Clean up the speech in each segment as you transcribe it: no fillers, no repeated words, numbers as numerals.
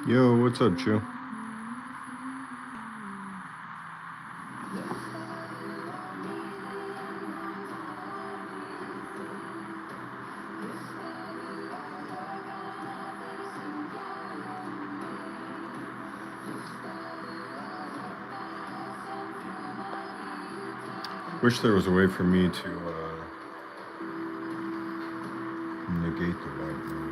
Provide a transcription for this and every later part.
Yo, what's up, Chew? Wish there was a way for me to negate the white noise.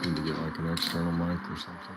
Need to get like an external mic or something.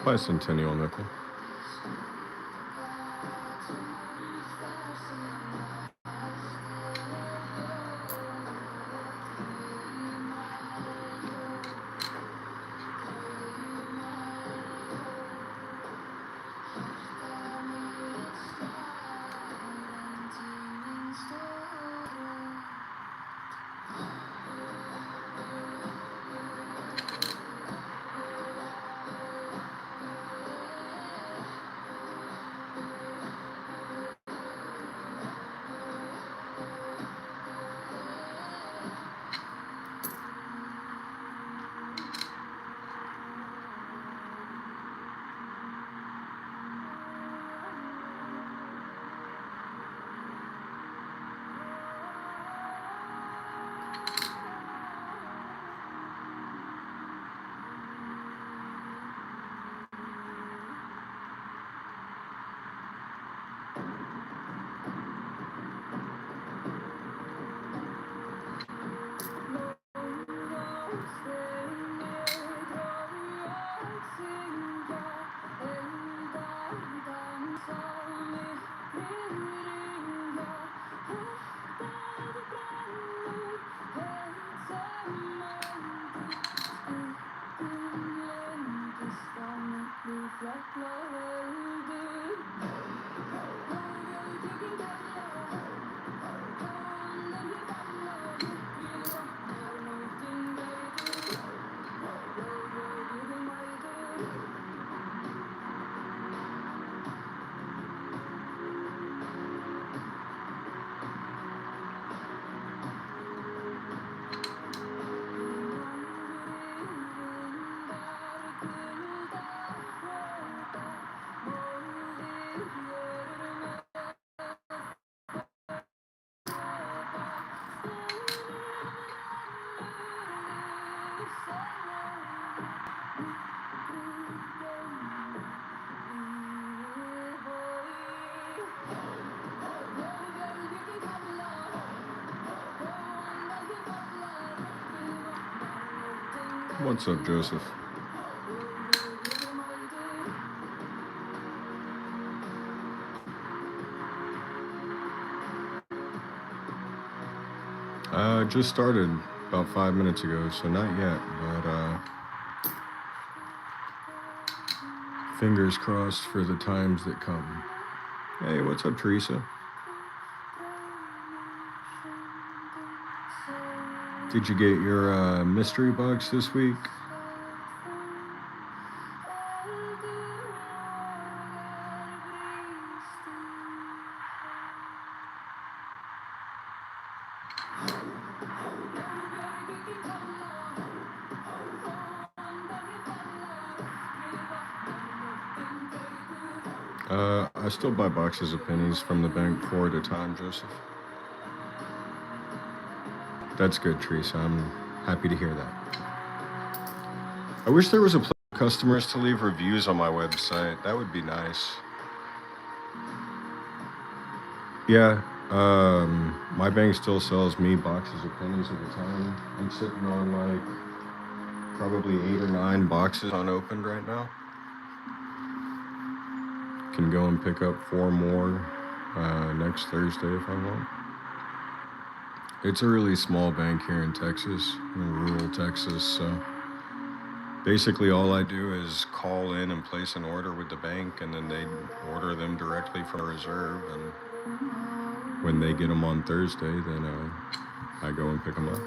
Bicentennial nickel. What's up, Joseph? Just started about 5 minutes ago, so not yet, but fingers crossed for the times that come. Hey, what's up, Teresa? Did you get your mystery box this week? I still buy boxes of pennies from the bank 4 at a time, Joseph. That's good, Teresa. I'm happy to hear that. I wish there was a place for customers to leave reviews on my website. That would be nice. Yeah, my bank still sells me boxes of pennies at a time. I'm sitting on like probably 8 or 9 boxes unopened right now. Can go and pick up 4 more next Thursday if I want. It's a really small bank here in Texas, in rural Texas, so basically all I do is call in and place an order with the bank, and then they order them directly from reserve, and when they get them on Thursday, then I go and pick them up.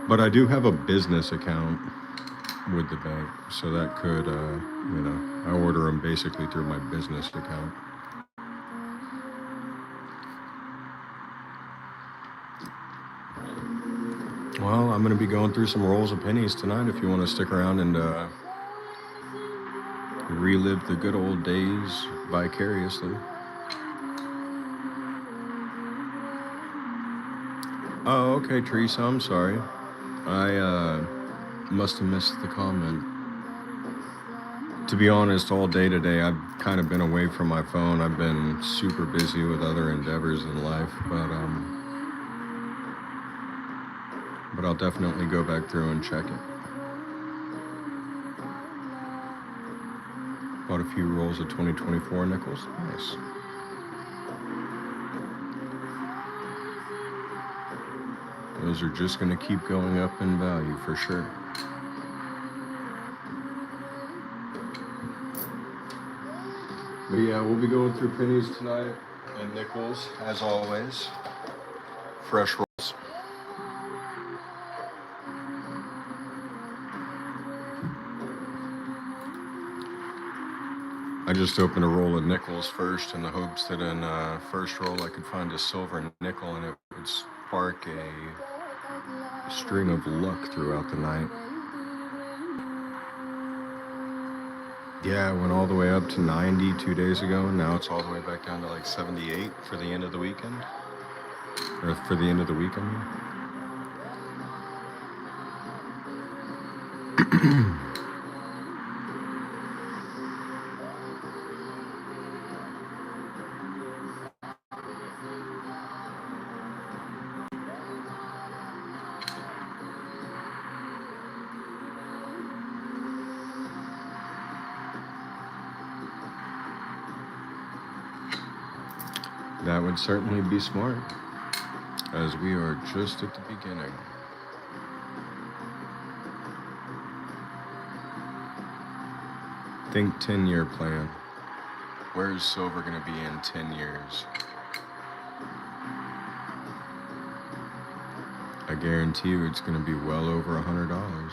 But I do have a business account with the bank, so that could, I order them basically through my business account. Well, I'm going to be going through some rolls of pennies tonight if you want to stick around and relive the good old days vicariously. Oh, okay, Teresa, I'm sorry. I must have missed the comment. To be honest, all day today, I've kind of been away from my phone. I've been super busy with other endeavors in life, but I'll definitely go back through and check it. Bought a few rolls of 2024 nickels. Nice. Those are just going to keep going up in value for sure. But yeah, we'll be going through pennies tonight and nickels, as always. Fresh rolls. I just opened a roll of nickels first in the hopes that in first roll I could find a silver nickel and it would spark a string of luck throughout the night. Yeah, it went all the way up to 90 2 days ago, and now it's all the way back down to like 78 for the end of the weekend. Or for the end of the week, I mean. That would certainly be smart. as we are just at the beginning. Think 10-year plan. Where is silver going to be in 10 years? I guarantee you it's going to be well over $100.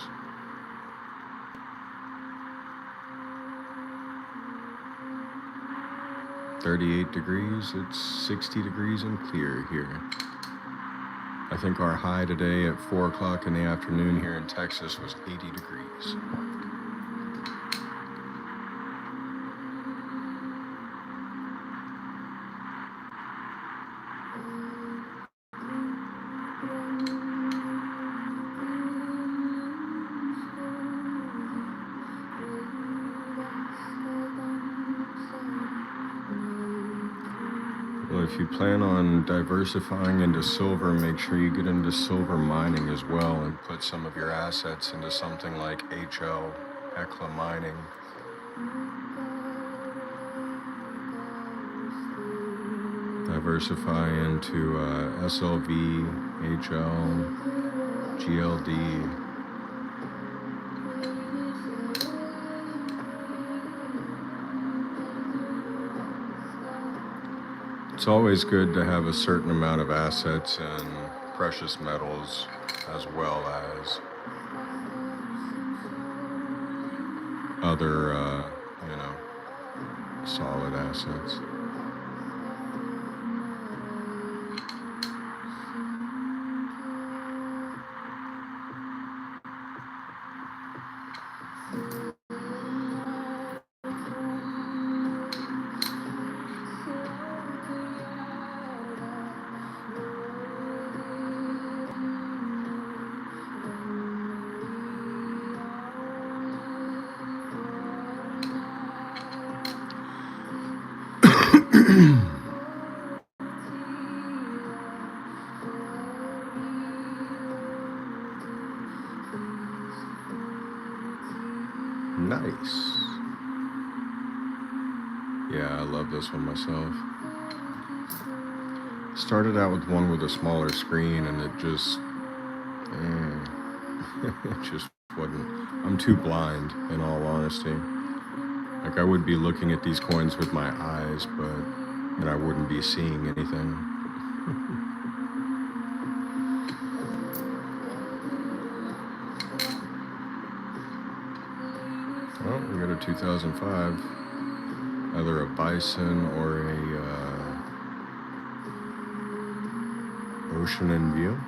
38 degrees, it's 60 degrees and clear here. I think our high today at 4 o'clock in the afternoon here in Texas was 80 degrees. Well, if you plan on diversifying into silver, make sure you get into silver mining as well and put some of your assets into something like Hecla Mining. Diversify into SLV, HL, GLD. It's always good to have a certain amount of assets in precious metals as well as other, solid assets. Nice. Yeah, I love this one myself. Started out with one with a smaller screen and it just, it just wasn't. I'm too blind, in all honesty. Like, I would be looking at these coins with my eyes, and I wouldn't be seeing anything. Well, we got a 2005, either a Bison or a Ocean in View.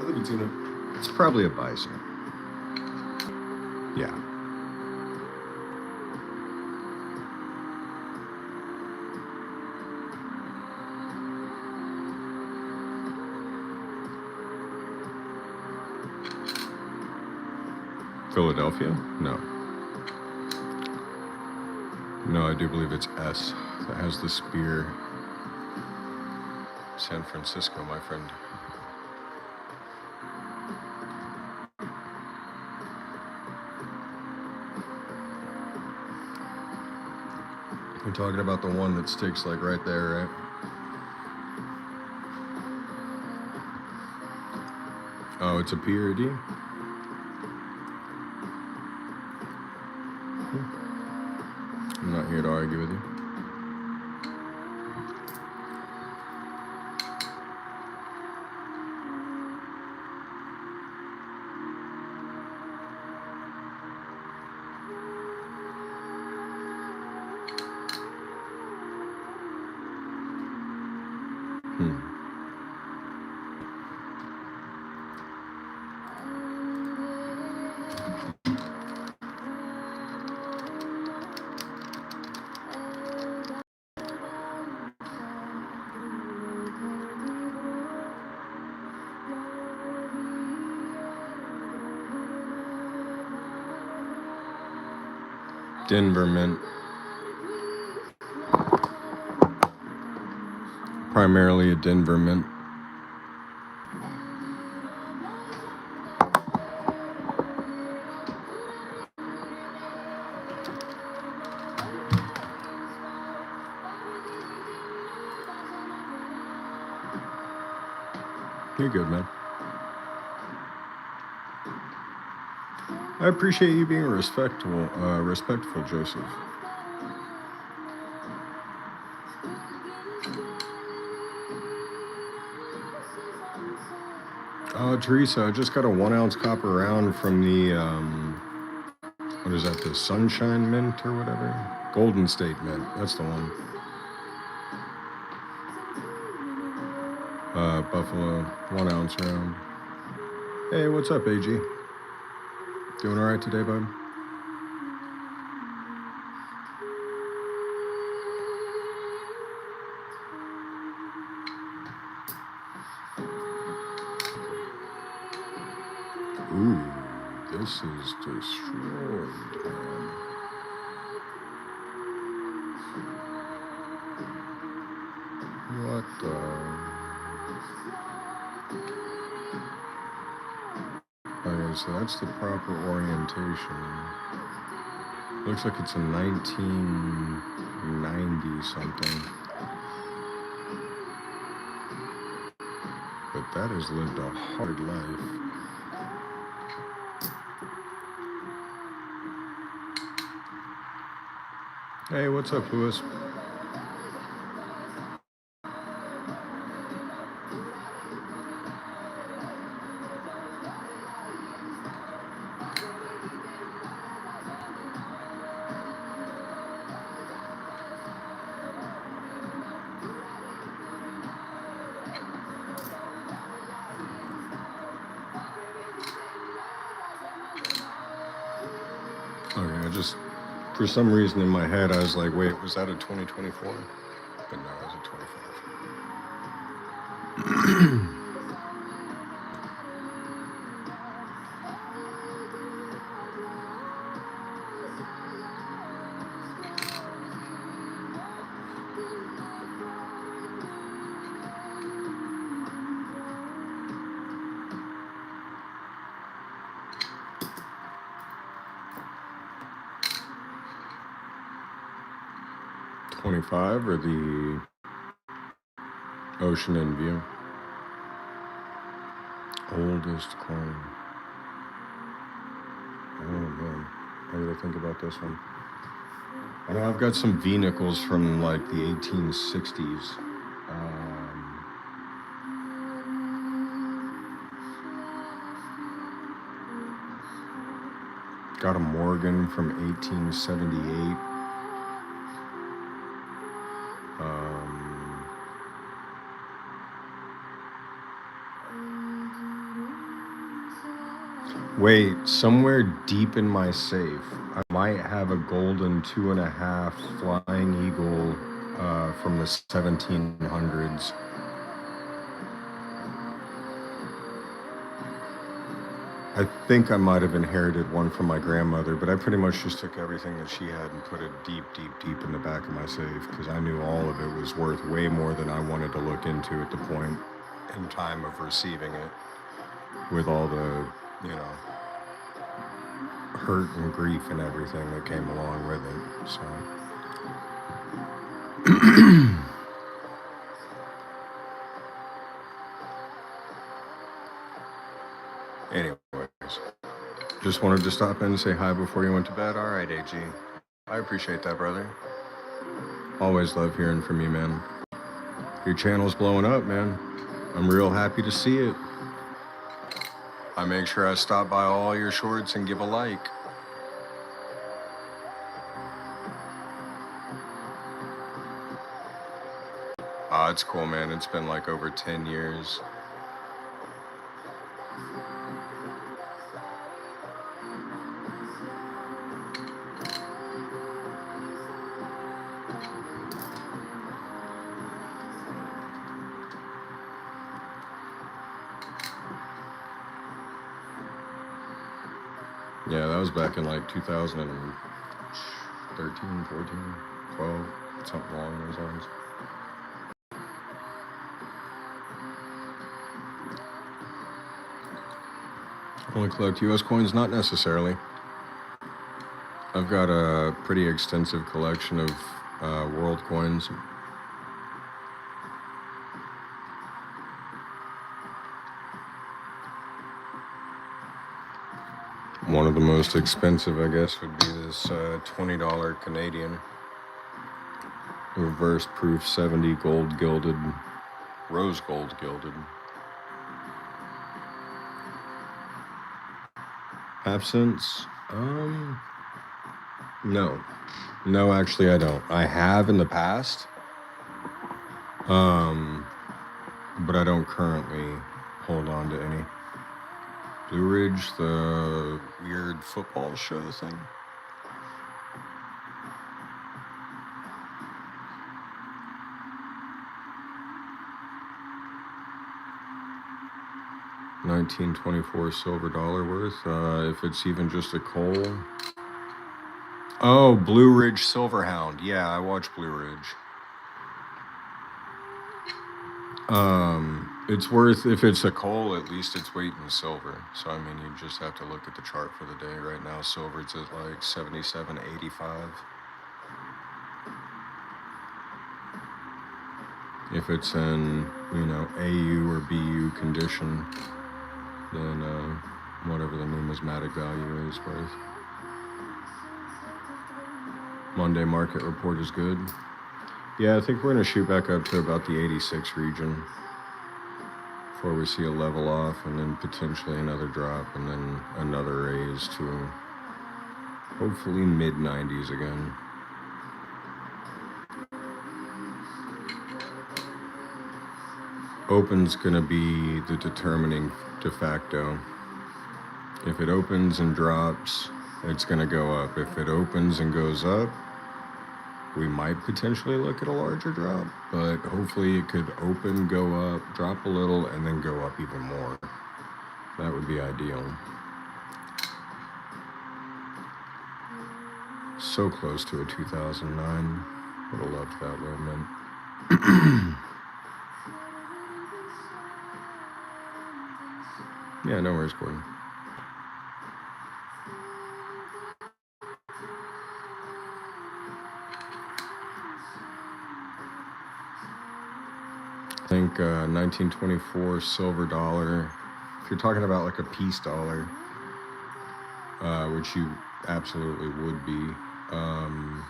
I think it's probably a Bison. Yeah. Philadelphia? No. No, I do believe it's S. That has the spear. San Francisco, my friend. You're talking about the one that sticks like right there, right? Oh, it's a P or a D? I'm not here to argue with you. Denver mint. Primarily a Denver mint. You're good, man. I appreciate you being respectful, Joseph. Teresa, I just got a 1 ounce copper round from the, what is that, the Sunshine Mint or whatever? Golden State Mint, that's the one. Buffalo, 1 ounce round. Hey, what's up, AG? Doing all right today, bud? Ooh, this is destroyed, man. What the? Okay, so that's the proper orientation. Looks like it's a 1990 something. But that has lived a hard life. Hey, what's up, Louis? Okay, I just, for some reason in my head, I was like, wait, was that a 2024? But no, it was a 25. 25 or the Ocean in View? Oldest coin. Oh man, I gotta think about this one. I know I've got some V-nickels from like the 1860s. Got a Morgan from 1878. Wait, somewhere deep in my safe, I might have a golden 2.5 Flying Eagle from the 1700s. I think I might have inherited one from my grandmother, but I pretty much just took everything that she had and put it deep, deep, deep in the back of my safe because I knew all of it was worth way more than I wanted to look into at the point in time of receiving it, with all the, you know, hurt and grief and everything that came along with it. So anyways, just wanted to stop in and say hi before you went to bed. All right, AG, I appreciate that, brother. Always love hearing from you, man. Your channel's blowing up, man. I'm real happy to see it. I make sure I stop by all your shorts and give a like. It's cool, man. It's been like over 10 years. Yeah, that was back in like 2000. 13, 14, 12, something along those lines. Only collect US coins? Not necessarily. I've got a pretty extensive collection of world coins. One of the most expensive, I guess, would be this $20 Canadian reverse proof 70 gold gilded, rose gold gilded. Half cents? No. No, actually, I don't. I have in the past, but I don't currently hold on to any. Blue Ridge, the weird football show thing. $19.24 silver dollar worth. If it's even just a coal. Oh, Blue Ridge Silverhound. Yeah, I watch Blue Ridge. It's worth, if it's a coal, at least it's weight in silver. So, I mean, you just have to look at the chart for the day. Right now, silver's at like 77.85. If it's in, AU or BU condition, then whatever the numismatic value is worth. Monday market report is good. Yeah, I think we're going to shoot back up to about the 86 region before we see a level off, and then potentially another drop, and then another raise to hopefully mid-90s again. Open's going to be the determining de facto. If it opens and drops, it's going to go up. If it opens and goes up, we might potentially look at a larger drop, but hopefully it could open, go up, drop a little, and then go up even more. That would be ideal. So close to a 2009. Would have loved that movement. Yeah, no worries, Gordon. I think 1924 silver dollar. If you're talking about like a peace dollar, which you absolutely would be, I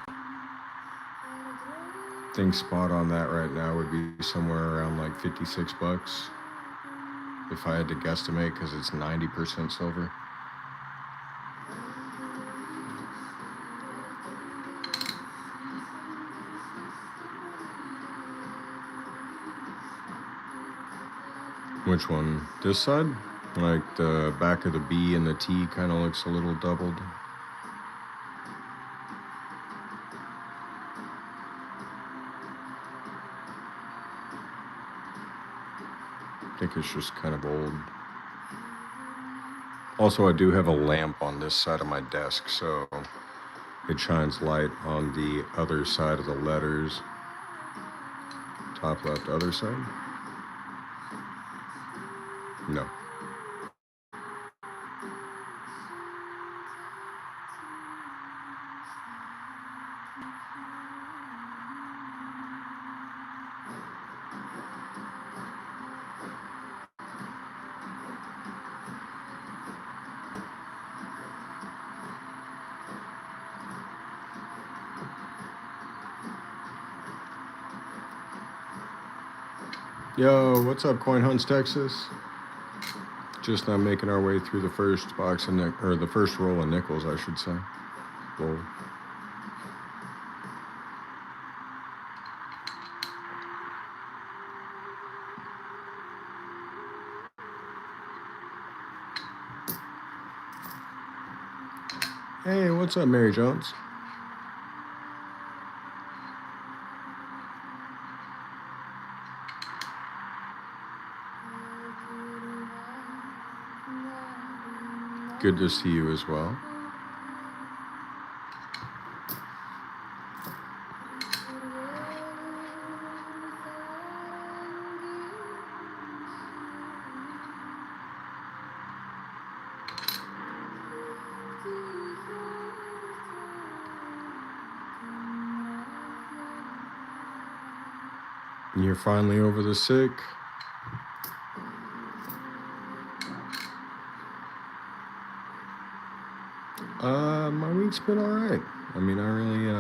think spot on that right now would be somewhere around like 56 bucks. If I had to guesstimate, because it's 90% silver. Which one? This side? Like the back of the B and the T kind of looks a little doubled. I think it's just kind of old. Also, I do have a lamp on this side of my desk, so it shines light on the other side of the letters. Top left, other side? No. Yo, what's up, Coin Hunts, Texas? Just now making our way through the first box of or the first roll of nickels, I should say. Roll. Hey, what's up, Mary Jones? Good to see you as well. You're finally over the sick. My week's been alright. I mean, I really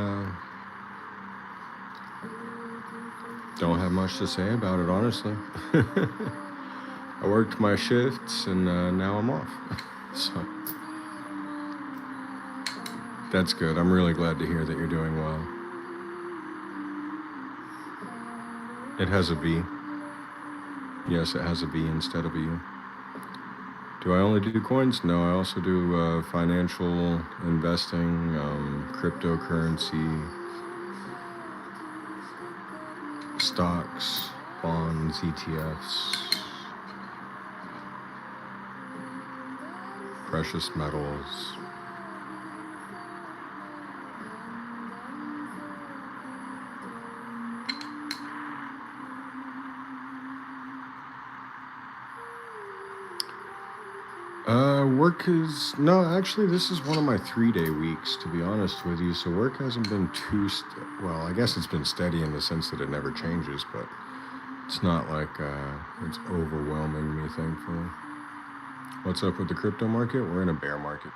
don't have much to say about it, honestly. I worked my shifts and now I'm off. So that's good. I'm really glad to hear that you're doing well. It has a V. Yes, it has a V instead of a U. Do I only do coins? No, I also do financial investing, cryptocurrency, stocks, bonds, ETFs, precious metals. Work is, no, actually, this is one of my 3-day weeks, to be honest with you. So work hasn't been too, well, I guess it's been steady in the sense that it never changes, but it's not like it's overwhelming me, thankfully. What's up with the crypto market? We're in a bear market.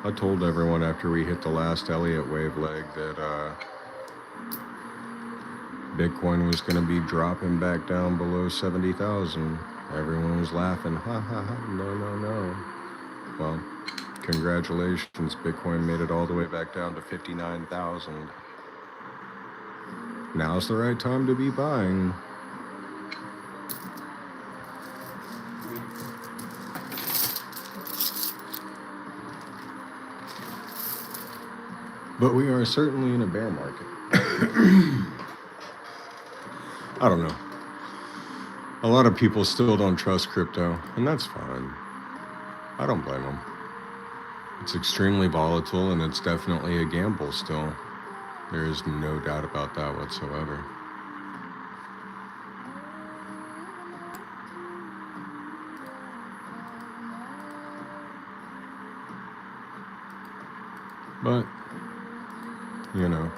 I told everyone after we hit the last Elliott wave leg that Bitcoin was going to be dropping back down below 70,000. Everyone was laughing, ha ha ha, no. Well, congratulations, Bitcoin made it all the way back down to 59,000. Now's the right time to be buying. But we are certainly in a bear market. I don't know. A lot of people still don't trust crypto, and that's fine. I don't blame them. It's extremely volatile, and it's definitely a gamble still. There is no doubt about that whatsoever. But, you know,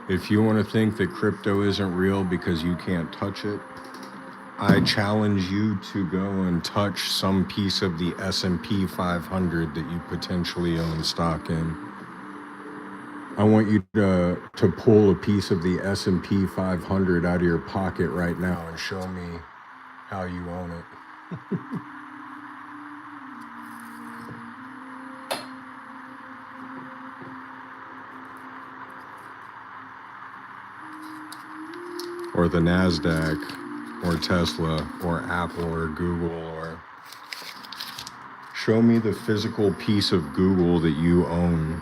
if you want to think that crypto isn't real because you can't touch it, I challenge you to go and touch some piece of the S&P 500 that you potentially own stock in. I want you to pull a piece of the S&P 500 out of your pocket right now and show me how you own it. Or the NASDAQ, or Tesla, or Apple, or Google, or show me the physical piece of Google that you own.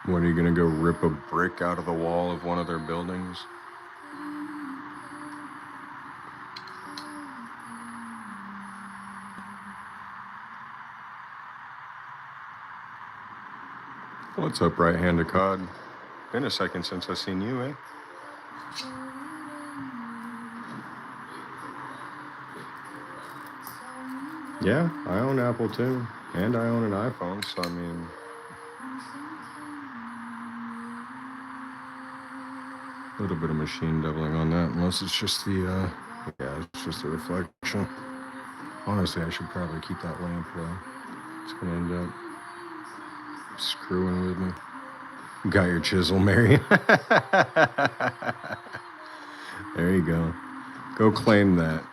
What, are you gonna go rip a brick out of the wall of one of their buildings? What's up, right-handed cod? Been a second since I seen you, eh? Yeah, I own Apple too, and I own an iPhone, so I mean, a little bit of machine doubling on that, unless it's just the, yeah, it's just a reflection. Honestly, I should probably keep that lamp though. It's gonna end up screwing with me. Got your chisel, Mary. There you go. Go claim that.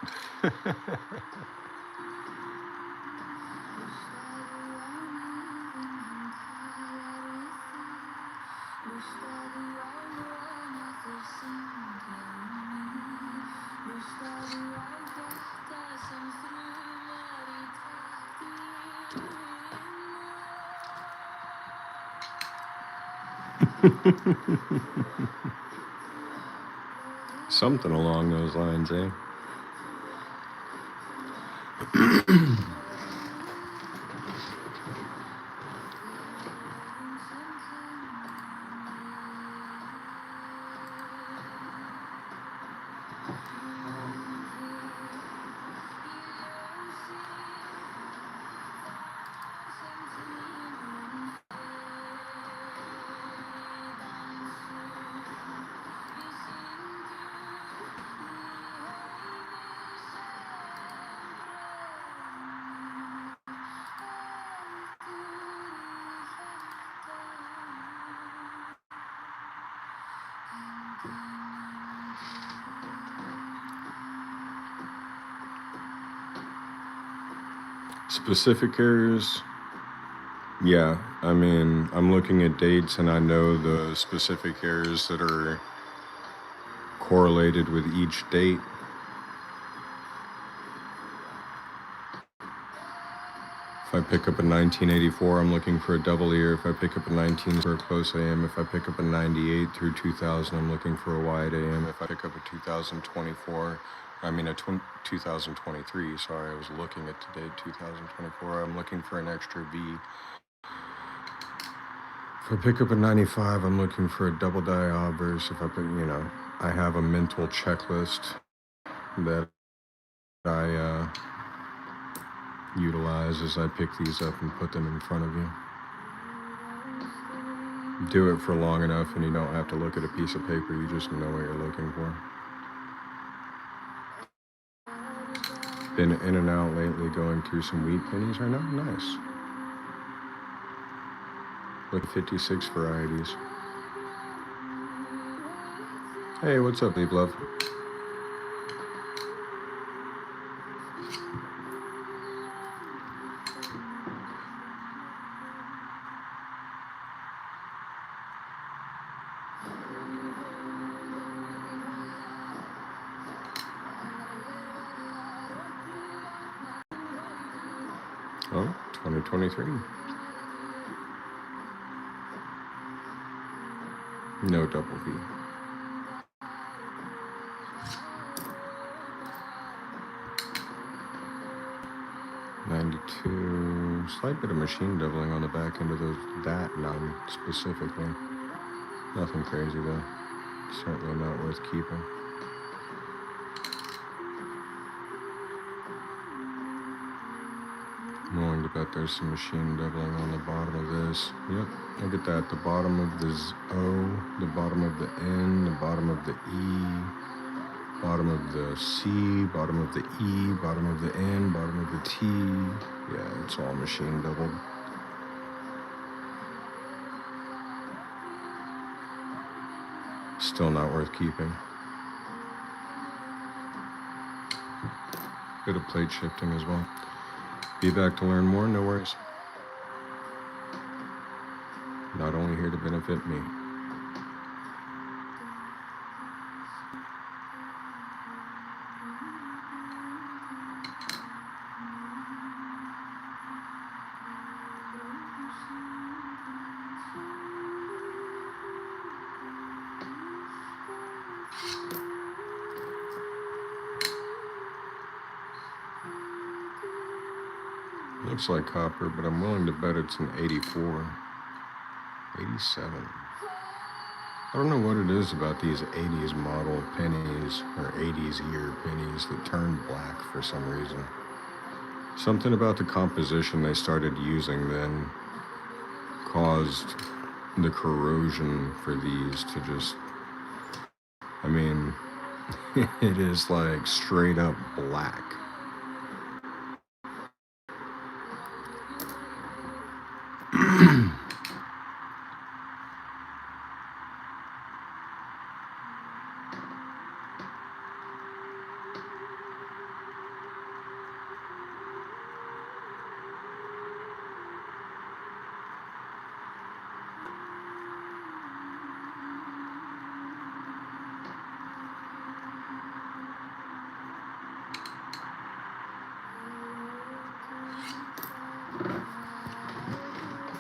Something along those lines, eh? Specific carriers, yeah. I mean, I'm looking at dates and I know the specific carriers that are correlated with each date. If I pick up a 1984, I'm looking for a double ear. If I pick up a 19 for a close AM, if I pick up a 98 through 2000, I'm looking for a wide AM. If I pick up a 2024, I mean a 2023, sorry, I was looking at the date 2024, I'm looking for an extra V. If I pick up a 95, I'm looking for a double die obverse. If I pick, I have a mental checklist that I utilize as I pick these up and put them in front of you. Do it for long enough and you don't have to look at a piece of paper, you just know what you're looking for. Been in and out lately going through some wheat pennies right now. Nice. Look at 56 varieties. Hey, what's up, Leap Love? Oh, 2023. No double V. '92. Slight bit of machine doubling on the back end of that none specifically. Nothing crazy though. Certainly not worth keeping. I'm willing to bet there's some machine doubling on the bottom of this. Yep, look at that. The bottom of the O, the bottom of the N, the bottom of the E, bottom of the C, bottom of the E, bottom of the N, bottom of the T. Yeah, it's all machine doubled. Still not worth keeping. Bit of plate shifting as well. Be back to learn more, no worries. Not only here to benefit me. Looks like copper, but I'm willing to bet it's an 84. 87. I don't know what it is about these 80s model pennies, or 80s year pennies, that turn black for some reason. Something about the composition they started using then caused the corrosion for these to just, I mean, it is like straight up black.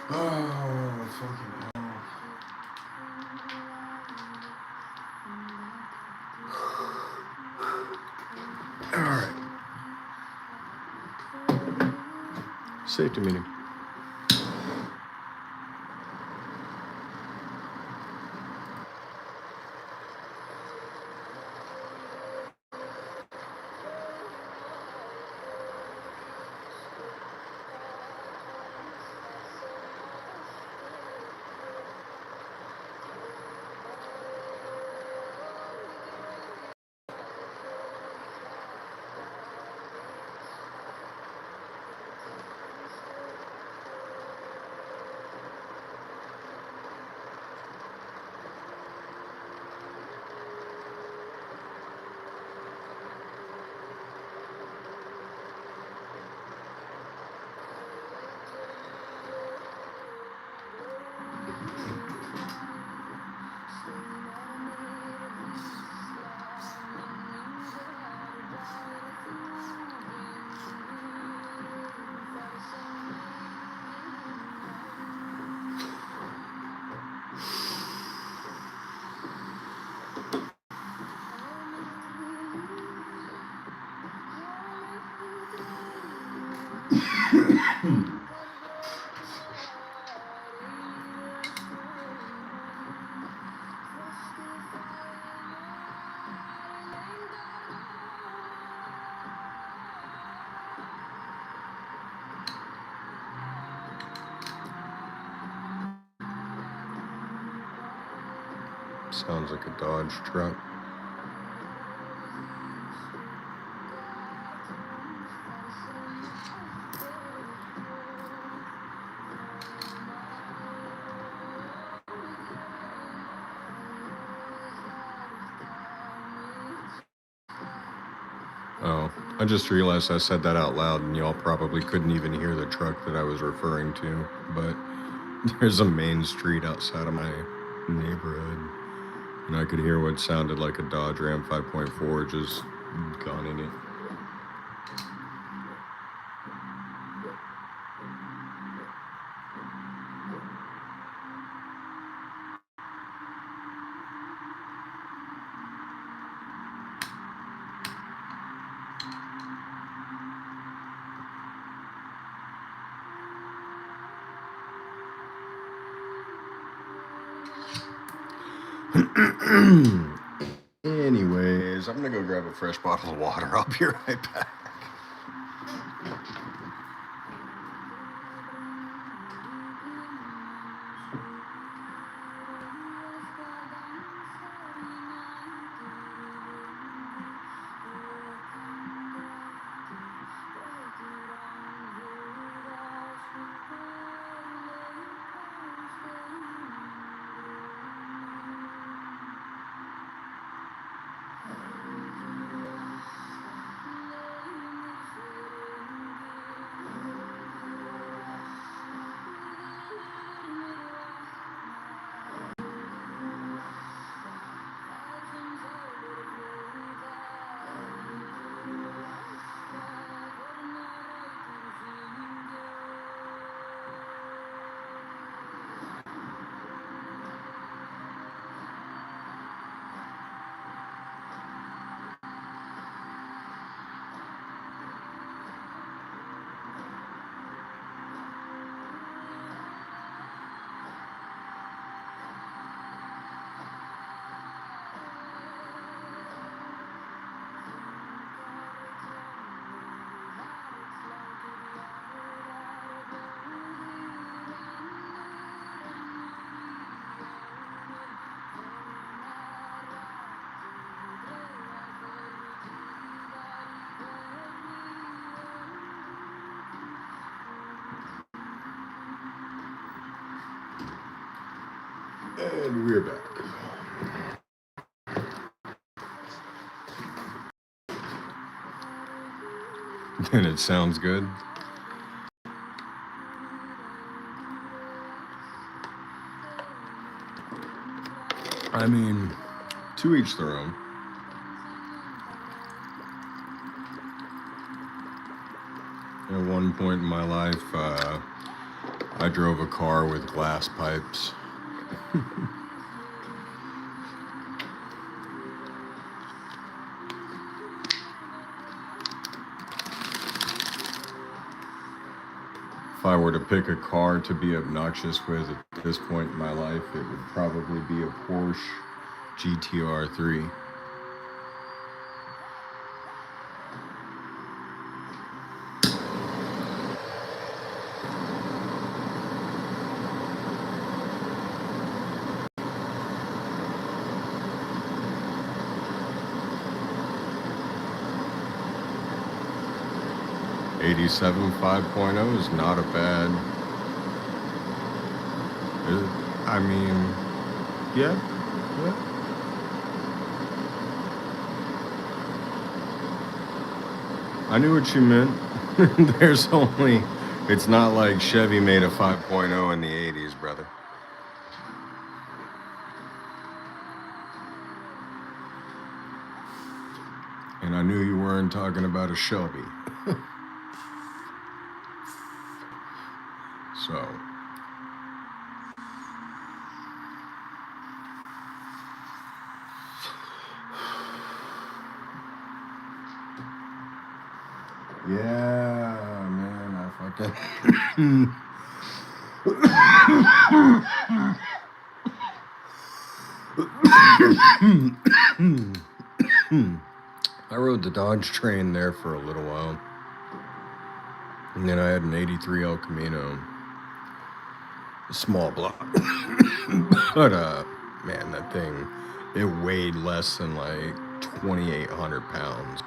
Oh, fucking hell. Alright. Safety meeting. Sounds like a Dodge truck. Oh, I just realized I said that out loud and y'all probably couldn't even hear the truck that I was referring to, but there's a main street outside of my neighborhood, and I could hear what sounded like a Dodge Ram 5.4 just gunning it. Anyways, I'm gonna go grab a fresh bottle of water. I'll be right back. And we're back. And it sounds good. I mean, to each their own. At one point in my life, I drove a car with glass pipes. If I were to pick a car to be obnoxious with at this point in my life, it would probably be a Porsche GTR 3. '87 5.0 is not a bad. I mean, yeah. I knew what you meant. There's only. It's not like Chevy made a 5.0 in the '80s, brother. I knew you weren't talking about a Shelby. So, yeah, man, I fucking. I rode the Dodge train there for a little while. And then I had an 83 El Camino. A small block. But, man, that thing, it weighed less than like 2,800 pounds.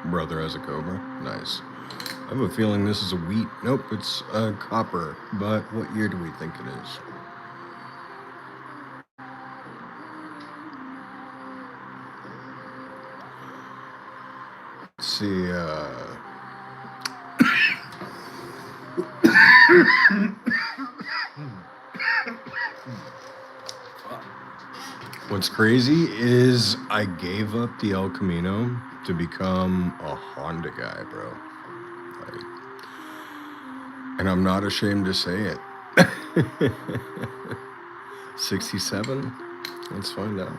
Brother has a Cobra. Nice. I have a feeling this is a wheat. Nope, it's a copper. But what year do we think it is? Let's see, what's crazy is I gave up the El Camino to become a Honda guy, bro. Like, and I'm not ashamed to say it. 67? Let's find out.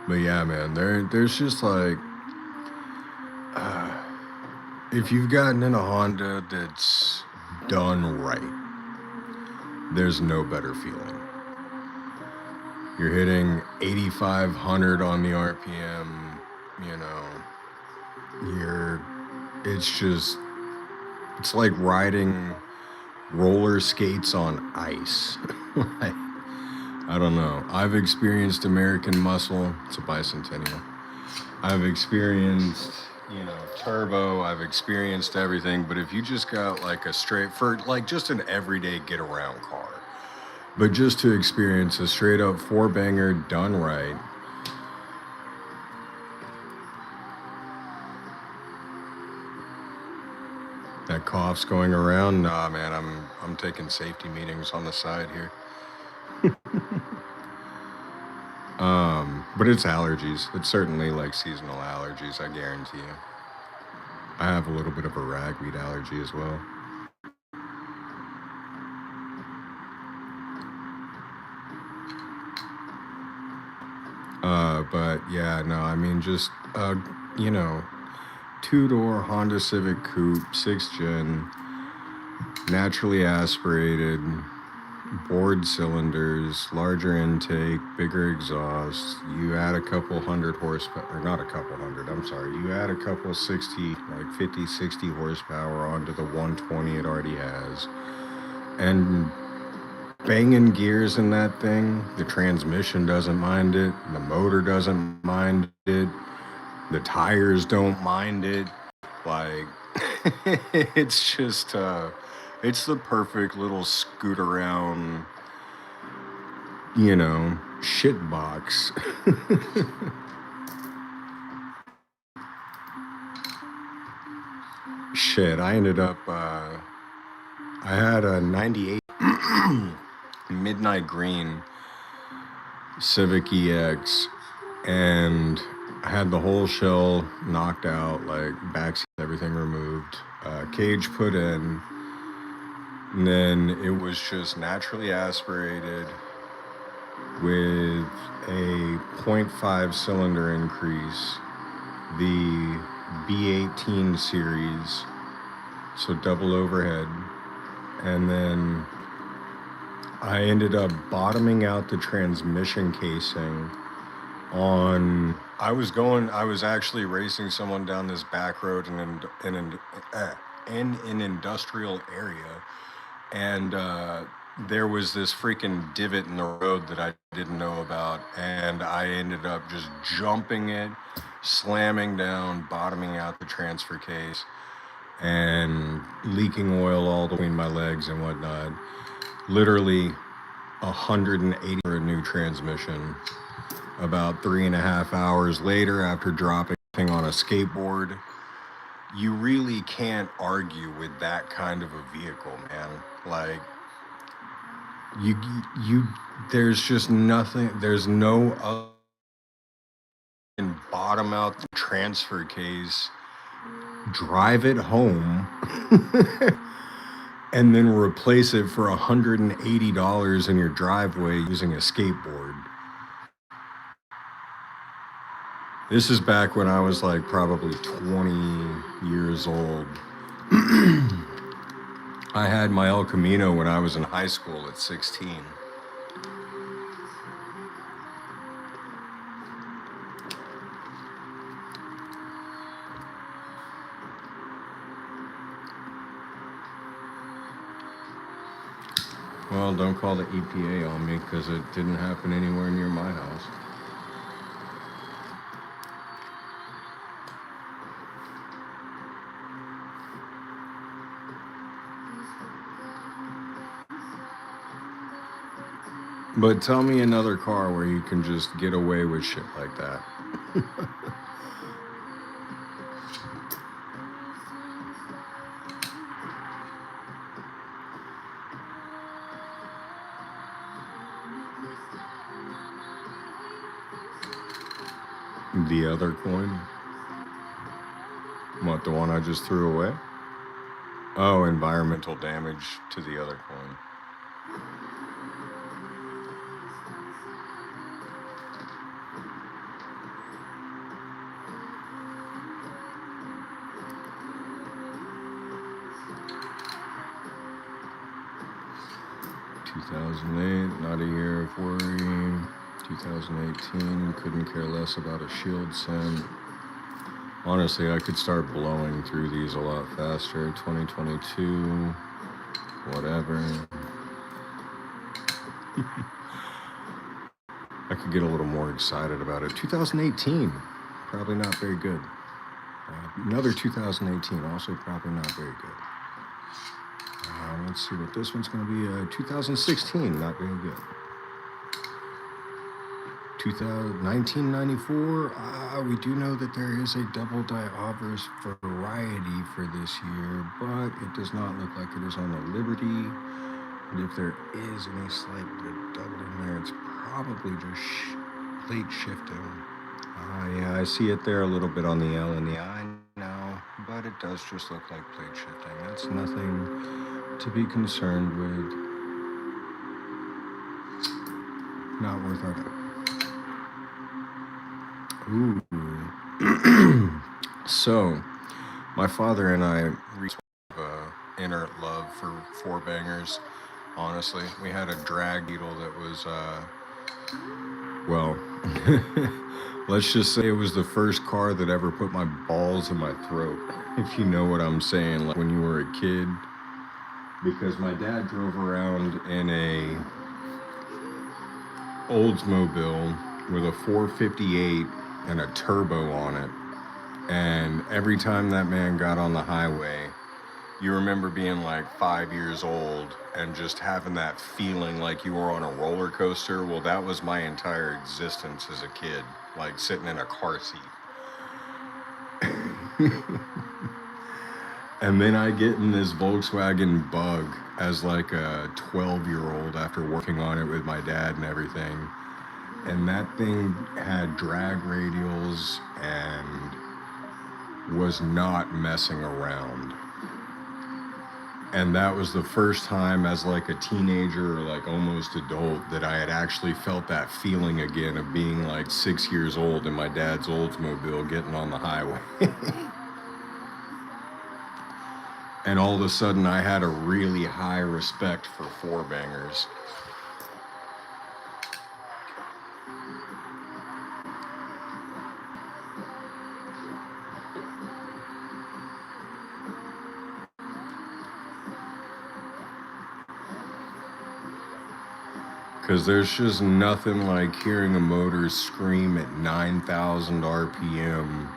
But yeah, man, there's just like, if you've gotten in a Honda that's done right, there's no better feeling. You're hitting 8,500 on the RPM, you know, it's like riding roller skates on ice. Like, I don't know. I've experienced American Muscle. It's a bicentennial. I've experienced, you know, turbo. I've experienced everything. But if you just got like a straight, for like just an everyday get around car, but just to experience a straight up four banger done right, that cough's going around. Nah, man, I'm taking safety meetings on the side here. But it's allergies. It's certainly like seasonal allergies, I guarantee you. I have a little bit of a ragweed allergy as well. But yeah, no, I mean, just, you know, two-door Honda Civic Coupe, 6th gen, naturally aspirated, bored cylinders, larger intake, bigger exhaust. You add a couple hundred horsepower, or not a couple hundred, I'm sorry. You add a couple 60, like 50, 60 horsepower onto the 120 it already has. And banging gears in that thing, the transmission doesn't mind it, the motor doesn't mind it, the tires don't mind it. Like, it's just, it's the perfect little scoot around, you know, shit box. Shit, I ended up, I had a 98 midnight green Civic EX, and I had the whole shell knocked out, like backseat, everything removed, cage put in, and then it was just naturally aspirated with a 0.5 cylinder increase, the B18 series, so double overhead, and then I ended up bottoming out the transmission casing on. I was actually racing someone down this back road in an industrial area, and there was this freaking divot in the road that I didn't know about, and I ended up just jumping it, slamming down, bottoming out the transfer case, and leaking oil all between my legs and whatnot. Literally 180 for a new transmission. About 3.5 hours later, after dropping on a skateboard, you really can't argue with that kind of a vehicle, man. Like you you there's just nothing, there's no other than bottom out the transfer case, drive it home, and then replace it for $180 in your driveway using a skateboard. This is back when I was like probably 20 years old. I had my El Camino when I was in high school at 16. Well, don't call the EPA on me because it didn't happen anywhere near my house. But tell me another car where you can just get away with shit like that. The other coin? What, the one I just threw away? Oh, environmental damage to the other coin. $2008, not a year of worry. 2018, couldn't care less about a shield cent. Honestly, I could start blowing through these a lot faster. 2022, whatever. I could get a little more excited about it. 2018, probably not very good. Another 2018, also probably not very good. Let's see what this one's going to be. 2016, not very good. 1994, we do know that there is a double die obverse variety for this year, but it does not look like it is on the Liberty. And if there is any slight double in there, it's probably just plate shifting. Yeah, I see it there a little bit on the L and the I now, but it does just look like plate shifting. That's nothing to be concerned with. Not worth our time. Ooh. So, my father and I reached inner love for four bangers. Honestly, we had a drag needle that was, well, let's just say it was the first car that ever put my balls in my throat, if you know what I'm saying, like when you were a kid. Because my dad drove around in a Oldsmobile with a 458 and a turbo on it. And every time that man got on the highway, you remember being like 5 years old and just having that feeling like you were on a roller coaster. Well, that was my entire existence as a kid, like sitting in a car seat. And then I get in this Volkswagen Bug as like a 12-year-old after working on it with my dad and everything. And that thing had drag radials and was not messing around. And that was the first time as like a teenager or like almost adult that I had actually felt that feeling again of being like 6 years old in my dad's Oldsmobile getting on the highway. And all of a sudden I had a really high respect for four bangers. Because there's just nothing like hearing a motor scream at 9,000 RPM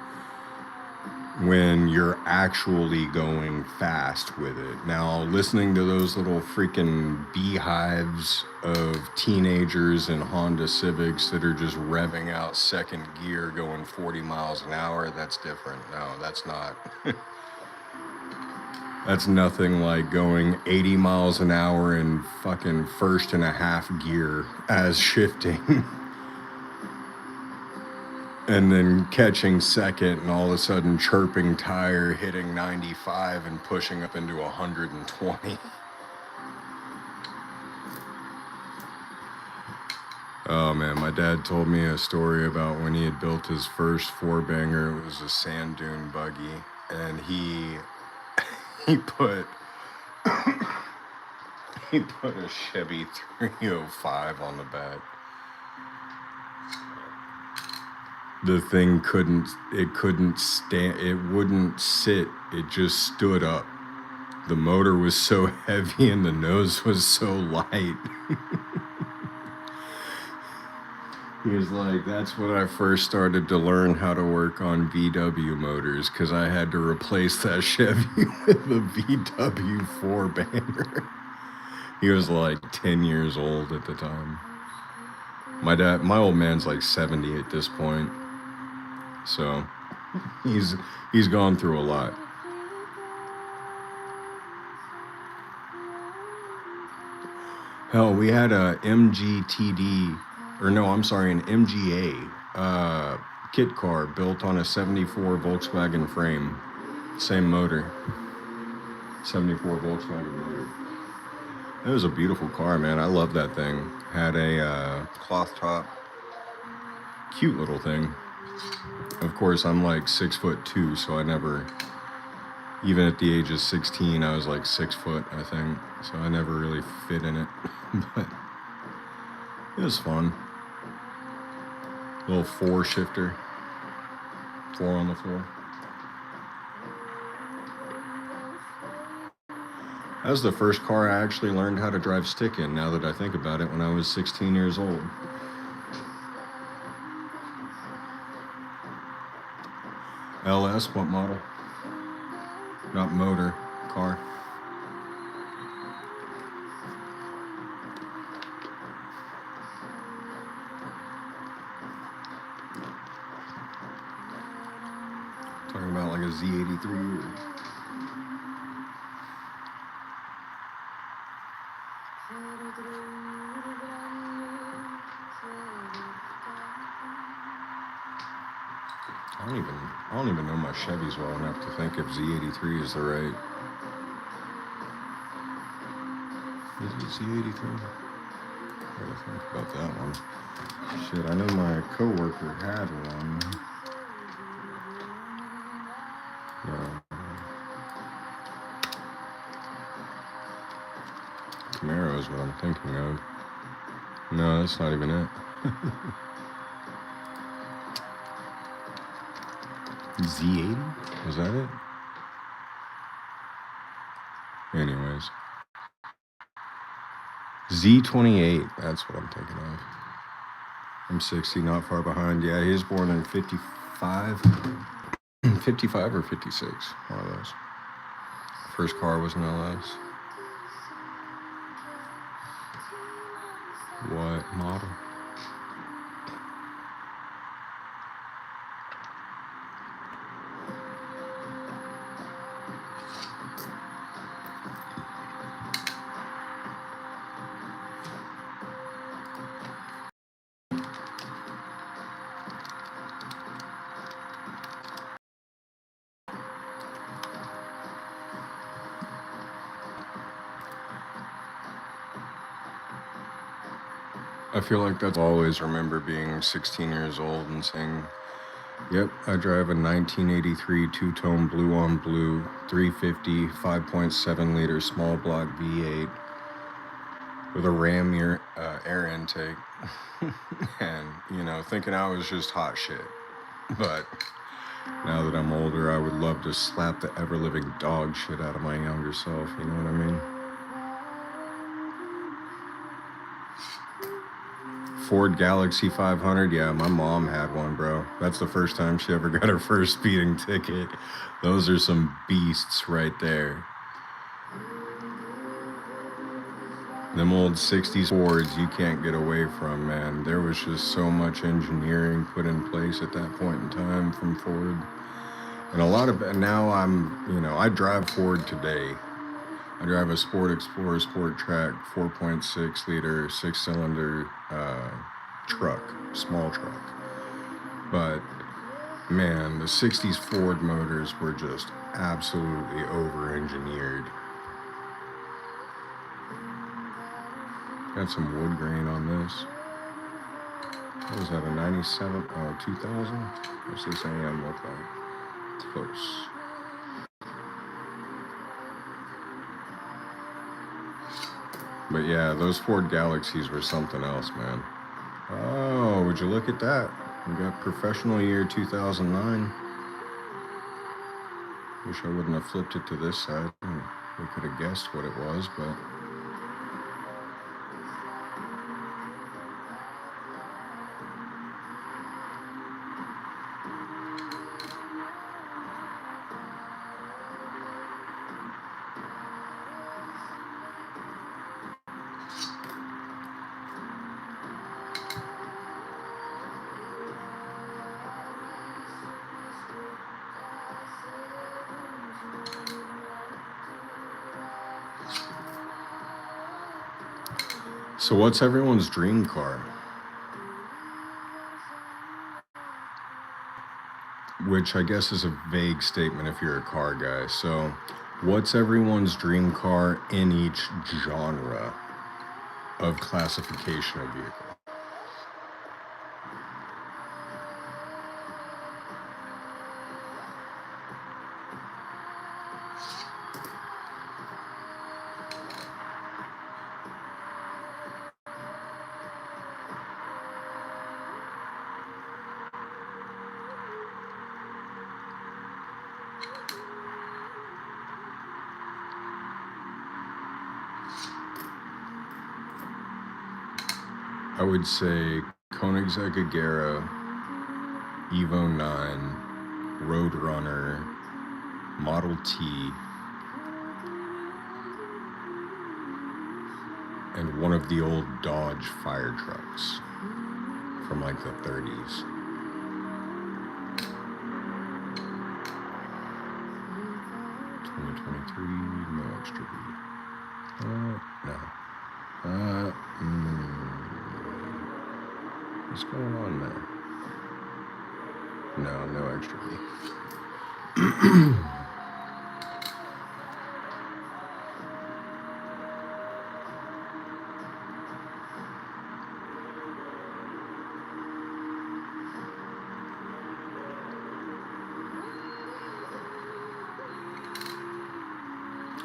when you're actually going fast with it. Now, listening to those little freaking beehives of teenagers in Honda Civics that are just revving out second gear going 40 miles an hour, that's different. No, that's not. That's nothing like going 80 miles an hour in fucking first and a half gear as shifting and then catching second and all of a sudden chirping tire, hitting 95 and pushing up into 120. Oh man, my dad told me a story about when he had built his first four banger. It was a sand dune buggy, and he put he put a Chevy 305 on the back. The thing couldn't stand, it wouldn't sit, it just stood up. The motor was so heavy and the nose was so light. He was like, that's when I first started to learn how to work on VW motors, because I had to replace that Chevy with a VW 4-banger. He was like 10 years old at the time. My old man's like 70 at this point. So he's gone through a lot. Hell, we had a MGTD, or no, I'm sorry, an MGA kit car built on a 74 Volkswagen frame. Same motor. 74 Volkswagen motor. It was a beautiful car, man. I love that thing. Had a cloth top. Cute little thing. Of course, I'm like 6'2", so I never, even at the age of 16, I was like 6 foot, I think. So I never really fit in it. But it was fun. Little 4 shifter. 4 on the floor. That was the first car I actually learned how to drive stick in, now that I think about it, when I was 16 years old. LS, what model? Not motor, car. Talking about like a Z83. I don't even know my Chevys well enough to think if Z83 is the right. Is it Z83? I gotta think about that one. Shit, I know my coworker had one. Camaro is what I'm thinking of. No, that's not even it. Z80? Was that it? Anyways. Z28, that's what I'm thinking of. I'm 60, not far behind. Yeah, he was born in 55. 55 or 56, one of those. First car was an LS. What model? I feel like that's always remember being 16 years old and saying, yep, I drive a 1983 two-tone blue on blue 350 5.7 liter small block V8 with a Ram air intake. And, you know, thinking I was just hot shit. But now that I'm older, I would love to slap the ever-living dog shit out of my younger self, you know what I mean? Ford Galaxy 500, yeah, my mom had one, bro. That's the first time she ever got her first speeding ticket. Those are some beasts right there. Them old 60s Fords you can't get away from, man. There was just so much engineering put in place at that point in time from Ford. And a lot of now I drive Ford today. I drive a Sport Explorer Sport Track 4.6 liter 6-cylinder truck, small truck. But man, the 60s Ford motors were just absolutely over-engineered. Got some wood grain on this. What was that, a 97? Oh, 2000? What's this AM look like? It's close. But yeah, those Ford Galaxies were something else, man. Oh, would you look at that? We got professional year 2009. Wish I wouldn't have flipped it to this side. We could have guessed what it was, but so what's everyone's dream car? Which I guess is a vague statement if you're a car guy. So, what's everyone's dream car in each genre of classification of vehicle? I would say Koenigsegg Agera, Evo 9, Roadrunner, Model T, and one of the old Dodge fire trucks from like the 30s. No extra B. No. What's going on there? No extra B.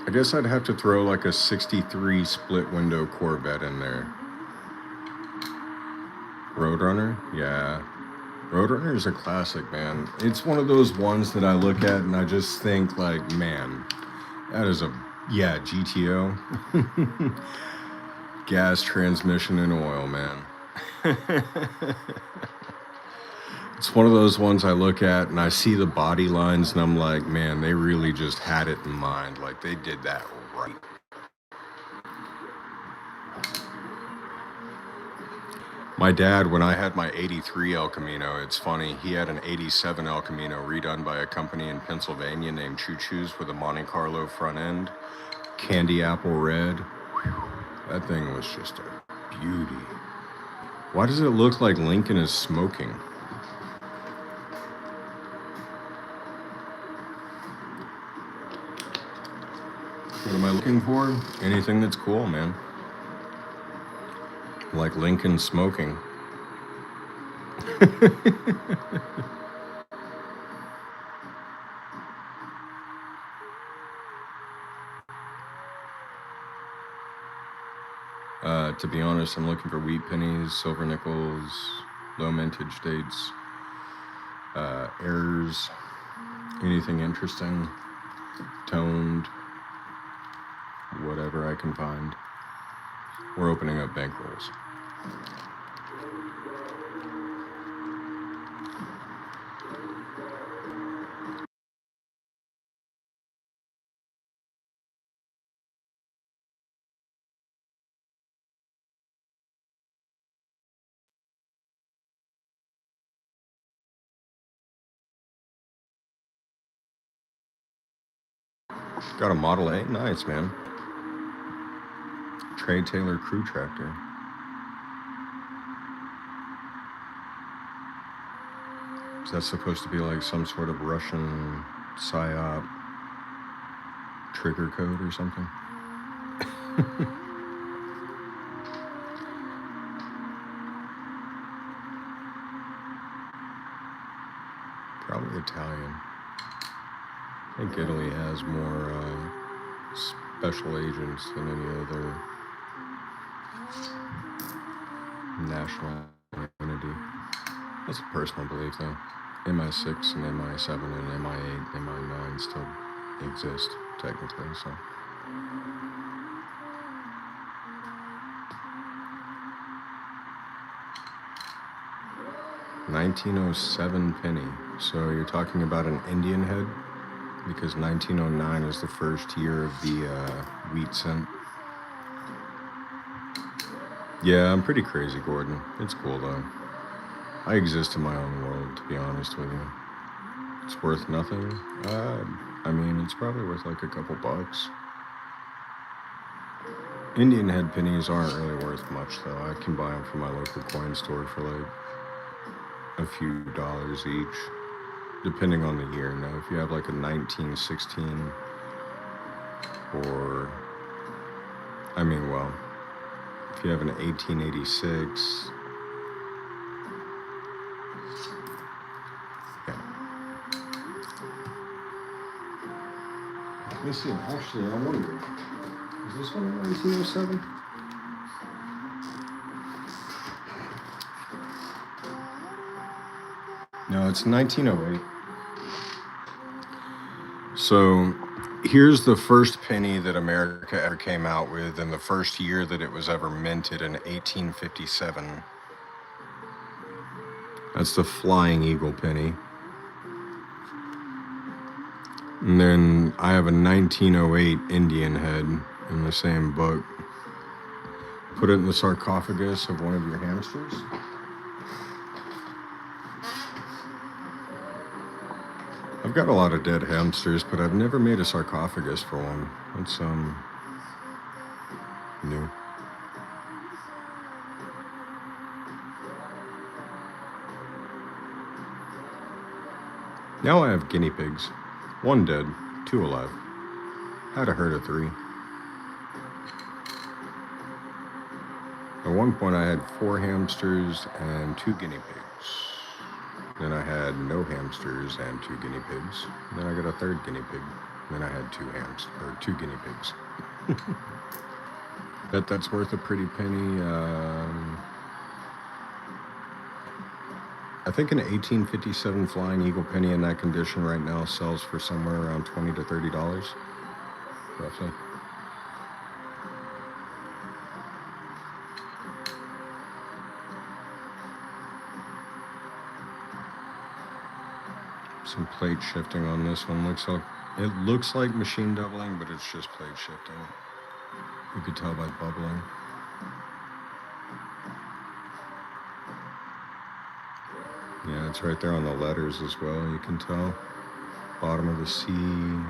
I guess I'd have to throw like a 63 split window Corvette in there. Roadrunner? Yeah. Roadrunner is a classic, man. It's one of those ones that I look at and I just think like, man, that is GTO. Gas, transmission, and oil, man. It's one of those ones I look at and I see the body lines and I'm like, man, they really just had it in mind. Like they did that right. My dad, when I had my 83 El Camino, it's funny, he had an 87 El Camino redone by a company in Pennsylvania named Choo Choo's with a Monte Carlo front end, candy apple red. That thing was just a beauty. Why does it look like Lincoln is smoking? What am I looking for? Anything that's cool, man. Like Lincoln smoking. To be honest, I'm looking for wheat pennies, silver nickels, low mintage dates, errors, anything interesting, toned, whatever I can find. We're opening up bankrolls. Got a Model A? Nice, man. Trey Taylor crew tractor. Is that supposed to be like some sort of Russian psyop trigger code or something? Probably Italian. I think Italy has more special agents than any other national entity. That's a personal belief, though. MI6 and MI7 and MI8 and MI9 still exist, technically, so. $1907 penny. So you're talking about an Indian head? Because 1909 is the first year of the wheat cent. Yeah, I'm pretty crazy, Gordon. It's cool, though. I exist in my own world, to be honest with you. It's worth nothing. I mean, it's probably worth like a couple bucks. Indian head pennies aren't really worth much, though. I can buy them from my local coin store for like a few dollars each, depending on the year. Now, if you have like a 1916 or, I mean, well, if you have an 1886, yeah. Let me see. Actually, I wonder, is this one a 1907? No, it's 1908. So here's the first penny that America ever came out with, and the first year that it was ever minted in 1857. That's the Flying Eagle penny. And then I have a 1908 Indian head in the same book. Put it in the sarcophagus of one of your hamsters. I've got a lot of dead hamsters, but I've never made a sarcophagus for one. That's new. Now I have guinea pigs. One dead, 2 alive. Had a herd of 3. At one point I had 4 hamsters and 2 guinea pigs. Then I had no hamsters and 2 guinea pigs. Then I got a 3rd guinea pig. Then I had 2 guinea pigs. Bet that's worth a pretty penny. I think an 1857 Flying Eagle penny in that condition right now sells for somewhere around $20 to $30, roughly. Some plate shifting on this one. It looks like machine doubling, but it's just plate shifting. You could tell by bubbling. Yeah, it's right there on the letters as well, you can tell. Bottom of the C. Yeah,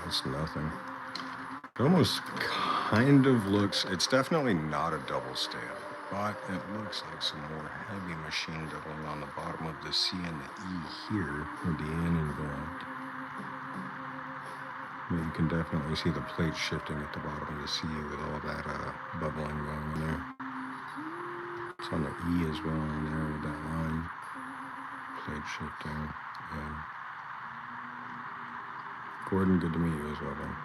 that's nothing. It almost kind of looks, it's definitely not a double stamp, but it looks like some more heavy machine doubling on the bottom of the C and the E here with the N involved. But you can definitely see the plate shifting at the bottom of the C with all that bubbling going in there. It's on the E as well in there with that line. Plate shifting. Yeah. Gordon, good to meet you as well, man.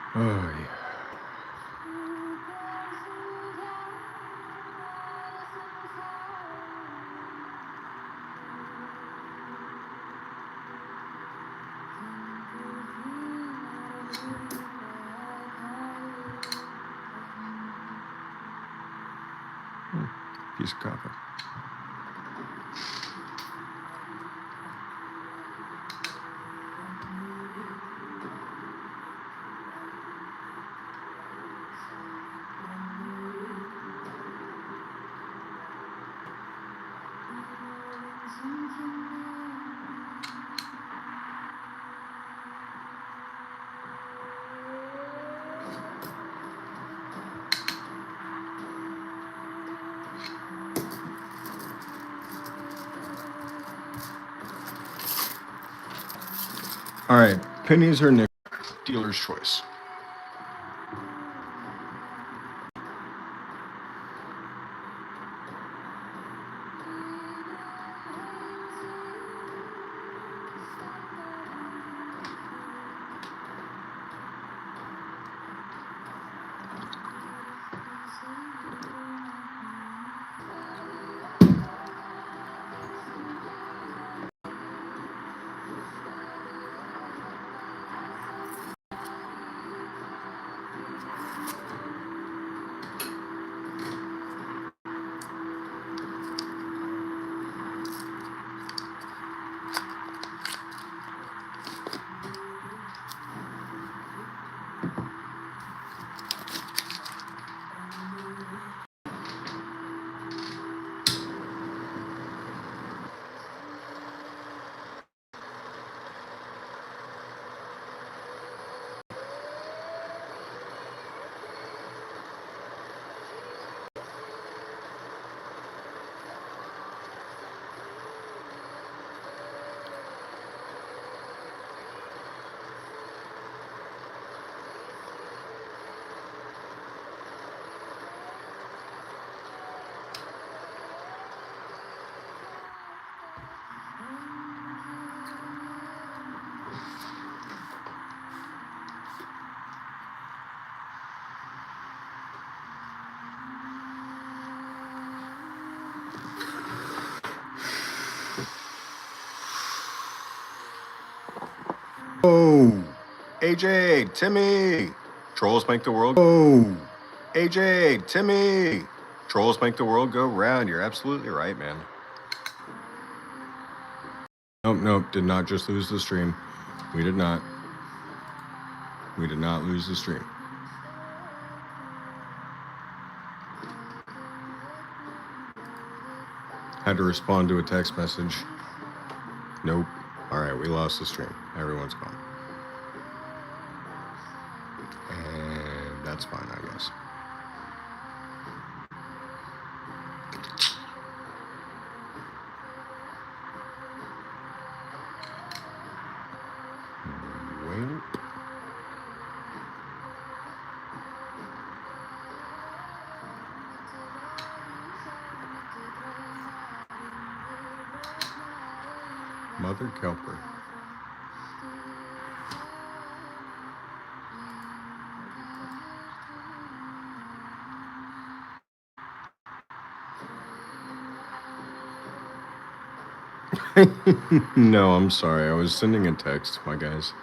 Oh, yeah. piece of copper. All right, pennies or nickels, dealer's choice. Oh, AJ, Timmy, trolls make the world. Oh, AJ, Timmy, trolls make the world go round. You're absolutely right, man. Nope, did not just lose the stream. We did not. We did not lose the stream. Had to respond to a text message. Nope. All right, we lost the stream. Everyone's gone. And that's fine, I guess. Wait. Mother Kelper. No, I'm sorry. I was sending a text, my guys.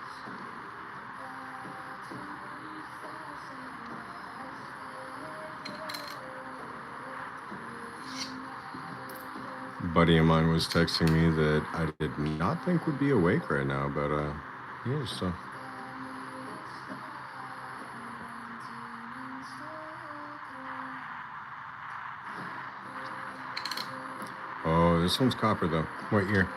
A buddy of mine was texting me that I did not think would be awake right now, but he is, so. Oh, this one's copper though. What year?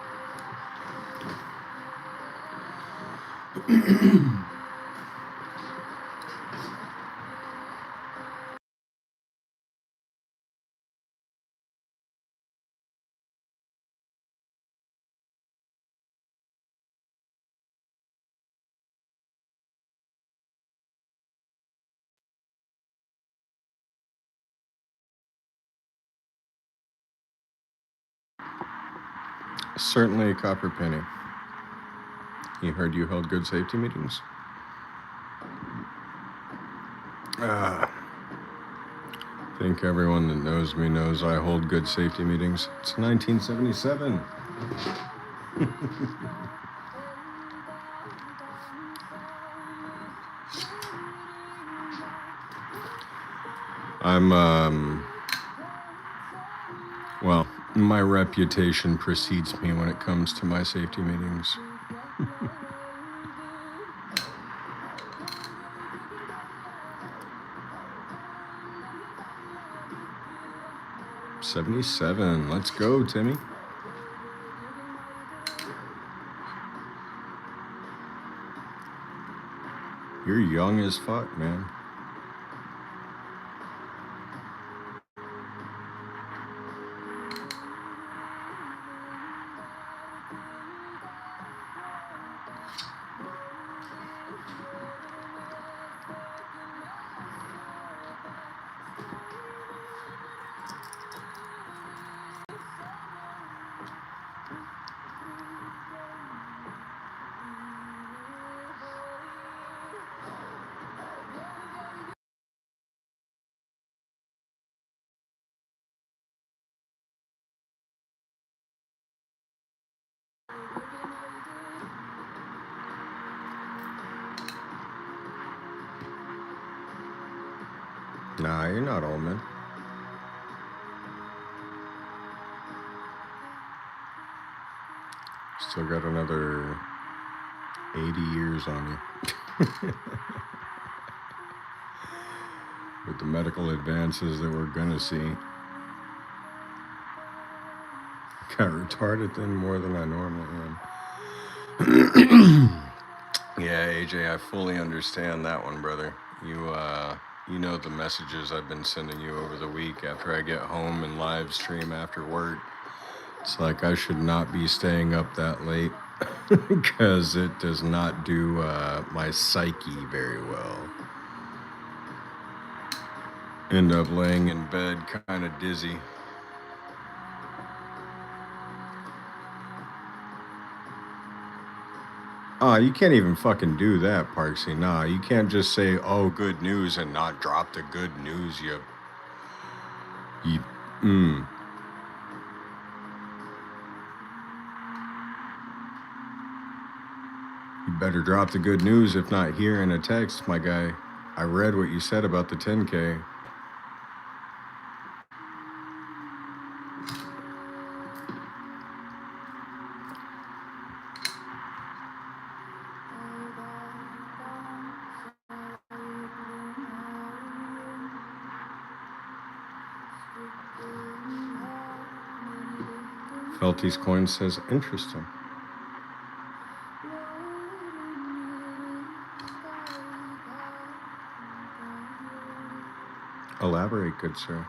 Certainly a copper penny. He heard you held good safety meetings? I think everyone that knows me knows I hold good safety meetings. It's 1977. Well, my reputation precedes me when it comes to my safety meetings. 77. Let's go, Timmy. You're young as fuck, man. Nah, you're not old, man. Still got another 80 years on you. With the medical advances that we're gonna see. Got retarded then more than I normally am. Yeah, AJ, I fully understand that one, brother. You know the messages I've been sending you over the week after I get home and live stream after work. It's like I should not be staying up that late because it does not do my psyche very well. End up laying in bed kind of dizzy. You can't even fucking do that, Parksy. Nah, you can't just say, oh, good news and not drop the good news, you You better drop the good news, if not here in a text, my guy. I read what you said about the 10K. Felty's coin says interesting. Elaborate, good sir.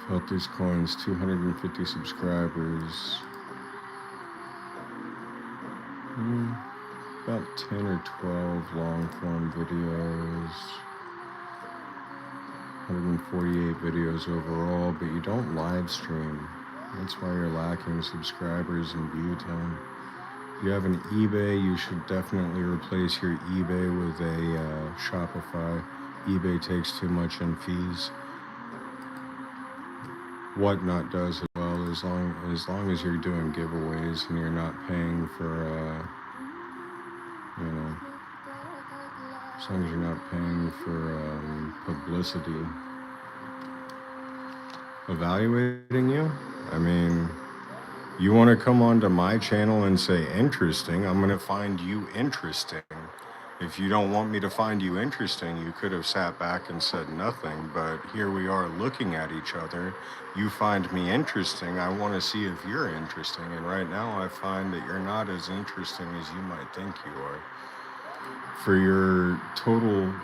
Felty's coins, 250 subscribers. About 10 or 12 long form videos. 148 videos overall, but you don't live stream. That's why you're lacking subscribers and view time. If you have an eBay, you should definitely replace your eBay with a Shopify. eBay takes too much in fees. Whatnot does as well, as long as you're doing giveaways and you're not paying for, as long as you're not paying for publicity. Evaluating you? I mean, you want to come onto my channel and say interesting, I'm going to find you interesting. If you don't want me to find you interesting, you could have sat back and said nothing, but here we are looking at each other. You find me interesting. I want to see if you're interesting, and right now I find that you're not as interesting as you might think you are. For your total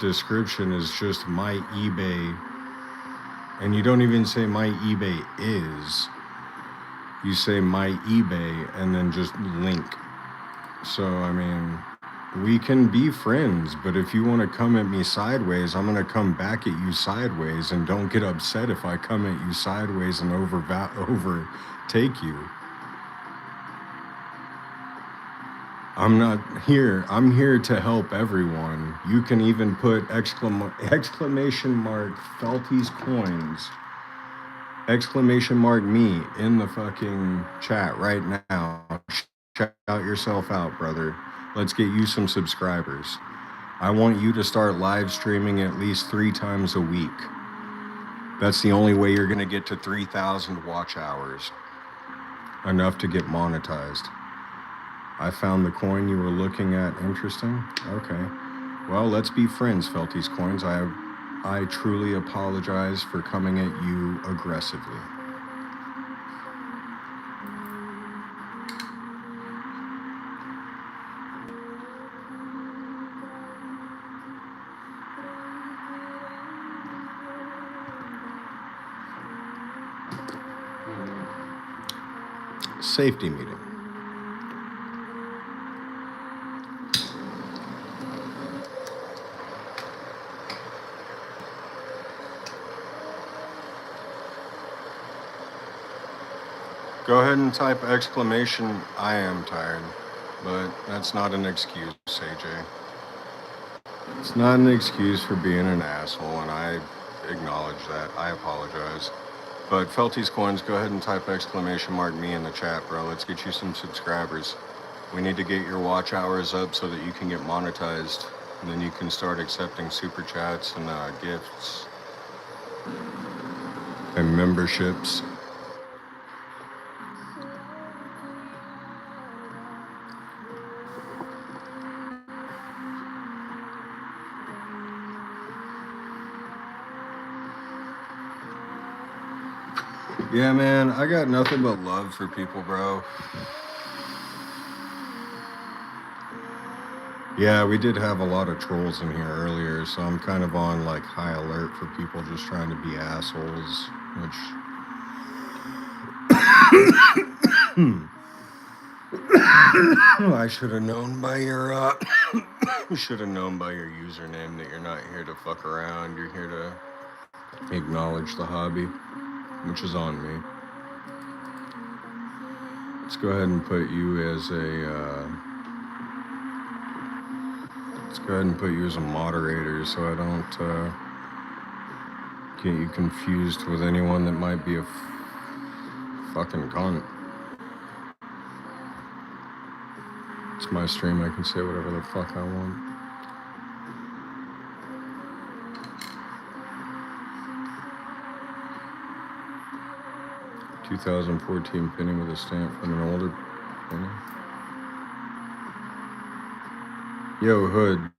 description is just my eBay, and you don't even say my eBay is. You say my eBay and then just link. So, I mean, We can be friends, but if you want to come at me sideways, I'm going to come back at you sideways, and don't get upset if I come at you sideways and overtake you. I'm here to help everyone. You can even put exclamation mark Felties Coins, exclamation mark me in the fucking chat right now. Shout yourself out, brother. Let's get you some subscribers. I want you to start live streaming at least 3 times a week. That's the only way you're going to get to 3,000 watch hours. Enough to get monetized. I found the coin you were looking at interesting. Okay. Well, let's be friends, Felties Coins. I truly apologize for coming at you aggressively. Safety meeting. Go ahead and type exclamation, I am tired. But that's not an excuse, AJ. It's not an excuse for being an asshole, and I acknowledge that. I apologize. But Felties Coins, go ahead and type exclamation mark me in the chat, bro. Let's get you some subscribers. We need to get your watch hours up so that you can get monetized. And then you can start accepting super chats and gifts and memberships. Yeah, man, I got nothing but love for people, bro. Yeah, we did have a lot of trolls in here earlier, so I'm kind of on like high alert for people just trying to be assholes, which I should have known by your should have known by your username that you're not here to fuck around. You're here to acknowledge the hobby, which is on me. Let's go ahead and put you as a let's go ahead and put you as a moderator so I don't get you confused with anyone that might be a fucking cunt. It's my stream, I can say whatever the fuck I want. $2014 penny with a stamp from an older penny. Yo, Hood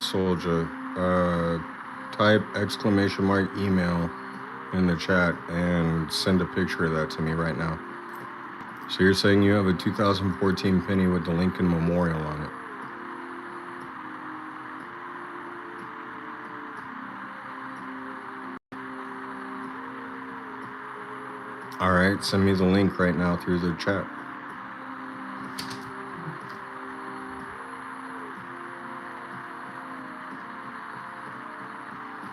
Soldier, type exclamation mark email in the chat and send a picture of that to me right now. So you're saying you have a 2014 penny with the Lincoln Memorial on it? All right, send me the link right now through the chat.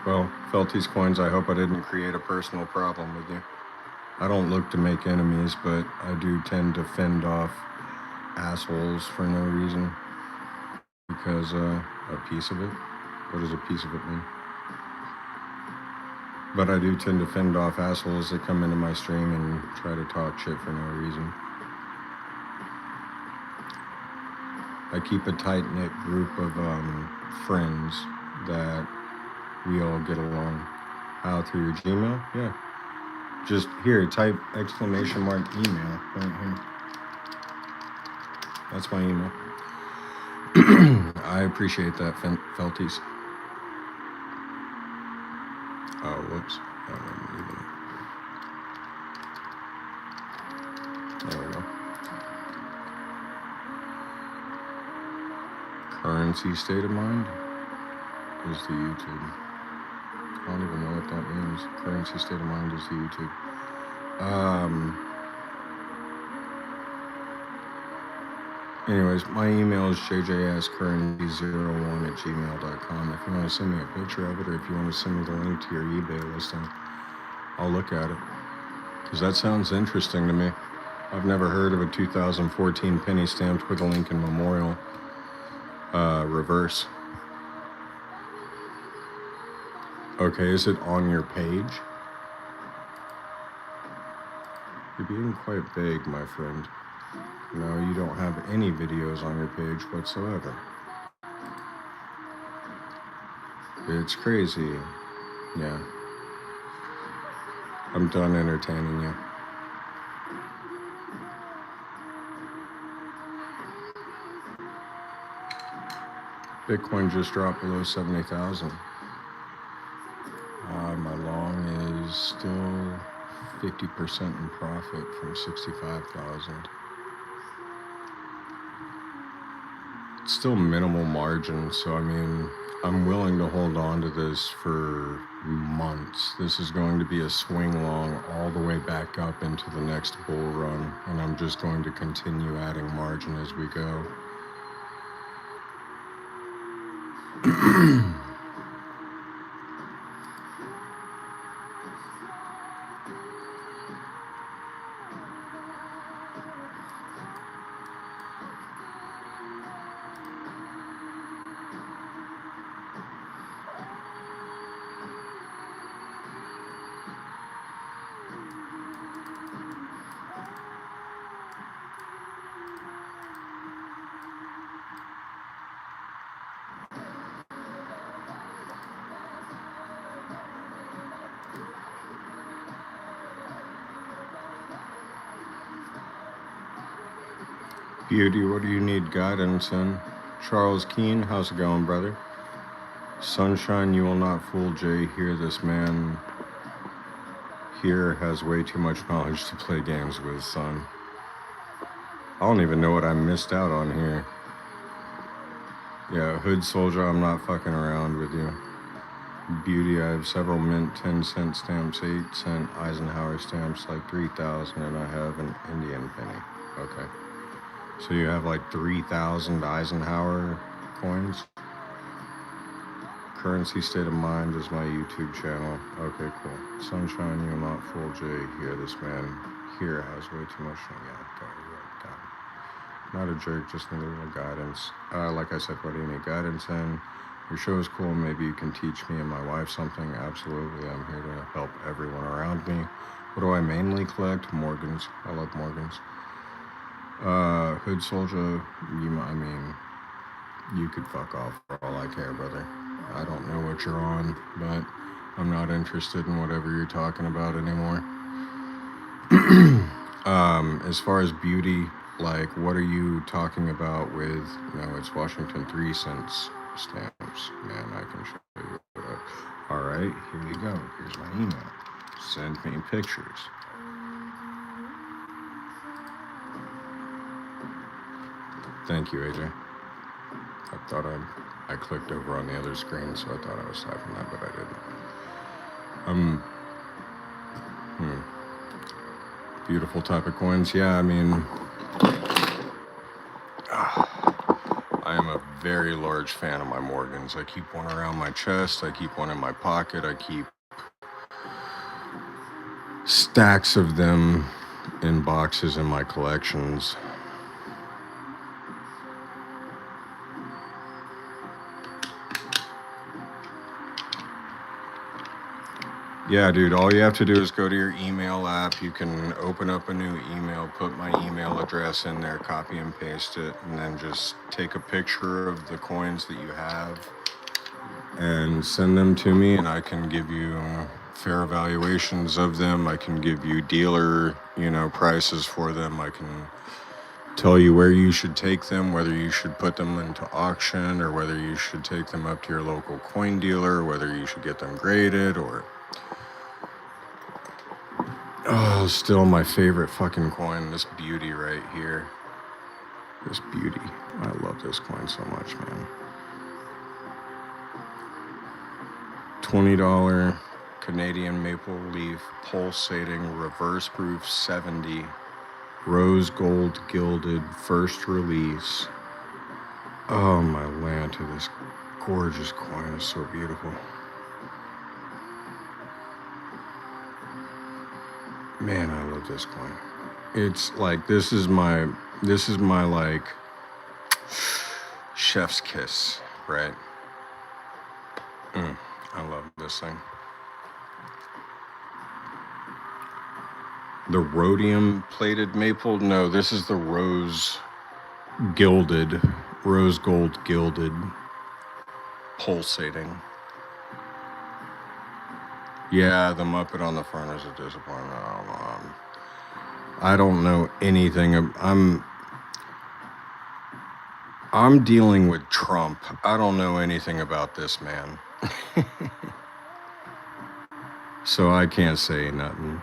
Well, Felties Coins, I hope I didn't create a personal problem with you. I don't look to make enemies, but I do tend to fend off assholes for no reason. Because a piece of it? What does a piece of it mean? But I do tend to fend off assholes that come into my stream and try to talk shit for no reason. I keep a tight-knit group of friends that we all get along. How, through your Gmail? Yeah. Just here, type exclamation mark email right here. That's my email. I appreciate that, Felties. Oh, whoops. There we go. Currency state of mind is the YouTube. I don't even know what that means. Currency state of mind is the YouTube. Anyways, my email is jjscurrency01@gmail.com. If you want to send me a picture of it, or if you want to send me the link to your eBay listing, I'll look at it. Because that sounds interesting to me. I've never heard of a 2014 penny stamped with a Lincoln Memorial reverse. Okay, is it on your page? You're being quite vague, my friend. No, you don't have any videos on your page whatsoever. It's crazy. Yeah. I'm done entertaining you. Bitcoin just dropped below 70,000. My long is still 50% in profit from 65,000. It's still minimal margin, so I mean, I'm willing to hold on to this for months. This is going to be a swing long all the way back up into the next bull run, and I'm just going to continue adding margin as we go. Beauty, what do you need guidance in? Charles Keene, how's it going, brother? Sunshine, you will not fool Jay here. This man here has way too much knowledge to play games with, son. I don't even know what I missed out on here. Yeah, Hood Soldier, I'm not fucking around with you. Beauty, I have several mint 10-cent stamps, 8-cent Eisenhower stamps, like 3,000, and I have an Indian penny. Okay. So you have like 3,000 Eisenhower coins? Currency State of Mind is my YouTube channel. Okay, cool. Sunshine, you'll not fool Jay here. This man here has way too much. Yeah, got it. Not a jerk, just need a little guidance. Like I said, what do you need guidance in? Your show is cool. Maybe you can teach me and my wife something. Absolutely. I'm here to help everyone around me. What do I mainly collect? Morgans. I love Morgans. Hood Soldier, you could fuck off for all I care, brother. I don't know what you're on, but I'm not interested in whatever you're talking about anymore. As far as beauty, like, what are you talking about with, no, it's Washington 3 cents stamps. Man, I can show you. All right, here you go. Here's my email. Send me pictures. Thank you, AJ. I thought I clicked over on the other screen, so I thought I was typing that, but I didn't. Beautiful type of coins. Yeah, I mean, I am a very large fan of my Morgans. I keep one around my chest. I keep one in my pocket. I keep stacks of them in boxes in my collections. Yeah, dude, all you have to do is go to your email app. You can open up a new email, put my email address in there, copy and paste it, and then just take a picture of the coins that you have and send them to me, and I can give you fair evaluations of them. I can give you dealer, prices for them. I can tell you where you should take them, whether you should put them into auction or whether you should take them up to your local coin dealer, whether you should get them graded or... Oh, still my favorite fucking coin, this beauty right here. This beauty. I love this coin so much, man. $20 Canadian maple leaf pulsating reverse proof 70 Rose gold gilded first release. Oh my land, to this gorgeous coin is so beautiful. Man, I love this coin. It's like this is my like chef's kiss, right? I love this thing. The rhodium plated maple? No, this is the rose gold gilded, pulsating. Yeah, the Muppet on the front is a disappointment. I don't know anything. I'm dealing with Trump. I don't know anything about this man. So I can't say nothing.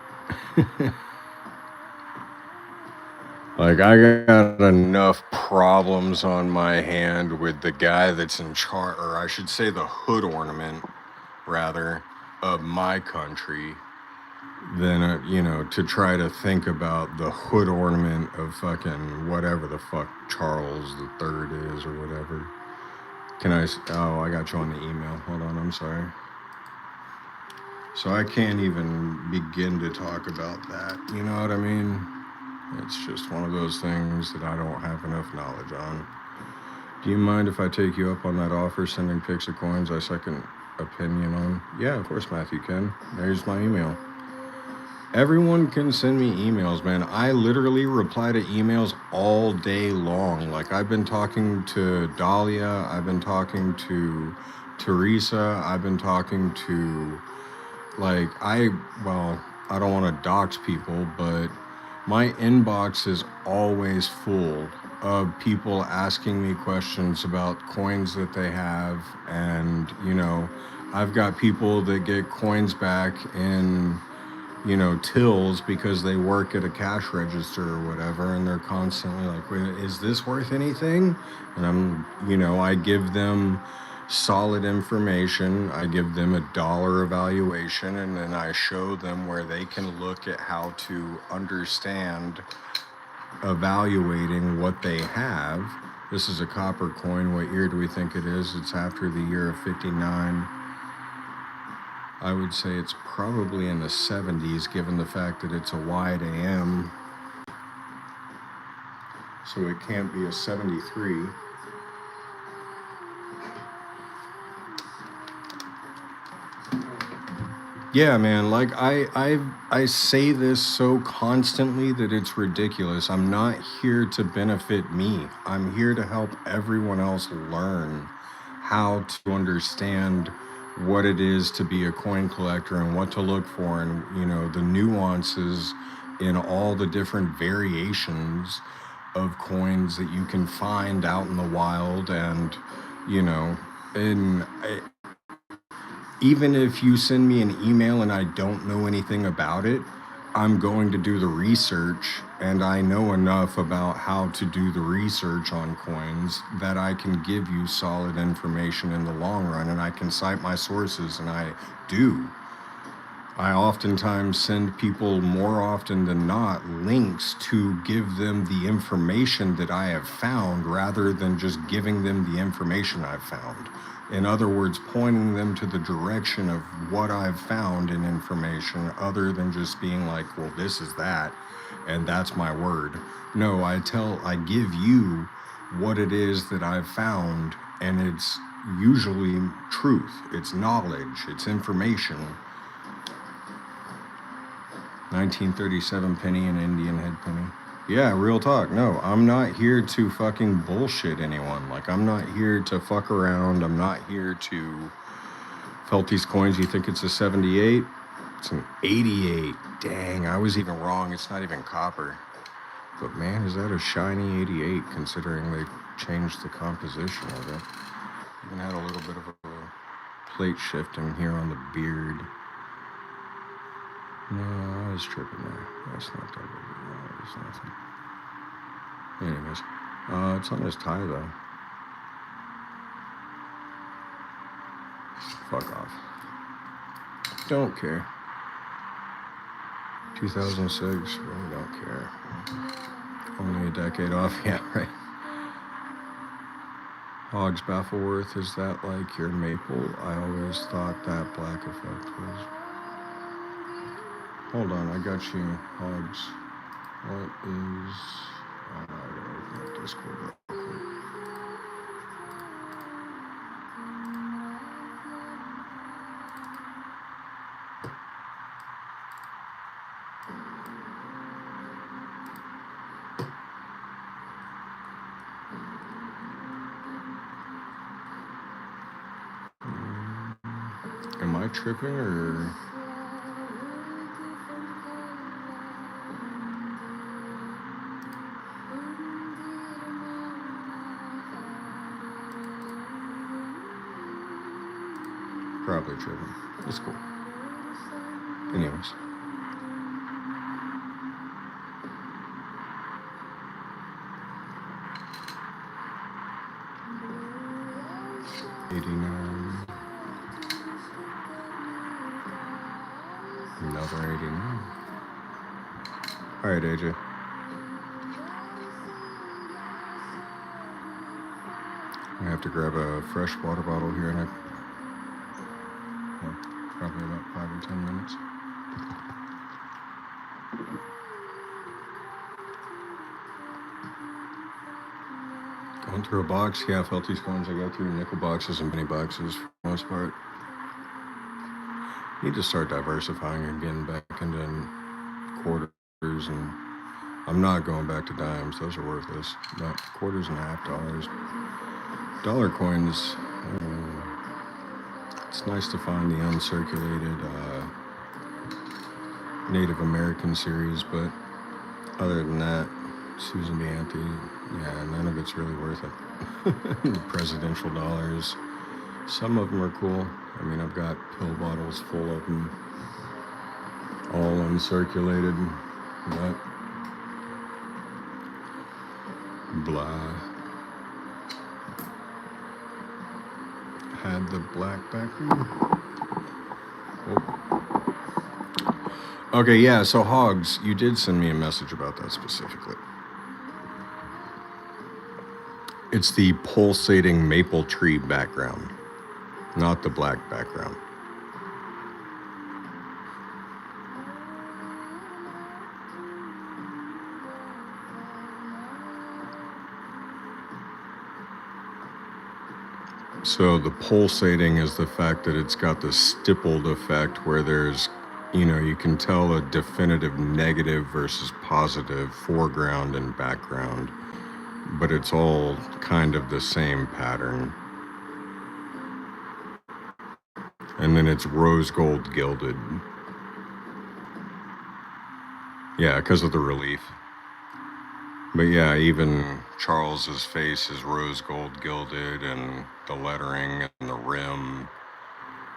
Like, I got enough problems on my hand with the guy that's in charge, or I should say the hood ornament, rather, of my country, than, to try to think about the hood ornament of fucking whatever the fuck Charles the Third is, or whatever. Oh, I got you on the email. Hold on, I'm sorry. So I can't even begin to talk about that, you know what I mean? It's just one of those things that I don't have enough knowledge on. Do you mind if I take you up on that offer, sending pics of coins I second opinion on? Yeah, of course, Matthew can. There's my email. Everyone can send me emails, man. I literally reply to emails all day long. Like, I've been talking to Dahlia, I've been talking to Teresa, I've been talking to, like, I don't want to dox people, but my inbox is always full of people asking me questions about coins that they have. And, I've got people that get coins back in, tills because they work at a cash register or whatever. And they're constantly like, wait, is this worth anything? And I give them solid information. I give them $1 evaluation, and then I show them where they can look at how to understand evaluating what they have. This is a copper coin. What year do we think it is? It's after the year of 59. I would say it's probably in the 70s, given the fact that it's a wide AM. So it can't be a 73. Yeah, man, like I say this so constantly that it's ridiculous. I'm not here to benefit me. I'm here to help everyone else learn how to understand what it is to be a coin collector and what to look for, and the nuances in all the different variations of coins that you can find out in the wild. And and even if you send me an email and I don't know anything about it, I'm going to do the research, and I know enough about how to do the research on coins that I can give you solid information in the long run, and I can cite my sources, and I do. I oftentimes send people, more often than not, links to give them the information that I have found, rather than just giving them the information I've found. In other words, pointing them to the direction of what I've found in information, other than just being like, well, this is that, and that's my word. No, I give you what it is that I've found, and it's usually truth, it's knowledge, it's information. 1937 penny and Indian head penny. Yeah, real talk. No, I'm not here to fucking bullshit anyone. Like, I'm not here to fuck around. I'm not here to felt these coins. You think it's a 78? It's an 88. Dang, I was even wrong. It's not even copper. But man, is that a shiny 88, considering they changed the composition of it. Even had a little bit of a plate shifting here on the beard. No, I was tripping there. That's not that big. No, it's nothing. Anyways, it's on his tie though. Fuck off. Don't care. 2006, really don't care. Only a decade off, yeah, right. Hogs Baffleworth, is that like your maple? I always thought that black effect was. Hold on, I got you, Hogs. What is. I gotta open up Discord real quick. Am I tripping or. Probably tripping. It's cool. Anyways. $89. Another 89. Alright, AJ. I have to grab a fresh water bottle here in probably about 5 or 10 minutes. Going through a box, yeah, Felty scones. I go through nickel boxes and penny boxes for the most part. Need to start diversifying and getting back into quarters, and I'm not going back to dimes. Those are worthless. But quarters and $50. Dollar coins. It's nice to find the uncirculated Native American series, but other than that, Susan B. Anthony, yeah, none of it's really worth it. The presidential dollars, some of them are cool. I mean, I've got pill bottles full of them, all uncirculated, but blah. Had the black background. Oh. Okay, yeah, so Hogs, you did send me a message about that specifically. It's the pulsating maple tree background, not the black background. So the pulsating is the fact that it's got the stippled effect where there's, you can tell a definitive negative versus positive foreground and background, but it's all kind of the same pattern. And then it's rose gold gilded. Yeah, because of the relief. But yeah, even Charles's face is rose gold gilded, and the lettering and the rim.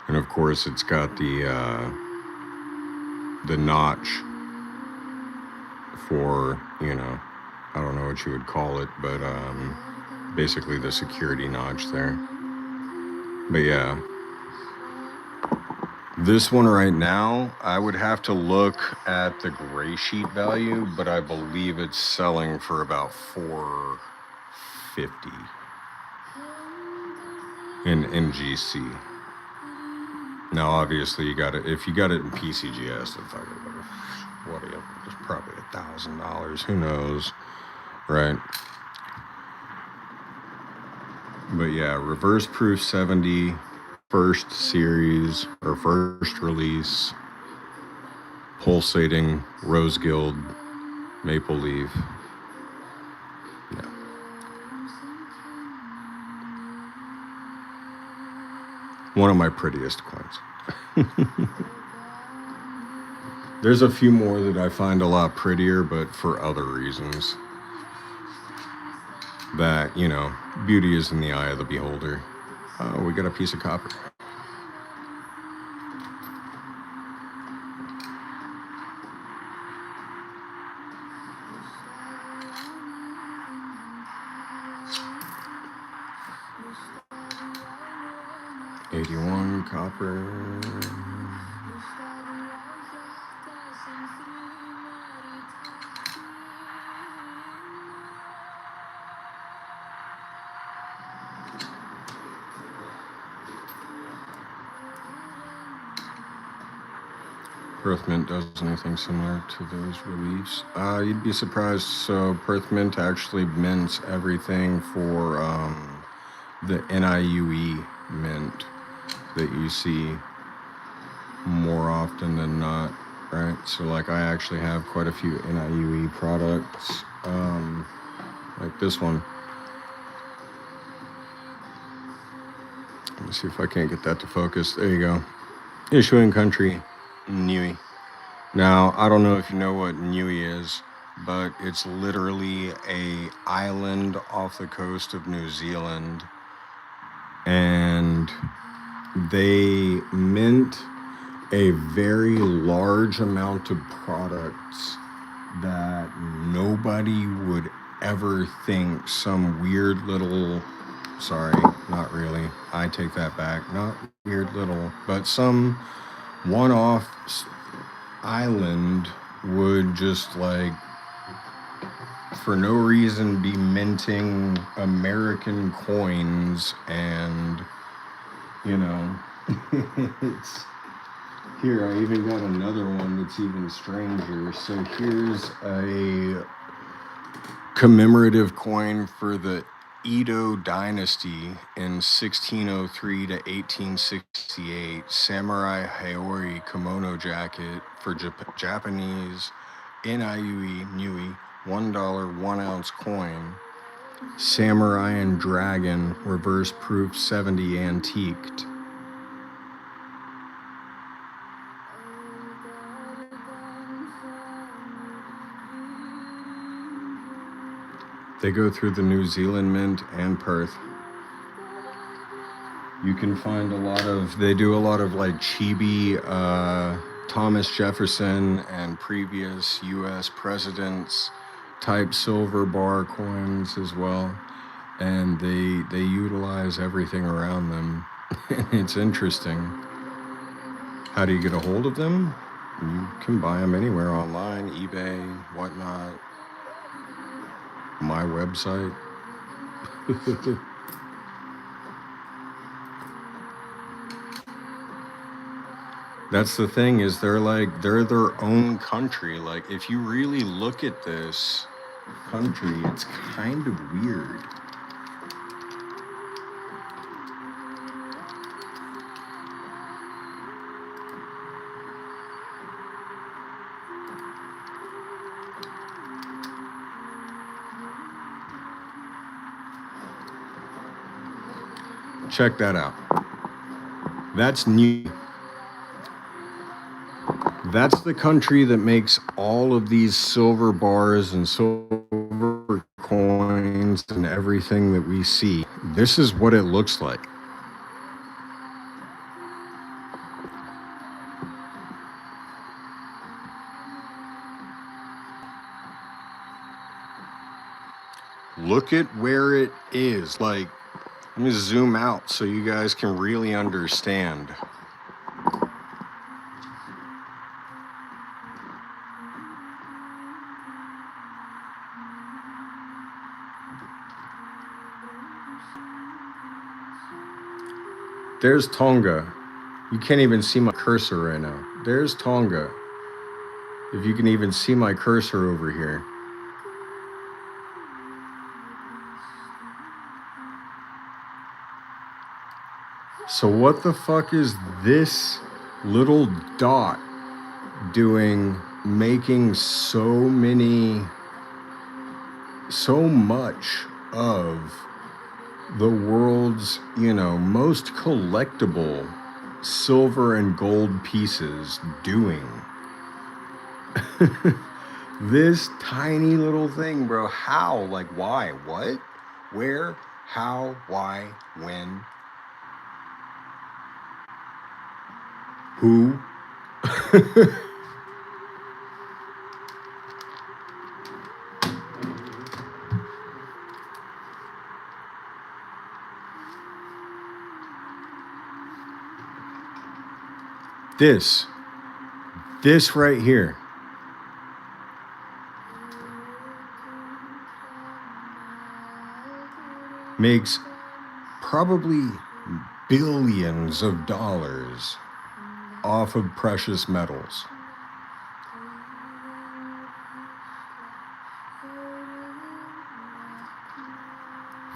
And of course it's got the notch for, I don't know what you would call it, but basically the security notch there. But yeah, this one right now, I would have to look at the gray sheet value, but I believe it's selling for about $450 in NGC. Now, obviously, if you got it in PCGS, then what are you? It's probably $1,000. Who knows, right? But yeah, reverse proof 70. First series or first release, pulsating rose gild maple leaf. Yeah. One of my prettiest coins. There's a few more that I find a lot prettier, but for other reasons. That, beauty is in the eye of the beholder. Oh, we got a piece of copper. $81 copper. Perth Mint does anything similar to those reliefs. You'd be surprised. So Perth Mint actually mints everything for the NIUE mint that you see more often than not, right? So like I actually have quite a few NIUE products, like this one. Let me see if I can't get that to focus. There you go. Issuing country, Niue. Now, I don't know if you know what Niue is, but it's literally a island off the coast of New Zealand. And they mint a very large amount of products that nobody would ever think some weird little, sorry, not really, I take that back, not weird little, but some one-off island would just like for no reason be minting American coins. And you know, it's here. I even got another one that's even stranger. So here's a commemorative coin for the Edo dynasty in 1603 to 1868, samurai Haori kimono jacket for Japanese NIUE Niue $1 1 ounce coin, samurai and dragon reverse proof 70 antiqued. They go through the New Zealand Mint and Perth. You can find they do a lot of like chibi Thomas Jefferson and previous US presidents type silver bar coins as well. And they utilize everything around them. It's interesting. How do you get a hold of them? You can buy them anywhere online, eBay, whatnot. My website. That's the thing, is they're their own country. Like if you really look at this country, it's kind of weird. Check that out. That's new. That's the country that makes all of these silver bars and silver coins and everything that we see. This is what it looks like. Look at where it is. Like, let me zoom out so you guys can really understand. There's Tonga. You can't even see my cursor right now. There's Tonga. If you can even see my cursor over here. So what the fuck is this little dot doing, making so much of the world's, most collectible silver and gold pieces doing? This tiny little thing, bro. How? Like, why? What? Where? How? Why? When? Who? This right here. Makes probably billions of dollars off of precious metals.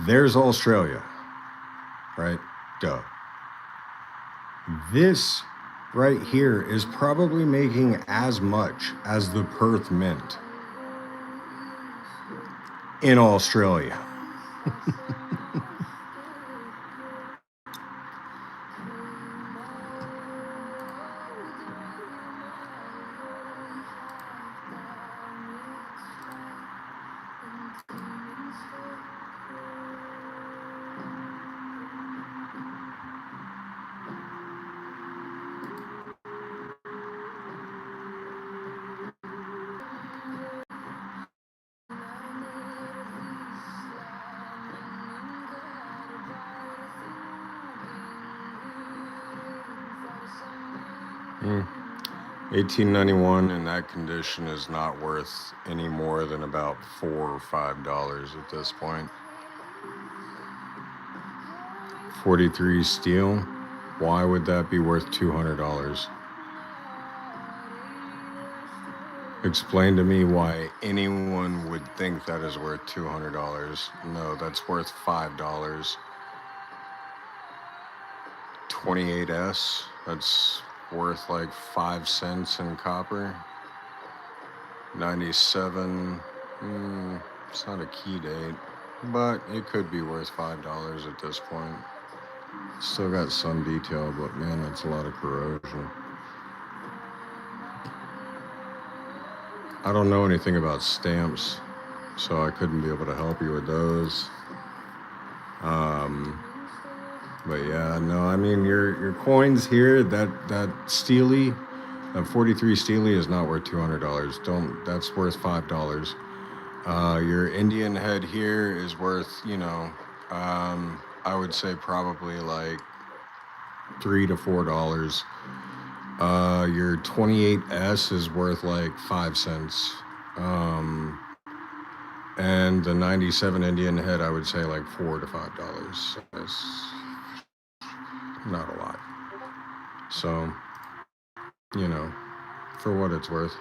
There's Australia, right? Duh. This right here is probably making as much as the Perth Mint in Australia. Mm. 1891 in that condition is not worth any more than about $4 or $5 at this point. 43 steel, why would that be worth $200? Explain to me why anyone would think that is worth $200. No, that's worth $5. 28S, that's worth like 5 cents in copper. 97, it's not a key date, but it could be worth $5 at this point. Still got some detail, but man, that's a lot of corrosion. I don't know anything about stamps, so I couldn't be able to help you with those. But yeah, no, I mean your coins here, that Steely, that 43 Steely is not worth $200. That's worth $5. Your Indian head here is worth, I would say probably like $3 to $4. Your 28S is worth like 5 cents. And the 97 Indian head, I would say like $4 to $5. That's not a lot. So, for what it's worth.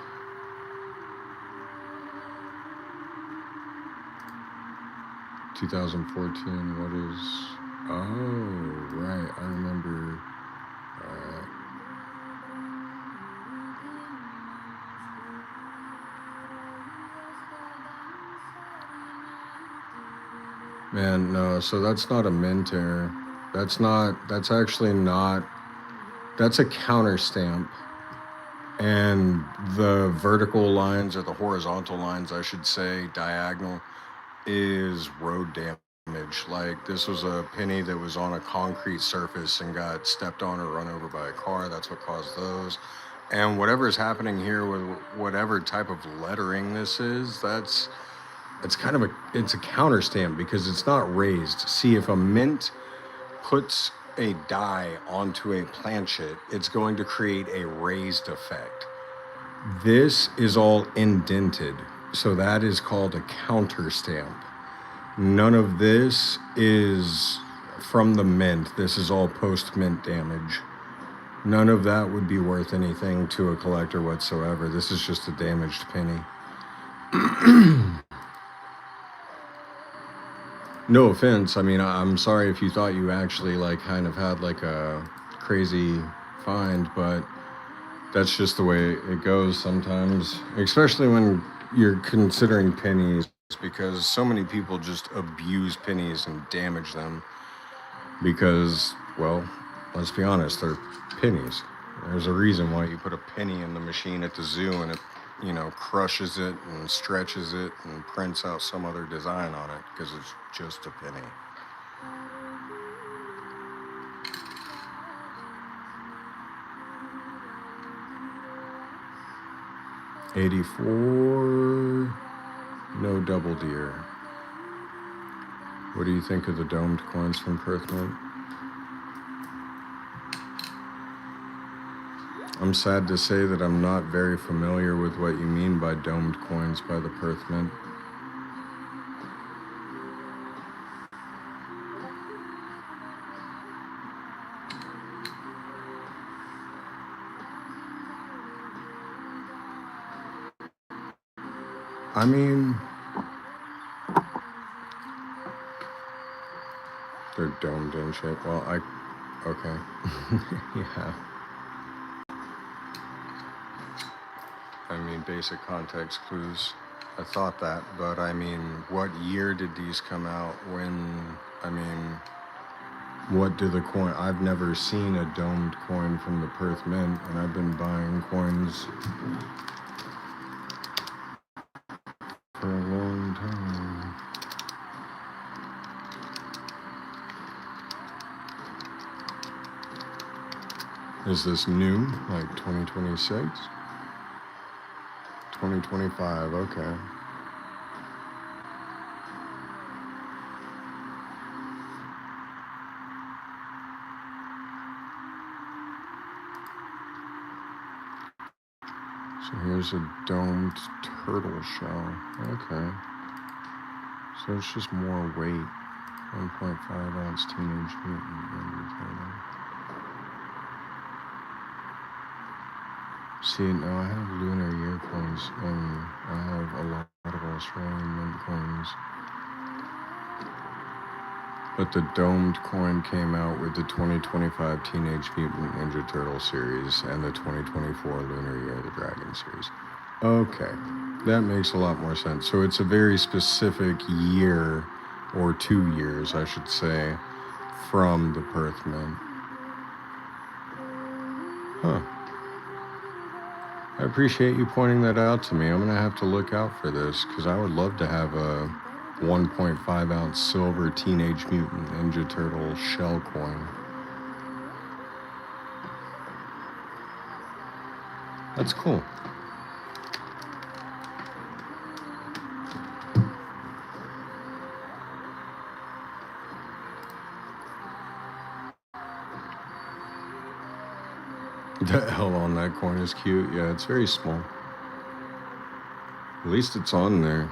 $2014, what is... Oh, right, I remember... Man, no, so that's not a mint error. That's actually not... That's a counter stamp. And the vertical lines, or the horizontal lines, I should say, diagonal, is road damage. Like, this was a penny that was on a concrete surface and got stepped on or run over by a car. That's what caused those. And whatever is happening here with whatever type of lettering this is, it's a counter stamp because it's not raised. See, if a mint puts a die onto a planchet, it's going to create a raised effect. This is all indented, so that is called a counter stamp. None of this is from the mint. This is all post-mint damage. None of that would be worth anything to a collector whatsoever. This is just a damaged penny. No offense. I mean, I'm sorry if you thought you actually like kind of had like a crazy find, but that's just the way it goes sometimes, especially when you're considering pennies, because so many people just abuse pennies and damage them because, well, let's be honest, they're pennies. There's a reason why you put a penny in the machine at the zoo and it, crushes it and stretches it and prints out some other design on it because it's just a penny. $84, no double deer. What do you think of the domed coins from Perth Mint? I'm sad to say that I'm not very familiar with what you mean by domed coins by the Perth Mint. I mean, They're domed in shape. Well, okay. Yeah. I mean, basic context clues. I thought that, but I mean, what year did these come out? I mean, what do the coin? I've never seen a domed coin from the Perth Mint, and I've been buying coins for a long time. Is this new? Like 2026? 2025, okay. So here's a domed turtle shell. Okay. So it's just more weight. 1.5 ounce Teenage Mutant Ninja Turtle. See, now I have lunar year coins, and I have a lot of Australian mint coins. But the domed coin came out with the 2025 Teenage Mutant Ninja Turtle series and the 2024 Lunar Year of the Dragon series. Okay, that makes a lot more sense. So it's a very specific year, or 2 years, I should say, from the Perth Mint. Huh. I appreciate you pointing that out to me. I'm going to have to look out for this, because I would love to have a 1.5 ounce silver Teenage Mutant Ninja Turtle shell coin. That's cool. The L on that coin is cute. Yeah, it's very small. At least it's on there.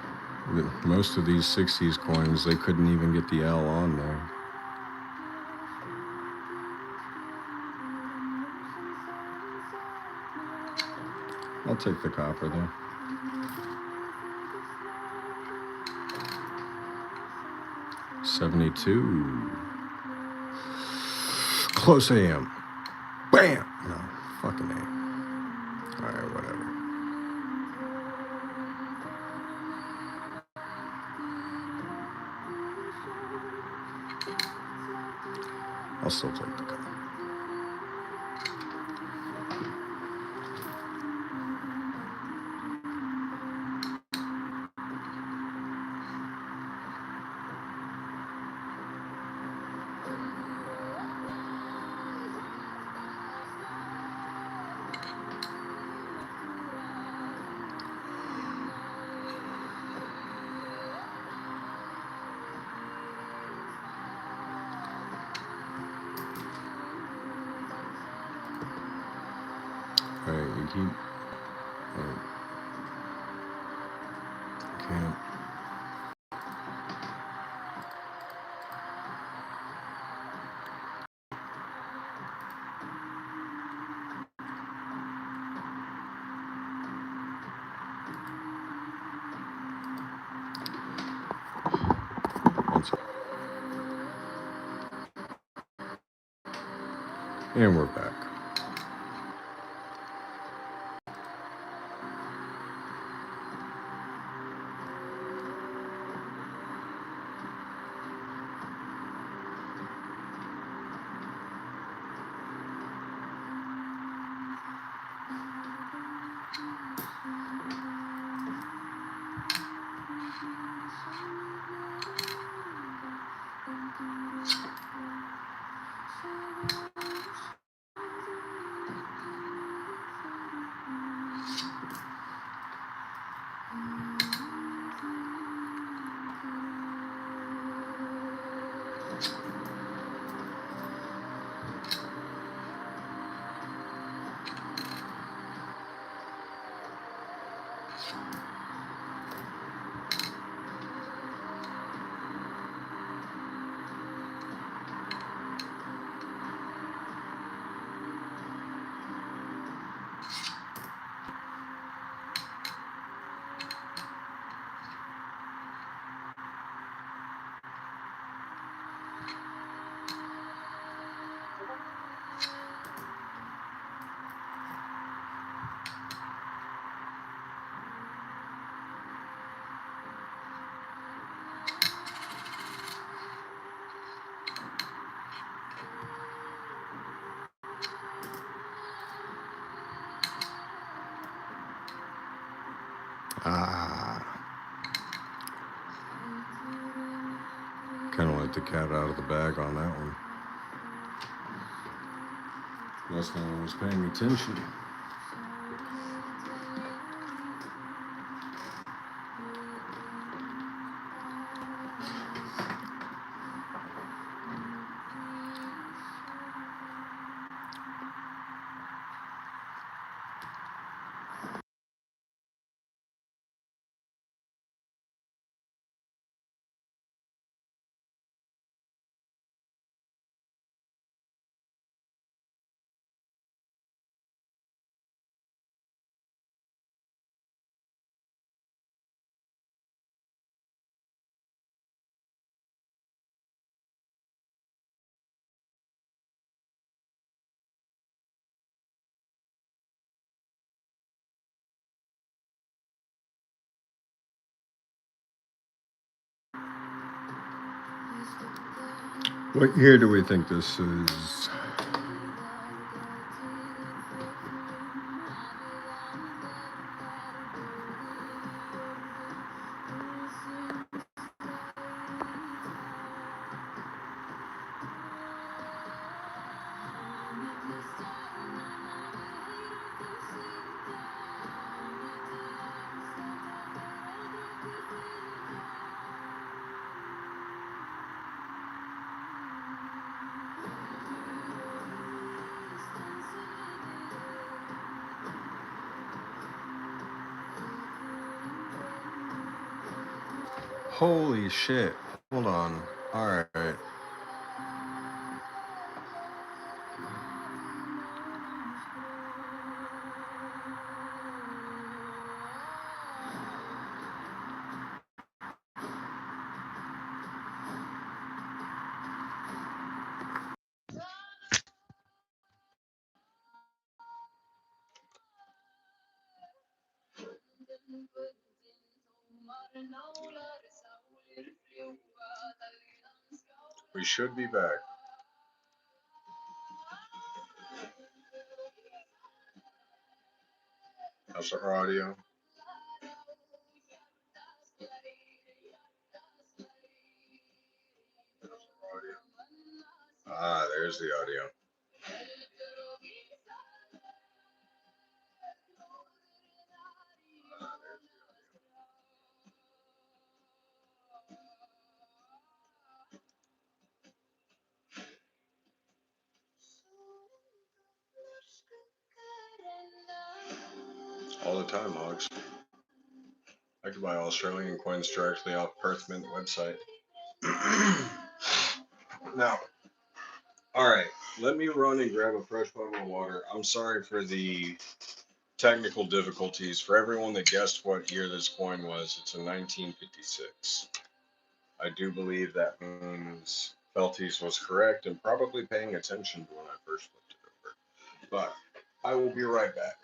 Most of these 60s coins, they couldn't even get the L on there. I'll take the copper though. $72. Close AM. Bam! No, fucking A. Alright, whatever. I'll still take the copper. Alright, you keep... Alright. Can't... And we're back. Ah, kind of let the cat out of the bag on that one. Unless no one was paying attention. What year do we think this is? Holy shit. Hold on. All right. We should be back. How's our audio? Ah, there's the audio. All the time, Hogs. I could buy Australian coins directly off Perth Mint website. Now, all right, let me run and grab a fresh bottle of water. I'm sorry for the technical difficulties. For everyone that guessed what year this coin was, it's a 1956. I do believe that means Felties was correct and probably paying attention to when I first looked it over. But I will be right back.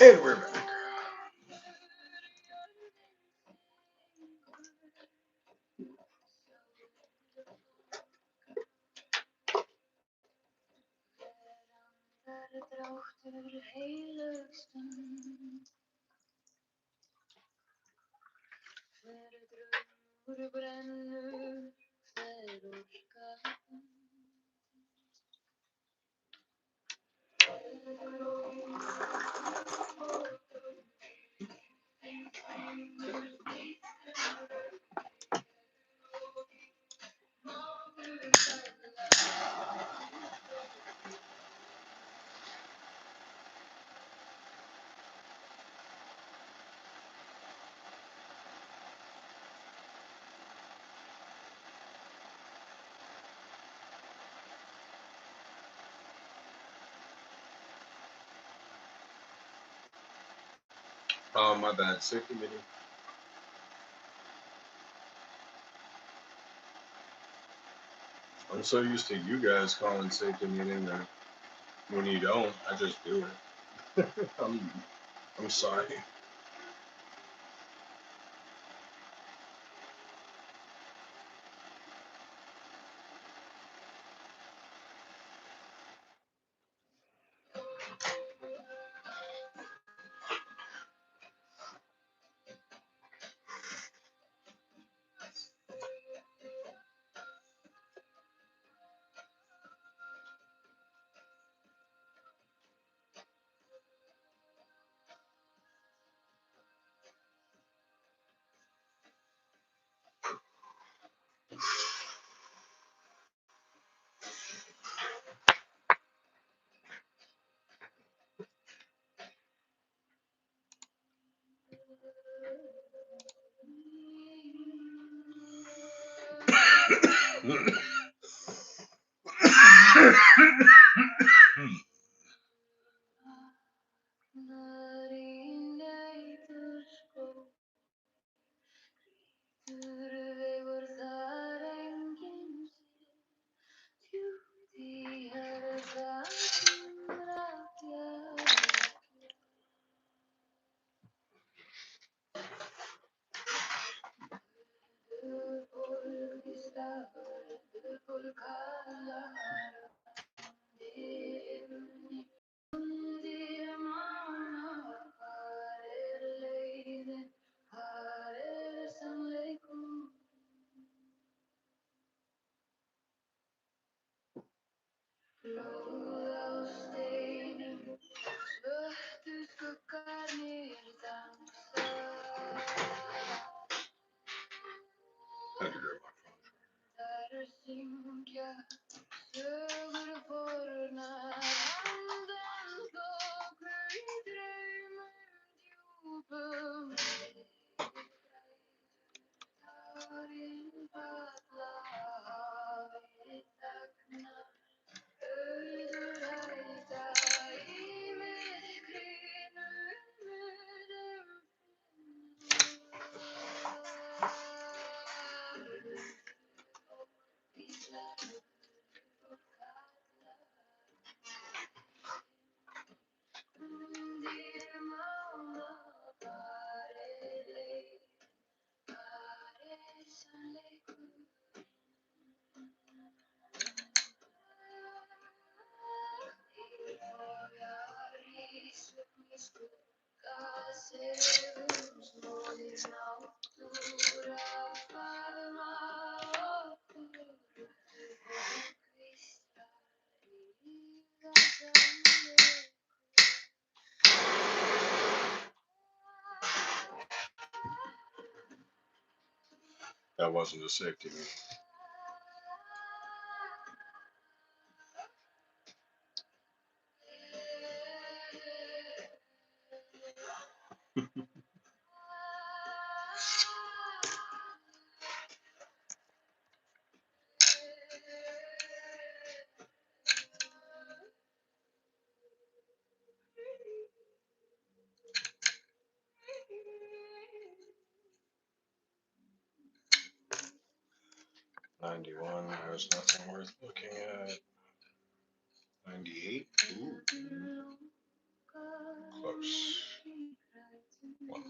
And we're back. Oh, my bad. Safety meeting. I'm so used to you guys calling safety meeting that when you don't, I just do it. I'm sorry. That wasn't a safety meeting. 91, there's nothing worth looking at. 98, ooh, close. Well,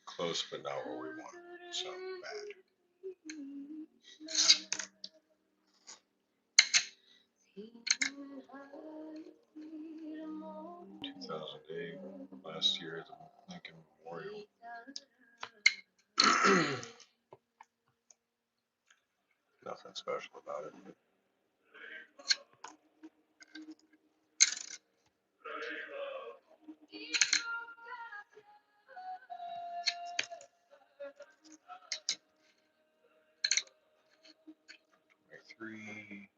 close, but not what we want, so bad. 2008, last year, the Lincoln Memorial. Nothing special about it. Three,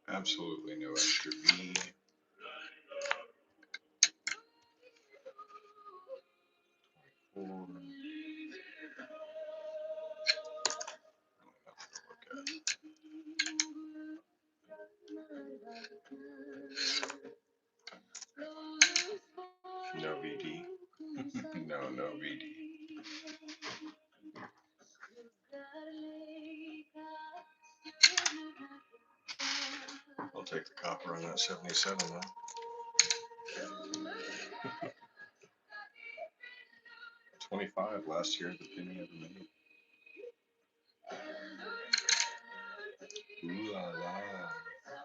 absolutely no extra V. Four. No VD. No VD. I'll take the copper on that 77 then. $25 last year, the penny ever made. Ooh la la,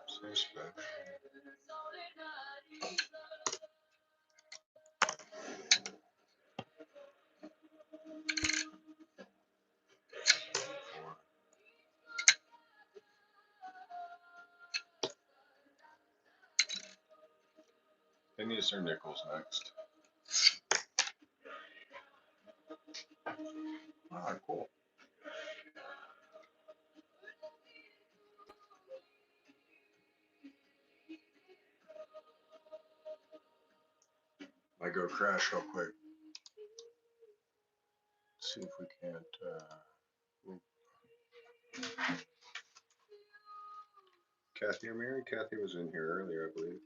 so special. Pennies or nickels next. Ah, cool. I go crash real quick. See if we can't. Kathy or Mary? Kathy was in here earlier, I believe.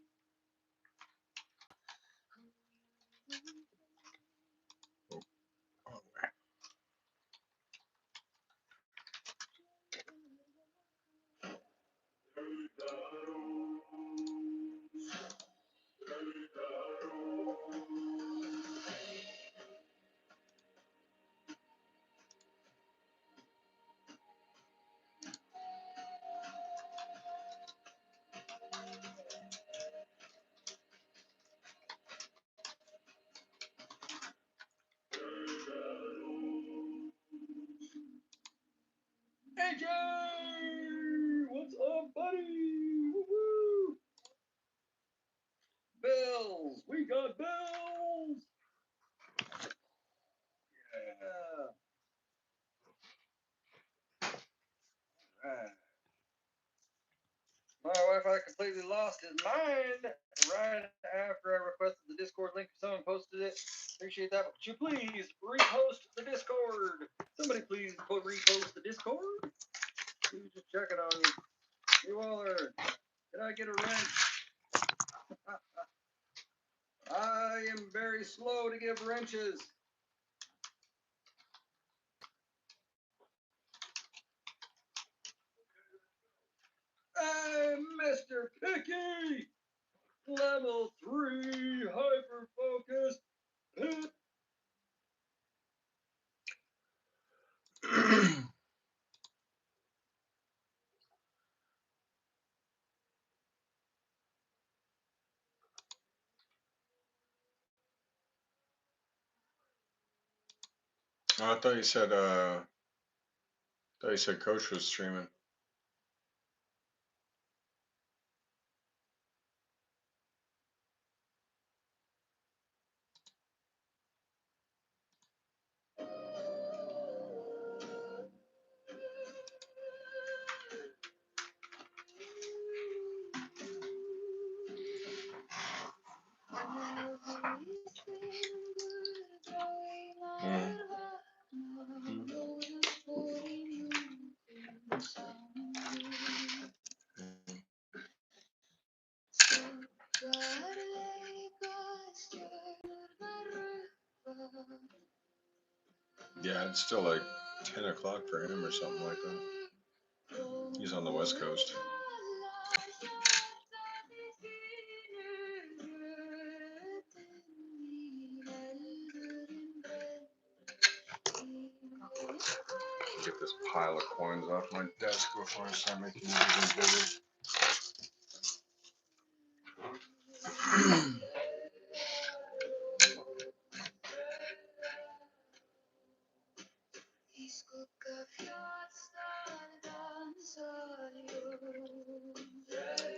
AJ! What's up, buddy? Woo-hoo! Bills! We got Bills! Yeah! Right. My Wi-Fi completely lost his mind right after I requested the Discord link. Someone posted it. Appreciate that. Would you please repost the Discord? Somebody please repost the Discord. He was just checking on you. Hey Waller, can I get a wrench? I am very slow to give wrenches. Hey, Mr. Picky! Level 3 hyper focus. Oh, I thought you said Coach was streaming. Yeah, it's still like 10 o'clock for him or something like that. He's on the West Coast. Get this pile of coins off my desk before I start making it even bigger.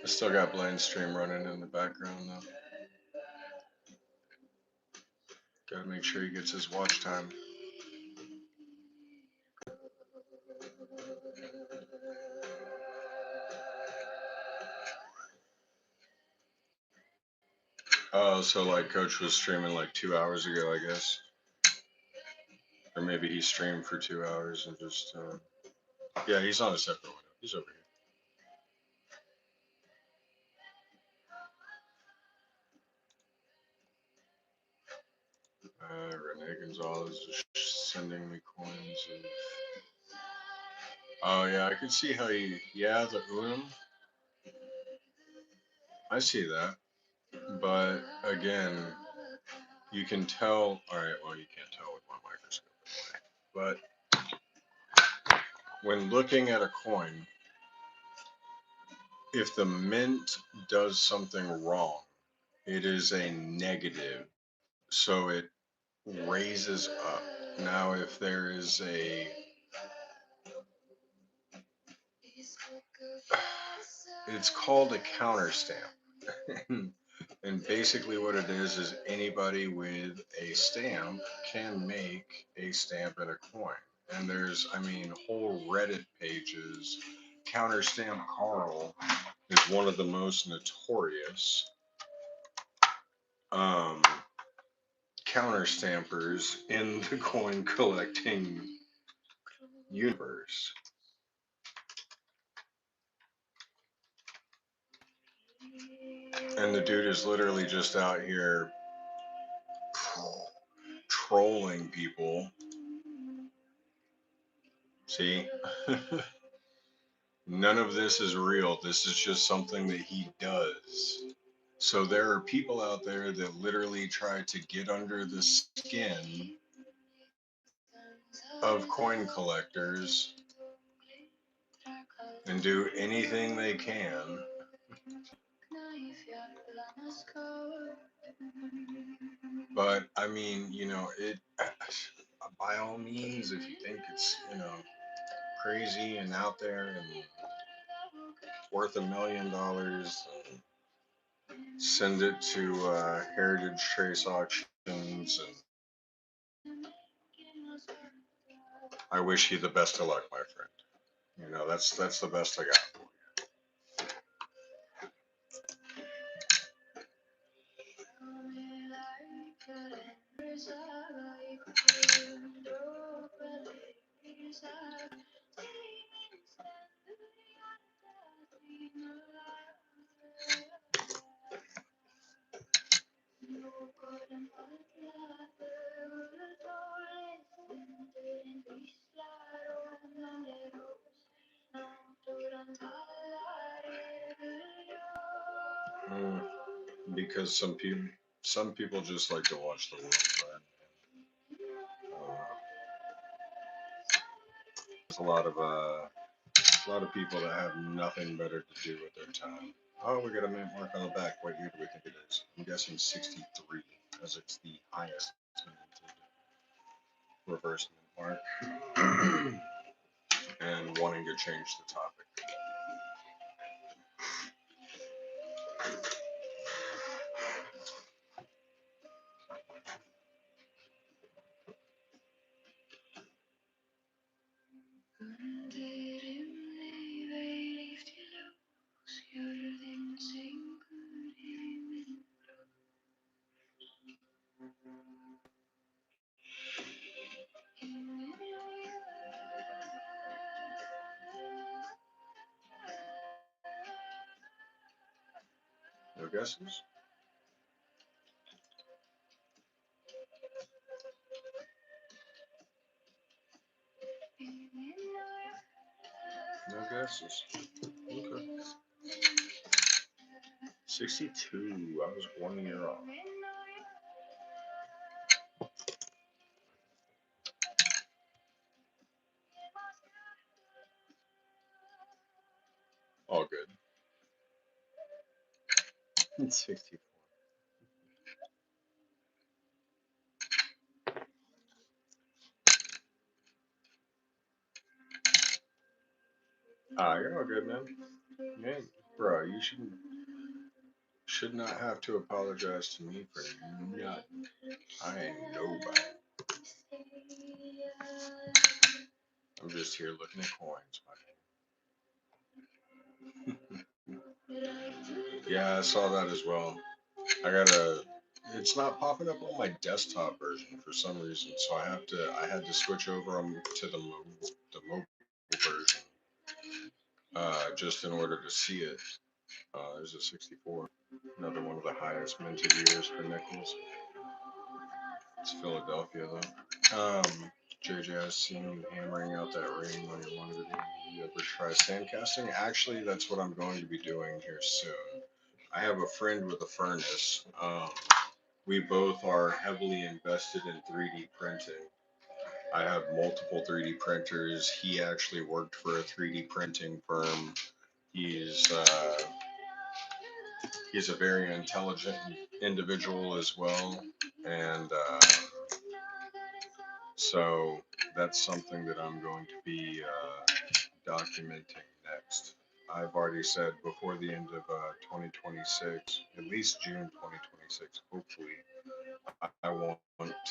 I still got Blaine stream running in the background though. Gotta make sure he gets his watch time. Oh, so like Coach was streaming like 2 hours ago, I guess. Or maybe he streamed for 2 hours and just, yeah, he's on a separate window. He's over here. Renee Gonzalez is sending me coins. Oh, yeah, I can see how yeah, the Unum. I see that. But again, you can tell, all right, well, you can't tell with my microscope anyway. But when looking at a coin, if the mint does something wrong, it is a negative. So it raises up. Now, if there is it's called a counter stamp. And basically what it is anybody with a stamp can make a stamp and a coin. And there's, I mean, whole Reddit pages. Counter Stamp Carl is one of the most notorious counter stampers in the coin collecting universe. And the dude is literally just out here trolling people. See? None of this is real. This is just something that he does. So there are people out there that literally try to get under the skin of coin collectors and do anything they can. But I mean, you know, it by all means, if you think it's, you know, crazy and out there and worth $1 million, send it to Heritage Trace Auctions, and I wish you the best of luck, my friend. You know, that's the best I got for you. Because some people just like to watch the world burn. There's a lot of people that have nothing better to do with their time. Oh, we got a mint mark on the back. What year do we think it is? I'm guessing 63, because it's the highest minted reverse mint mark. And wanting to change the topic. No guesses? passes. Okay. 62. I was 1 year off. All good. 64. You're all good, man. Yeah, bro, you should not have to apologize to me for nothing. I ain't nobody. I'm just here looking at coins, my man. Yeah, I saw that as well. I gotta. It's not popping up on my desktop version for some reason, so I had to switch over to the mobile version, just in order to see it. There's a 64, another one of the highest minted years for nickels. It's Philadelphia though. JJ, I've seen you hammering out that ring on your one video. You ever try sand casting? Actually, that's what I'm going to be doing here soon. I have a friend with a furnace. We both are heavily invested in 3D printing. I have multiple 3D printers. He actually worked for a 3D printing firm. He's uh, he's a very intelligent individual as well, and so that's something that I'm going to be documenting next. I've already said before the end of 2026, at least June 2026, hopefully, I want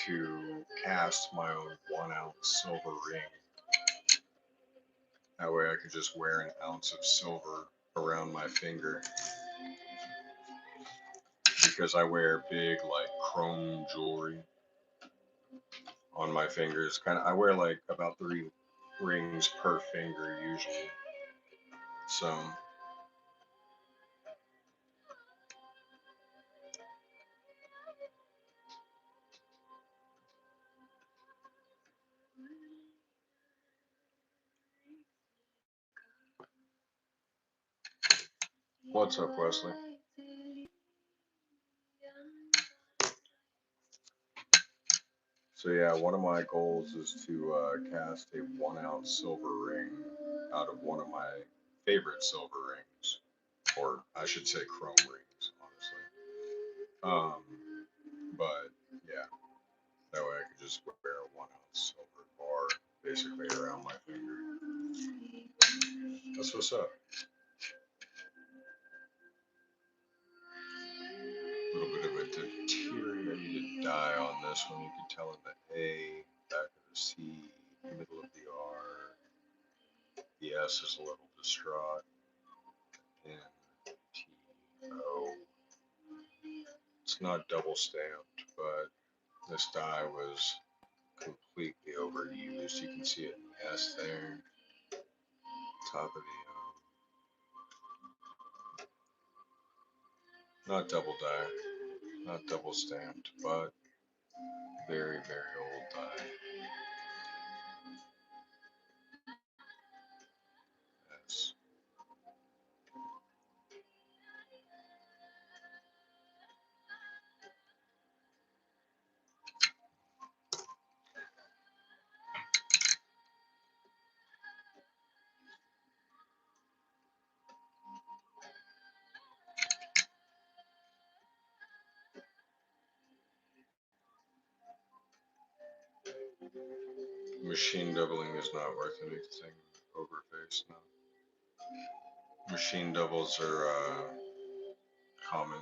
to cast my own 1 ounce silver ring. That way I could just wear an ounce of silver around my finger. Because I wear big, like, chrome jewelry on my fingers. I wear like about 3 rings per finger usually. So, what's up, Wesley? So yeah, one of my goals is to cast a 1 ounce silver ring out of one of my favorite silver rings, or I should say chrome rings, honestly. But yeah, that way I could just wear a 1 ounce silver bar basically around my finger. That's what's up. A little bit of a deteriorated die on this one. You can tell in the A, back of the C, middle of the R. The S is a little distraught. N, T, O. It's not double stamped, but this die was completely overused. You can see it in the S there, top of the not double die, not double stamped, but very, very old die. S. Machine doubling is not worth anything over face now. Machine doubles are common.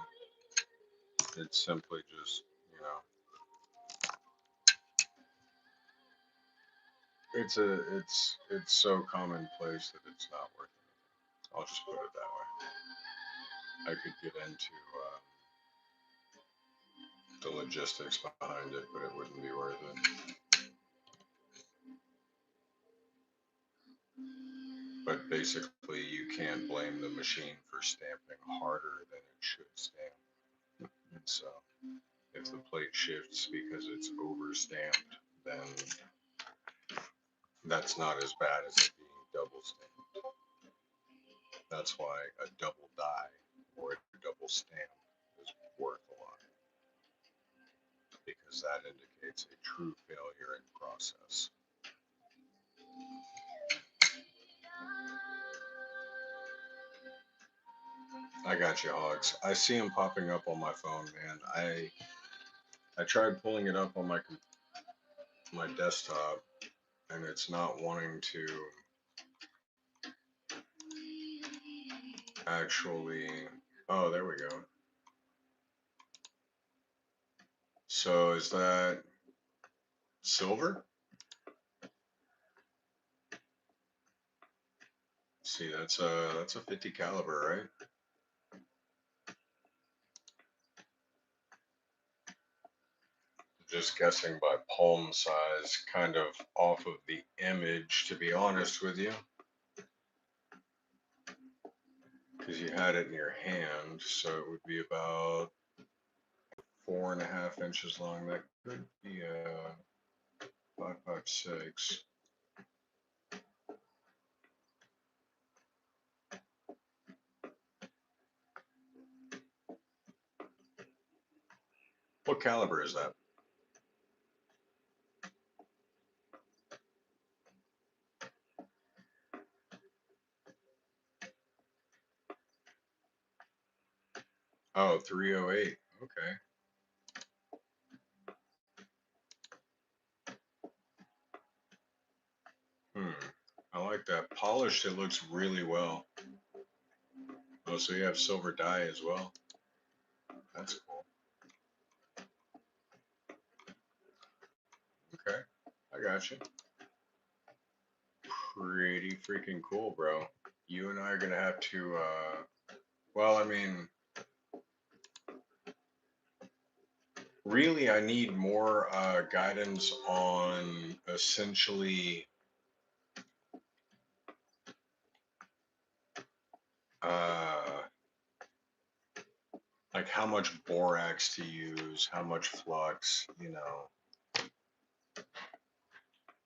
It's simply just, it's so commonplace that it's not worth it. I'll just put it that way. I could get into the logistics behind it, but it wouldn't be worth it. But basically, you can't blame the machine for stamping harder than it should stamp. And so, if the plate shifts because it's over stamped, then that's not as bad as it being double stamped. That's why a double die or a double stamp is worth a lot, because that indicates a true failure in process. I got you, Hogs. I see them popping up on my phone, man. I tried pulling it up on my desktop, and it's not wanting to actually. Oh, there we go. So is that silver? See, that's a 50 caliber, right? Just guessing by palm size, kind of off of the image, to be honest with you, because you had it in your hand, so it would be about 4.5 inches long. That could be a 5.56. What caliber is that? Oh, 308. Okay. I like that. Polished, it looks really well. Oh, so you have silver dye as well. That's cool. Okay, I got you. Pretty freaking cool, bro. You and I are gonna have to, well, I mean, really, I need more guidance on essentially uh, like how much borax to use, how much flux,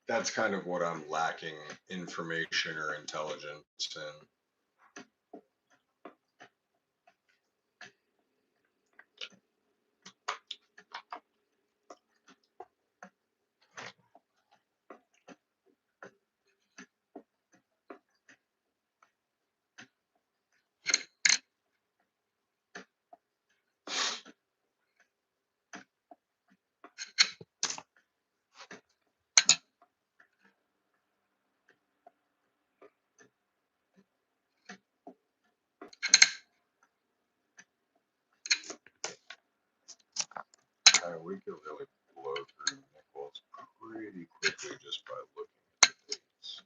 that's kind of what I'm lacking information or intelligence in. We could really blow through nickels pretty quickly just by looking at the dates.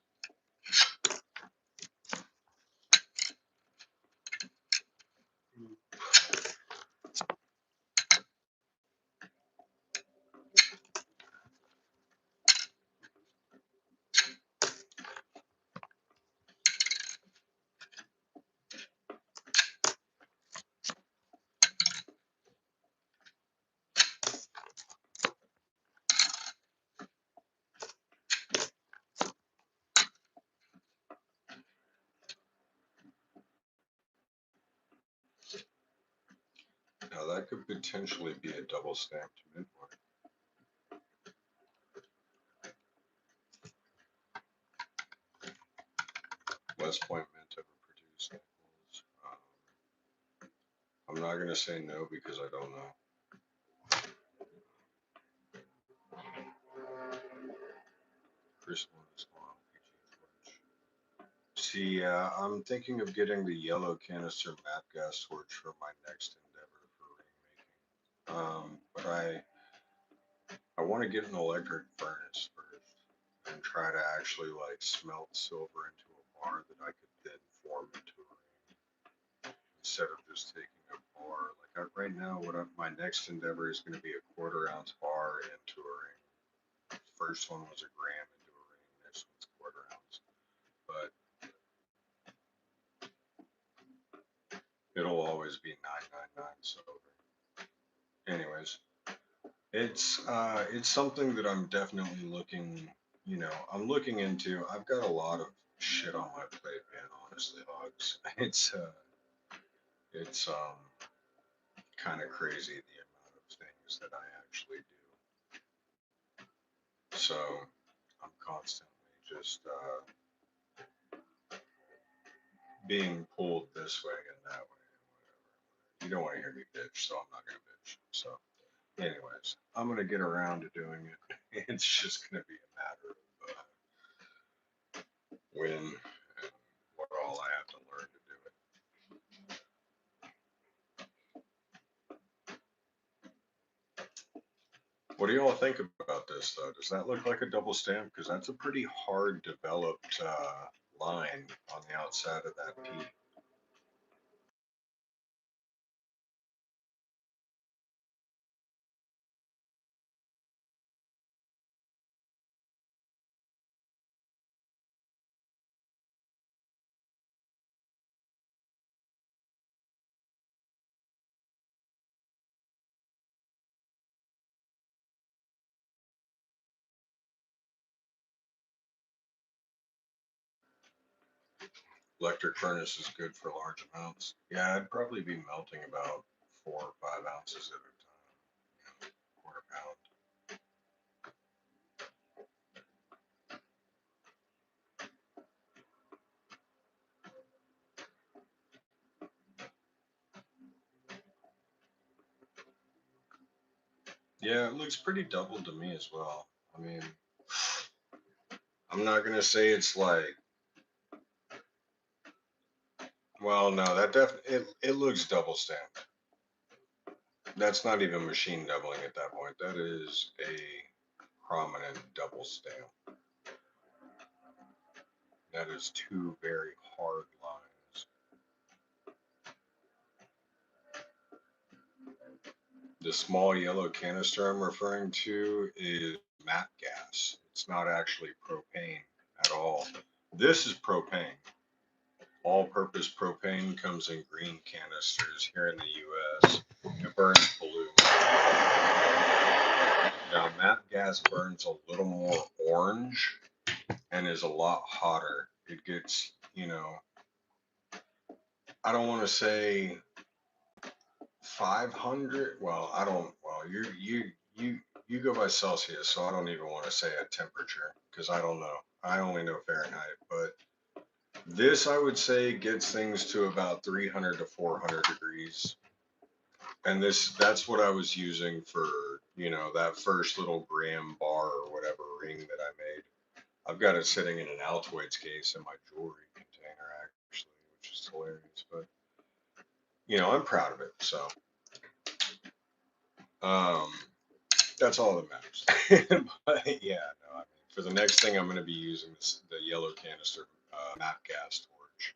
Now that could potentially be a double stamped midpoint. West Point Mint ever produced nickels? I'm not gonna say no because I don't know. Crystalline Islam, See, I'm thinking of getting the yellow canister map gas torch for my next endeavor for ring making. But I want to get an electric furnace first and try to actually like smelt silver into a bar that I could then form into a ring instead of just taking a bar. Like right now, my next endeavor is going to be a 1/4 ounce bar into a ring. First one was a gram into a ring. Next one's 1/4 ounce. But it'll always be 999 silver. Anyways, it's something that I'm definitely looking. I'm looking into. I've got a lot of shit on my plate, man. Honestly, Hogs. It's kind of crazy the amount of things that I actually do. So I'm constantly just being pulled this way and that way and whatever. You don't want to hear me bitch, so I'm not gonna bitch. So, anyways, I'm gonna get around to doing it. It's just gonna be a matter of when and what all I have to learn to do it. What do y'all think about this though? Does that look like a double stamp? Because that's a pretty hard developed line on the outside of that P. Electric furnace is good for large amounts. Yeah, I'd probably be melting about 4 or 5 ounces at a time, quarter pound. Yeah, it looks pretty double to me as well. I mean, I'm not gonna say it's like, well, no, it looks double stamped. That's not even machine doubling at that point. That is a prominent double stamp. That is two very hard lines. The small yellow canister I'm referring to is MAP gas. It's not actually propane at all. This is propane. All-purpose propane comes in green canisters here in the U.S. It burns blue. Now, MAP gas burns a little more orange and is a lot hotter. It gets, I don't want to say 500. Well, I don't. Well, you go by Celsius, so I don't even want to say a temperature because I don't know. I only know Fahrenheit, but this I would say gets things to about 300 to 400 degrees. And that's what I was using for, that first little gram bar or whatever ring that I made. I've got it sitting in an Altoids case in my jewelry container actually, which is hilarious, but I'm proud of it. So, um, that's all that matters. But yeah, no, I mean, for the next thing, I'm going to be using the yellow canister MAP gas torch,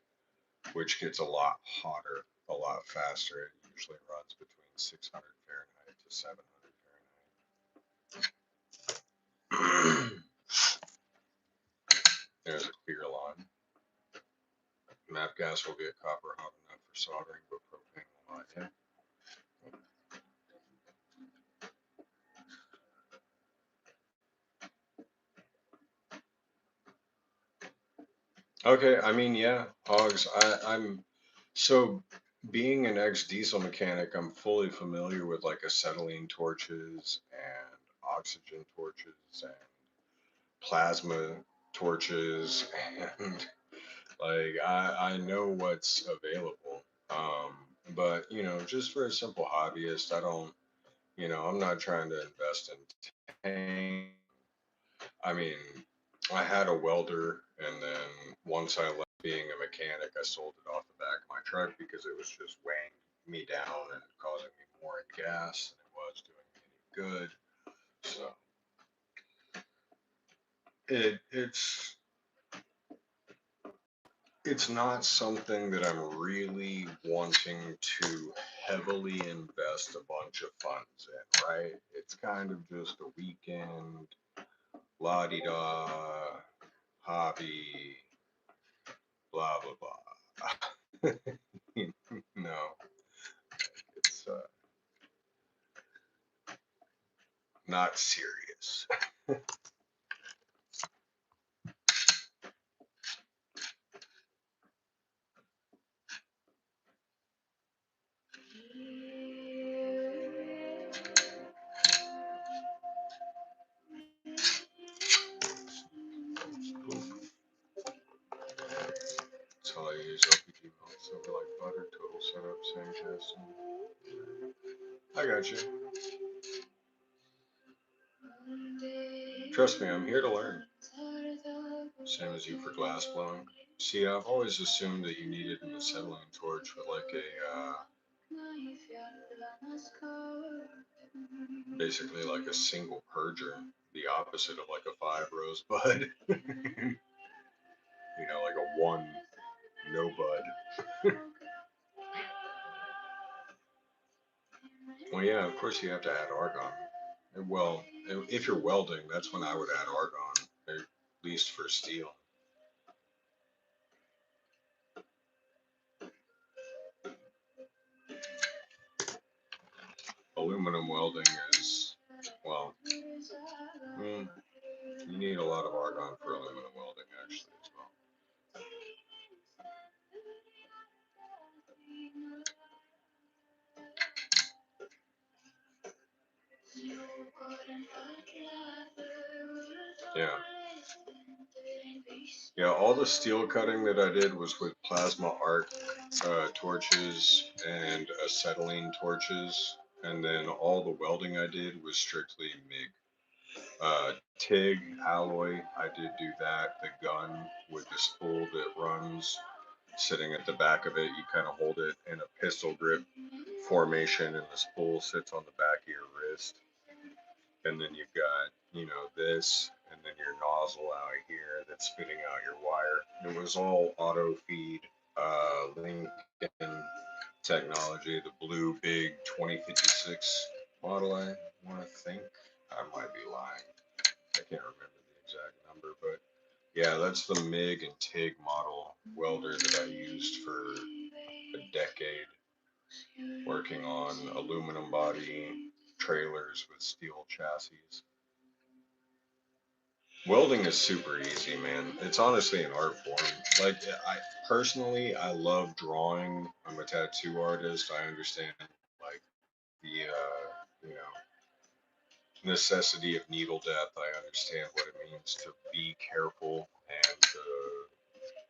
which gets a lot hotter, a lot faster. It usually runs between 600 Fahrenheit to 700 Fahrenheit. There's a clear line. MAP gas will get copper hot enough for soldering, but propane will not yet. Okay, I mean, yeah, hogs. I'm so being an ex-diesel mechanic, I'm fully familiar with like acetylene torches and oxygen torches and plasma torches and like I know what's available. But just for a simple hobbyist, I don't, I'm not trying to invest in tank. I mean, I had a welder, and then once I left being a mechanic, I sold it off the back of my truck because it was just weighing me down and causing me more in gas than it was doing me any good. So it's not something that I'm really wanting to heavily invest a bunch of funds in, right? It's kind of just a weekend, la di da, hobby, blah blah blah. No, it's not serious. I got you. Trust me, I'm here to learn. Same as you for glass blowing. See, I've always assumed that you needed an acetylene torch with like a, basically like a single purger, the opposite of like a 5-rose bud. You know, like a 1 no bud. Well, yeah, of course you have to add argon. Well, if you're welding, that's when I would add argon, at least for steel. Aluminum welding is, well, you need a lot of argon for aluminum welding actually as well. Yeah. Yeah, all the steel cutting that I did was with plasma arc torches and acetylene torches, and then all the welding I did was strictly MIG. TIG, alloy, I did do that. The gun with the spool that runs sitting at the back of it, you kind of hold it in a pistol grip formation, and the spool sits on the back of your wrist. And then you've got, you know, this, and then your nozzle out here that's spitting out your wire. It was all auto feed, Lincoln technology, the blue big 2056 model, I want to think. I might be lying. I can't remember the exact number, but yeah, that's the MIG and TIG model welder that I used for a decade, working on aluminum body trailers with steel chassis. Welding is super easy, man. It's honestly an art form. Like, I personally, I love drawing. I'm a tattoo artist. I understand like the you know, necessity of needle depth. I understand what it means to be careful and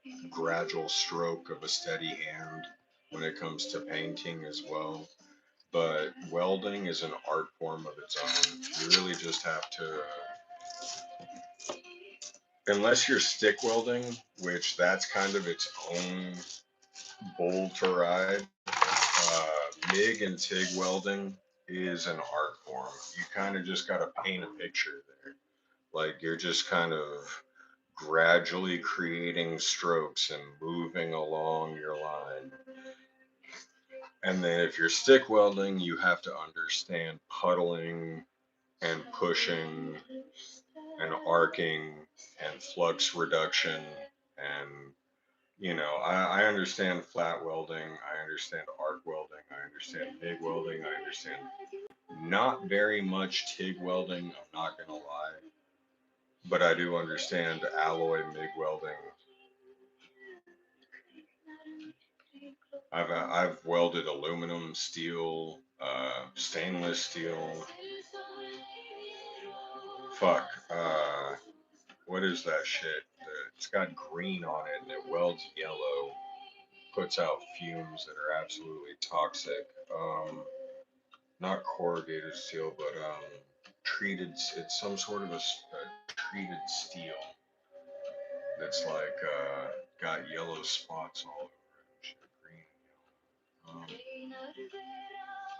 the gradual stroke of a steady hand when it comes to painting as well. But welding is an art form of its own. You really just have to unless you're stick welding, which that's kind of its own bull to ride. MIG and TIG welding is an art form. You kind of just got to paint a picture there. Like you're just kind of gradually creating strokes and moving along your line. And then if you're stick welding, you have to understand puddling and pushing and arcing and flux reduction and you know I understand flat welding, I understand arc welding, I understand MIG welding, I understand not very much TIG welding, I'm not gonna lie, but I do understand alloy MIG welding. I've welded aluminum, steel, stainless steel. Fuck. What is that shit? It's got green on it and it welds yellow. Puts out fumes that are absolutely toxic. Not corrugated steel, but treated. It's some sort of a treated steel that's like got yellow spots all over it. Shit, green.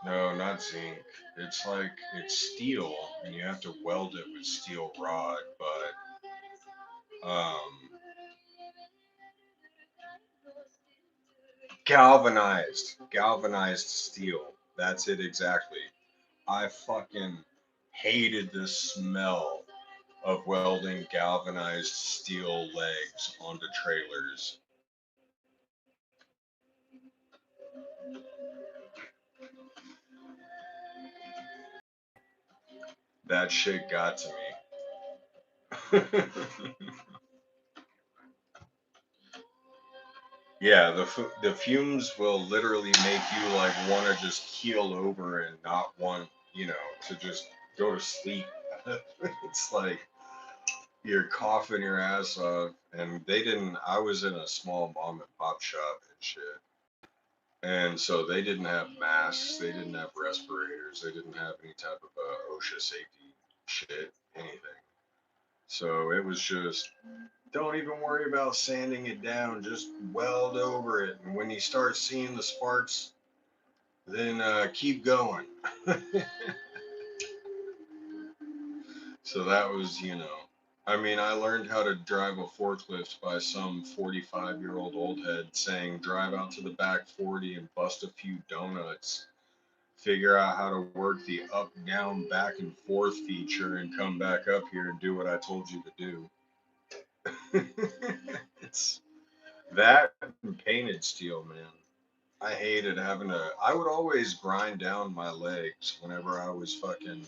No, not zinc. It's like it's steel, and you have to weld it with steel rod, but galvanized steel. That's it exactly. I fucking hated the smell of welding galvanized steel legs onto trailers. That shit got to me. Yeah, the fumes will literally make you like want to just keel over and not want, you know, to just go to sleep. It's like you're coughing your ass off, and they didn't. I was in a small mom and pop shop and shit, And so they didn't have masks, they didn't have respirators, they didn't have any type of OSHA safety shit, anything. So it was just, don't even worry about sanding it down, just weld over it. And when you start seeing the sparks, then keep going. So that was, I mean, I learned how to drive a forklift by some 45-year-old old head saying, drive out to the back 40 and bust a few donuts. Figure out how to work the up, down, back, and forth feature and come back up here and do what I told you to do. It's that and painted steel, man. I hated having to, I would always grind down my legs whenever I was fucking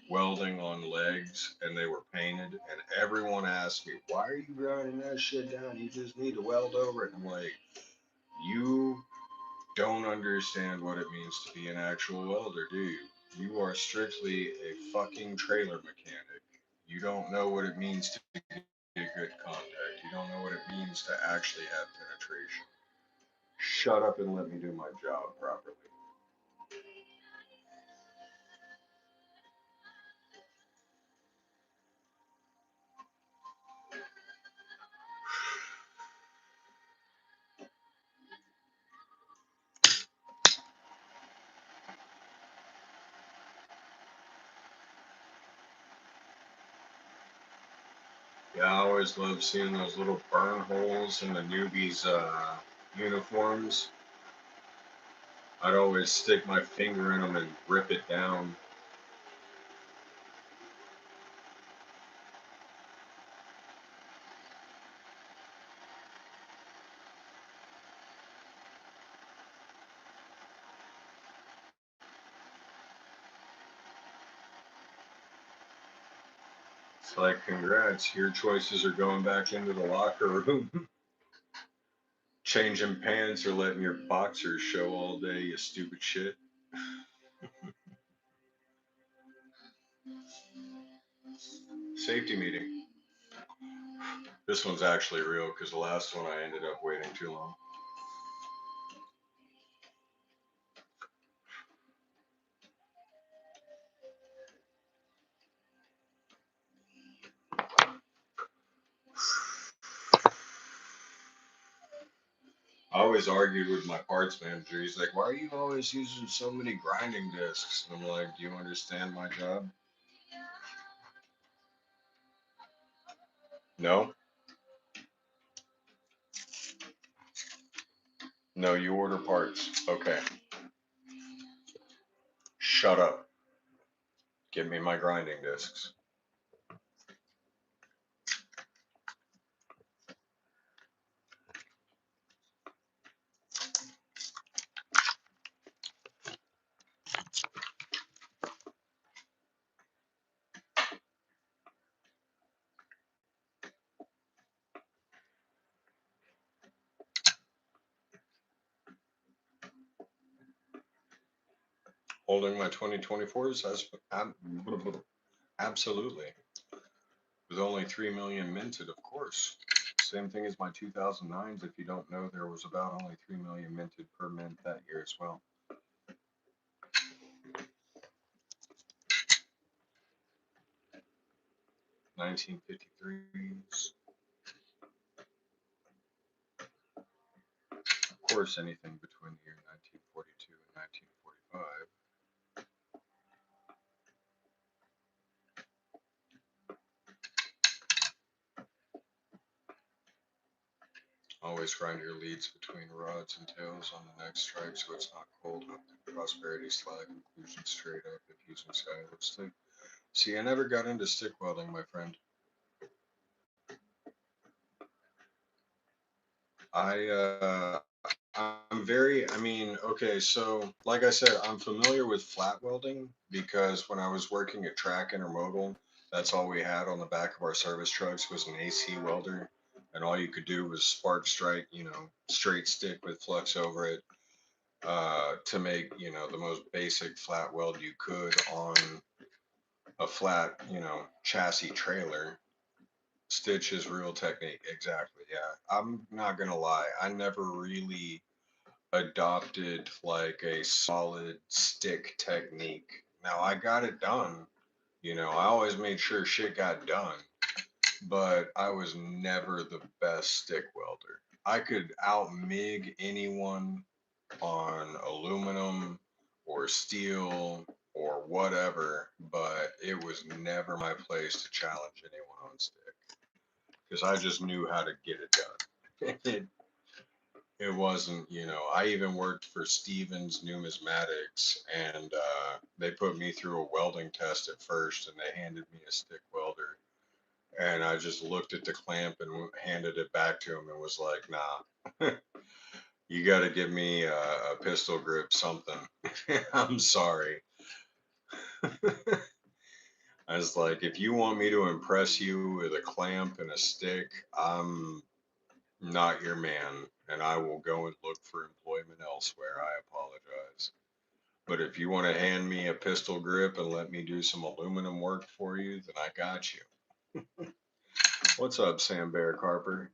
welding on legs and they were painted. And everyone asked me, why are you grinding that shit down? You just need to weld over it. I'm like, you don't understand what it means to be an actual welder, do you? You are strictly a fucking trailer mechanic. You don't know what it means to get good contact. You don't know what it means to actually have penetration. Shut up and let me do my job properly. Yeah, I always love seeing those little burn holes in the newbies' uniforms. I'd always stick my finger in them and rip it down. It's like, congrats, your choices are going back into the locker room. Changing pants or letting your boxers show all day, you stupid shit. Safety meeting. This one's actually real because the last one I ended up waiting too long. I always argued with my parts manager. He's like, why are you always using so many grinding discs? And I'm like, do you understand my job? No? No, you order parts. Okay. Shut up. Give me my grinding discs. Holding my 2024s? Absolutely. With only 3 million minted, of course. Same thing as my 2009s. If you don't know, there was about only 3 million minted per mint that year as well. 1953s. Of course, anything between the year 1942 and 1945. Always grind your leads between rods and tails on the next strike so it's not cold. Prosperity slag, inclusion straight up if using sky lipstick. See, I never got into stick welding, my friend. I I'm very, I mean, okay, so like I said, I'm familiar with flat welding because when I was working at Track Intermodal, that's all we had on the back of our service trucks was an AC welder, and all you could do was spark strike, straight stick with flux over it, to make, the most basic flat weld you could on a flat, chassis trailer. Stitch is real technique, exactly. Yeah, I'm not gonna lie, I never really adopted like a solid stick technique. Now I got it done. You know, I always made sure shit got done, but I was never the best stick welder. I could out MIG anyone on aluminum or steel or whatever, but it was never my place to challenge anyone on stick because I just knew how to get it done. It wasn't, you know, I even worked for Stevens Numismatics and they put me through a welding test at first and they handed me a stick welder. And I just looked at the clamp and handed it back to him and was like, nah, you got to give me a pistol grip something. I'm sorry. I was like, if you want me to impress you with a clamp and a stick, I'm not your man, and I will go and look for employment elsewhere. I apologize. But if you want to hand me a pistol grip and let me do some aluminum work for you, then I got you. What's up, Sam Bear Carper?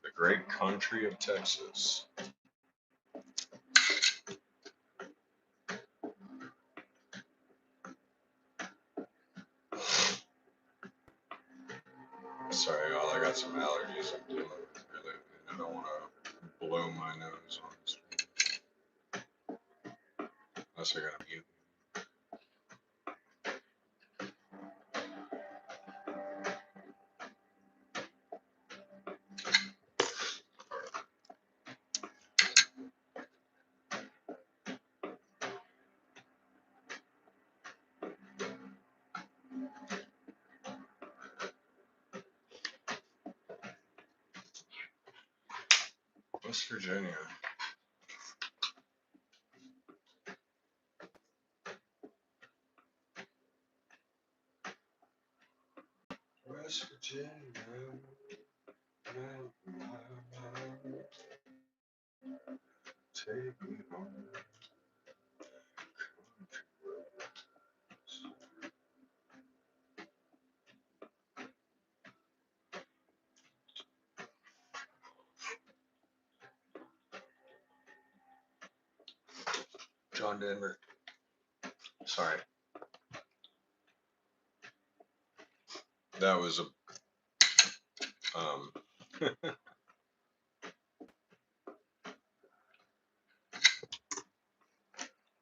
The great country of Texas. Sorry, y'all. I got some allergies I'm dealing with really, and I don't want to blow my nose on this. Unless I got to mute. West Virginia. West Virginia. Take me home. John Denver. Sorry. That was a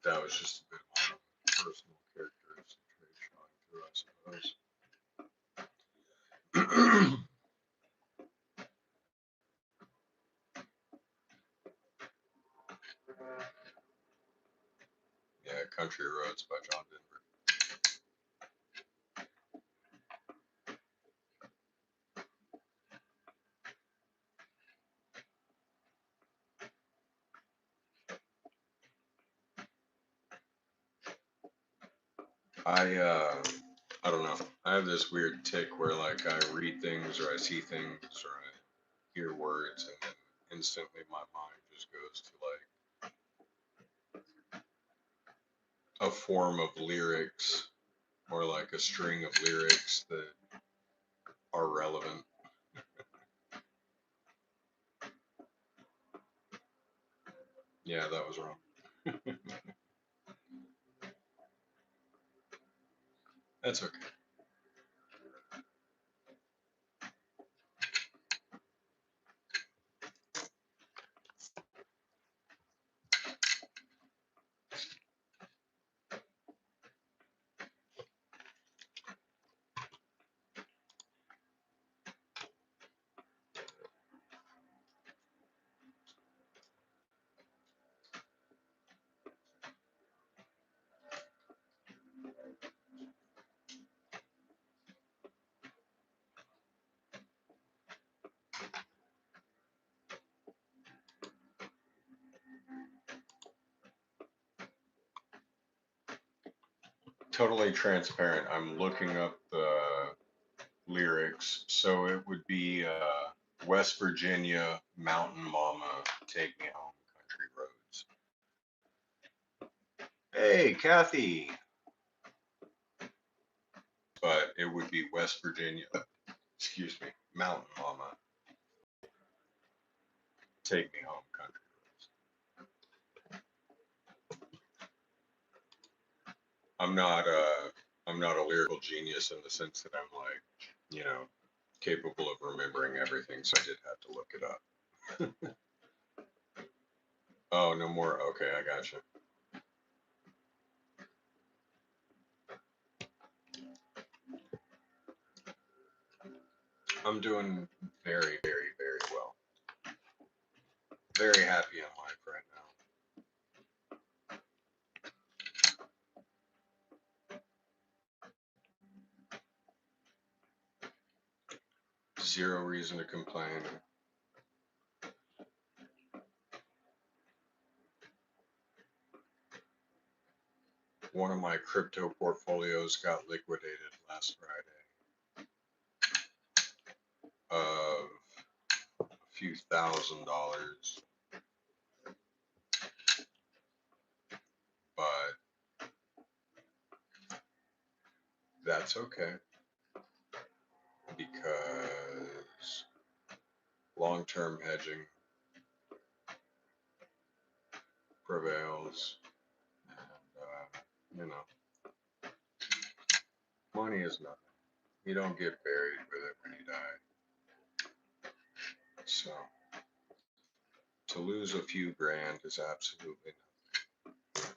that was just a bit of personal characteristic trait showing through, I suppose. Yeah, Country Roads by John Denver. I don't know. I have this weird tick where like I read things or I see things or I hear words and then instantly my mind just goes to like a form of lyrics or like a string of lyrics that are relevant. Yeah, that was wrong. That's okay. Totally transparent. I'm looking up the lyrics. So it would be West Virginia Mountain Mama, Take Me Home, Country Roads. Hey, Kathy. But it would be West Virginia. Excuse me, Mountain Mama. Take me home, country roads. I'm not a lyrical genius in the sense that I'm like, you know, capable of remembering everything, so I did have to look it up. Oh, no more. Okay, I gotcha. I'm doing very, very, very well. Very happy in life right now. Zero reason to complain. One of my crypto portfolios got liquidated last Friday of a few $1,000s, but that's okay because long-term hedging prevails, and you know, money is nothing. You don't get buried with it when you die. So to lose a few grand is absolutely nothing.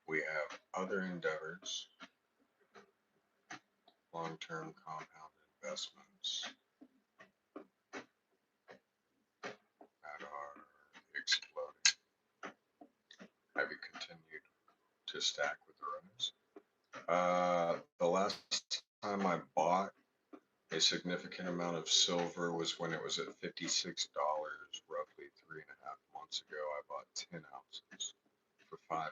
We have other endeavors, long-term compound investments that are exploding. Have you continued to stack with the runners? The last time I bought a significant amount of silver was when it was at $56, roughly 3.5 months ago. I bought 10 ounces for $560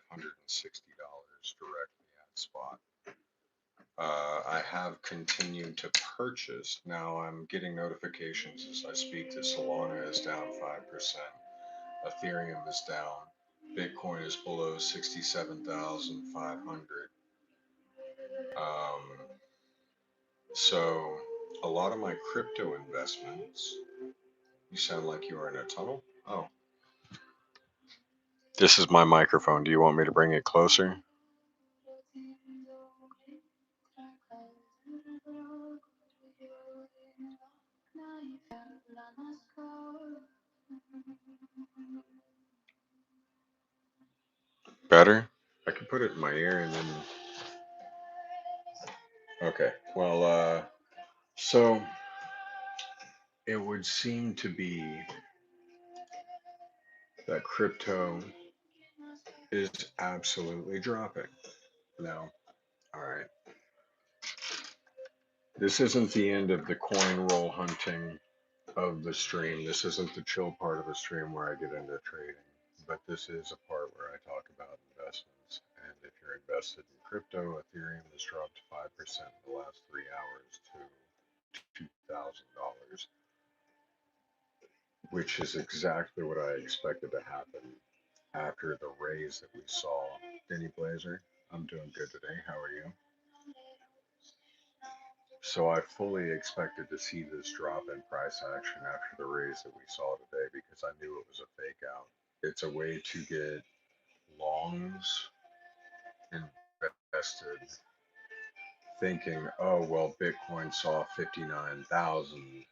directly at spot. I have continued to purchase. Now I'm getting notifications as I speak that Solana is down 5%, Ethereum is down, Bitcoin is below 67,500. So a lot of my crypto investments, you sound like you are in a tunnel. Oh, this is my microphone. Do you want me to bring it closer? Better? I can put it in my ear and then. Okay. Well, so it would seem to be that crypto is absolutely dropping. No. All right. This isn't the end of the coin roll hunting of the stream. This isn't the chill part of the stream where I get into trading, but this is a part where I talk about investments. And if you're invested in crypto, Ethereum has dropped 5% in the last 3 hours to $2,000, which is exactly what I expected to happen after the raise that we saw. Denny Blazer, I'm doing good today. How are you? So I fully expected to see this drop in price action after the raise that we saw today because I knew it was a fake out. It's a way to get longs invested thinking, oh, well, Bitcoin saw 59,000.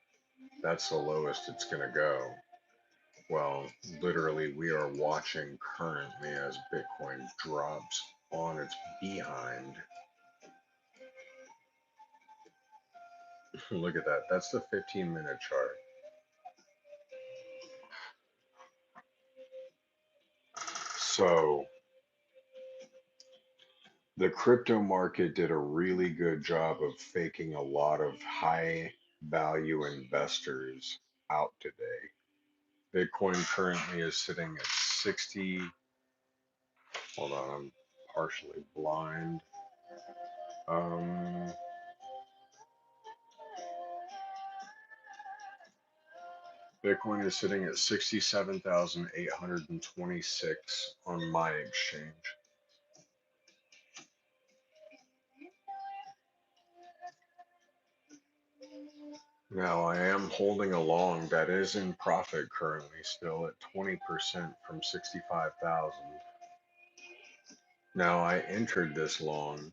That's the lowest it's going to go. Well, literally, we are watching currently as Bitcoin drops on its behind. Look at that. That's the 15-minute chart. So the crypto market did a really good job of faking a lot of high value investors out today. Bitcoin currently is sitting at 60. Hold on, I'm partially blind. Um, Bitcoin is sitting at 67,826 on my exchange. Now I am holding a long that is in profit currently, still at 20% from 65,000. Now I entered this long.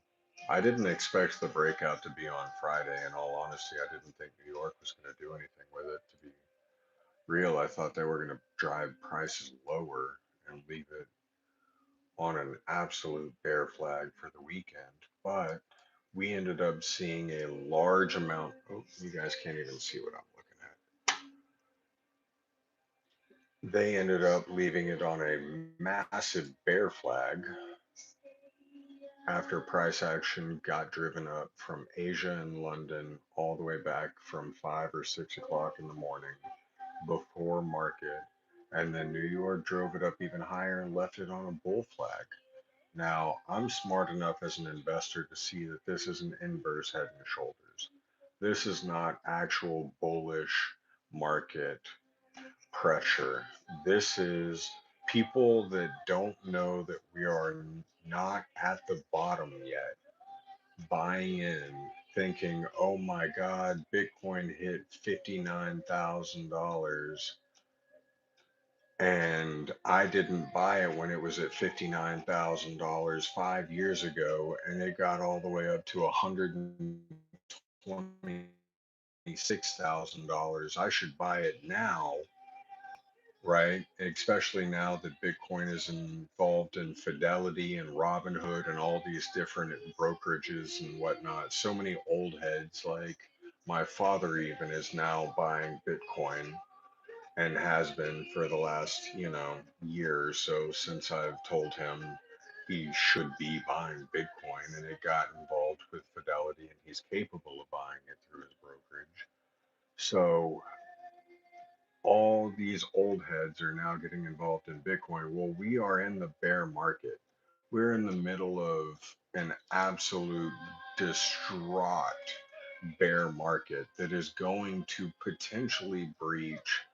I didn't expect the breakout to be on Friday. In all honesty, I didn't think New York was going to do anything with it. To be real, I thought they were going to drive prices lower and leave it on an absolute bear flag for the weekend. But we ended up seeing a large amount. Oh, you guys can't even see what I'm looking at. They ended up leaving it on a massive bear flag after price action got driven up from Asia and London all the way back from 5 or 6 o'clock in the morning before market. And then New York drove it up even higher and left it on a bull flag. Now, I'm smart enough as an investor to see that this is an inverse head and shoulders. This is not actual bullish market pressure. This is people that don't know that we are not at the bottom yet, buying in, thinking, oh my God, Bitcoin hit $59,000 and I didn't buy it when it was at $59,000 5 years ago and it got all the way up to $126,000. I should buy it now, right? Especially now that Bitcoin is involved in Fidelity and Robinhood and all these different brokerages and whatnot. So many old heads, like my father, even is now buying Bitcoin and has been for the last, year or so since I've told him he should be buying Bitcoin, and it got involved with Fidelity, and he's capable of buying it through his brokerage. So all these old heads are now getting involved in Bitcoin. Well, we are in the bear market. We're in the middle of an absolute distraught bear market that is going to potentially breach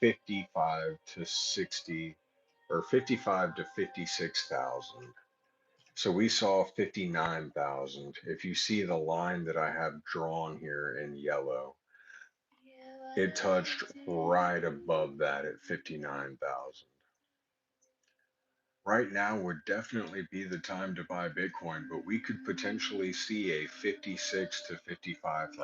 55 to 60 or 55 to 56,000. So we saw 59,000. If you see the line that I have drawn here in yellow, it touched right above that at 59,000. Right now would definitely be the time to buy Bitcoin, but we could potentially see a 56 to $55,000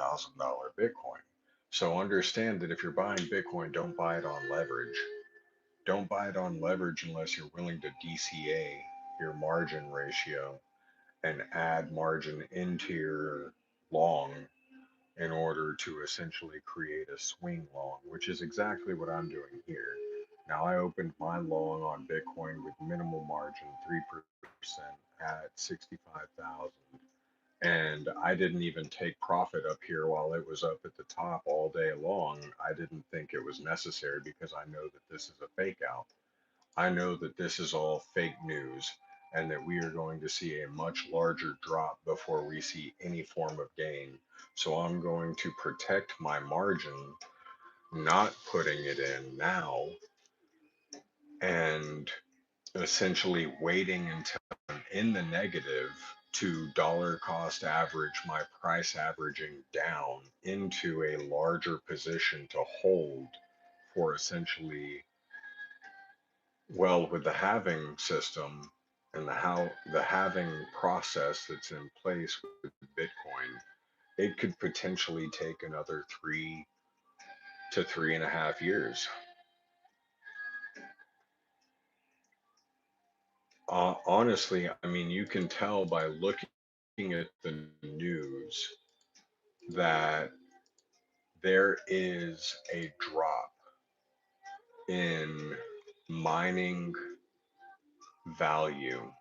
Bitcoin. So understand that if you're buying Bitcoin, don't buy it on leverage. Don't buy it on leverage unless you're willing to DCA your margin ratio and add margin into your long in order to essentially create a swing long, which is exactly what I'm doing here. Now, I opened my long on Bitcoin with minimal margin, 3% at 65,000. And I didn't even take profit up here while it was up at the top all day long. I didn't think it was necessary because I know that this is a fake out. I know that this is all fake news and that we are going to see a much larger drop before we see any form of gain. So I'm going to protect my margin, not putting it in now and essentially waiting until I'm in the negative to dollar cost average my price averaging down into a larger position to hold for essentially, well, with the halving system and the halving process that's in place with Bitcoin, it could potentially take another 3 to 3.5 years. Honestly, I mean, you can tell by looking at the news that there is a drop in mining value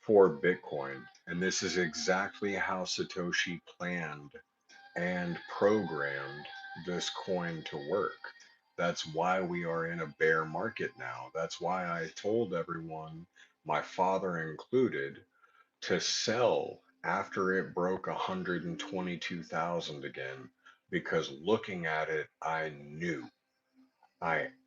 for Bitcoin. And this is exactly how Satoshi planned and programmed this coin to work. That's why we are in a bear market now. That's why I told everyone, my father included, to sell after it broke 122,000 again. because looking at it, I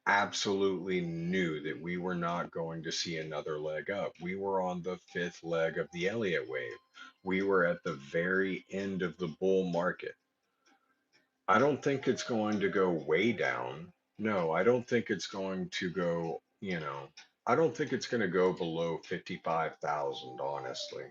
absolutely knew that we were not going to see another leg up. We were on the fifth leg of the Elliott wave. We were at the very end of the bull market. I don't think it's going to go way down. No, I don't think it's going to go, I don't think it's going to go below 55,000, honestly.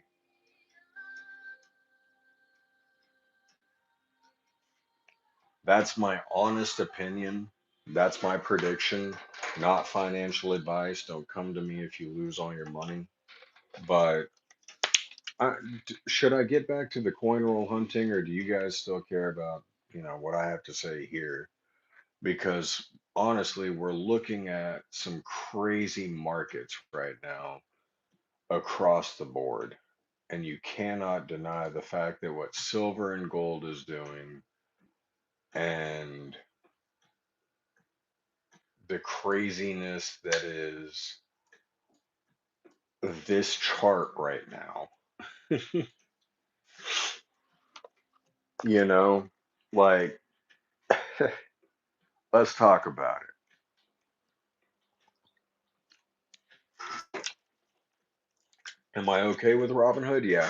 That's my honest opinion. That's my prediction, not financial advice. Don't come to me if you lose all your money. But should I get back to the coin roll hunting, or do you guys still care about, what I have to say here? Because honestly, we're looking at some crazy markets right now across the board. And you cannot deny the fact that what silver and gold is doing and the craziness that is this chart right now, you know, like, let's talk about it. Am I okay with Robinhood? Yeah.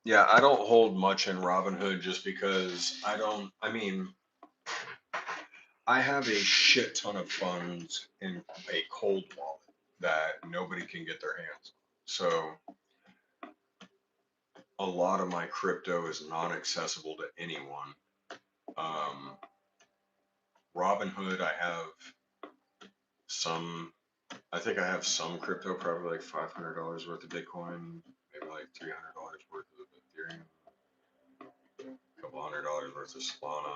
Yeah, I don't hold much in Robinhood just because I mean, I have a shit ton of funds in a cold wallet that nobody can get their hands on. So a lot of my crypto is not accessible to anyone. Um, Robinhood, some, I think I have some crypto, probably like $500 worth of Bitcoin, maybe like $300 worth of Ethereum, a couple $100 worth of Solana.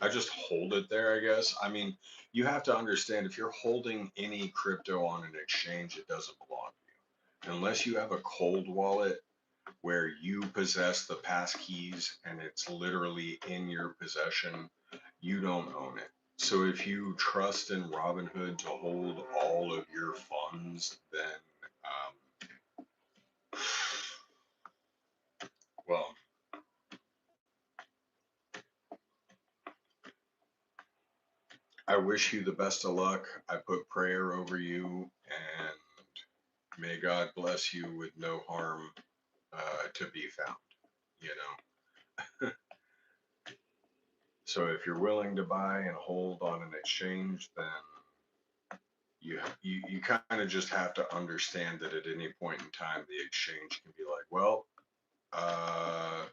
I just hold it there, I guess. I mean, you have to understand if you're holding any crypto on an exchange, it doesn't belong to you. Unless you have a cold wallet where you possess the pass keys and it's literally in your possession, you don't own it. So if you trust in Robinhood to hold all of your funds, then, well, I wish you the best of luck. I put prayer over you, and may God bless you with no harm to be found, you know. So if you're willing to buy and hold on an exchange, then you kind of just have to understand that at any point in time, the exchange can be like, well, uh,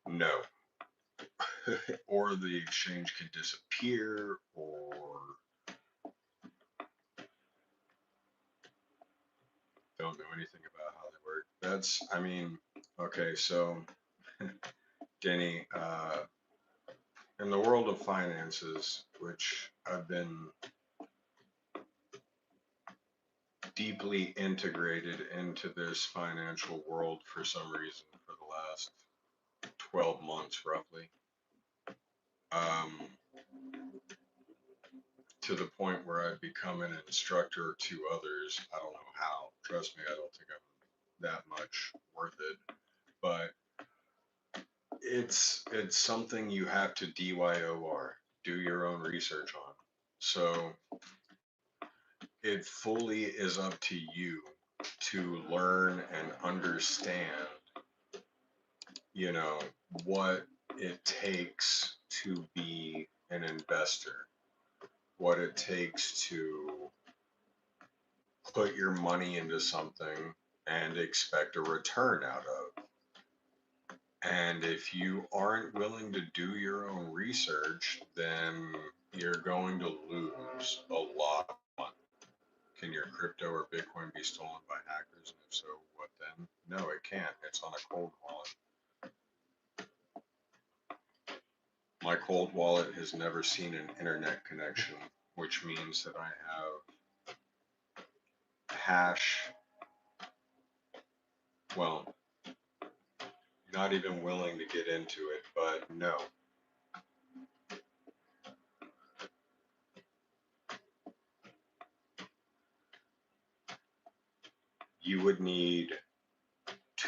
no, or the exchange can disappear, or don't know anything about how they work. I mean, okay, so Denny, in the world of finances, which I've been deeply integrated into this financial world for some reason for the last 12 months roughly, um, to the point where I've become an instructor to others. I don't know how. Trust me, I don't think I'm that much worth it. But it's something you have to DYOR, do your own research on. So it fully is up to you to learn and understand, you know, what it takes to be an investor, what it takes to put your money into something and expect a return out of. And if you aren't willing to do your own research, then you're going to lose a lot of money. Can your crypto or Bitcoin be stolen by hackers? And if so, what then? No, it can't. It's on a cold wallet. My cold wallet has never seen an internet connection, which means that I have hash, well, not even willing to get into it, but no. You would need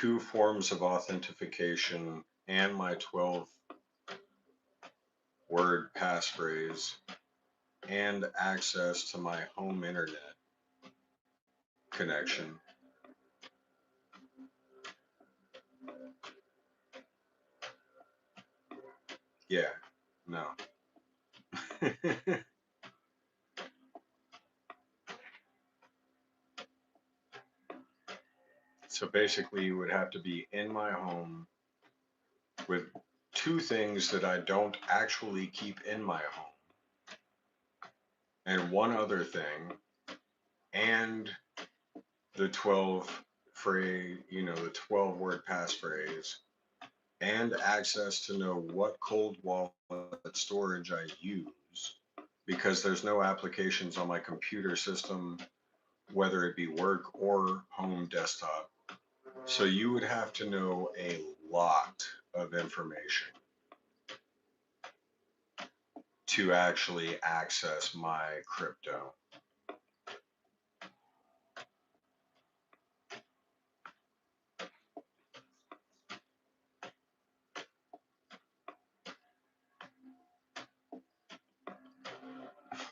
2 forms of authentication and my 12-word passphrase and access to my home internet connection. Yeah, no. So basically, you would have to be in my home with 2 things that I don't actually keep in my home, and one other thing, and the 12-word passphrase, and access to know what cold wallet storage I use, because there's no applications on my computer system, whether it be work or home desktop. So you would have to know a lot of information to actually access my crypto.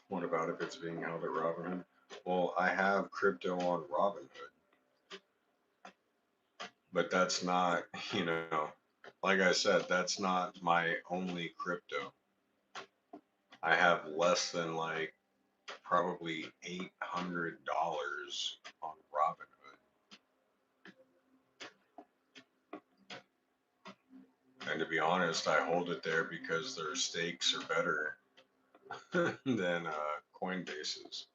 What about if it's being held at Robinhood? Well, I have crypto on Robinhood, but that's not, like I said, that's not my only crypto. I have less than like probably $800 on Robinhood. And to be honest, I hold it there because their stakes are better than Coinbase's.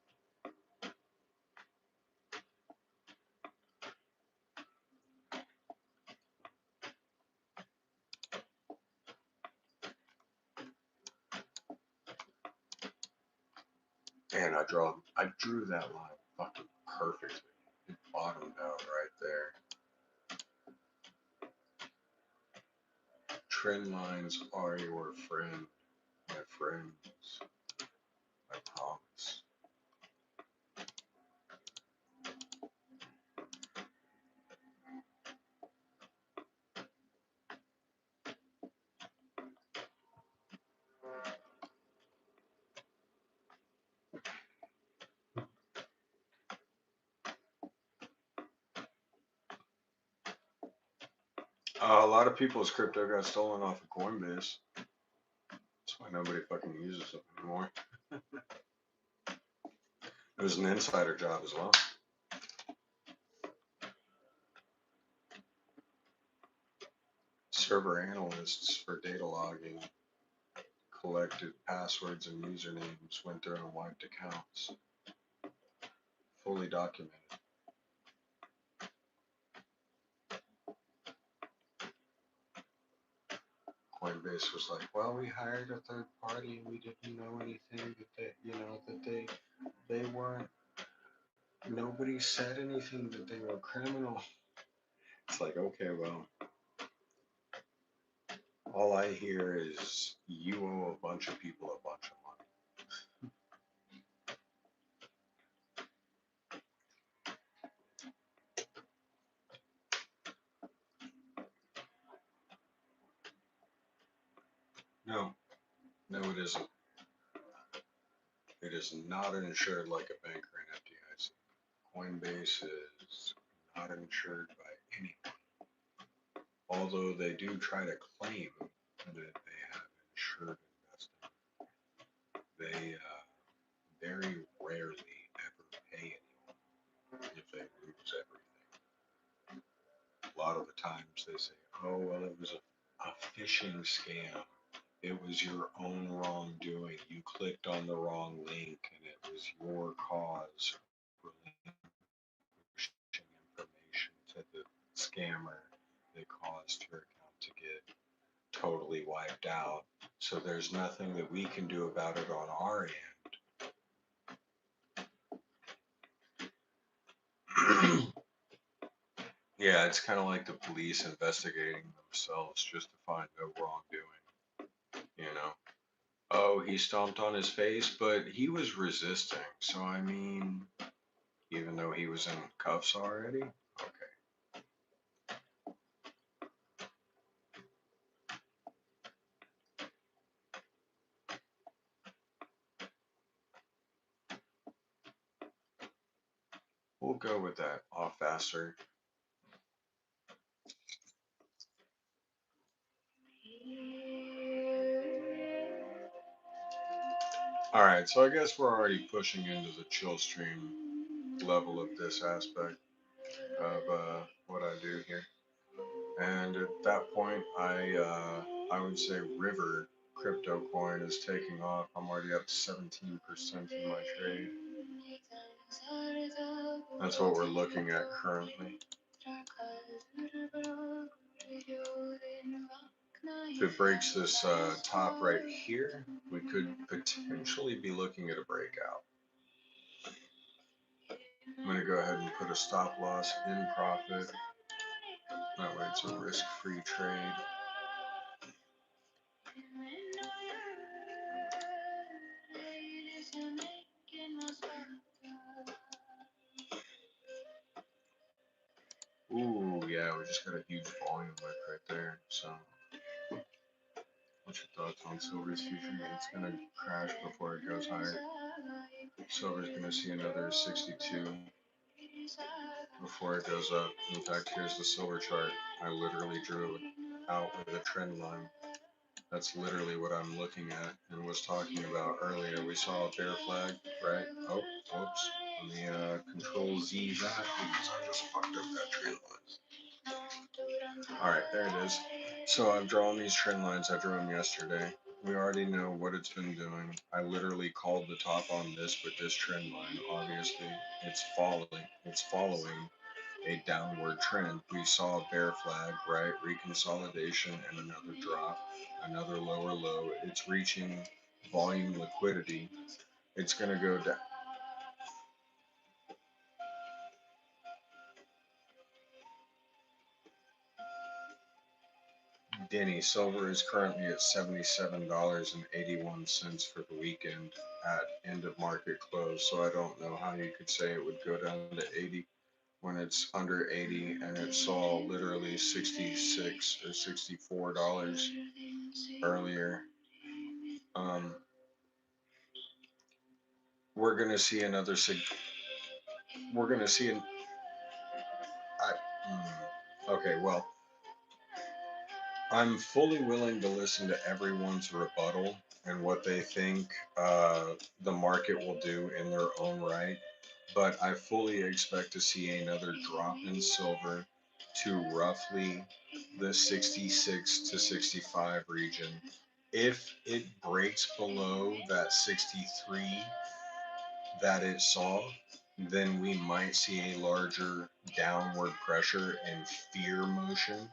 And I drew that line fucking perfectly. It bottomed out right there. Trend lines are your friend, my friends. I promise. A lot of people's crypto got stolen off of Coinbase. That's why nobody fucking uses it anymore. It was an insider job as well. Server analysts for data logging collected passwords and usernames, went through and wiped accounts. Fully documented. Coinbase was like, well, we hired a third party and we didn't know anything that they weren't, nobody said anything that they were criminal. It's like, okay, well, all I hear is you owe a bunch of people a bunch of money. No, it isn't. It is not insured like a bank or an FDIC. Coinbase is not insured by anyone, although they do try to claim that they have insured investing. They very rarely ever pay anyone if they lose everything. A lot of the times they say, oh, well, it was a phishing scam. It was your own wrongdoing. You clicked on the wrong link and it was your cause for relinquishing information to the scammer that caused your account to get totally wiped out. So there's nothing that we can do about it on our end. Yeah, it's kind of like the police investigating themselves just to find no wrongdoing, you know? Oh, he stomped on his face, but he was resisting. So, I mean, even though he was in cuffs already? Okay. We'll go with that off faster. Alright, so I guess we're already pushing into the chill stream level of this aspect of what I do here. And at that point, I would say River crypto coin is taking off. I'm already up 17% in my trade. That's what we're looking at currently. If it breaks this top right here, we could potentially be looking at a breakout. I'm going to go ahead and put a stop loss in profit. That way it's a risk-free trade. Ooh, yeah, we just got a huge volume lick right there. So, what's your thoughts on Silver's future? It's going to crash before it goes higher. Silver's going to see another 62 before it goes up. In fact, here's the silver chart. I literally drew it out with a trend line. That's literally what I'm looking at and was talking about earlier. We saw a bear flag, right? Oh, whoops. Let me control Z that because I just fucked up that trend line. Alright, there it is. So I've drawn these trend lines. I drew them yesterday. We already know what it's been doing. I literally called the top on this with this trend line. Obviously, it's following. It's following a downward trend. We saw a bear flag, right? Reconsolidation and another drop, another lower low. It's reaching volume liquidity. It's going to go down. Denny, silver is currently at $77.81 for the weekend at end of market close. So I don't know how you could say it would go down to 80 when it's under 80 and it saw literally 66 or $64 earlier. We're gonna see another we're gonna see an okay, well, I'm fully willing to listen to everyone's rebuttal and what they think the market will do in their own right, but I fully expect to see another drop in silver to roughly the 66 to 65 region. If it breaks below that 63 that it saw, then we might see a larger downward pressure and fear motion.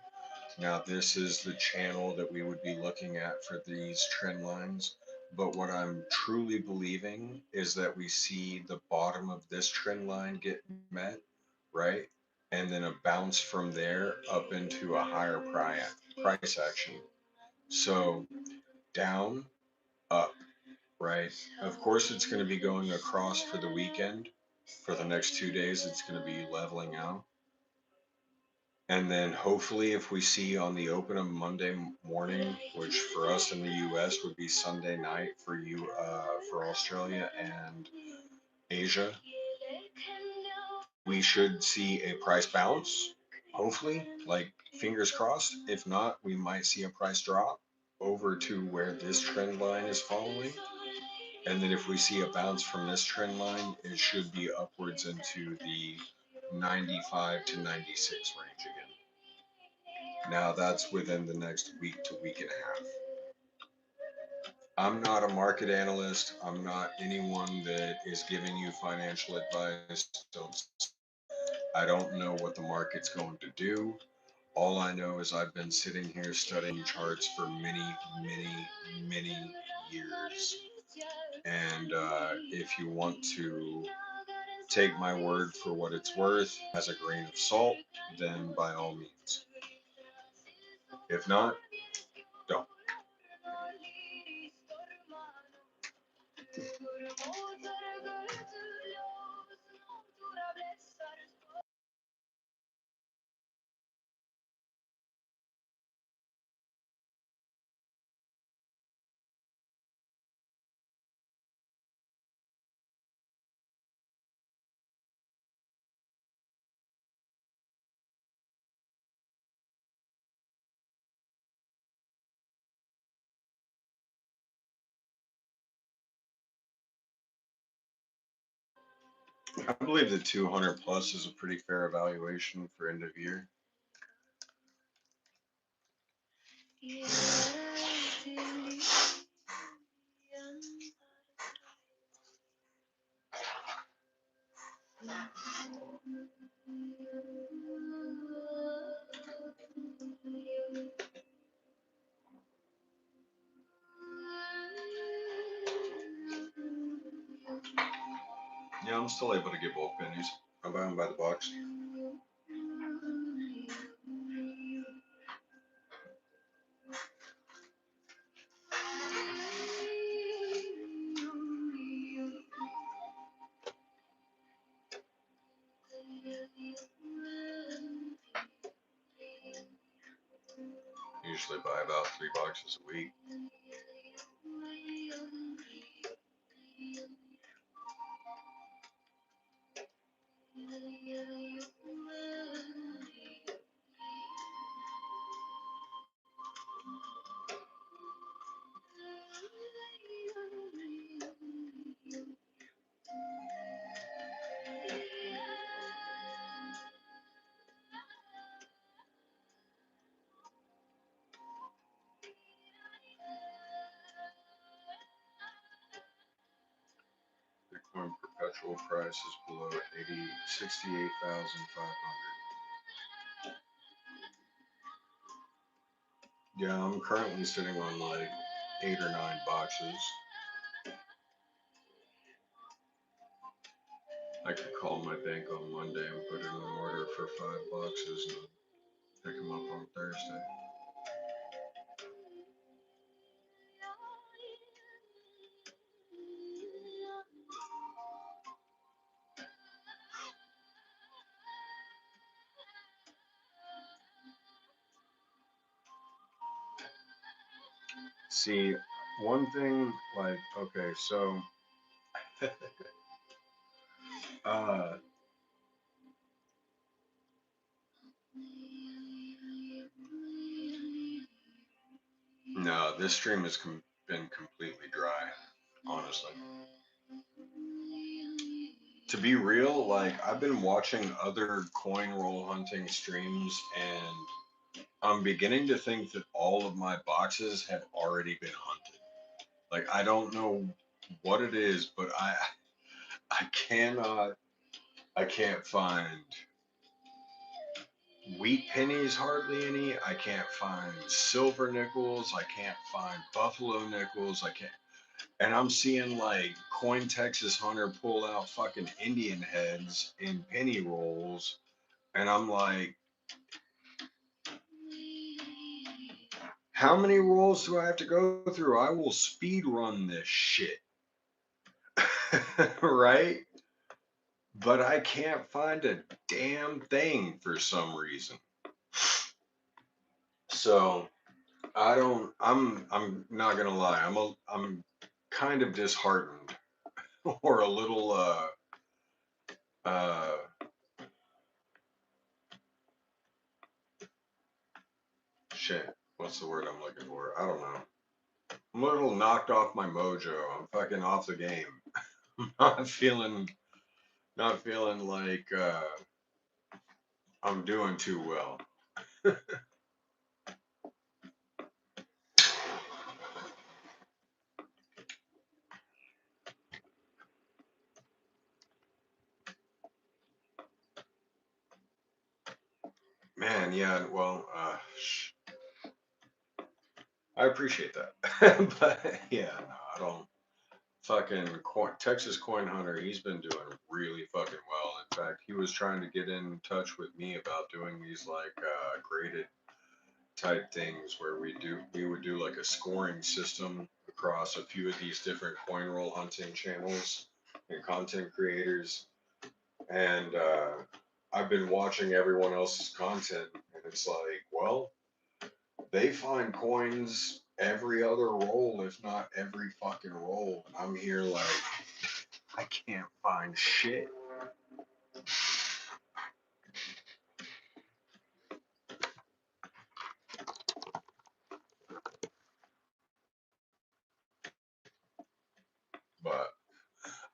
Now, this is the channel that we would be looking at for these trend lines. But what I'm truly believing is that we see the bottom of this trend line get met, right? And then a bounce from there up into a higher price action. So down, up, right? Of course, it's going to be going across for the weekend. For the next 2 days, it's going to be leveling out. And then hopefully, if we see on the open of Monday morning, which for us in the U.S. would be Sunday night for you, for Australia and Asia, we should see a price bounce. Hopefully, like fingers crossed. If not, we might see a price drop over to where this trend line is following. And then if we see a bounce from this trend line, it should be upwards into the 95 to 96 range again. Now that's within the next week to week and a half. I'm not a market analyst. I'm not anyone that is giving you financial advice. I don't know what the market's going to do. All I know is I've been sitting here studying charts for many, many, many years. And if you want to take my word for what it's worth as a grain of salt, then by all means. If not, don't. I believe the 200 plus is a pretty fair evaluation for end of year. Yeah, I'm still able to get both pennies. I buy them by the box. Usually buy about 3 boxes a week. Bitcoin perpetual price is below 68,500. Yeah, I'm currently sitting on like 8 or 9 boxes. I could call my bank on Monday and put in an order for 5 boxes and pick them up on Thursday. See, one thing, like, okay, so, uh, no, this stream has been completely dry, honestly. To be real, like, I've been watching other coin roll hunting streams and I'm beginning to think that all of my boxes have already been hunted. Like, I don't know what it is, but I can't find wheat pennies, hardly any. I can't find silver nickels. I can't find buffalo nickels. I can't. And I'm seeing like Coin Texas Hunter pull out fucking Indian heads in penny rolls. And I'm like, how many rolls do I have to go through? I will speed run this shit. Right? But I can't find a damn thing for some reason. So I'm not gonna lie, I'm kind of disheartened or a little uh shit. What's the word I'm looking for? I don't know. I'm a little knocked off my mojo. I'm fucking off the game. Not feeling not feeling like I'm doing too well. Man, yeah, well, I appreciate that. But yeah, no, I don't. Fucking Texas Coin Hunter, he's been doing really fucking well. In fact, he was trying to get in touch with me about doing these like graded type things where we would do like a scoring system across a few of these different coin roll hunting channels and content creators. And I've been watching everyone else's content, and it's like, well, they find coins every other roll, if not every fucking roll. And I'm here like, I can't find shit. But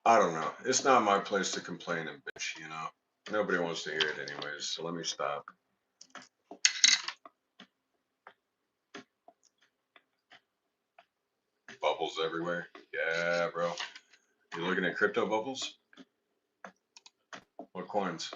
I don't know. It's not my place to complain and bitch, you know. Nobody wants to hear it anyways, so let me stop. Bubbles everywhere. Yeah, bro. You looking at crypto bubbles? What coins?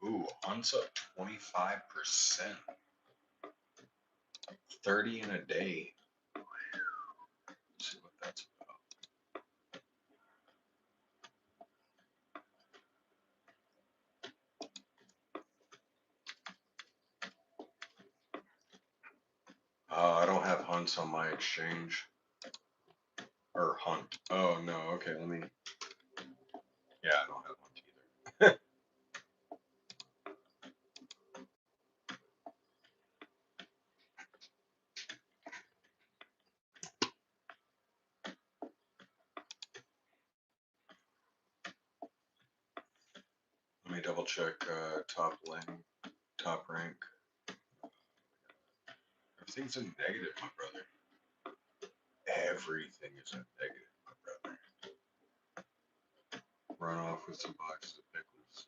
Ooh, Hunt's up 25%. 30 in a day. Let's see what that's about. I don't have Hunts on my exchange. Or Hunt. Oh, no. Okay, let me. Yeah, I don't have Hunt either. Let me double check top rank. Everything's in negative, my brother. Everything is in negative, my brother. Run off with some boxes of pickles.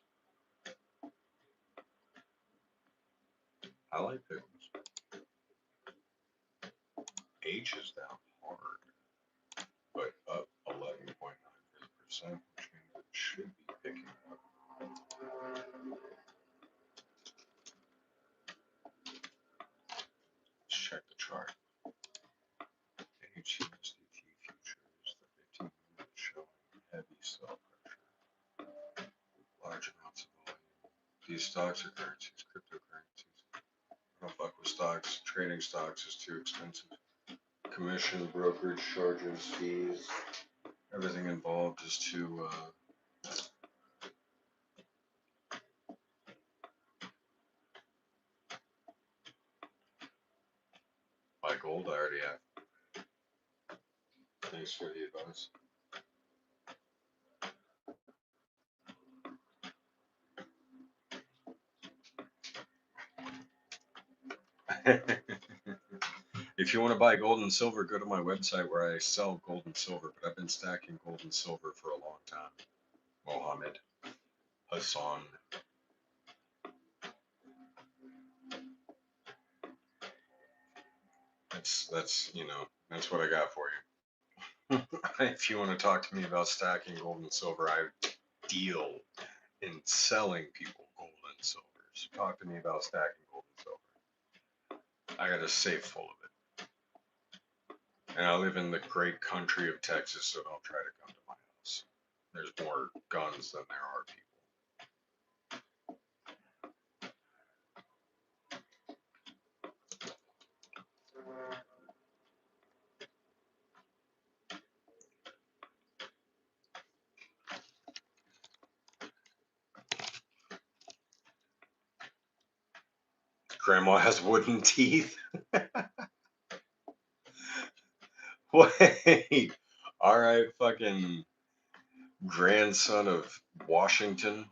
I like pickles. H is down hard, but up 11.9%, which means it should be picking up. Let's check the chart. HUSDT futures, the 15-minute showing heavy sell pressure, large amounts of volume. These stocks are currencies, cryptocurrencies. I don't fuck with stocks. Trading stocks is too expensive. Commission, brokerage charges, fees, everything involved is too. Buy gold, I already have. Thanks for the advice. If you want to buy gold and silver, go to my website where I sell gold and silver. But I've been stacking gold and silver for a long time. Mohammed Hassan. That's that's what I got for you. If you want to talk to me about stacking gold and silver, I deal in selling people gold and silver. So talk to me about stacking gold and silver. I got a safe full of it. And I live in the great country of Texas, so don't try to come to my house. There's more guns than there are people. Grandma has wooden teeth. Wait. All right, fucking grandson of Washington,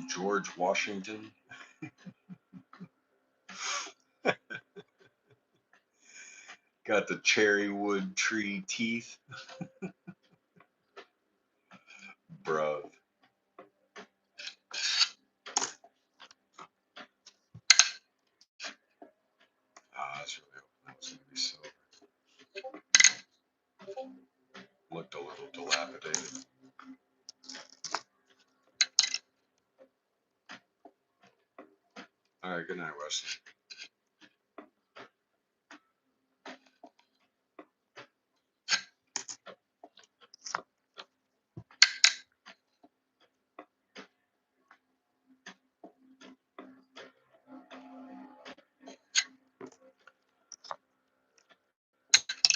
George Washington. Got the cherry wood tree teeth. Bruh. That's really hoping that was going to be silver. Looked a little dilapidated. All right, good night, Wesley.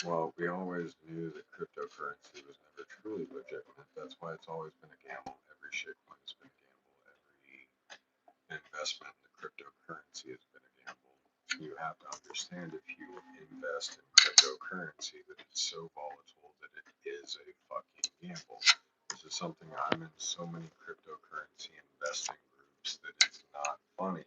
Well, we always knew that cryptocurrency was never truly legitimate. That's why it's always been a gamble. Every shitcoin has been a gamble. Every investment in the cryptocurrency has been a gamble. You have to understand if you invest in cryptocurrency that it's so volatile that it is a fucking gamble. This this is something I'm in so many cryptocurrency investing groups that it's not funny.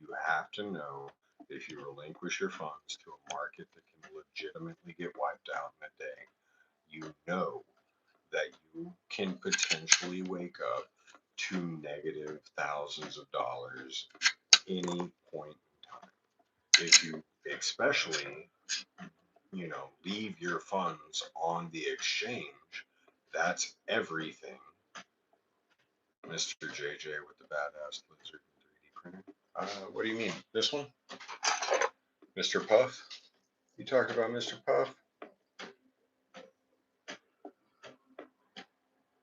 You have to know that if you relinquish your funds to a market that can legitimately get wiped out in a day, you know that you can potentially wake up to negative thousands of dollars any point in time. If you especially, leave your funds on the exchange, that's everything. Mr. JJ with the badass lizard 3D printer. What do you mean? This one? Mr. Puff? You talking about Mr. Puff?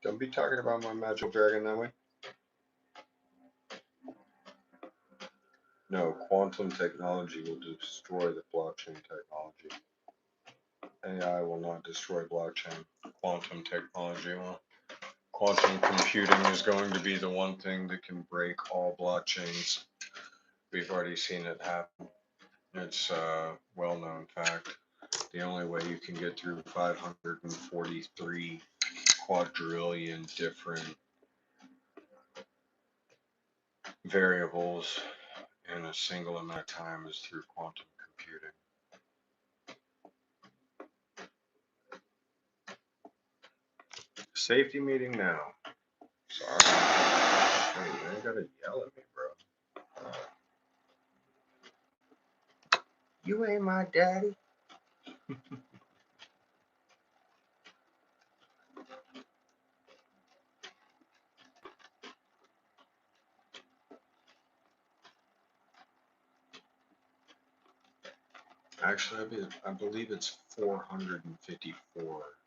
Don't be talking about my magic dragon that way. No, quantum technology will destroy the blockchain technology. AI will not destroy blockchain. Quantum technology will. Quantum computing is going to be the one thing that can break all blockchains. We've already seen it happen. It's a well-known fact. The only way you can get through 543 quadrillion different variables in a single amount of time is through quantum computing. Safety meeting now. Sorry. Hey, you ain't gotta yell at me, bro. You ain't my daddy. Actually, I believe it's 454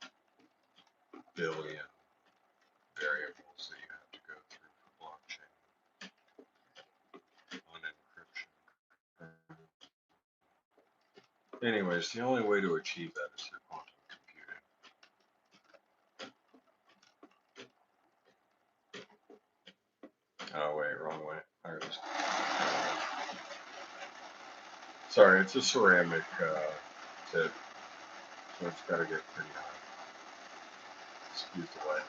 billion variables that you have to go through for blockchain on encryption. Anyways, the only way to achieve that is through quantum computing. Oh wait, wrong way. There it is. Sorry, it's a ceramic tip, so it's got to get pretty high. Excuse the light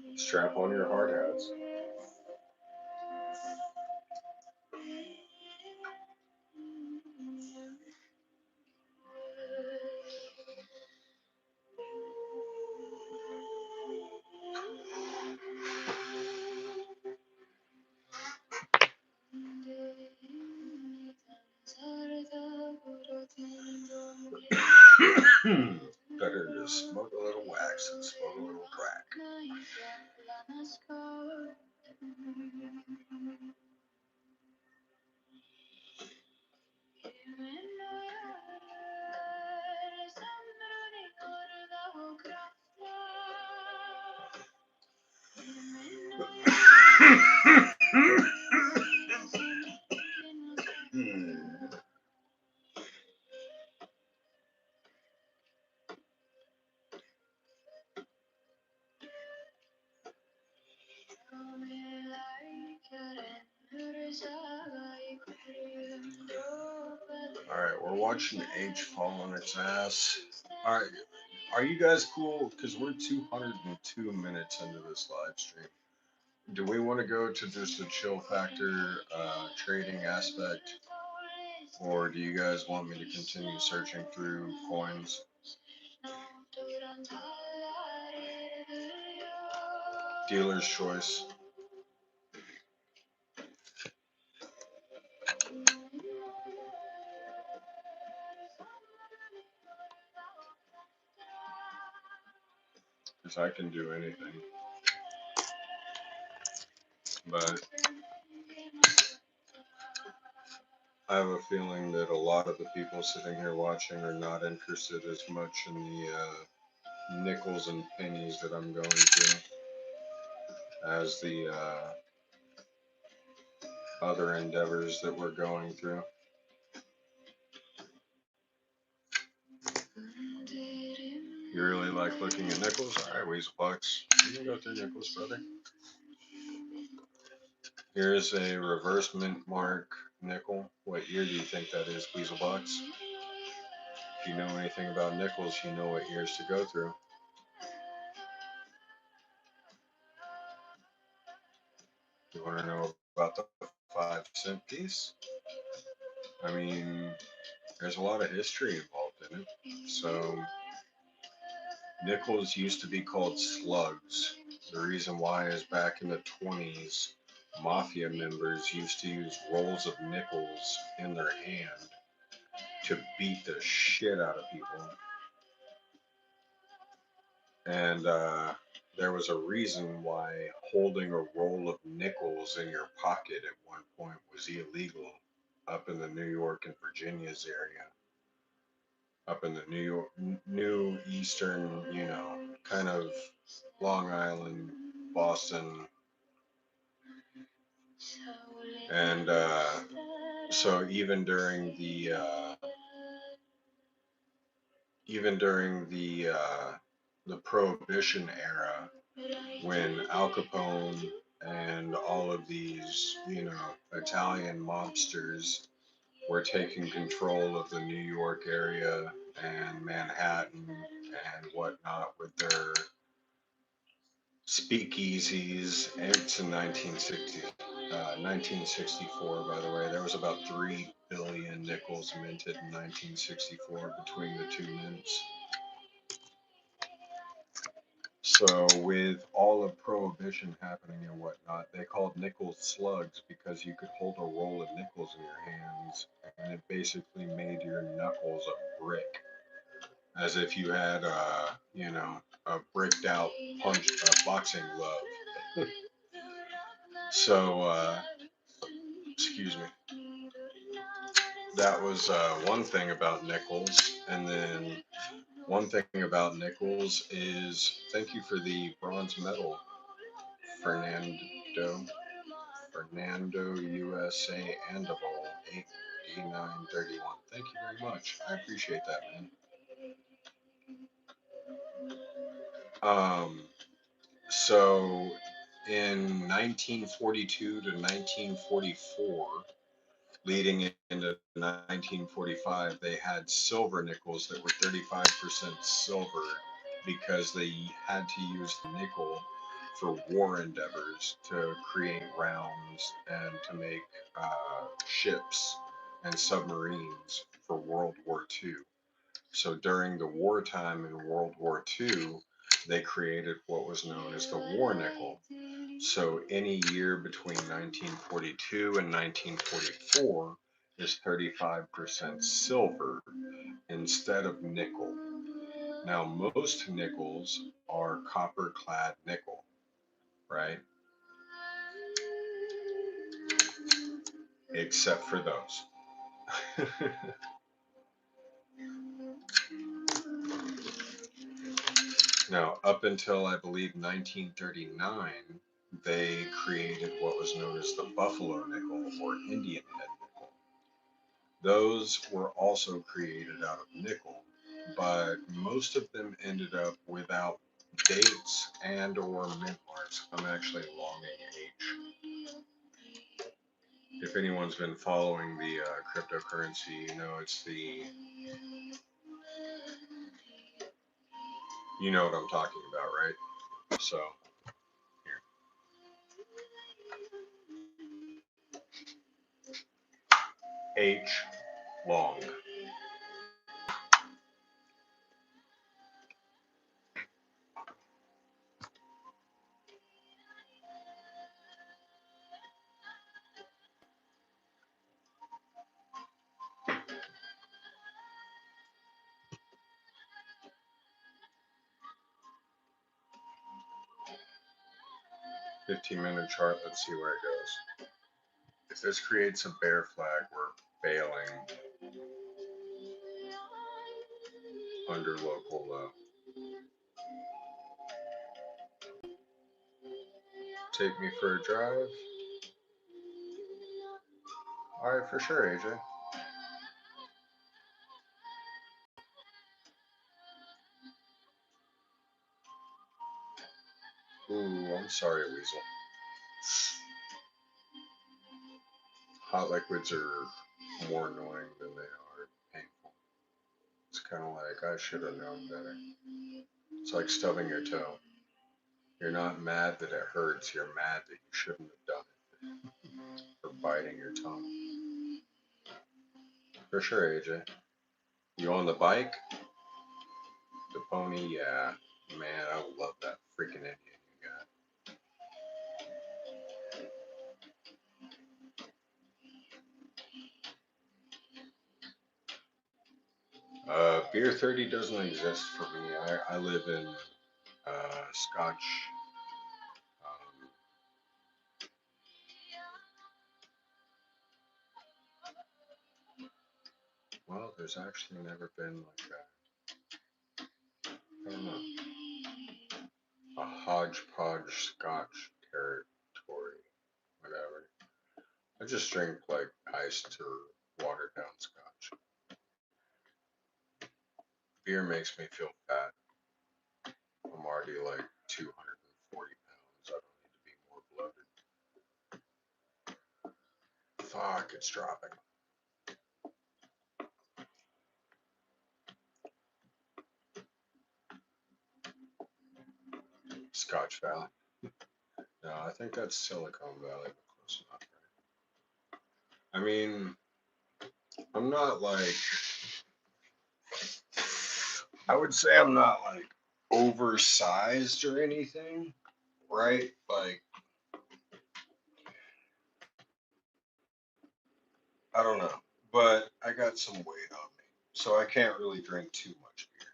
noise. Strap on your hard hats. Better to smoke a little wax and smoke a little crack. Alright, we're watching H fall on its ass. Alright, are you guys cool? Because we're 202 minutes into this live stream. Do we want to go to just a chill factor trading aspect? Or do you guys want me to continue searching through coins? Dealer's choice. Because I can do anything. But I have a feeling that a lot of the people sitting here watching are not interested as much in the nickels and pennies that I'm going through as the other endeavors that we're going through. You really like looking at nickels? All right, Weasel Bucks. You can go through nickels, brother. Here's a reverse mint mark nickel. What year do you think that is, Weasel Bucks? If you know anything about nickels, you know what years to go through. You want to know about the 5-cent piece? I mean, there's a lot of history involved in it. So, nickels used to be called slugs. The reason why is back in the 20s, mafia members used to use rolls of nickels in their hand to beat the shit out of people. And there was a reason why holding a roll of nickels in your pocket at one point was illegal up in the New York and Virginia's area, up in the New Eastern, kind of Long Island, Boston. And so even during the Prohibition era, when Al Capone and all of these, Italian mobsters were taking control of the New York area and Manhattan and whatnot with their speakeasies. It's in 1964, by the way. There was about 3 billion nickels minted in 1964 between the two mints. So with all of Prohibition happening and whatnot, they called nickels slugs because you could hold a roll of nickels in your hands and it basically made your knuckles a brick, as if you had a bricked out boxing glove. So excuse me. That was one thing about nickels, and then one thing about nickels is thank you for the bronze medal, Fernando. Fernando USA and of all 8D931. Thank you very much. I appreciate that, man. So in 1942 to 1944, leading into 1945, they had silver nickels that were 35% silver because they had to use the nickel for war endeavors to create rounds and to make ships and submarines for World War II. So during the wartime in World War II, they created what was known as the war nickel. So any year between 1942 and 1944 is 35% silver instead of nickel. Now, most nickels are copper clad nickel, right? Except for those. Now, up until I believe 1939, they created what was known as the buffalo nickel or Indian head nickel. Those were also created out of nickel, but most of them ended up without dates and or mint marks. I'm actually longing H. If anyone's been following the cryptocurrency, it's you know what I'm talking about, right? So here, H long. 15-minute chart. Let's see where it goes. If this creates a bear flag, we're bailing under local low. Take me for a drive. All right, for sure, AJ. Sorry, Weasel. Hot liquids are more annoying than they are painful. It's kind of like, I should have known better. It's like stubbing your toe. You're not mad that it hurts, you're mad that you shouldn't have done it. Or biting your tongue. For sure, AJ. You on the bike? The pony? Yeah. Man, I would love that freaking Indian you got. Beer 30 doesn't exist for me. I live in Scotch. Um, well, there's actually never been like I don't know, a hodgepodge Scotch territory, whatever. I just drink like iced or watered down Scotch. Beer makes me feel fat. I'm already like 240 pounds. I don't need to be more bloated. Fuck, it's dropping. Scotch Valley. No, I think that's Silicon Valley, but close enough, right? I mean, I'm not like, I would say I'm not like oversized or anything, right? Like, I don't know, but I got some weight on me, so I can't really drink too much beer.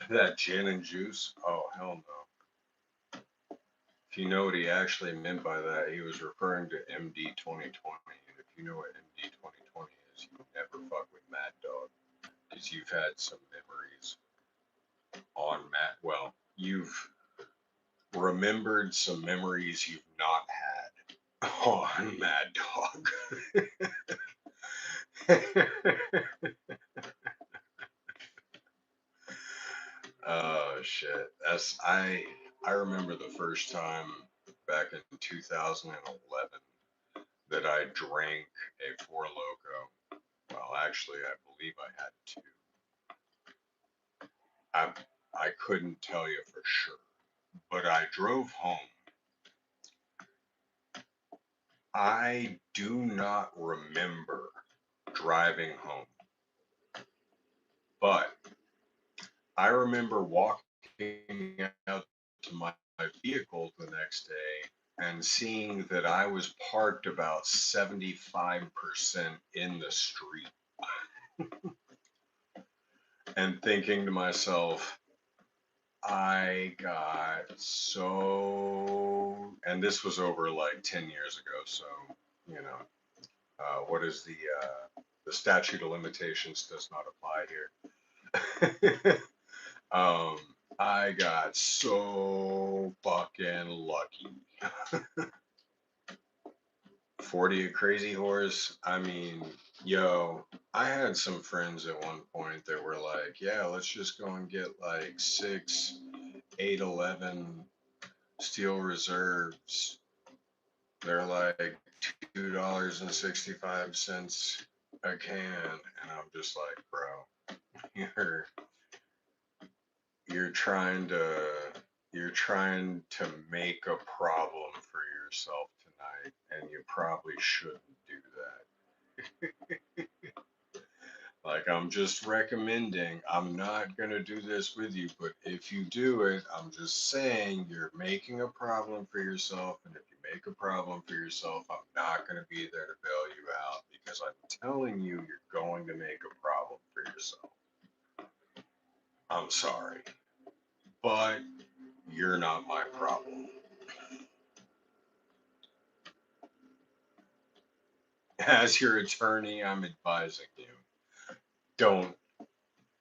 That gin and juice? Oh, hell no. If you know what he actually meant by that, he was referring to MD 2020. And if you know what MD 2020 is, you never fuck with Mad Dog. Because you've had some memories on Mad. Well, you've remembered some memories you've not had on Mad Dog. Oh shit. I remember the first time back in 2011 that I drank a Four Loko. Well, actually, I believe I had two. I I couldn't tell you for sure, but I drove home. I do not remember driving home, but I remember walking out to my vehicle the next day and seeing that I was parked about 75% in the street and thinking to myself, I got so, and this was over like 10 years ago. So, you know, what is the statute of limitations does not apply here. um, I got so fucking lucky. 40 a crazy horse. I mean, yo, I had some friends at one point that were like, yeah, let's just go and get like 6, 811 steel reserves. They're like $2.65 a can. And I'm just like, bro, you're you're trying to you're trying to make a problem for yourself tonight, and you probably shouldn't do that. Like, I'm just recommending, I'm not going to do this with you, but if you do it, I'm just saying you're making a problem for yourself. And if you make a problem for yourself, I'm not going to be there to bail you out because I'm telling you, you're going to make a problem for yourself. I'm sorry, but you're not my problem. As your attorney, I'm advising you, don't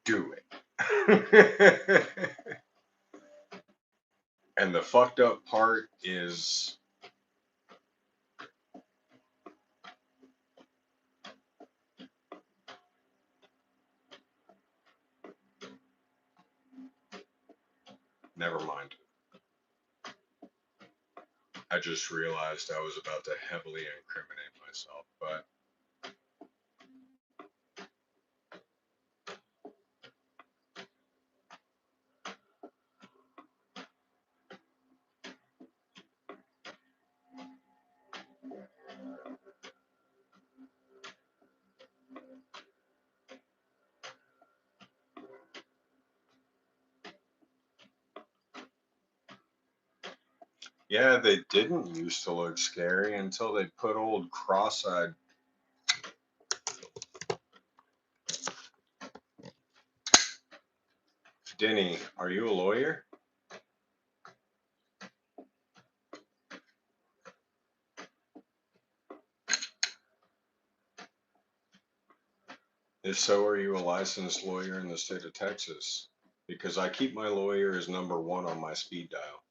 do it. And the fucked up part is Never mind. I just realized I was about to heavily incriminate myself, but yeah, they didn't used to look scary until they put old cross-eyed. Denny, are you a lawyer? If so, are you a licensed lawyer in the state of Texas? Because I keep my lawyer as #1 on my speed dial.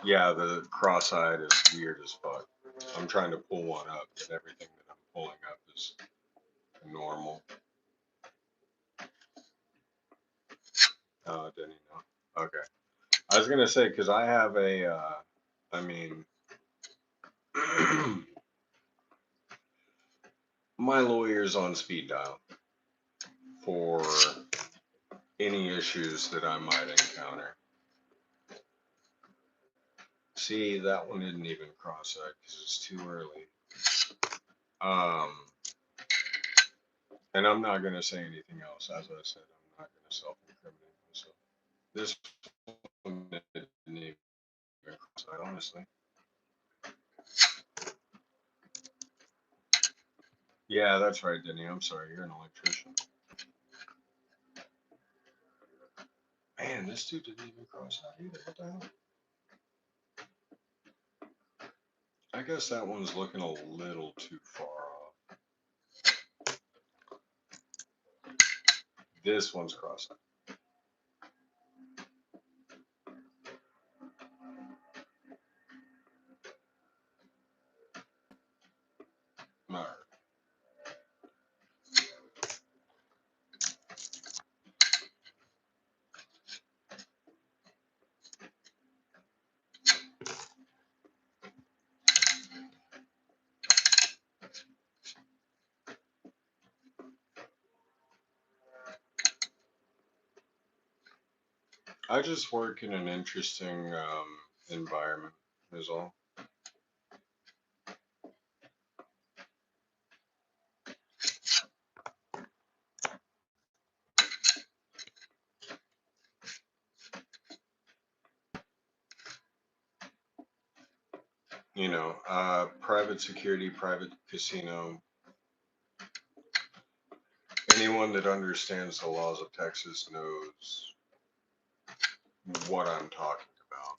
Yeah, the cross-eyed is weird as fuck. I'm trying to pull one up, and everything that I'm pulling up is normal. Denny, no. Okay. I was gonna say, because I have a, I mean, my lawyer's on speed dial for any issues that I might encounter. See, that one didn't even cross-eyed because it's too early. And I'm not gonna say anything else. As I said, I'm not gonna self-incriminate myself. This one didn't even cross-eyed, honestly. Yeah, that's right, Denny. I'm sorry, you're an electrician. Man, this dude didn't even cross-eyed either. What the hell? I guess that one's looking a little too far off. This one's cross-eyed. Alright. I just work in an interesting environment, is all. You know, private security, private casino. Anyone that understands the laws of Texas knows what I'm talking about.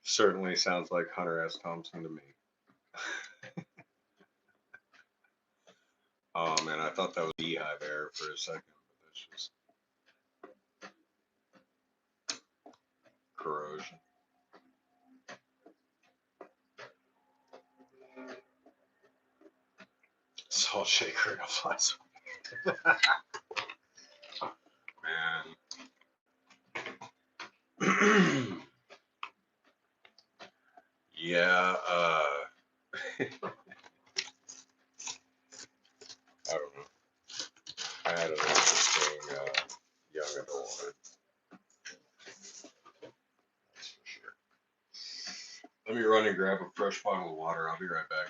Certainly sounds like Hunter S. Thompson to me. Oh man, I thought that was beehive air for a second, but that's just corrosion. Salt shaker and a fly swatter. Man. Yeah, I don't know. I had an interesting young adulthood. That's for sure. Let me run and grab a fresh bottle of water. I'll be right back.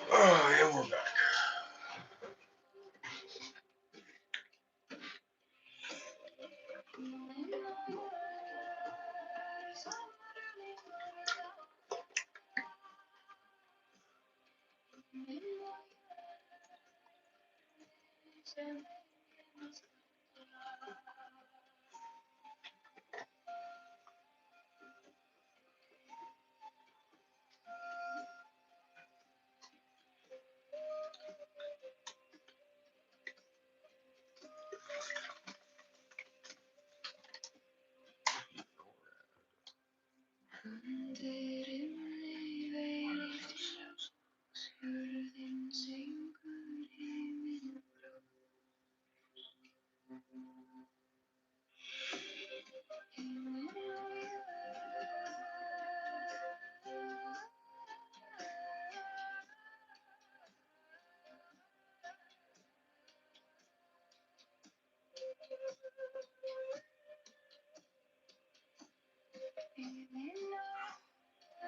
Oh, and we're back.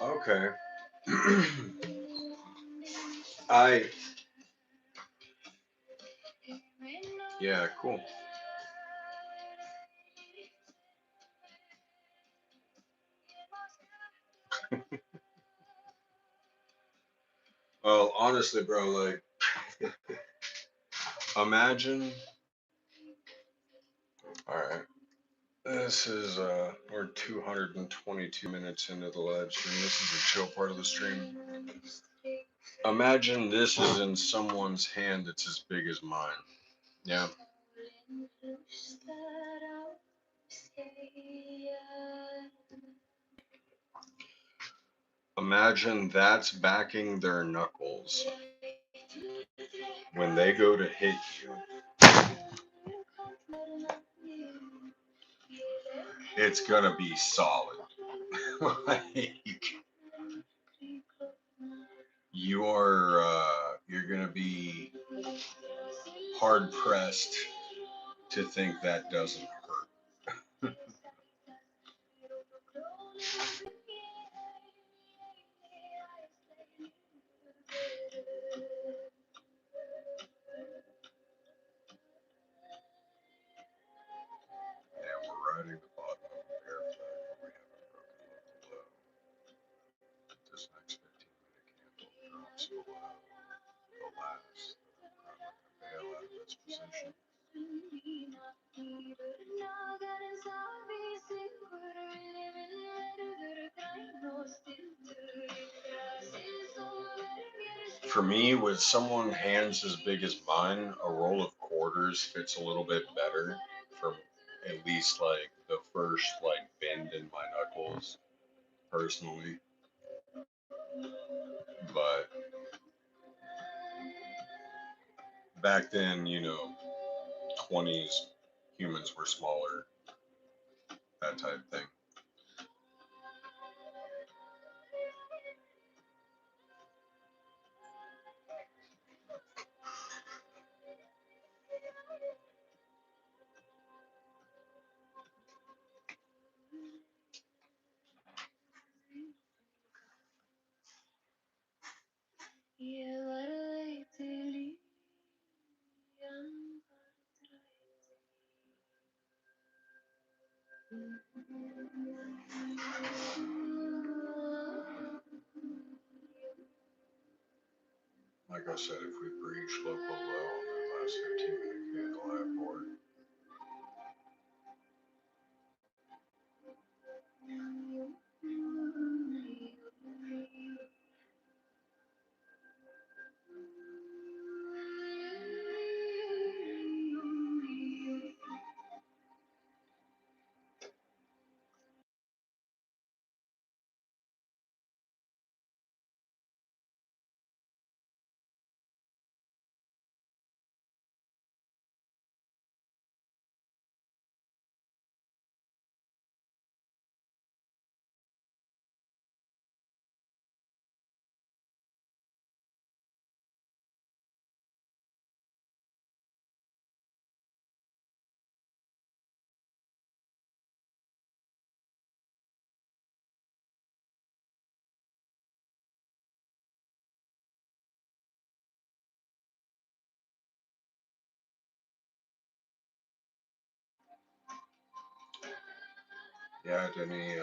Okay. Yeah, cool. Well, honestly, bro, like, imagine. All right. This is we're 222 minutes into the live stream. This is the chill part of the stream. Imagine this is in someone's hand that's as big as mine. Yeah. Imagine that's backing their knuckles when they go to hit you. It's gonna be solid. Like, you're gonna be hard pressed to think that doesn't hurt. Yeah, we're riding the bottom of a bear flag, but we haven't broken local low. This next 15-minute candle drops below the last. I'm probably gonna bail out of this position. For me, with someone hands as big as mine, a roll of quarters fits a little bit better for at least like the first like bend in my knuckles, personally. But back then, 20s humans were smaller, that type of thing. Like I said, if we breach local low in the last 15-minute candle, I have board. Yeah, Denny,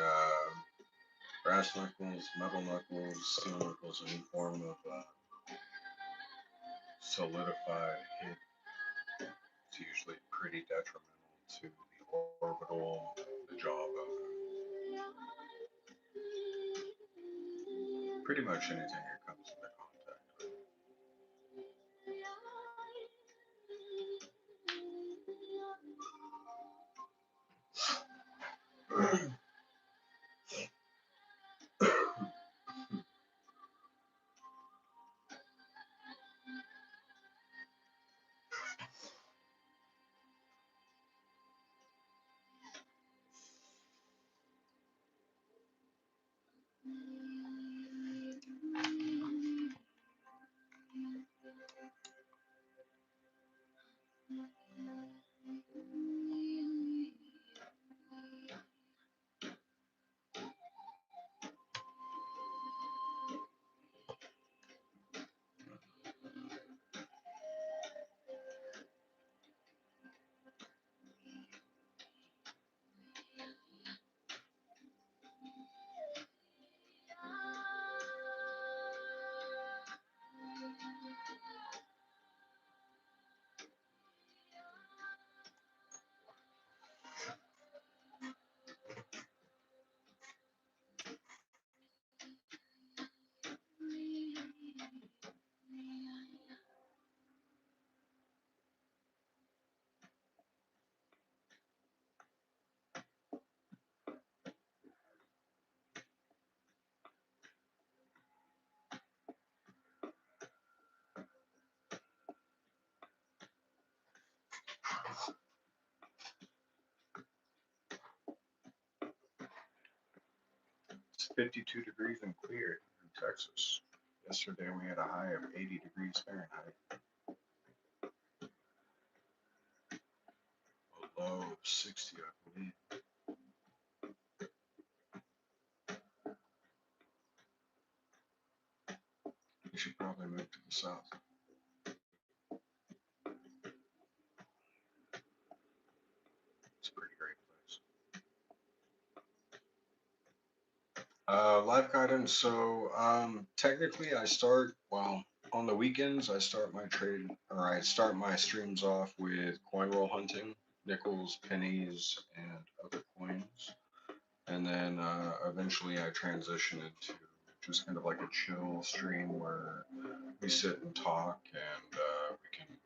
brass knuckles, metal knuckles, steel knuckles, any form of solidified hit is usually pretty detrimental to the orbital, the jawbone, pretty much anything it comes into contact with. It's 52 degrees and clear in Texas. Yesterday we had a high of 80 degrees Fahrenheit, a low of 60, I believe. We should probably move to the south. It's a pretty great place. Live guidance. So technically, I start on the weekends. I start my trade, or I start my streams off with coin roll hunting, nickels, pennies, and other coins, and then eventually I transition into just kind of like a chill stream where we sit and talk, and we can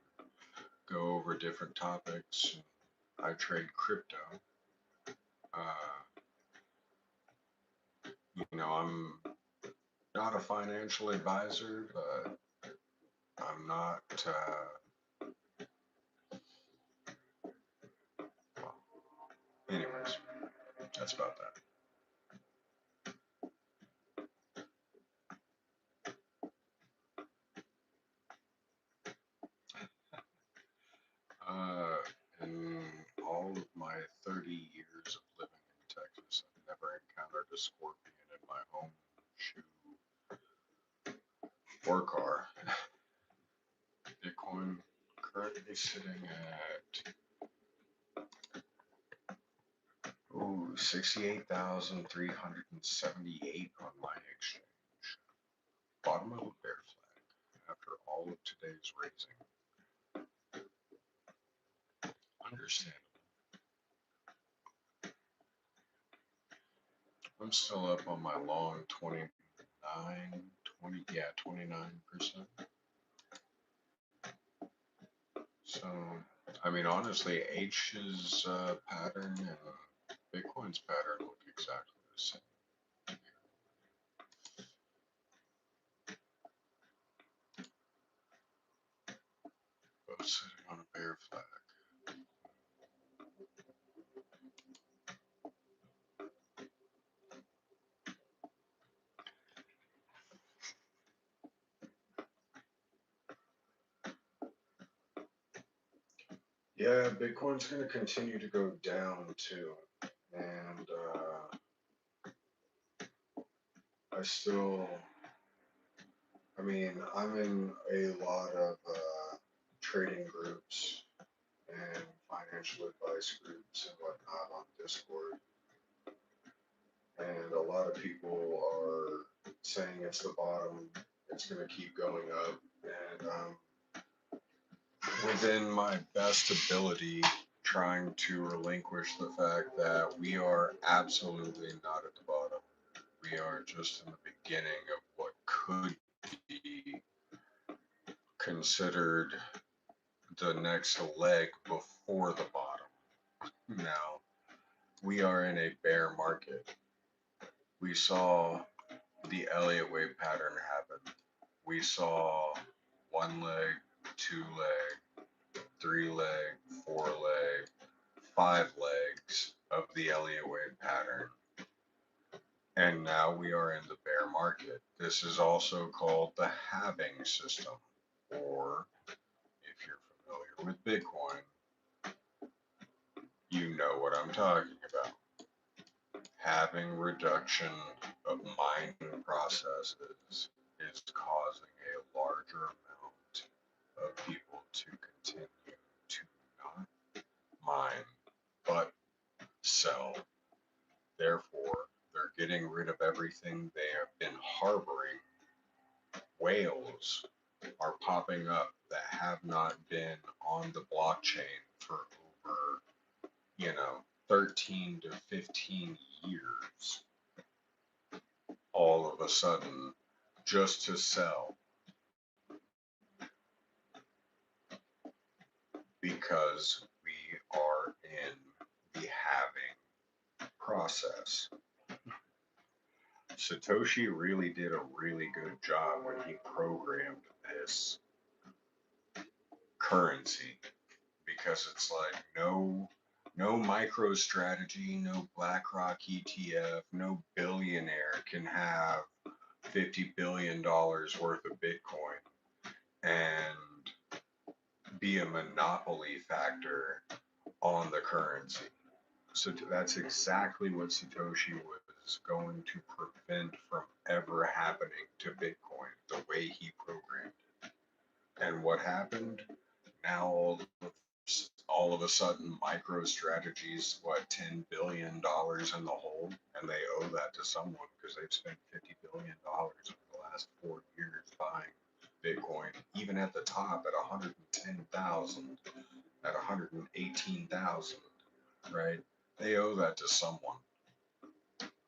go over different topics. I trade crypto. Uh, I'm not a financial advisor, but I'm not. Well, anyways, that's about that. Uh, in all of my 30 years of living in Texas, I've never encountered a scorpion in my home, shoe, or car. Bitcoin currently sitting at 68,378 on my exchange. Bottom of the bear flag after all of today's raising. Understandable. I'm still up on my long 29%. So, I mean, honestly, H's pattern and Bitcoin's pattern look exactly the same. Both sitting on a bear flag. Yeah, Bitcoin's going to continue to go down too. And I mean, I'm in a lot of trading groups and financial advice groups and whatnot on Discord. And a lot of people are saying it's the bottom, it's going to keep going up. And within my best ability, trying to relinquish the fact that we are absolutely not at the bottom. We are just in the beginning of what could be considered the next leg before the bottom. Now, we are in a bear market. We saw the Elliott wave pattern happen. We saw one leg, two leg, three leg, four leg, 5 legs of the Elliott wave pattern. And now we are in the bear market. This is also called the halving system, or if you're familiar with Bitcoin, you know what I'm talking about. Halving reduction of mining processes is causing a larger amount of people to continue to not mine, but sell. Therefore, they're getting rid of everything they have been harboring. Whales are popping up that have not been on the blockchain for over, 13 to 15 years. All of a sudden, just to sell. Because we are in the halving process. Satoshi really did a really good job when he programmed this currency, because it's like no micro strategy, no BlackRock ETF, no billionaire can have $50 billion worth of Bitcoin and be a monopoly factor on the currency. So that's exactly what Satoshi was going to prevent from ever happening to Bitcoin, the way he programmed it. And what happened? Now all of a sudden, MicroStrategy's $10 billion in the hole, and they owe that to someone because they've spent $50 billion over the last 4 years buying Bitcoin, even at the top at 110,000, at 118,000, right? They owe that to someone.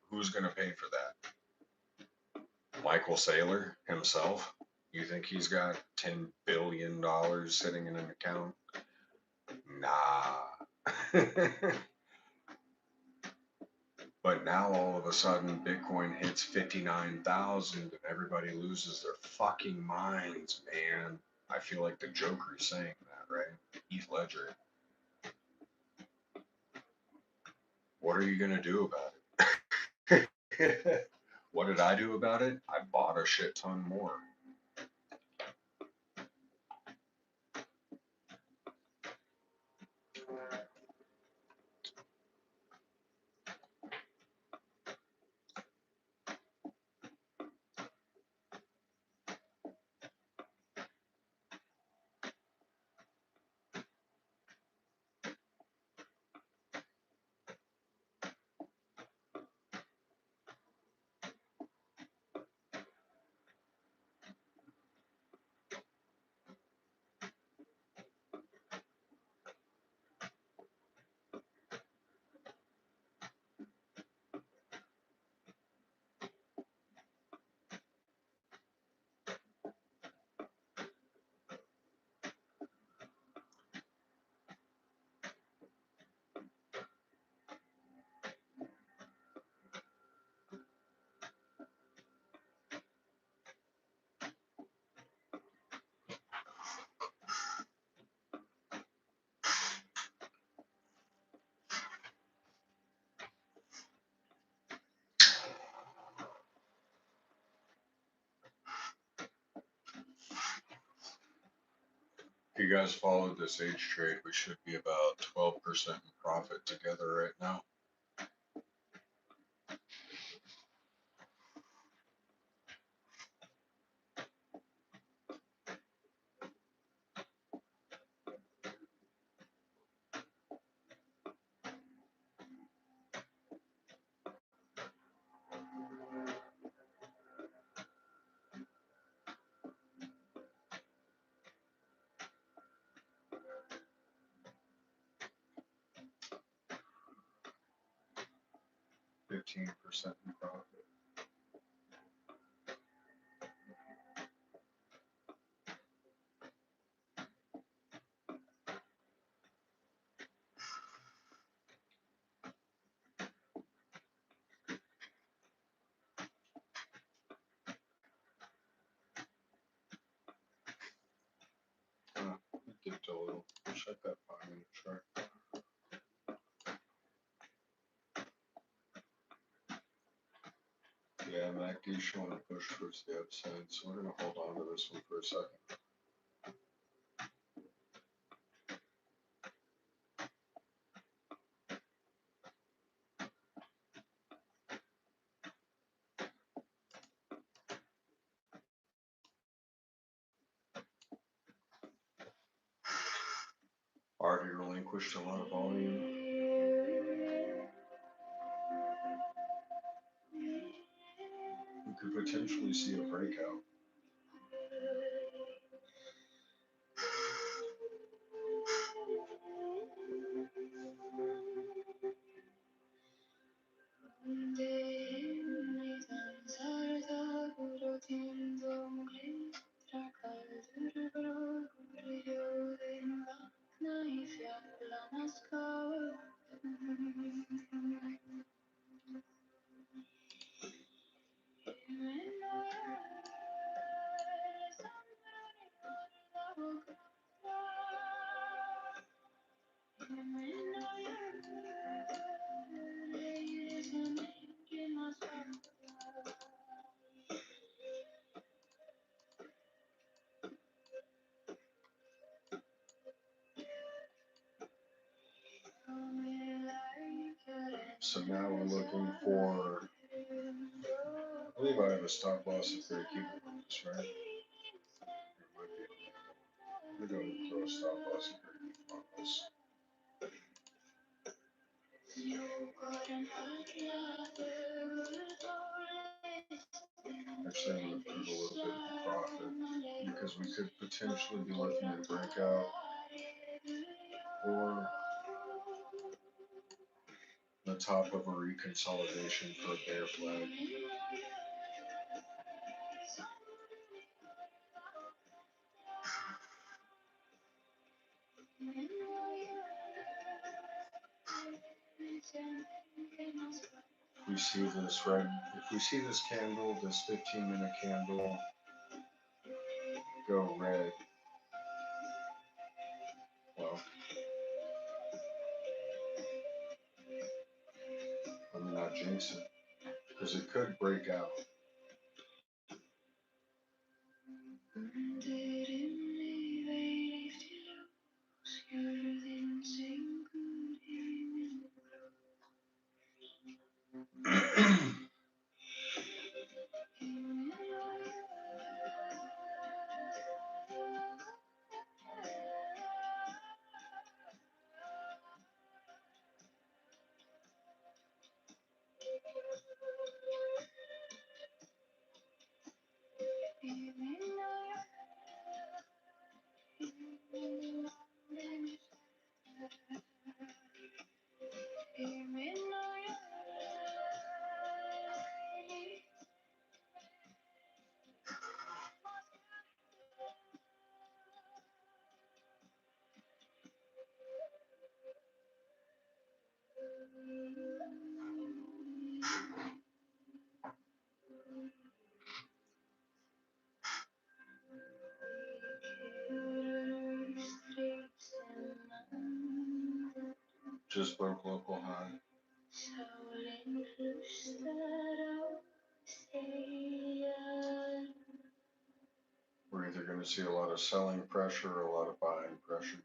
Who's going to pay for that? Michael Saylor himself? You think he's got $10 billion sitting in an account? Nah. But now all of a sudden Bitcoin hits 59,000 and everybody loses their fucking minds, man. I feel like the Joker's saying that, right? Heath Ledger. What are you going to do about it? What did I do about it? I bought a shit ton more. you guys followed this H trade, we should be about 12% in profit together right now. %15 in profit. It dipped a little. Check that 5-minute chart. Yeah, MACD showing a push towards the upside, so we're gonna hold on to this one for a second. Already relinquished a lot of volume. We could potentially see a breakout. So now we're looking for, I believe I have a stop loss at break even on this, right? It might be. I'm going to throw a stop loss at break even on this. Actually, I'm going to put a little bit in profit because we could potentially be looking at a breakout or the top of a reconsolidation for a bear flag. If we see this red, if we see this candle, this 15-minute candle go red, well, let me not jinx it, because it could break out. Just broke local high. We're either going to see a lot of selling pressure or a lot of buying pressure.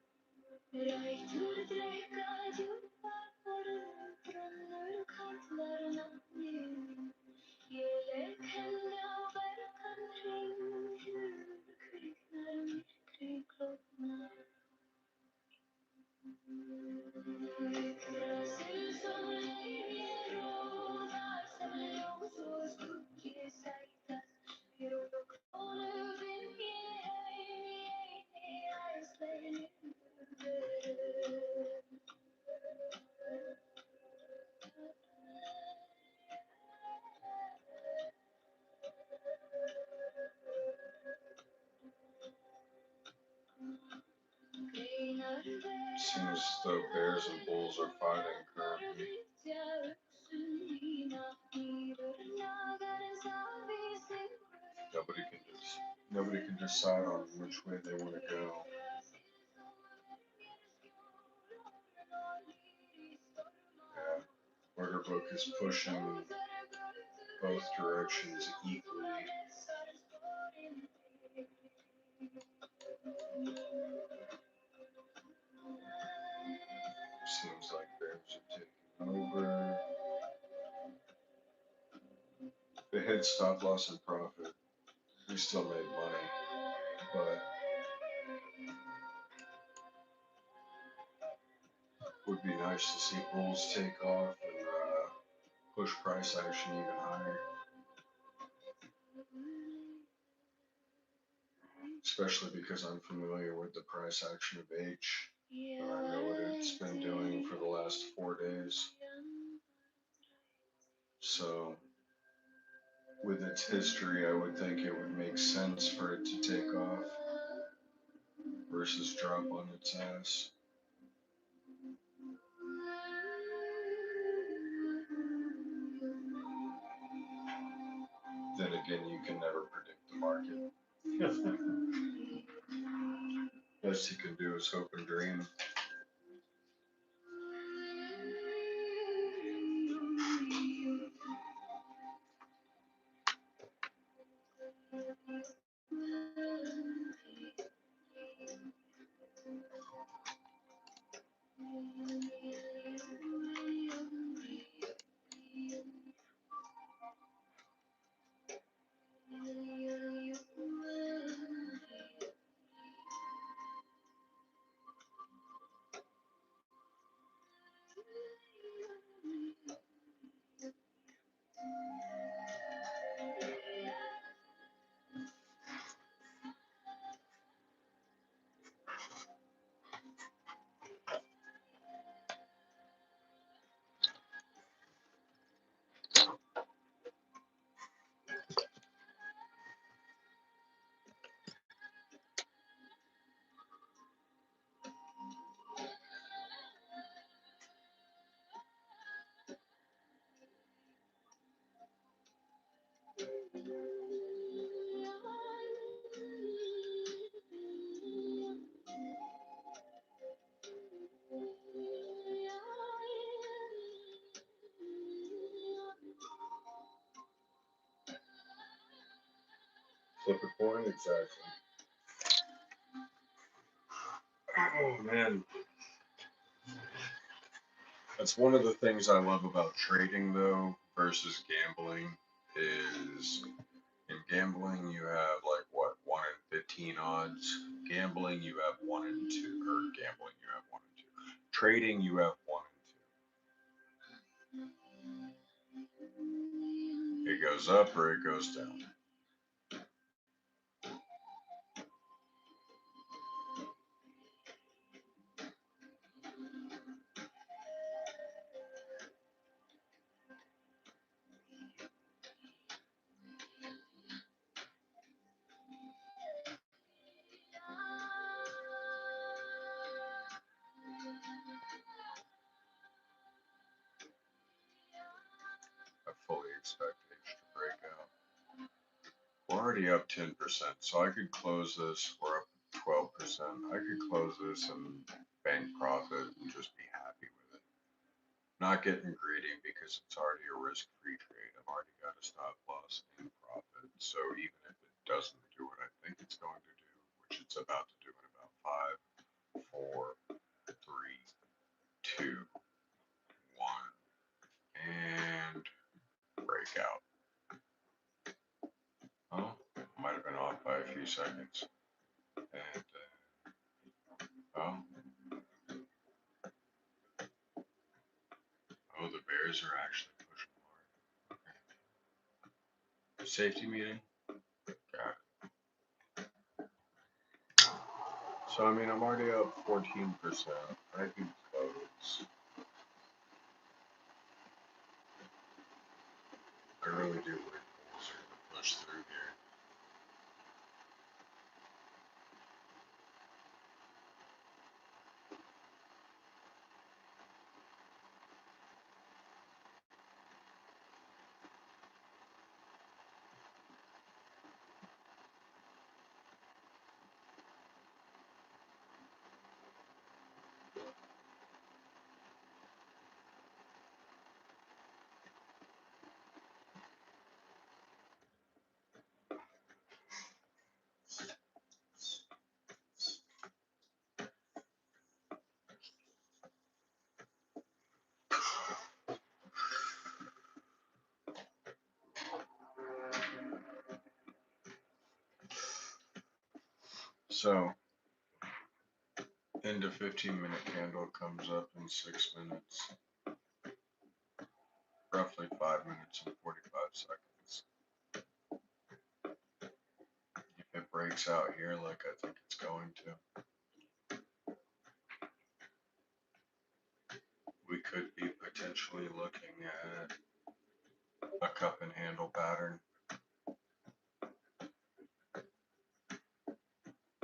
Seems as though bears and bulls are fighting currently. Nobody can decide on which way they want to go. Yeah, order book is pushing both directions equally. Seems like bears are taking over. They hit stop loss and profit. We still made money, but would be nice to see bulls take off and push price action even higher. Especially because I'm familiar with the price action of H. And I know what it's been doing for the last 4 days. So, with its history, I would think it would make sense for it to take off versus drop on its ass. Then again, you can never predict the market. Best you can do is hope and dream. Flip a coin, exactly. Oh man, that's one of the things I love about trading though versus gambling is in gambling you have like what 1 in 15 odds. Gambling you have 1 in 2, or gambling you have 1 in 2. Trading you have 1 in 2. It goes up or it goes down. I fully expect H to break out. We're already up 10%, so I could close this. We're up 12%. I could close this and bank profit and just be happy with it. Not getting greedy because it's already a risk-free trade. I've already got a stop loss in profit. So even if it doesn't do what I think it's going to do, which it's about to do in about 5, 4, 3, 2, 1, and breakout. Oh, might have been off by a few seconds. And the Bears are actually pushing hard. Okay. Safety meeting. Got it. So I mean, I'm already up 14%. I can close. I really do believe Bulls are going to push through here. So, end of 15-minute candle comes up in 6 minutes. Roughly 5 minutes and 45 seconds. If it breaks out here like I think it's going to, we could be potentially looking at a cup and handle pattern.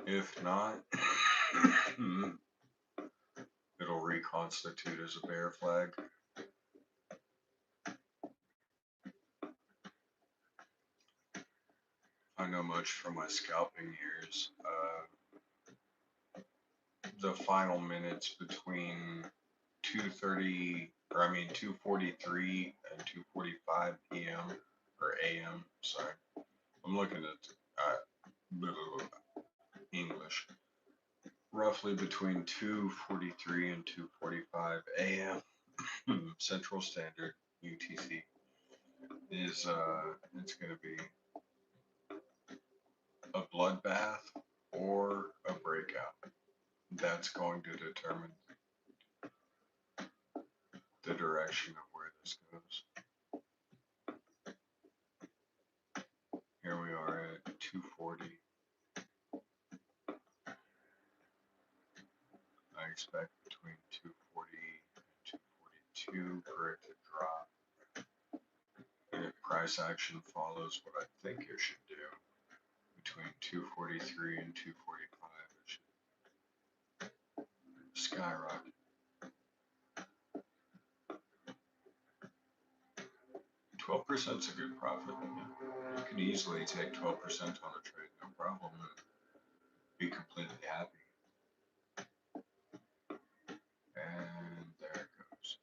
If not, it'll reconstitute as a bear flag. I know much from my scalping years. The final minutes between 2:43 and 2:45 p.m. or a.m. Sorry, I'm looking at English. Roughly between 2:43 and 2:45 a.m. Central Standard UTC is it's going to be a bloodbath or a breakout. That's going to determine the direction of where this goes. Here we are at 2:40. I expect between 2:40 and 2:42 for it to drop. And if price action follows what I think it should do, between 2:43 and 2:45, it should skyrocket. 12% is a good profit. You can easily take 12% on a trade, no problem, and be completely happy. And there it goes.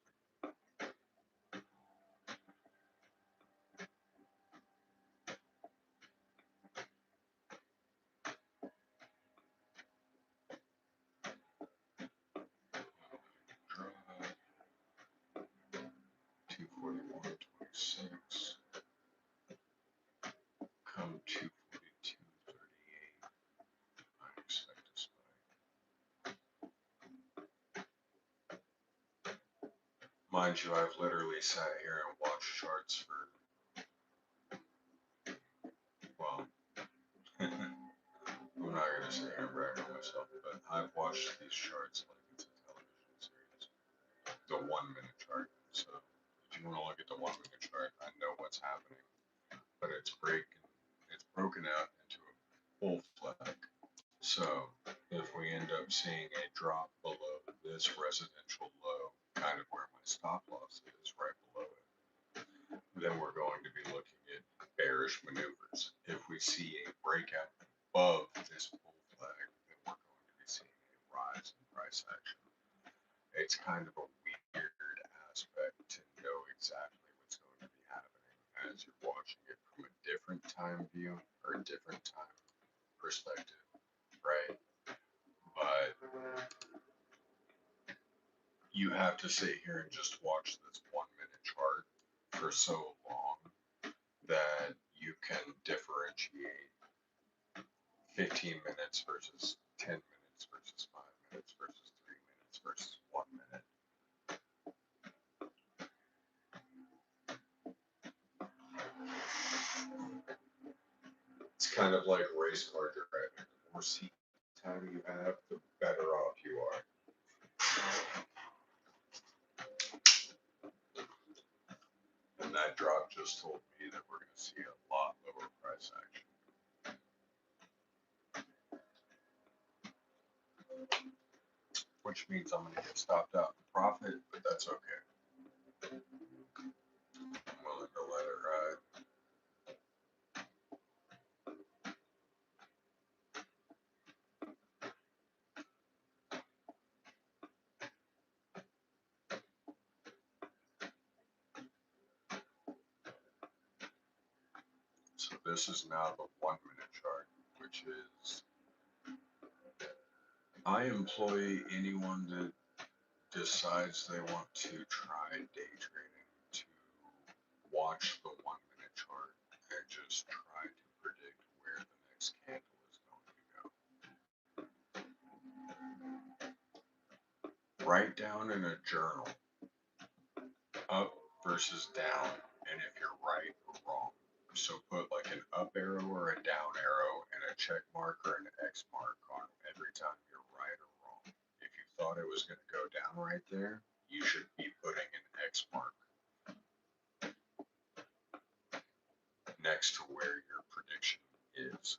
Drop 241.26. Come 242.38. I expect a spike. Mind you, I've literally sat here and watched charts for, well, I'm not going to sit here and brag on myself, but I've watched these charts like it's a television series. The 1 minute chart. So if you want to look at the 1 minute chart, I know what's happening. But it's broken out into a bull flag. So if we end up seeing a drop below this residential low, kind of where my stop loss is, right below it, then we're going to be looking at bearish maneuvers. If we see a breakout above this bull flag, then we're going to be seeing a rise in price action. It's kind of a weird aspect to know exactly what's going to be happening as you're watching it from a different time view or a different time perspective. right? But you have to sit here and just watch this 1 minute chart for so long that you can differentiate 15 minutes versus 10 minutes versus 5 minutes versus 3 minutes versus 1 minute. It's kind of like race car driving. The more seat time you have, the better off you are. And that drop just told me that we're going to see a lot lower price action. Which means I'm going to get stopped out in profit, but that's okay. I'm willing to let it ride. So this is now the 1 minute chart, which is, I employ anyone that decides they want to try day trading to watch the 1 minute chart and just try to predict where the next candle is going to go. Write down in a journal up versus down, and if you're right or wrong. So put like an up arrow or a down arrow and a check mark or an X mark on every time you're right or wrong. If you thought it was going to go down right there, you should be putting an X mark next to where your prediction is.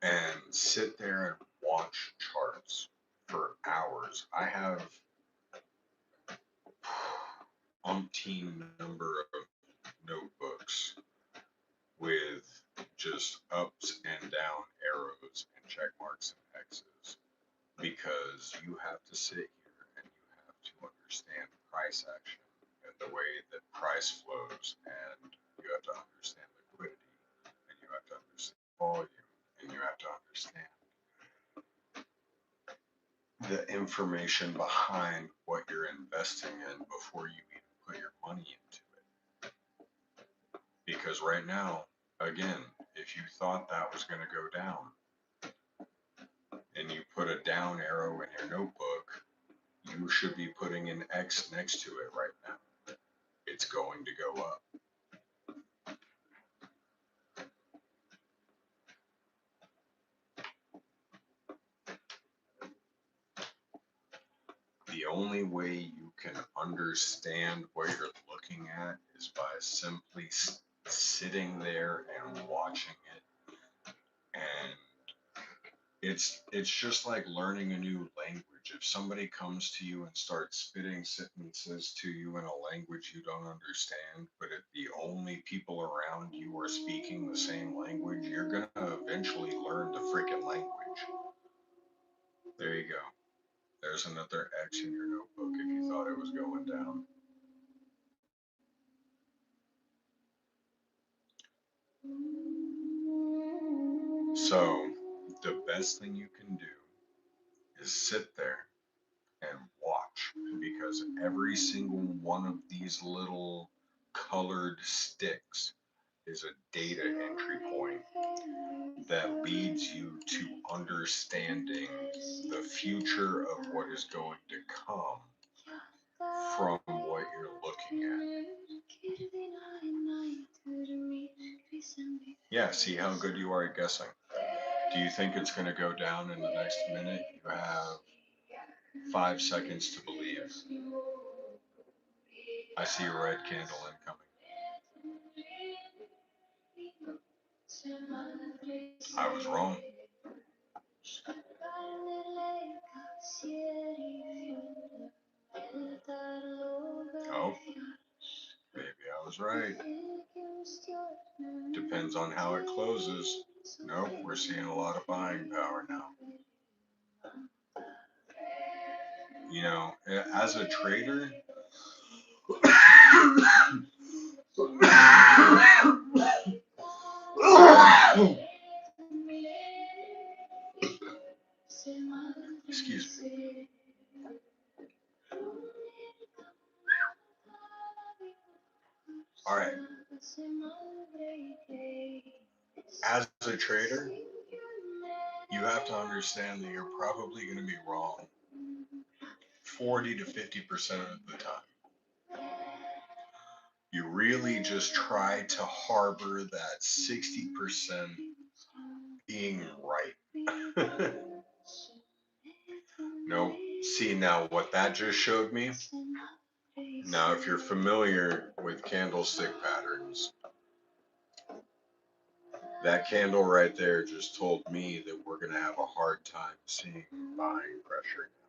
And sit there and watch charts for hours. I have umpteen number of notebooks with just ups and down arrows and check marks and X's, because you have to sit here and you have to understand price action and the way that price flows, and you have to understand liquidity, and you have to understand volume, and you have to understand the information behind what you're investing in before you even put your money into it. Because right now, again, if you thought that was going to go down and you put a down arrow in your notebook, you should be putting an X next to it right now. It's going to go up. The only way you can understand what you're looking at is by simply sitting there and watching it. And it's just like learning a new language. If somebody comes to you and starts spitting sentences to you in a language you don't understand, but if the only people around you are speaking the same language, you're gonna eventually learn the freaking language. There you go. There's another X in your notebook if you thought it was going down. So, the best thing you can do is sit there and watch, because every single one of these little colored sticks is a data entry point that leads you to understanding the future of what is going to come from what you're looking at. Yeah, see how good you are at guessing. Do you think it's going to go down in the next minute? You have 5 seconds to believe. I see a red candle incoming. I was wrong. Oh, maybe I was right. Depends on how it closes. Nope, we're seeing a lot of buying power now. You know, as a trader, as a trader, you have to understand that you're probably going to be wrong 40 to 50% of the time. You really just try to harbor that 60% being right. No, see now what that just showed me. Now, if you're familiar with candlestick patterns, that candle right there just told me that we're going to have a hard time seeing buying pressure now.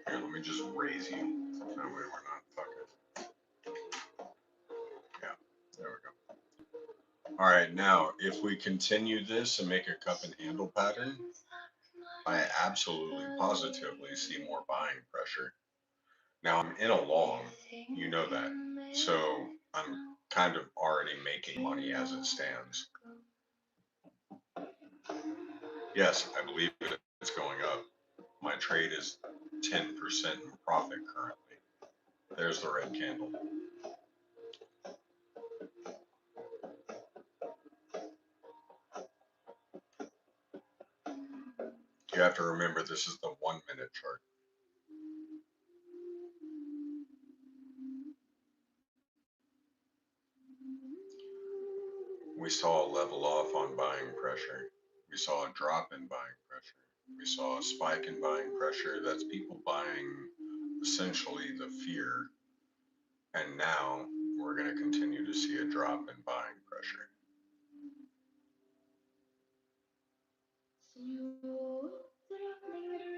Here, let me just raise you. That way we're not fucking. Yeah, there we go. All right, now if we continue this and make a cup and handle pattern, I absolutely positively see more buying pressure. Now I'm in a long, you know that. So I'm kind of already making money as it stands. Yes, I believe it's going up. My trade is 10% in profit currently. There's the red candle. You have to remember this is the 1 minute chart. We saw a level off on buying pressure. We saw a drop in buying pressure. We saw a spike in buying pressure. That's people buying essentially the fear. And now we're going to continue to see a drop in buying pressure.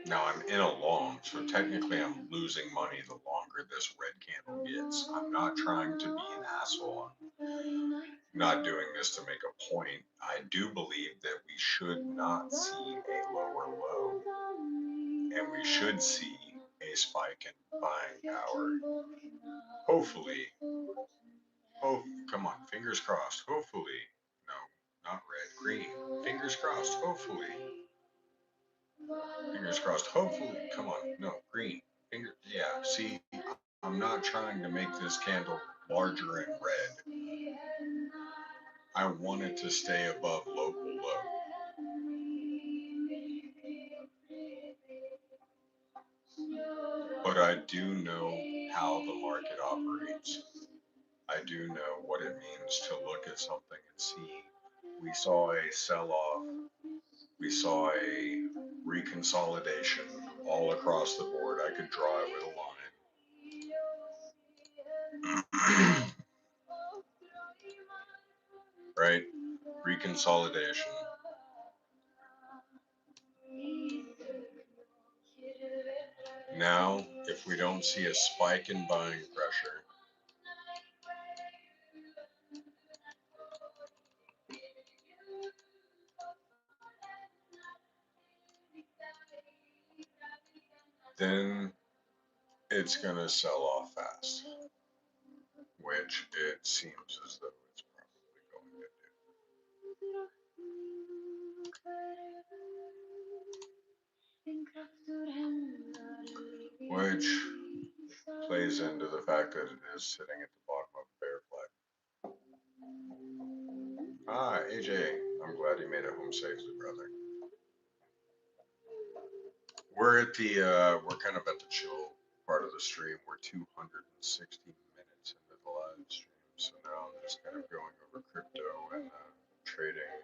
Now I'm in a long, so technically I'm losing money the longer this red candle gets. I'm not trying to be an asshole. I'm not doing this to make a point. I do believe that we should not see a lower low, and we should see a spike in buying power. Hopefully. Oh, come on, fingers crossed. Hopefully. No, not red, green. Fingers crossed. Hopefully. Fingers crossed. Hopefully. Come on. No, green. Yeah, see, I'm not trying to make this candle larger and red. I want it to stay above local low. But I do know how the market operates. I do know what it means to look at something and see. We saw a sell-off. We saw a reconsolidation all across the board. I could draw it with a line. Right? Reconsolidation. Now, if we don't see a spike in buying pressure, then it's going to sell off fast, which it seems as though it's probably going to do. Which plays into the fact that it is sitting at the bottom of the bear flag. Ah, AJ, I'm glad you made it home safely, brother. We're at the, we're kind of at the chill part of the stream. We're 260 minutes into the live stream. So now I'm just kind of going over crypto and trading,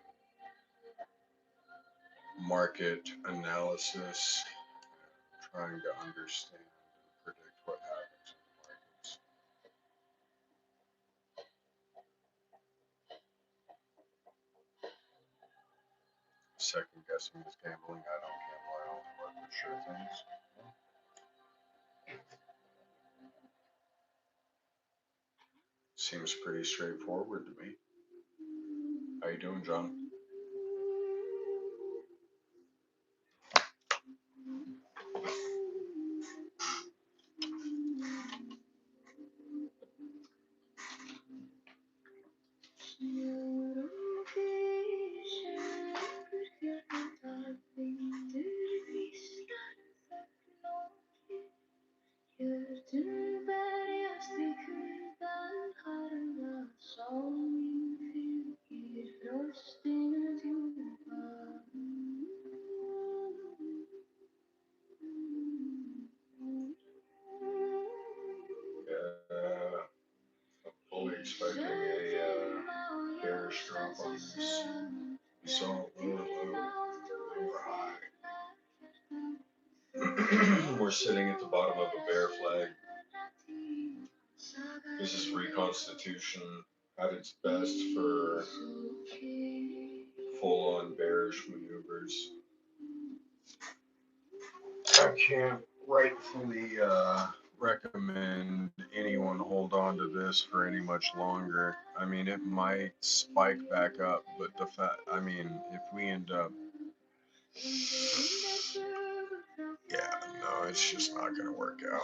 market analysis, trying to understand and predict what happens in the markets. Second guessing is gambling. I don't gamble. I only work with sure things. Seems pretty straightforward to me. How you doing, John? Fully expecting a bearish drop on this. We saw lower low, lower high. We're sitting at the bottom of a bear flag. This is reconstitution at its best for full-on bearish maneuvers. I can't rightfully recommend anyone hold on to this for any much longer. I mean, it might spike back up, but I mean, if we end up, yeah, no, it's just not going to work out.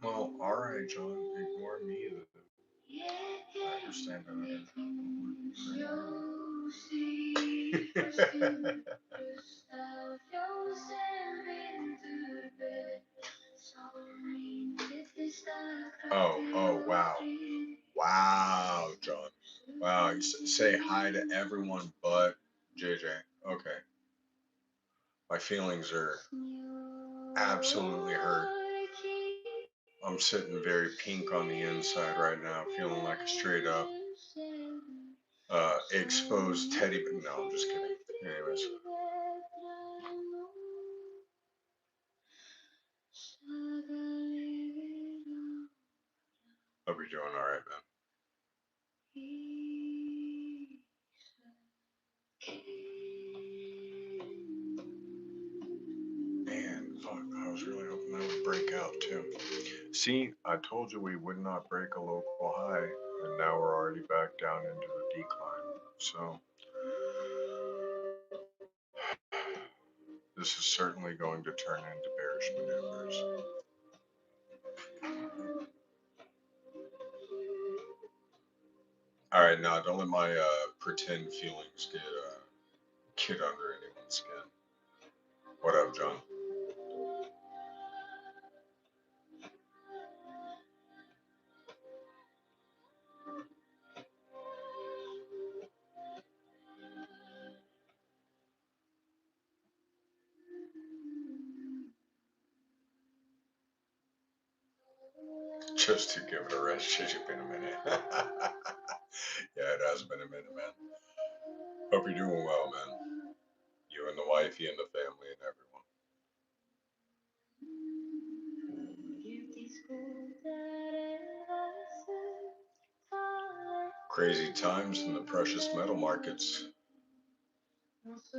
Well, alright, John, ignore me then. I understand that. Oh, wow. Wow, John. Wow, you say hi to everyone but JJ. Okay. My feelings are absolutely hurt. I'm sitting very pink on the inside right now, feeling like a straight up exposed teddy bear. No, I'm just kidding. Anyways. Hope you're doing alright, man. Man, fuck, I was really hoping that would break out too. See, I told you we would not break a local high, and now we're already back down into the decline. So, this is certainly going to turn into bearish maneuvers. Alright, now don't let my pretend feelings get under anyone's skin. What up, John? Just to give it a rest, it's been a minute. Yeah, it has been a minute, man. Hope you're doing well, man. You and the wifey and the family and everyone. Crazy times in the precious metal markets.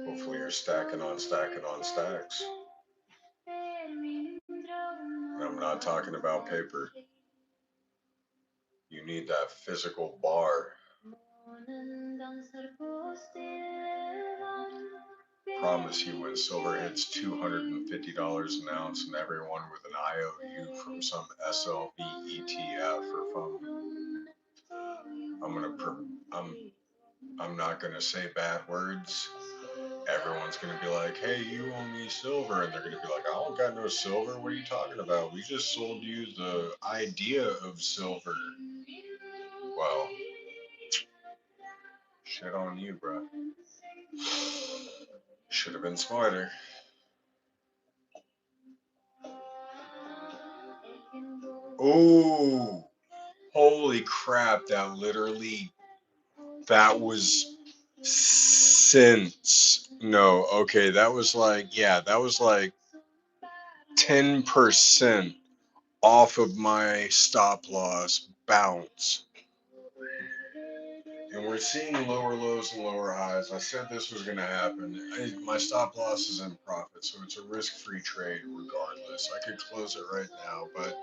Hopefully you're stacking on stacks. And I'm not talking about paper. You need that physical bar. Promise you, when silver hits $250 an ounce and everyone with an IOU from some SLV ETF or fund, I'm not gonna say bad words. Everyone's gonna be like, "Hey, you owe me silver," and they're gonna be like, "I don't got no silver. What are you talking about? We just sold you the idea of silver." Well, shit on you, bro. Should have been smarter. Oh, holy crap! That was since. No, okay, that was like 10% off of my stop loss bounce. And we're seeing lower lows and lower highs. I said this was going to happen. My stop loss is in profit, so it's a risk-free trade regardless. I could close it right now, but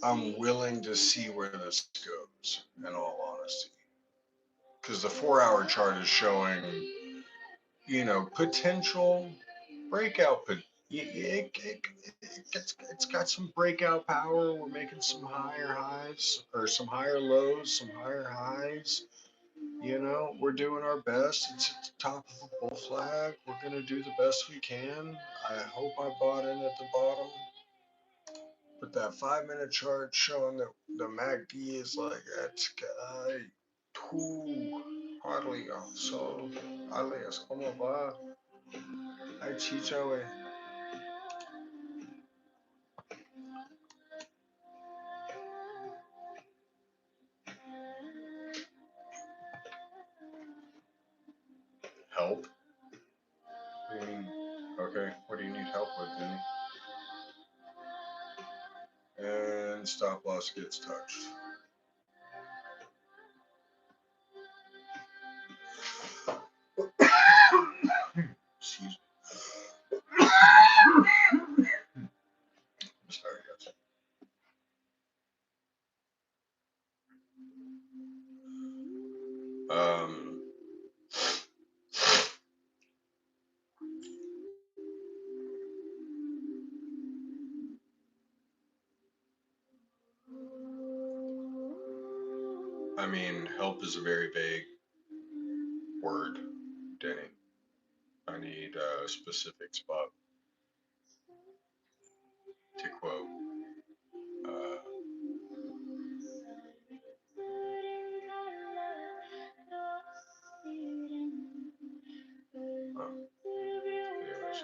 I'm willing to see where this goes, in all honesty. Because the 4-hour chart is showing, potential breakout. But it's got some breakout power. We're making some higher highs, or some higher lows, some higher highs. You know, we're doing our best. It's at the top of a bull flag. We're going to do the best we can. I hope I bought in at the bottom. But that 5 minute chart showing that the MACD is like, that's too hardly. So, alias, ¿cómo va? Ay, chicha, güey. Help? What do you mean? Okay, what do you need help with, Denny? And stop loss gets touched. Excuse me. I'm sorry, guys. Um, I mean, help is a very vague word, Denny. I need a specific spot to quote. Uh, anyways.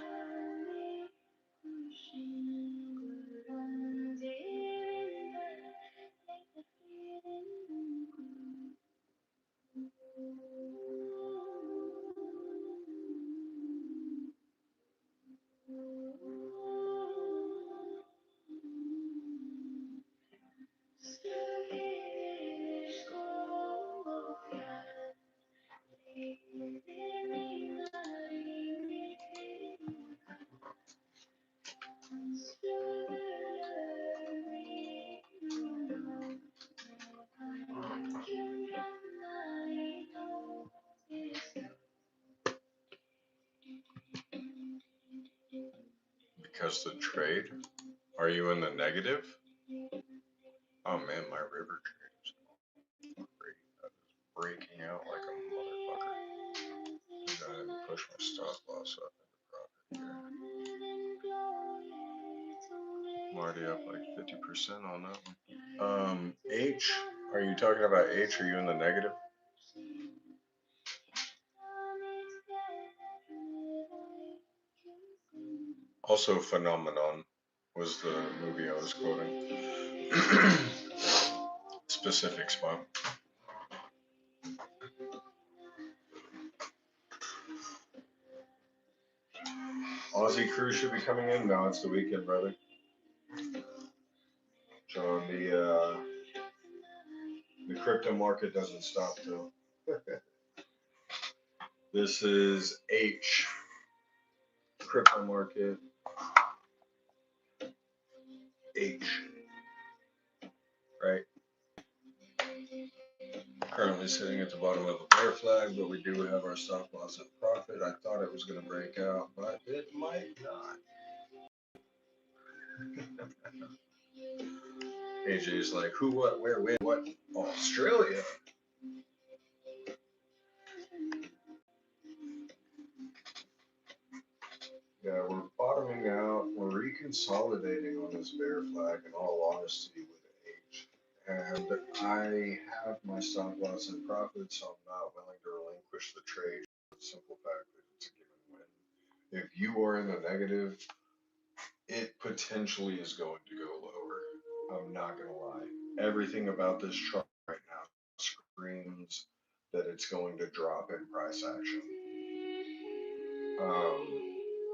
Because the trade? Are you in the negative? Oh man, my river trade is great. That is breaking out like a motherfucker. I didn't push my stop loss up into profit here. I'm already up like 50% on that one. H, are you talking about H? Are you in the negative? Also, Phenomenon was the movie I was quoting. Specific spot. Aussie crew should be coming in. No, it's the weekend, brother. John, the crypto market doesn't stop till. This is H. Crypto market. H. Right? Currently sitting at the bottom of the bear flag, but we do have our stop loss at profit. I thought it was going to break out, but it might not. AJ's like, who, what, where, when, what? Australia. Yeah, we're bottoming out. We're reconsolidating on this bear flag, in all honesty, with H. And I have my stop loss and profit, so I'm not willing to relinquish the trade for the simple fact that it's a given win. If you are in the negative, it potentially is going to go lower. I'm not going to lie. Everything about this chart right now screams that it's going to drop in price action.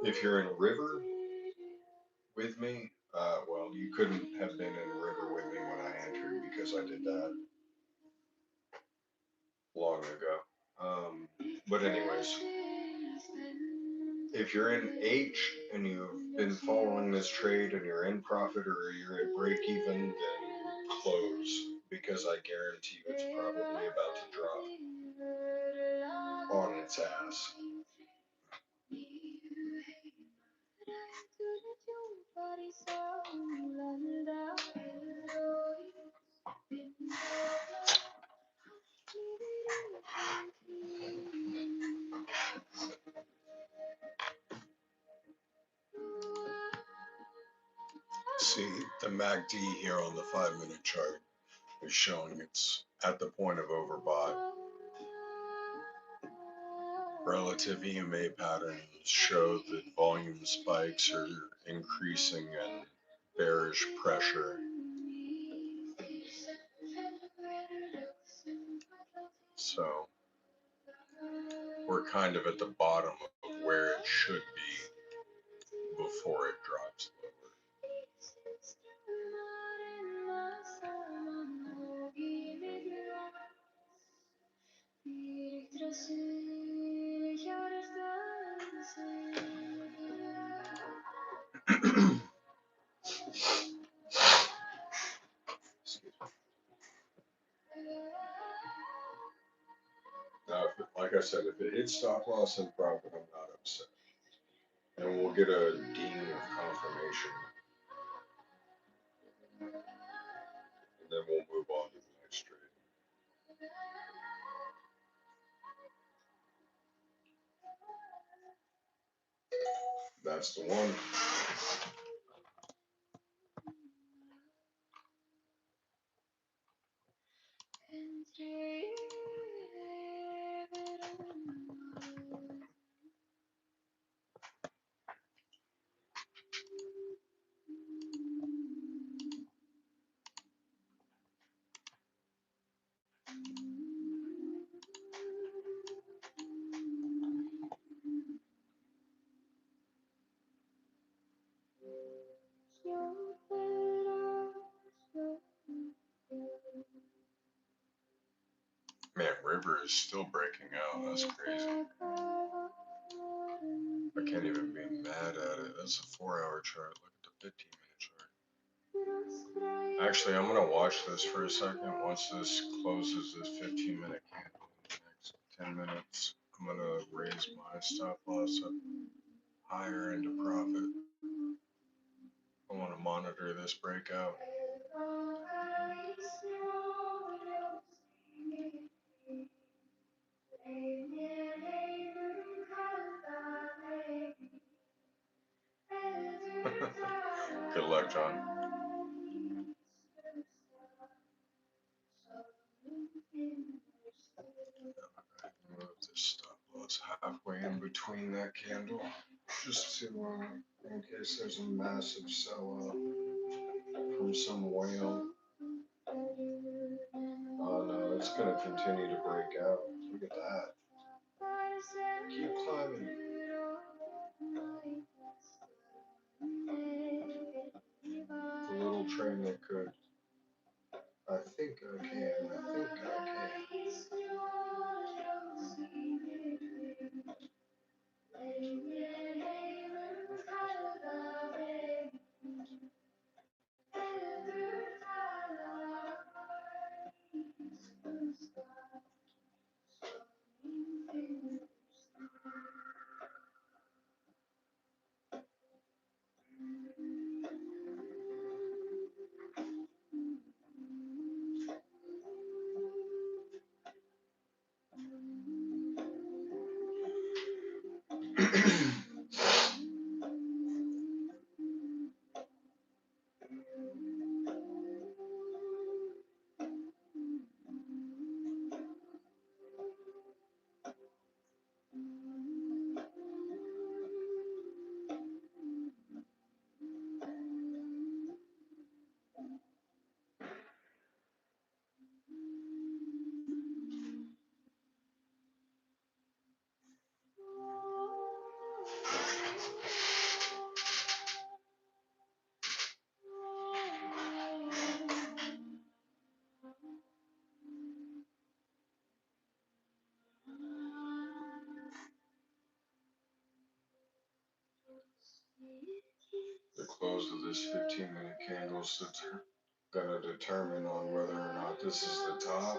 If you're in river with me, well, you couldn't have been in river with me when I entered because I did that long ago. But anyways, if you're in H and you've been following this trade and you're in profit or you're at break even, then close, because I guarantee you it's probably about to drop on its ass. See, the MACD here on the 5-minute chart is showing it's at the point of overbought. Relative EMA patterns show that volume spikes are increasing and bearish pressure. So we're kind of at the bottom of where it should be before it drops lower. Now, like I said, if it hits stop loss and profit, I'm not upset. And we'll get a ding of confirmation. And then we'll move on to the next trade. That's the one. Man, River is still breaking out. That's crazy. I can't even be mad at it. That's a 4-hour chart. Look at the 15-minute chart. Actually, I'm gonna watch this for a second. Once this closes this 15-minute candle in the next 10 minutes, I'm gonna raise my stop loss up higher into profit. I want to monitor this breakout. Good luck, John. Move this stop loss halfway in between that candle, just to in case there's a massive sell-off from some whale. Oh no, it's gonna continue to break out. Look at that. Keep climbing. The little train that could. I think I can. I think I can. The close of this 15-minute candle is gonna determine on whether or not this is the top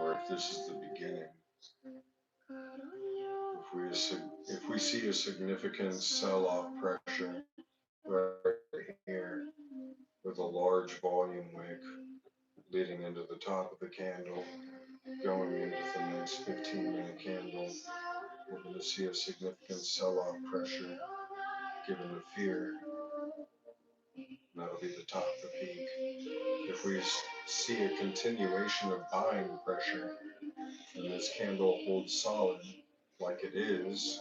or if this is the beginning. If we see a significant sell-off pressure right here with a large volume wick leading into the top of the candle, going into the next 15-minute candle, we're going to see a significant sell-off pressure given the fear That'll be the top of the peak. If we see a continuation of buying pressure and this candle holds solid like it is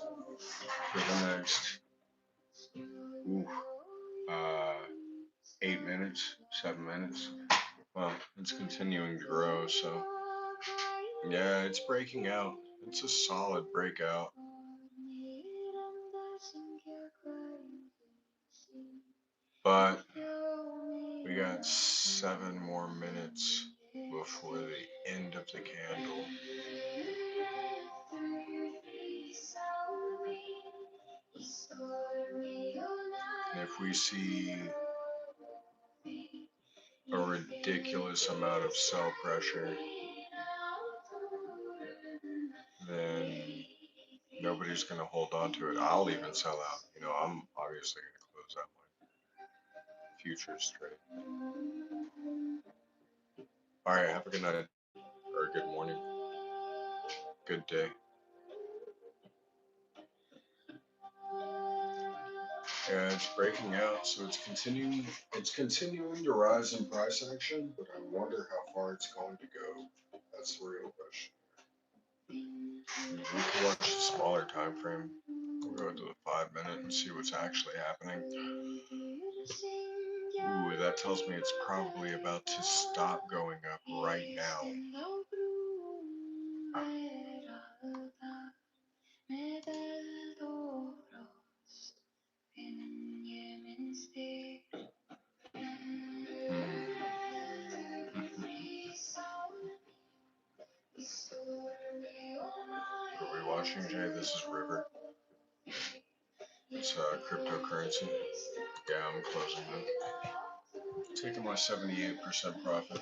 for the next ooh, uh, 8 minutes, 7 minutes, well, it's continuing to grow, so yeah, it's breaking out. It's a solid breakout. But we got 7 more minutes before the end of the candle. And if we see a ridiculous amount of sell pressure, then nobody's going to hold on to it. I'll even sell out. You know, I'm obviously going to close out my futures trade. All right, have a good night or good morning. Good day. Yeah, it's breaking out, so it's continuing. It's continuing to rise in price action, but I wonder how far it's going to go. That's the real question. We can watch the smaller time frame. We'll go to the 5 minute and see what's actually happening. Ooh, that tells me it's probably about to stop going up right now. Are we watching, Jay? This is River. It's cryptocurrency. Yeah, I'm closing it. Taking my 78% profit.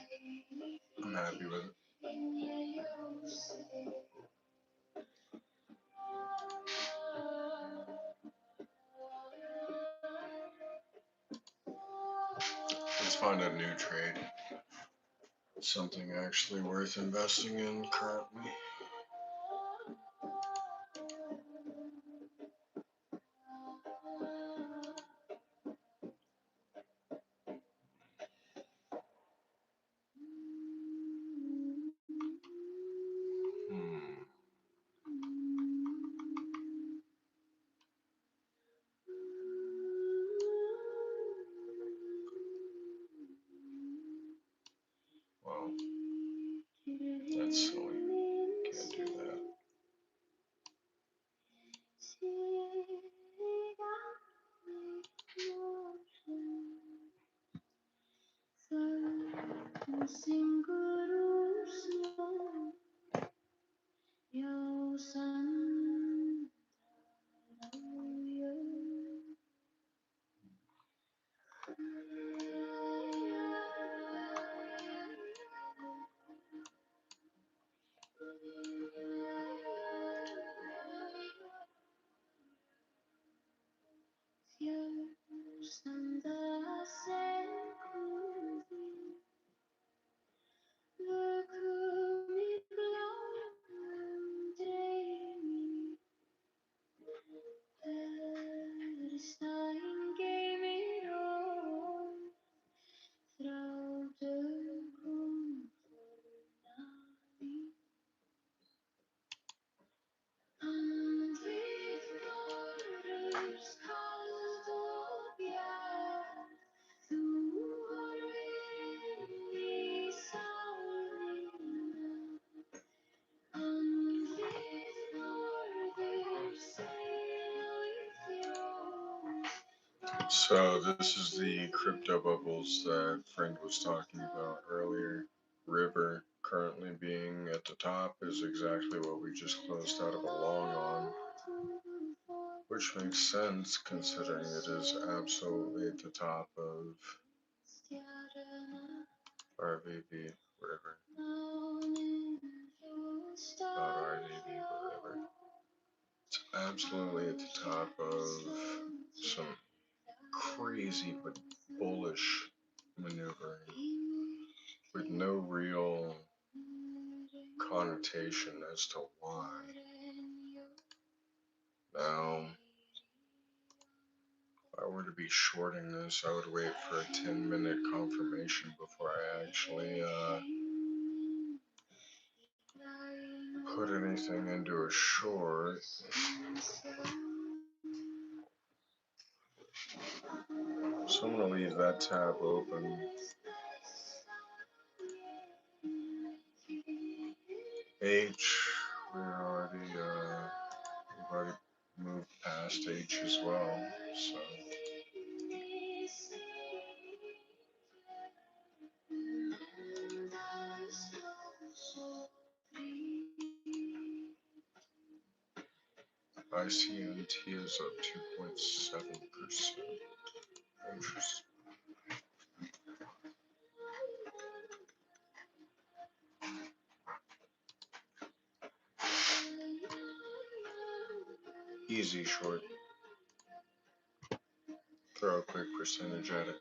I'm happy with it. Let's find a new trade. Something actually worth investing in currently. Well, that's silly. Can't do that. So this is the crypto bubbles that friend was talking about earlier. River currently being at the top is exactly what we just closed out of a long on, which makes sense considering it is absolutely at the top of RVB River. Not RVB, but River. It's absolutely at the top of some crazy but bullish maneuvering with no real connotation as to why. Now, If I were to be shorting this, I would wait for a 10-minute confirmation before I actually put anything into a short. So I'm going to leave that tab open. H, we've already moved past H as well. So ICNT is up 2.7%. Interesting. Easy short. Throw a quick percentage at it.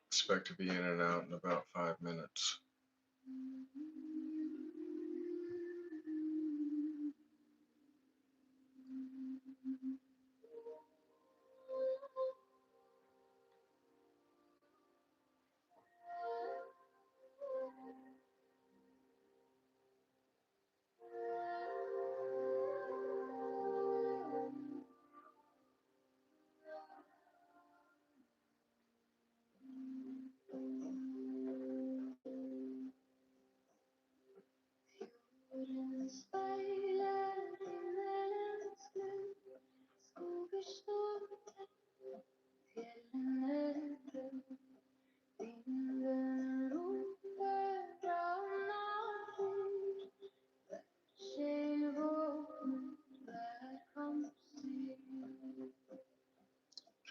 Expect to be in and out in about 5 minutes.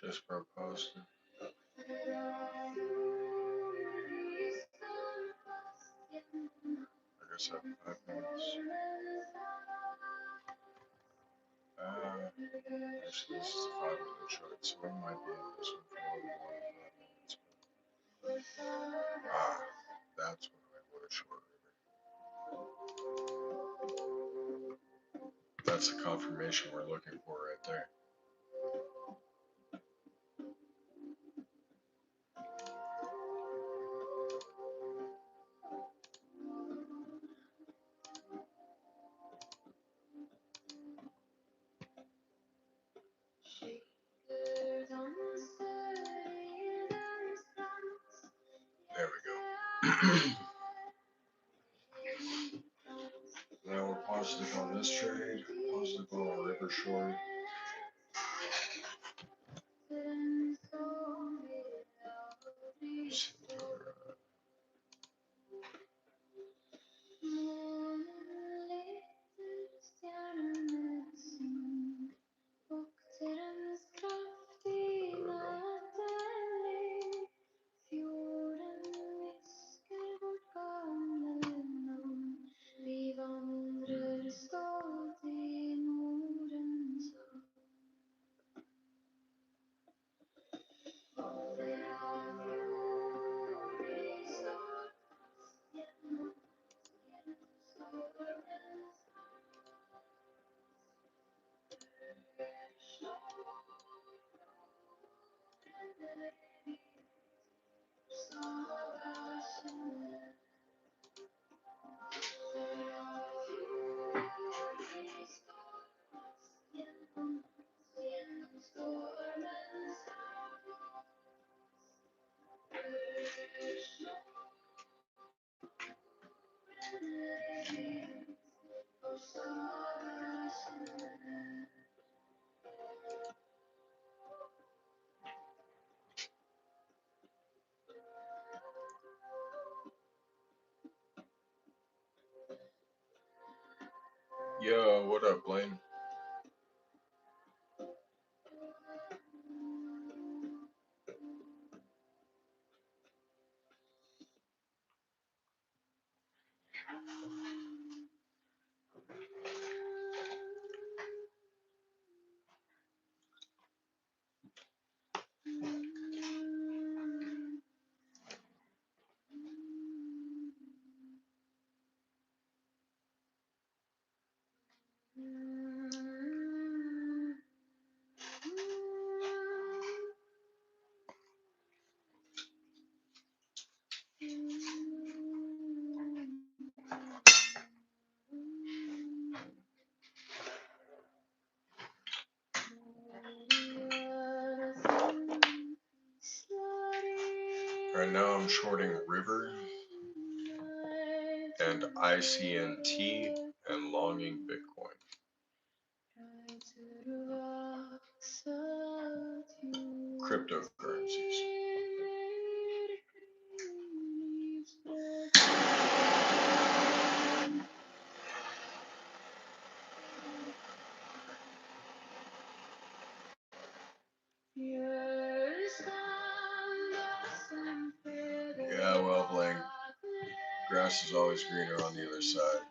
Just proposed. I guess I have 5 minutes. Actually, this is a 5-minute short, so we might be in this one for a little more than 5 minutes. That's what I want to short. That's the confirmation we're looking for right there. There we go. Now we're positive on this trade, positive on our river short. Yo, what up, Blaine? Right now I'm shorting River and ICNT and longing Bitcoin. Cryptocurrencies. Yeah, well, Blank, grass is always greener on the other side.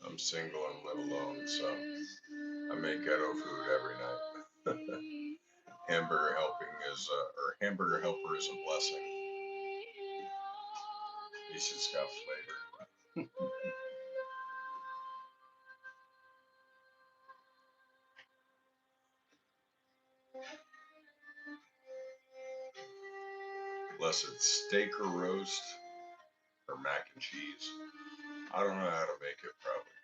I'm single and live alone, so I make ghetto food every night. Hamburger helper is a blessing. At least it's got flavor. Unless it's steak or roast or mac and cheese. I don't know how to make it, probably.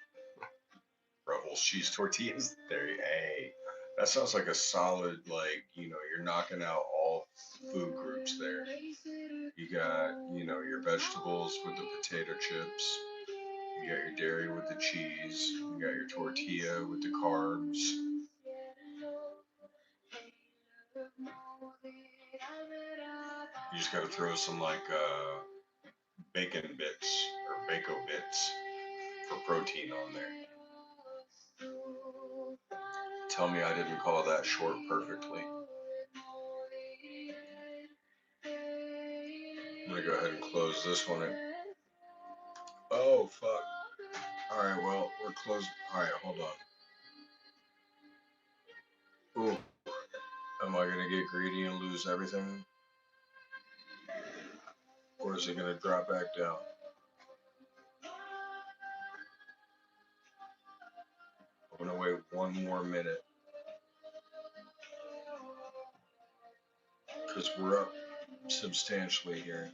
Ruffles cheese tortillas. Hey, that sounds like a solid, like, you're knocking out all food groups there. You got, your vegetables with the potato chips. You got your dairy with the cheese. You got your tortilla with the carbs. You just gotta throw some, like, bacon bits or bacon bits for protein on there. Tell me I didn't call that short perfectly. I'm gonna go ahead and close this one. Oh, fuck. Alright, well, we're closed. Alright, hold on. Ooh. Am I gonna get greedy and lose everything? Or is it gonna drop back down? I'm gonna wait one more minute. Because we're up substantially here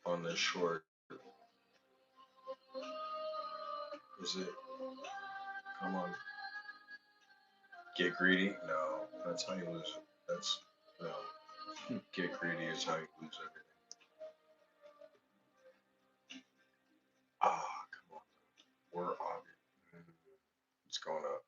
on this short. Is it? Come on. Get greedy? No, that's how you lose it. No. Get greedy is how you lose everything. Ah, come on. We're obvious. It's going up.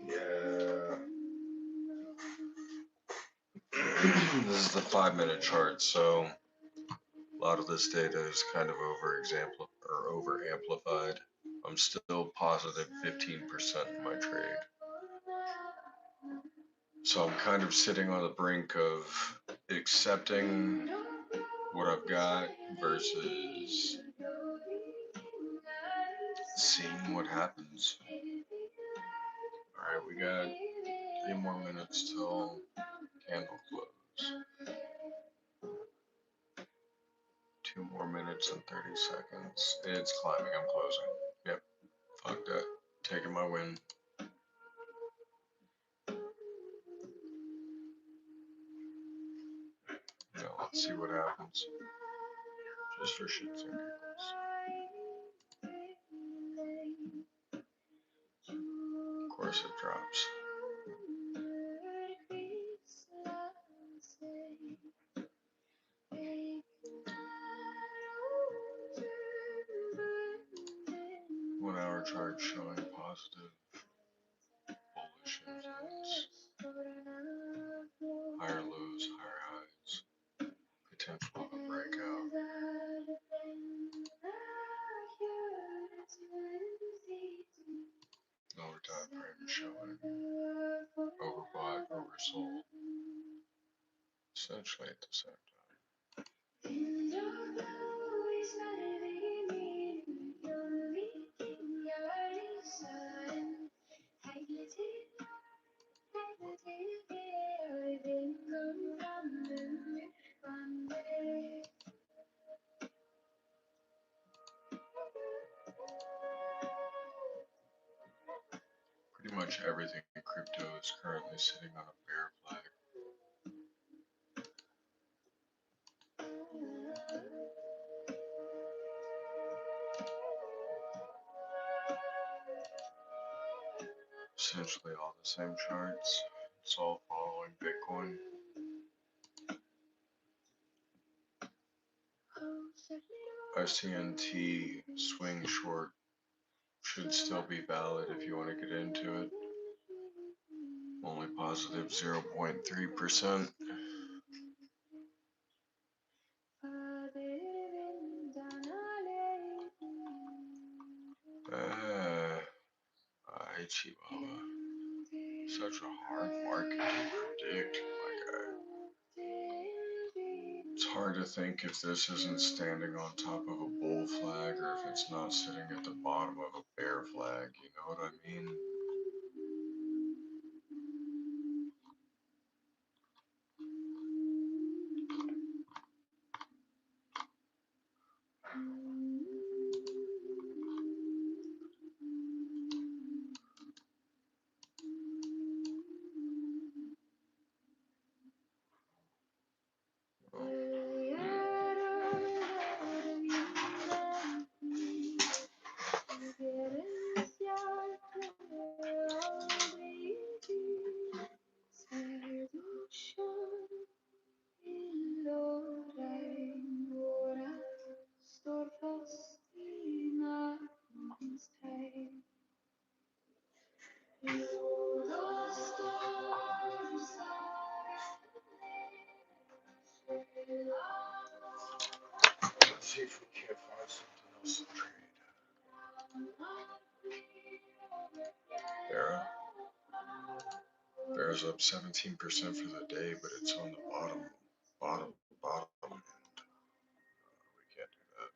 Yeah. This is the 5-minute chart, so a lot of this data is kind of over amplified. I'm still positive 15% in my trade. So I'm kind of sitting on the brink of accepting what I've got versus seeing what happens. Alright, we got 3 more minutes till candle close. 2 more minutes and 30 seconds. It's climbing, I'm closing. Yep, fuck that. Taking my win. Now let's see what happens. Just for shits and giggles. Of course it drops. One-hour chart showing positive bullish influence. Higher lows, higher highs. Potential of a breakout. Lower time frame is showing overbought, oversold. essentially at the same time. Pretty much everything in crypto is currently sitting on a bear flag. Essentially all the same charts. It's all following Bitcoin. RCNT swing short should still be valid if you want to get into it. Only positive 0.3%. Chihuahua. Such a hard market to predict, my guy. It's hard to think if this isn't standing on top of a bull flag or if it's not sitting at the bottom of a bear flag, you know what I mean? Let's see if we can't find something else to trade. Bear's up 17% for the day, but it's on the bottom end. We can't do that.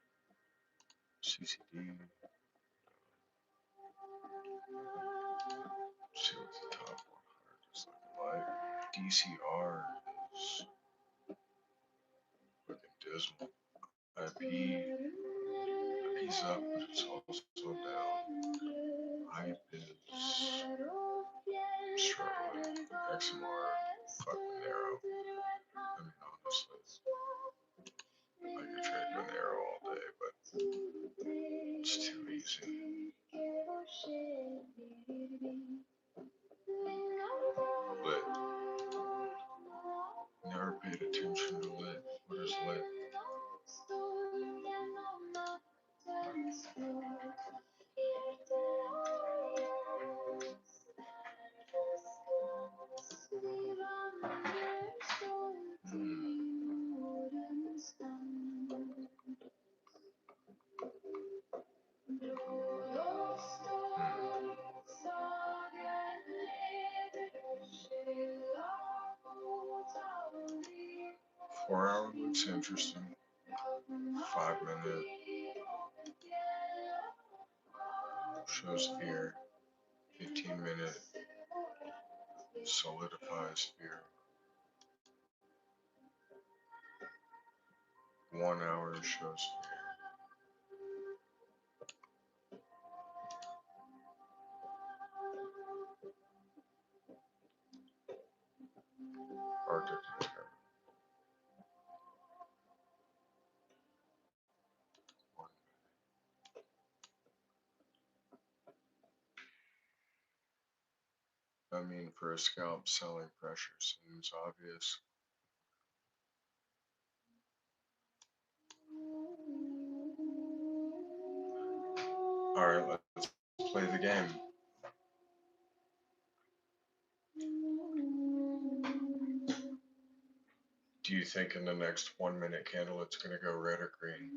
CCD. Let's see what the top 100 is looking like. DCR is looking dismal. IP's up, but it's also down. HYPE is struggling. XMR fucking narrow. I mean, honestly, I could trade Monero all day, but it's too easy. Lit. Never paid attention to lit. What is lit? Four hour looks interesting. 5 minute shows fear. 15-minute solidifies fear. 1 hour shows fear. Hard to determine. I mean, for a scalp, selling pressure seems obvious. Alright, let's play the game. Do you think in the next 1 minute candle it's going to go red or green?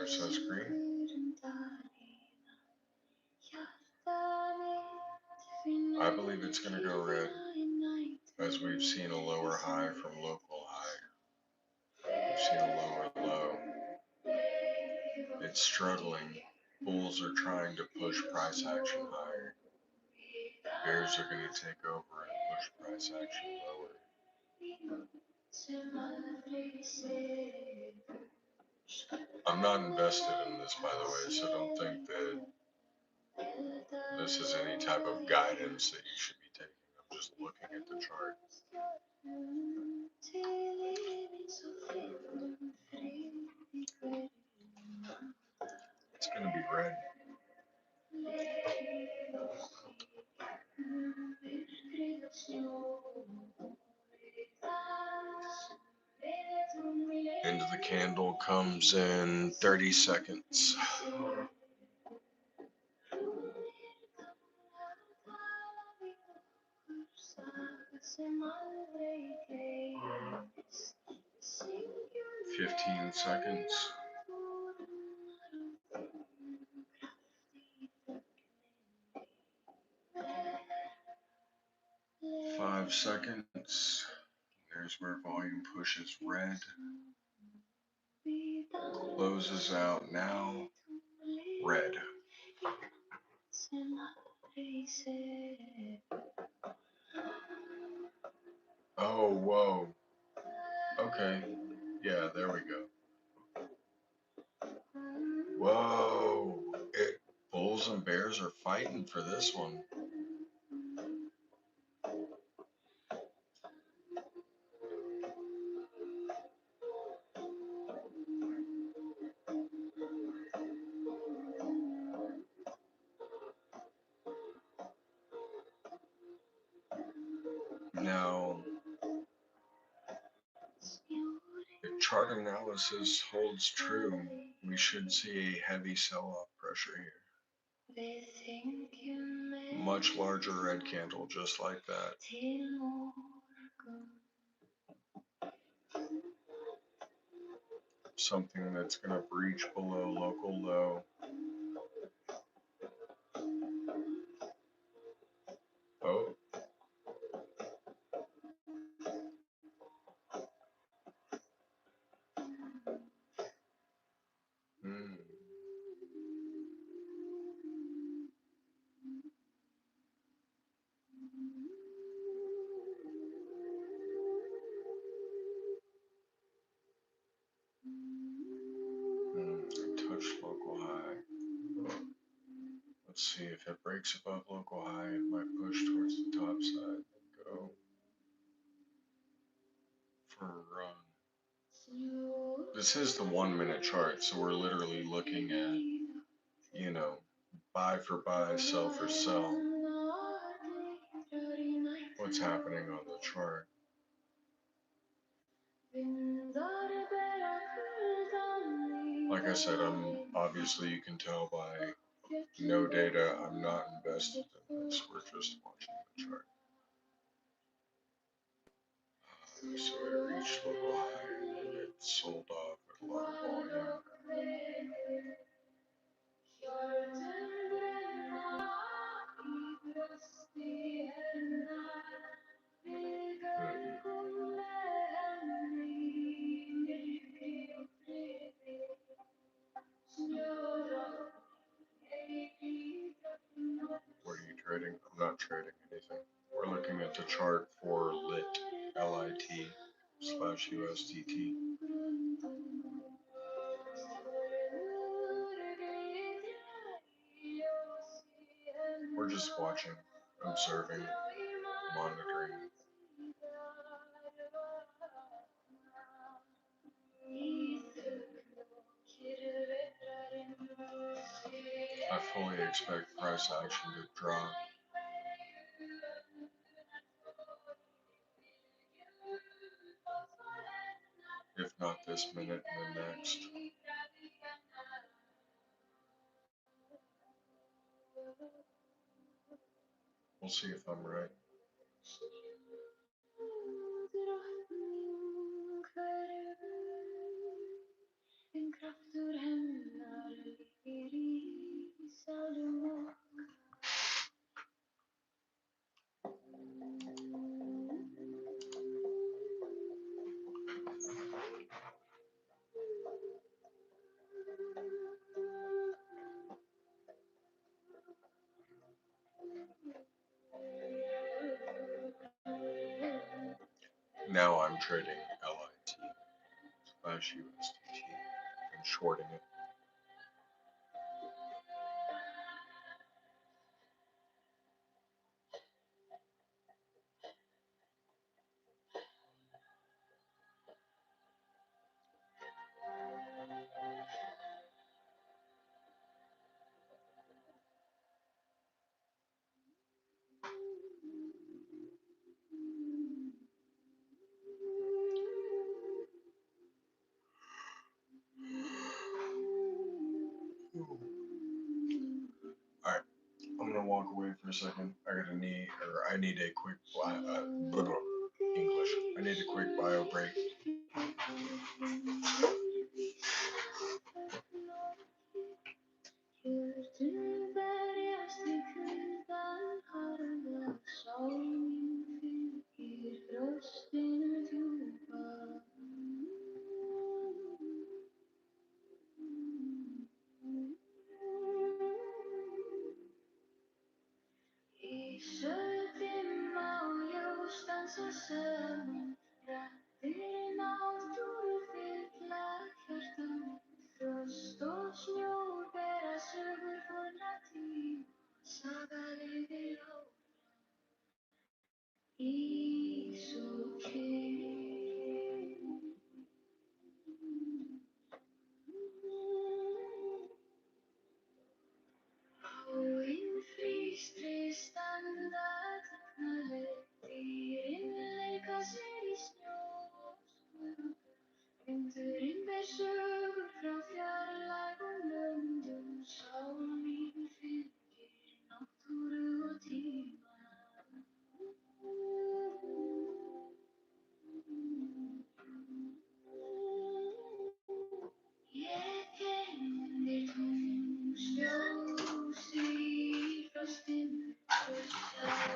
says green. I believe it's going to go red, as we've seen a lower high from local high. We've seen a lower low. It's struggling. Bulls are trying to push price action higher. Bears are going to take over and push price action lower. I'm not invested in this, by the way, so don't think that this is any type of guidance that you should be taking. I'm just looking at the chart. It's going to be red. End of the candle comes in 30 seconds. $15 seconds. 5 seconds. There's where volume pushes red. Closes out now. Red. Oh, whoa. Okay. Yeah, there we go. Whoa. Bulls and bears are fighting for this one. Now, if chart analysis holds true, we should see a heavy sell-off pressure here. Much larger red candle, just like that. Something that's going to breach below local low. Oh. Touch local high. Let's see if it breaks above local high, it might push towards the top side and go for a run. This is the 1 minute chart, so we're literally looking at, buy for buy, sell for sell. What's happening on the chart? Like I said, obviously you can tell by no data, I'm not invested in this. We're just watching the chart. So it reached local high and then it sold off at a lot of volume. What are you trading? I'm not trading anything. We're looking at the chart for LIT, LIT/USDT. We're just watching, observing, monitoring. I fully expect price action to drop. If not this minute, then next. We'll see if I'm right. Now I'm trading LIT slash USDT and shorting it. Alright, I'm gonna walk away for a second. I need a quick English. I need a quick bio break.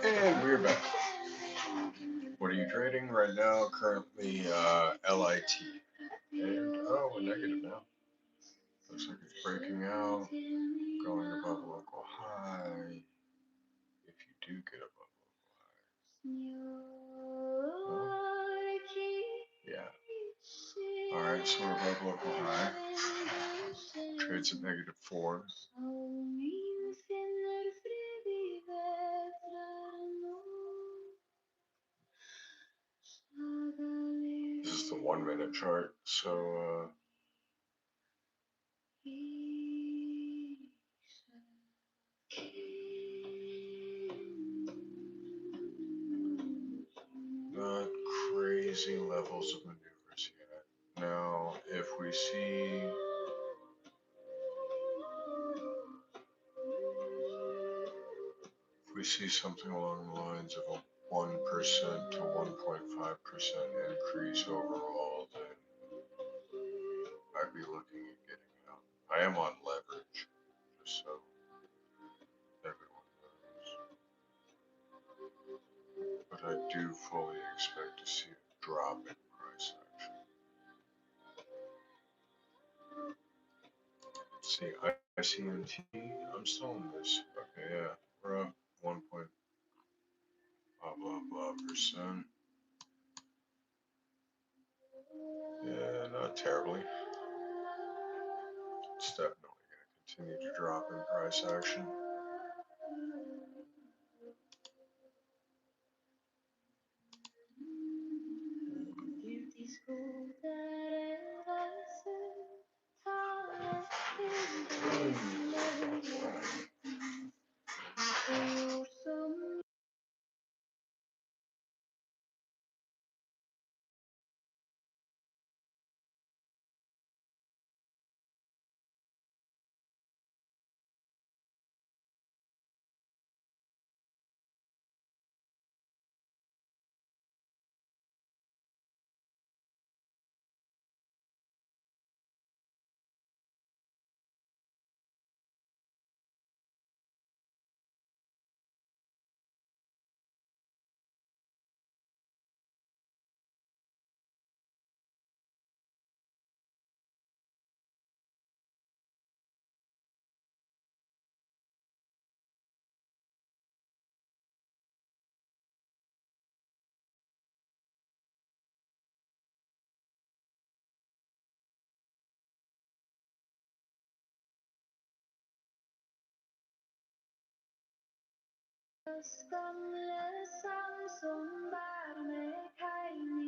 And we're back. What are you trading right now? Currently LIT. And oh, we're negative now. Looks like it's breaking out, going above local high. If you do get above local high. Yeah. Alright, so we're above local high. Trades at -4. This is the 1 minute chart, so not crazy levels of maneuvers yet. Now, if we see something along the lines of a 1% to 1.5% increase overall, then I'd be looking at getting out. I am on leverage, just so everyone knows. But I do fully expect to see a drop in price action. See, ICMT, I'm still in this. Okay, yeah, we're up 1 point blah blah blah percent. Yeah, not terribly. It's definitely going to continue to drop in price action.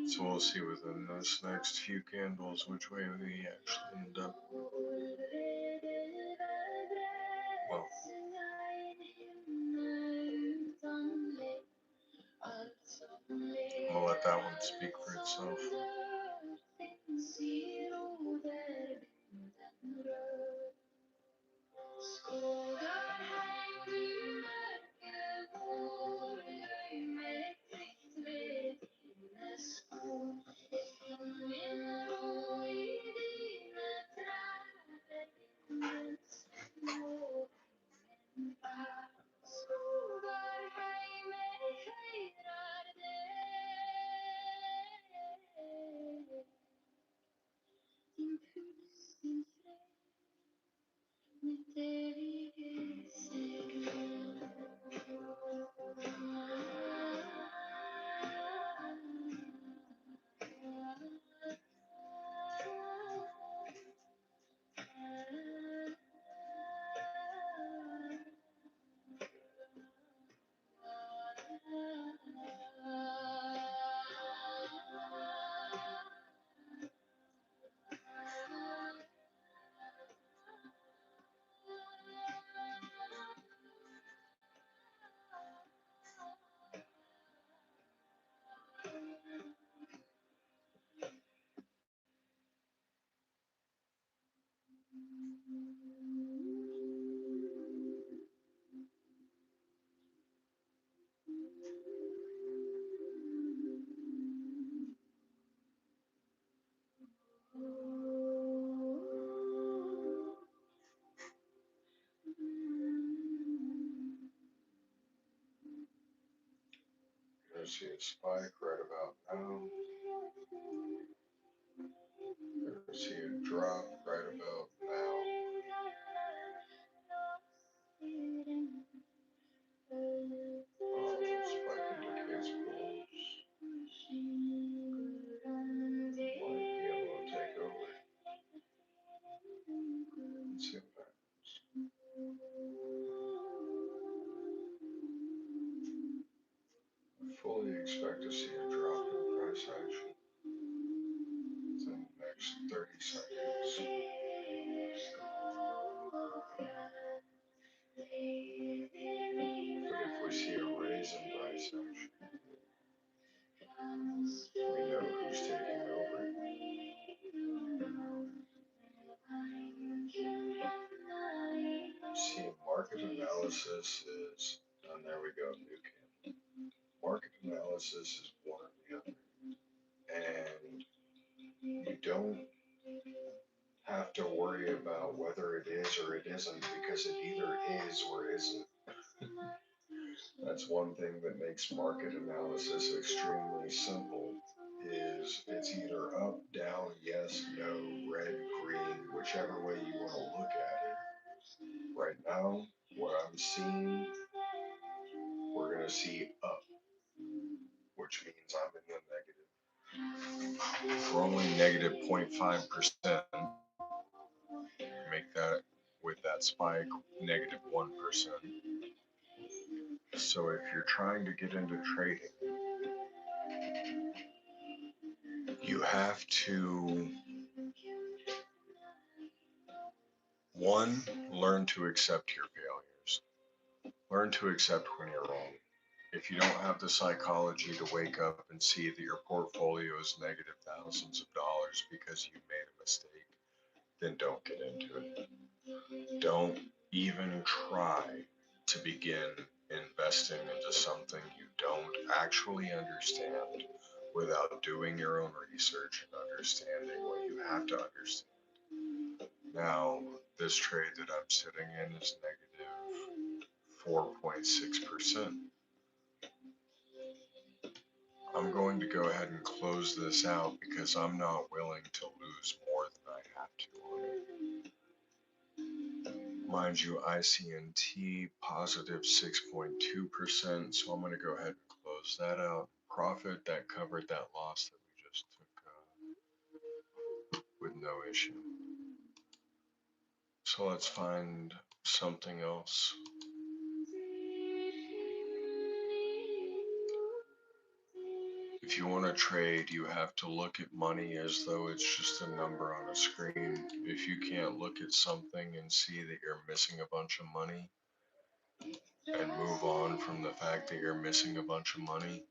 So we'll see within this next few candles which way we actually end up. Well, I'm gonna let that one speak for itself. There's a spike right about now. There's a drop right about now. Spike indicates bulls. Might be able to take over. Let's see what happens. I fully expect to see a drop in price action within the next 30 seconds. But if we see a raise in price action, we know who's taking over. See, market analysis is, and there we go, new candle. Market analysis is one or the other. And you don't have to worry about whether it is or it isn't because it either is or isn't. That's one thing that makes market analysis extremely simple is it's either up, down, yes, no, red, green, whichever way you want to look at it. Right now, what I'm seeing, we're going to see up, which means I'm in the negative. For only negative 0.5%, make that with that spike negative 1%. So if you're trying to get into trading, you have to, one, learn to accept your failures. Learn to accept when you're wrong. If you don't have the psychology to wake up and see that your portfolio is negative thousands of dollars because you made a mistake, then don't get into it. Don't even try to begin investing into something you don't actually understand without doing your own research and understanding what you have to understand. Now, this trade that I'm sitting in is negative 4.6%. I'm going to go ahead and close this out because I'm not willing to lose more than I have to on it. Mind you, ICNT positive 6.2%, so I'm going to go ahead and close that out. Profit that covered that loss that we just took with no issue. So let's find something else. If you want to trade, you have to look at money as though it's just a number on a screen. If you can't look at something and see that you're missing a bunch of money and move on from the fact that you're missing a bunch of money,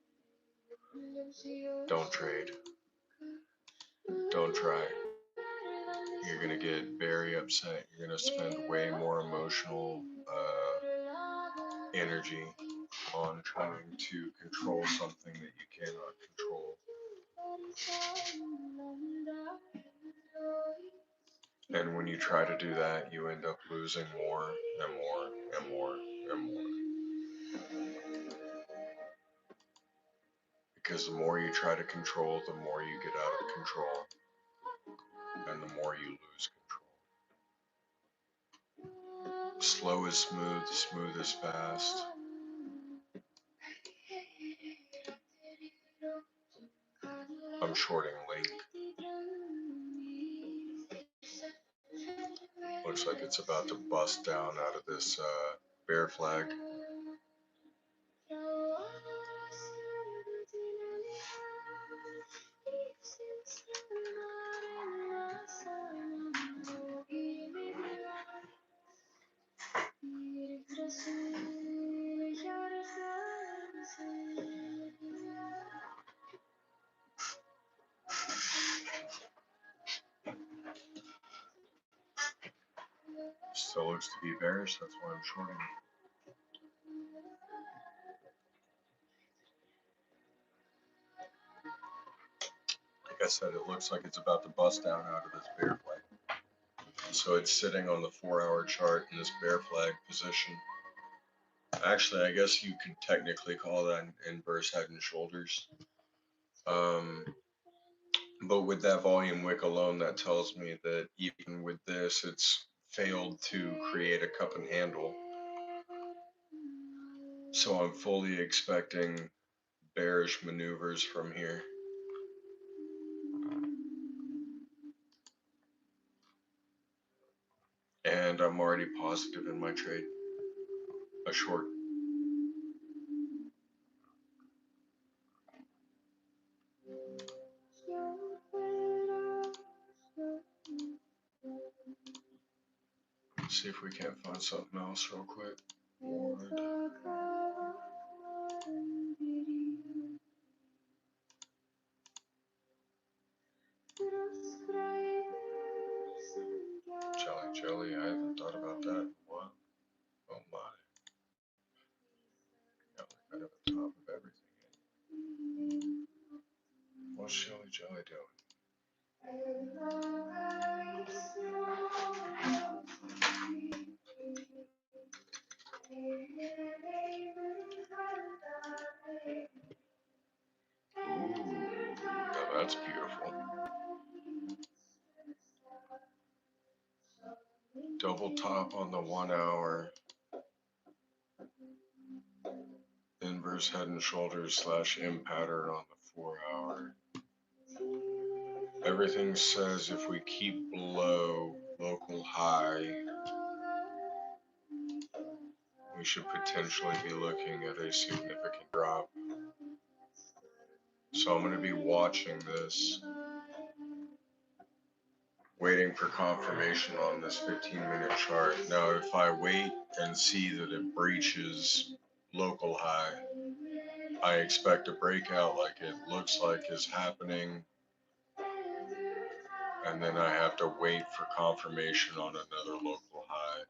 don't trade. Don't try. You're going to get very upset. You're going to spend way more emotional energy on trying to control something that you cannot control. And when you try to do that, you end up losing more and more and more and more. Because the more you try to control, the more you get out of control, and the more you lose control. Slow is smooth, smooth is fast. I'm shorting Link. Looks like it's about to bust down out of this bear flag. Still looks to be bearish, that's why I'm shorting. Like I said, it looks like it's about to bust down out of this bear flag. So it's sitting on the 4-hour chart in this bear flag position. Actually, I guess you could technically call that an inverse head and shoulders. But with that volume wick alone, that tells me that even with this, it's failed to create a cup and handle. So I'm fully expecting bearish maneuvers from here. And I'm already positive in my trade. A short. See if we can't find something else real quick. Ward. Jelly, I haven't thought about that. What? Oh my. Got like right at the top of everything. What's Jelly doing? Ooh, now that's beautiful. Double top on the 1 hour. Inverse head and shoulders / M pattern on the 4 hour. Everything says if we keep below local high, we should potentially be looking at a significant drop. So I'm going to be watching this, waiting for confirmation on this 15-minute chart. Now, if I wait and see that it breaches local high, I expect a breakout like it looks like is happening, and then I have to wait for confirmation on another local high.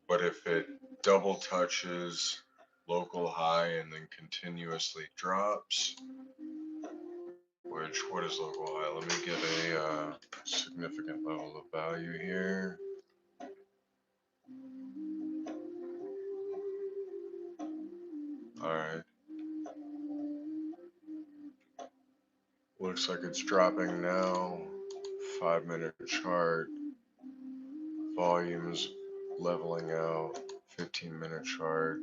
But if it double touches local high and then continuously drops, which, what is local high? Let me get a significant level of value here. Alright. Looks like it's dropping now. 5-minute chart. Volumes leveling out. 15-minute chart.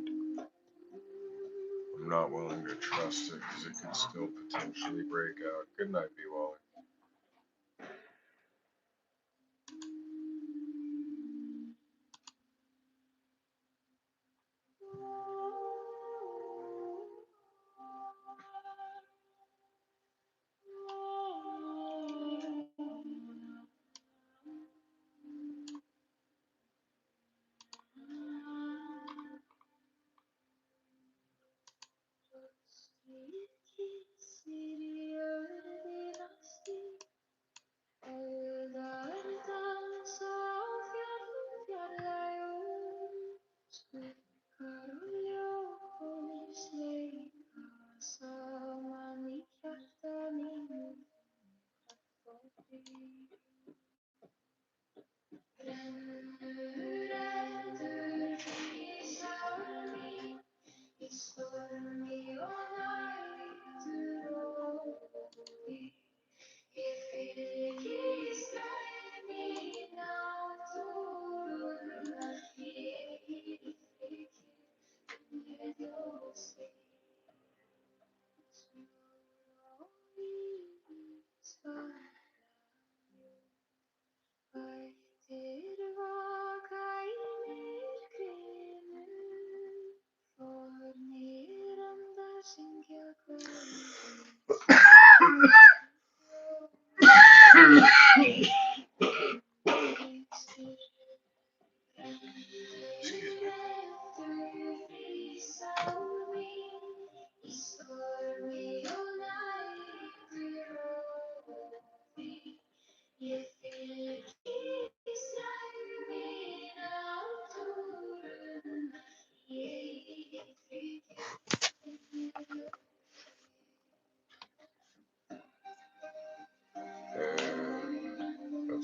I'm not willing to trust it because it could still potentially break out. Good night, B. Wally.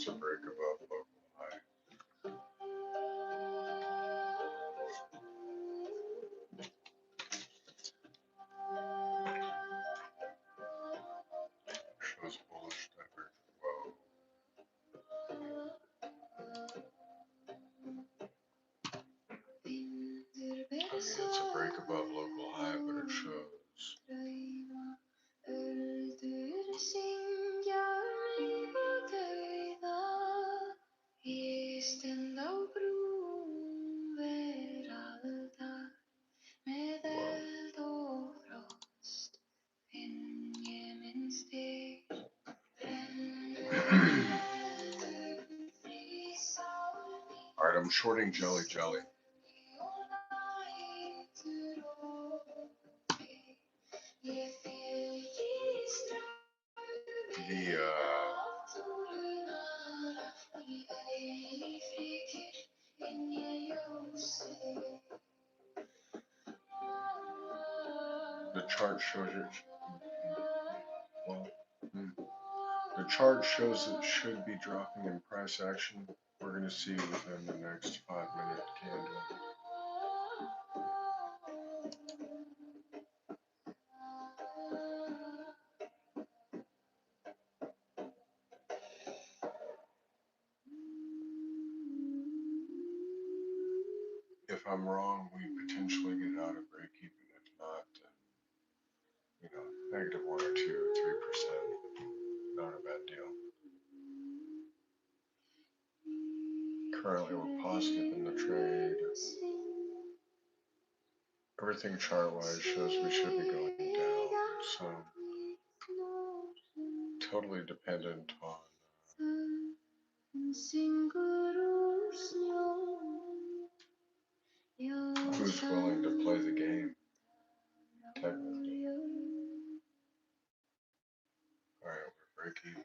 It's a break above local high. Shows bullish divergent. Whoa. I mean, it's a break above local high, but it shows. Alright, I'm shorting Jelly Jelly. The chart shows it. Well, the chart shows it should be dropping in price action. We're going to see within the next 5-minute candle. If I'm wrong, we potentially get out of break even. If not, then, negative 1 or 2 or 3%. Not a bad deal. Currently, we're positive in the trade. Everything chart-wise shows we should be going down. So, totally dependent on who's willing to play the game, technically. Alright, we're break even.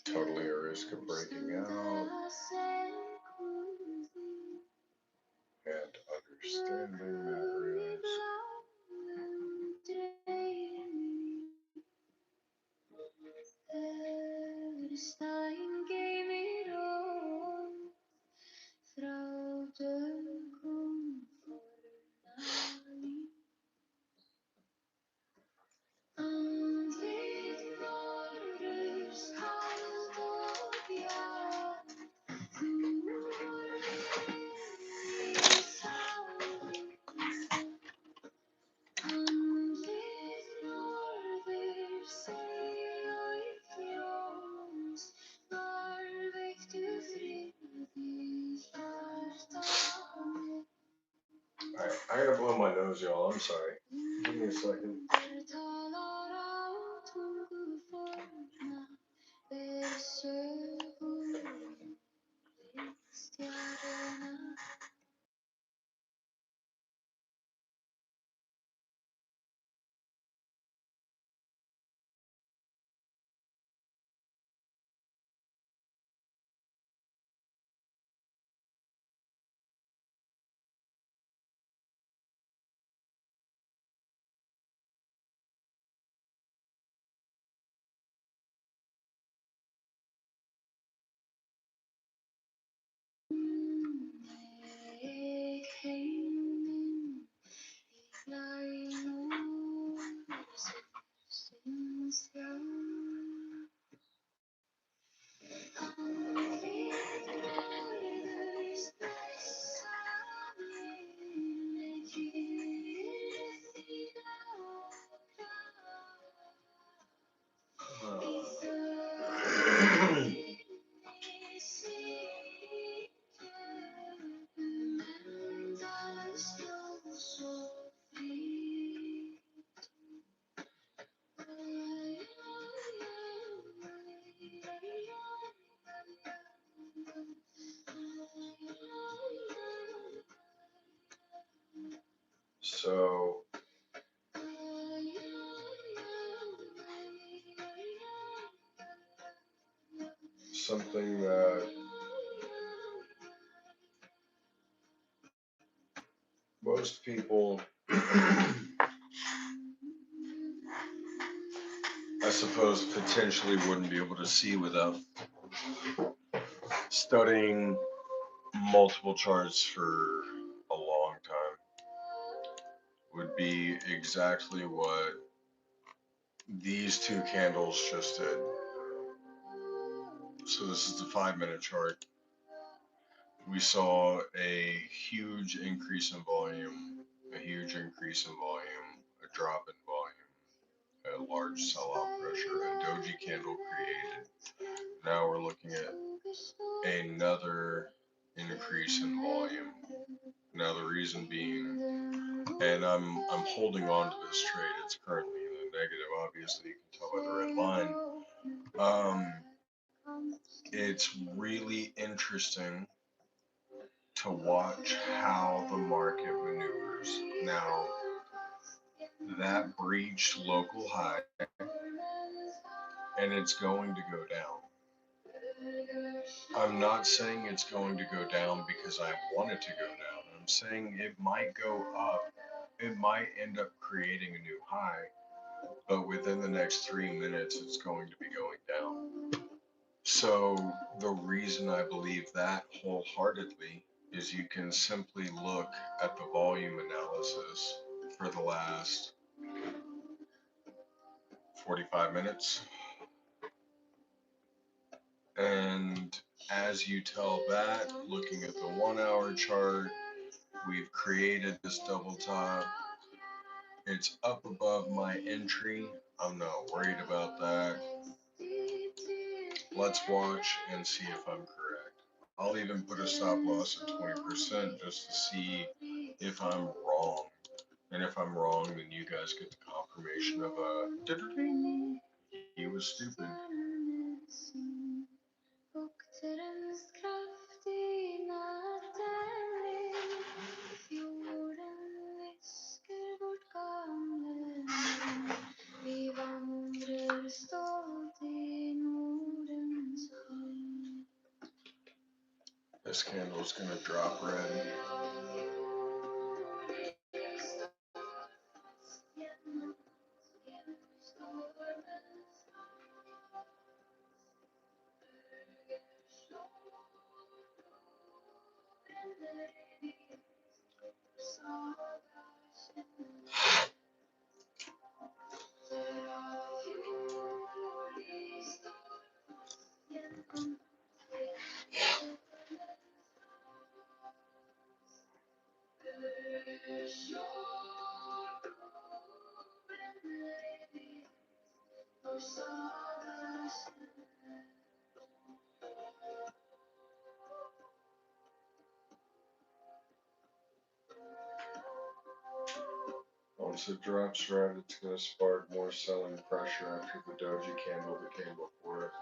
Totally a risk of breaking out and understanding that risk. Alright, I gotta blow my nose, y'all. I'm sorry. Give me a second. So, something that most people, I suppose, potentially wouldn't be able to see without studying multiple charts for a long time, would be exactly what these two candles just did. So this is the 5-minute chart. We saw a huge increase in volume, a huge increase in volume, a drop in volume, a large sell-off pressure, a doji candle created. Now we're looking at another increase in volume. Now the reason being, and I'm holding on to this trade. It's currently in the negative. Obviously, you can tell by the red line. It's really interesting to watch how the market maneuvers. Now, that breached local high, and it's going to go down. I'm not saying it's going to go down because I want it to go down. I'm saying it might go up. It might end up creating a new high, but within the next 3 minutes, it's going to be going down. So the reason I believe that wholeheartedly is you can simply look at the volume analysis for the last 45 minutes. And as you tell that, looking at the 1 hour chart, we've created this double top. It's up above my entry. I'm not worried about that. Let's watch and see if I'm correct. I'll even put a stop loss at 20% just to see if I'm wrong. And if I'm wrong, then you guys get the confirmation of he was stupid. This candle's gonna drop red. Once it drops red, it's going to spark more selling pressure after the doji candle that came before it.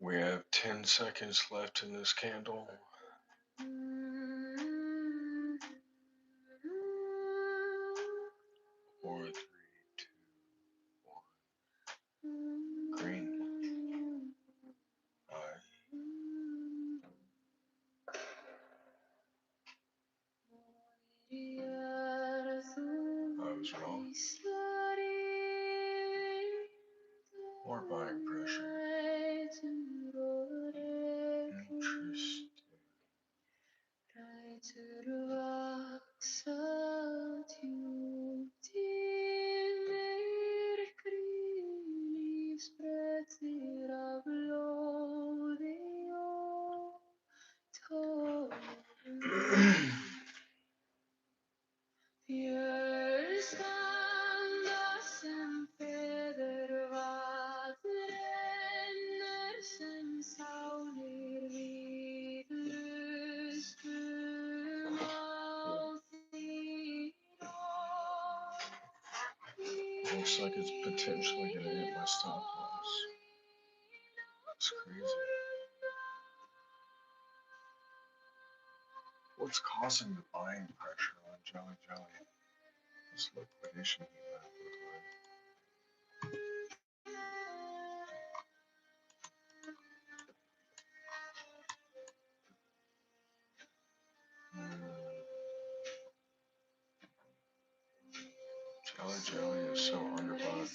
We have 10 seconds left in this candle. 4, 3, 2, 1. Green. I was wrong. More buying pressure. Interesting. Looks like it's potentially gonna hit my stop loss. That's crazy. What's causing the buying pressure on Jelly Jelly? This liquidation event look like. Jelly Jelly is so underbought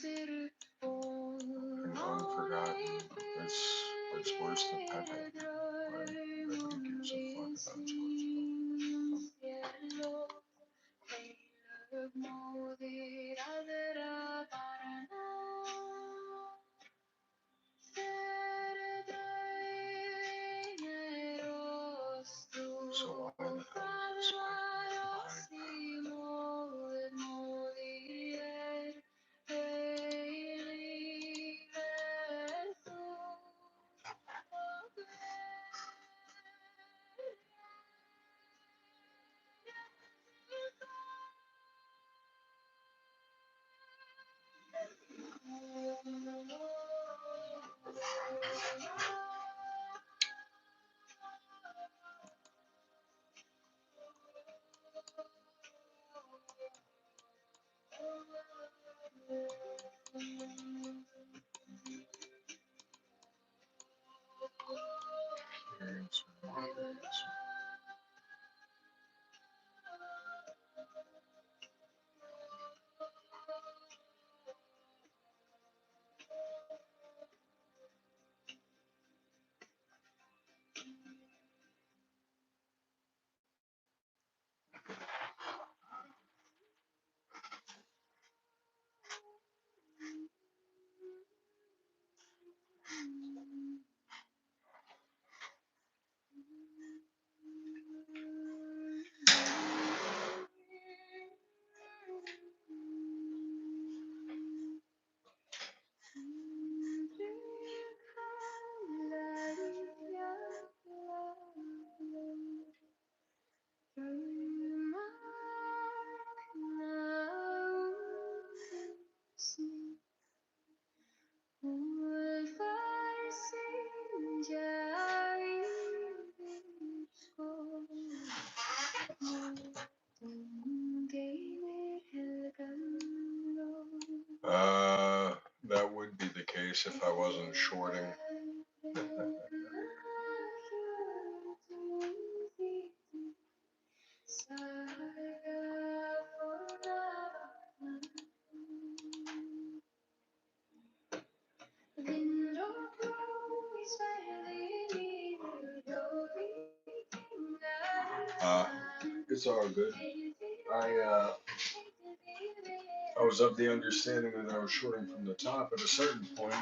and unforgotten. It's worse than Pepe. Right? Nobody gives a fuck about Jelly Jelly. So why the hell is this That would be the case if I wasn't shorting. It's all good. I was of the understanding that I was shorting from the top at a certain point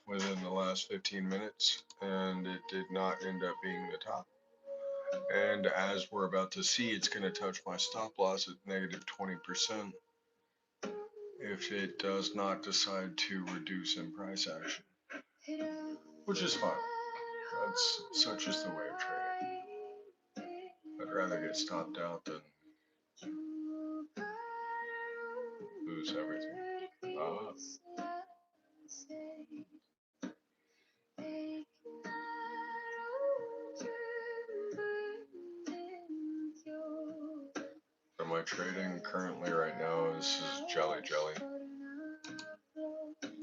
within the last 15 minutes, and it did not end up being the top. And as we're about to see, it's going to touch my stop loss at negative 20% if it does not decide to reduce in price action, which is fine. That's such is the way of trading. I'd rather get stopped out than lose everything. So my trading currently right now is Jelly Jelly.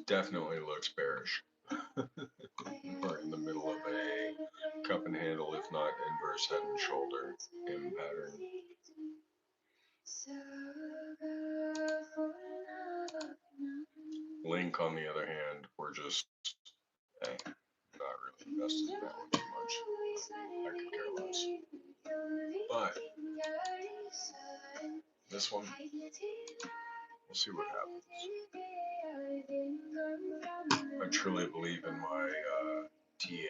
Definitely looks bearish. We're in the middle of a cup and handle, if not inverse head and shoulder M pattern. Link, on the other hand, we're just not really invested in that one too much. I could care less. But this one, we'll see what happens. I truly believe in my TA here.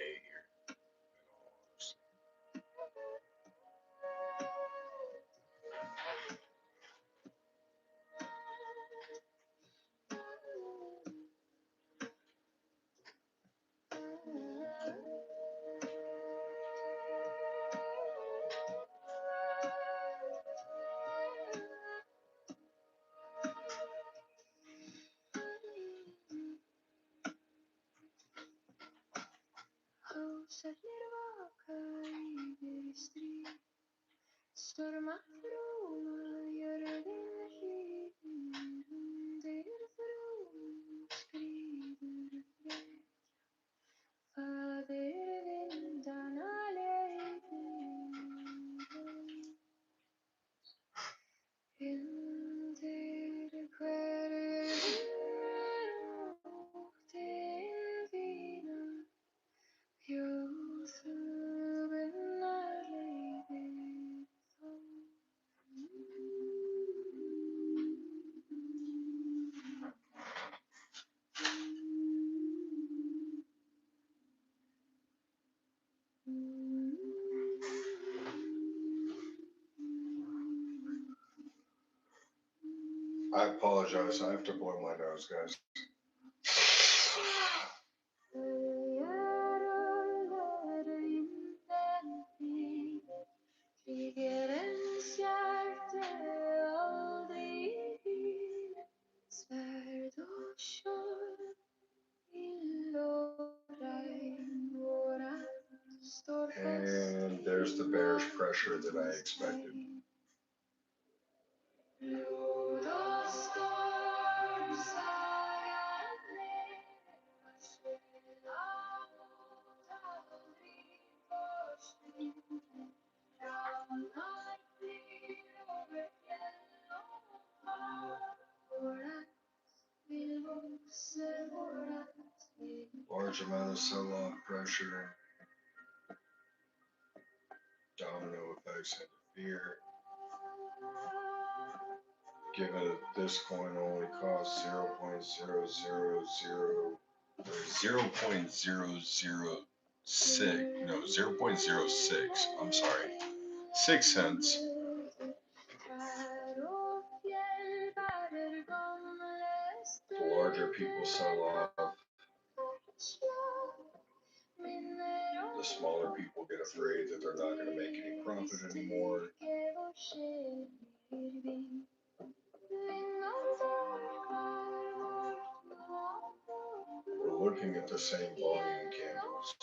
I apologize. I have to blow my nose, guys. And there's the bearish pressure that I expected. Large amount of sell-off pressure, domino effects interfere. Given that this coin only costs 0.06, I'm sorry, 6 cents. The larger people sell off, the smaller people get afraid that they're not going to make any profit anymore. We're looking at the same volume candles.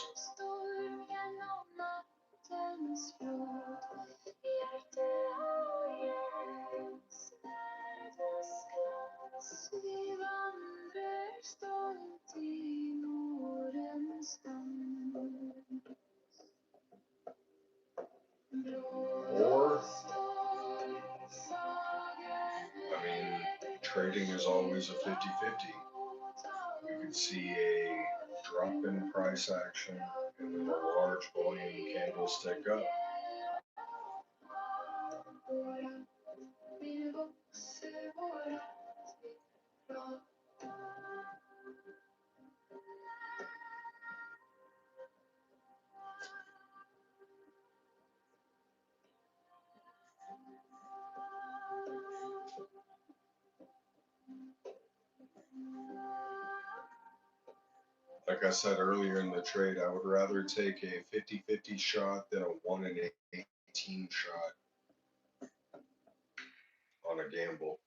Or, I mean, trading is always a 50-50. You can see a drop in price action and then a large volume candle stick up. Like I said earlier in the trade, I would rather take a 50-50 shot than a 1 in 18 shot on a gamble.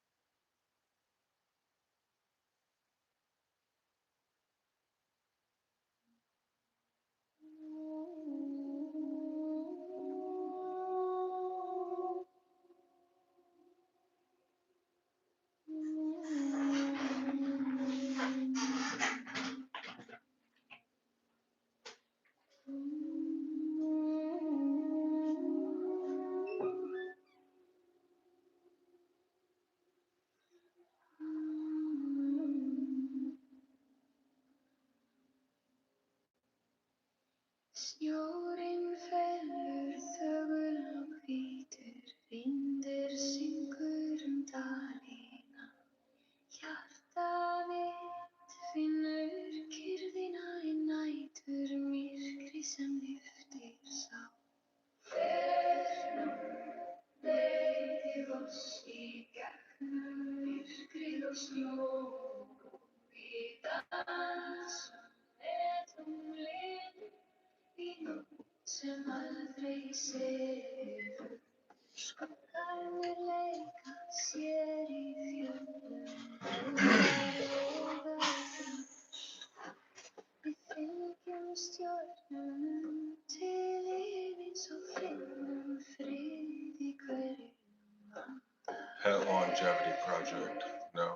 Pet Longevity Project. No.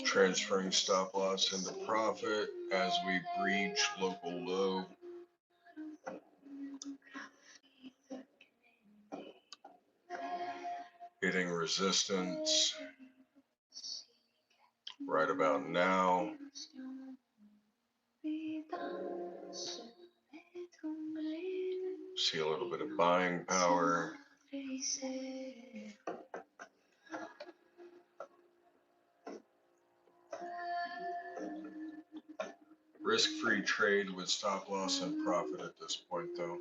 Transferring stop loss into profit as we breach local low. Hitting resistance right about now. See a little bit of buying power. Risk-free trade with stop loss and profit at this point, though.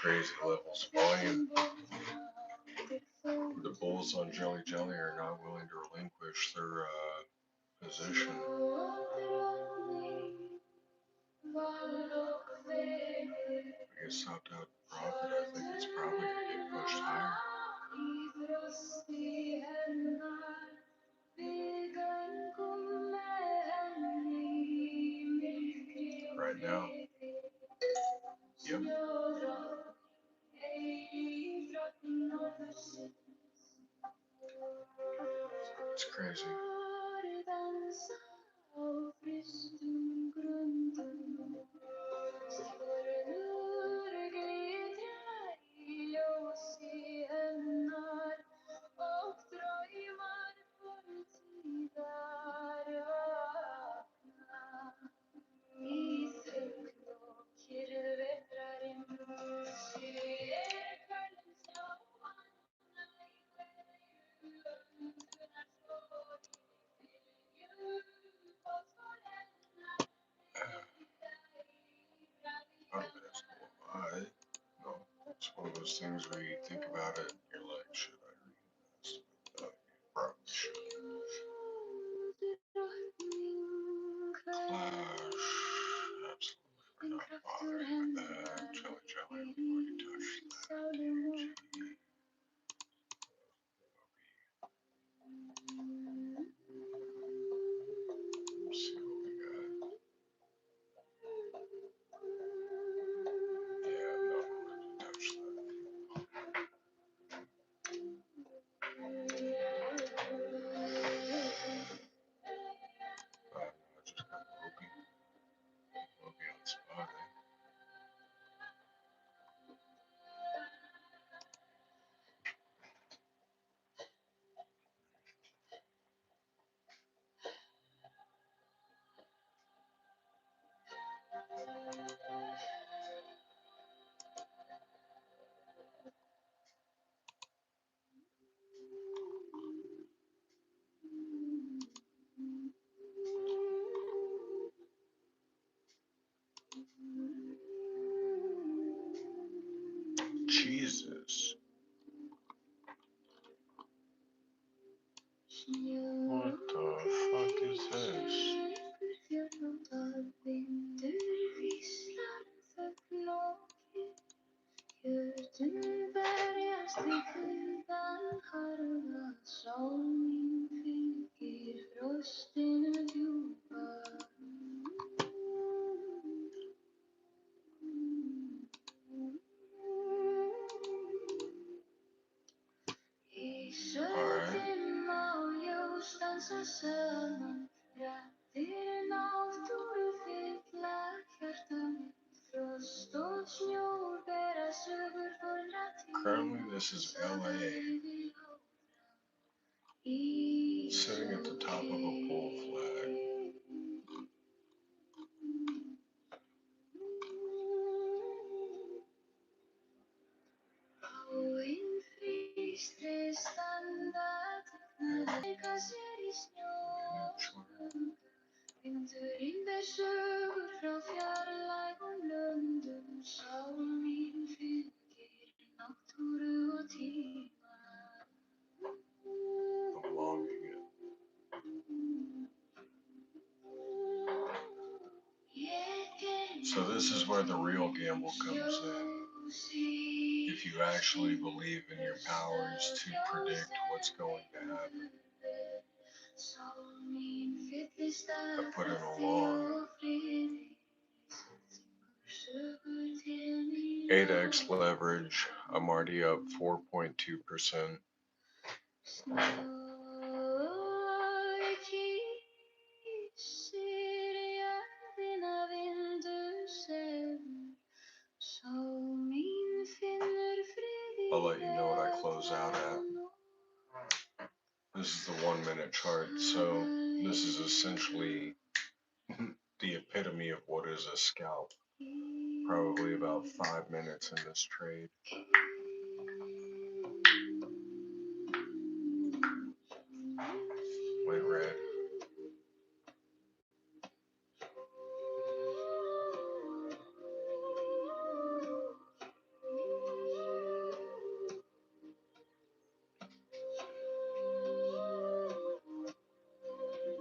Crazy levels of volume. The bulls on Jelly Jelly are not willing to relinquish their position. I guess stopped out profit. I think it's probably going to get pushed higher. Right now. Yep. It's crazy. No, it's one of those things where you think about it and you're like, should I read this? Probably should. Clash. Absolutely, we're not bothering with that. Jelly Jelly, we've already touched that. Let's see what we got. Yeah, I'm not going to touch that. Jesus. What the fuck is this? Alright. Currently, this is LA. Sitting at the top of a bull flag. I'm longing it. So this is where the real gamble comes in. If you actually believe in your powers to predict what's going to happen. I put in a long 8x leverage. I'm already up 4.2%. I'll let you know what I close out at. This is the 1 minute chart, so this is essentially the epitome of what is a scalp. Probably about 5 minutes in this trade. Went red.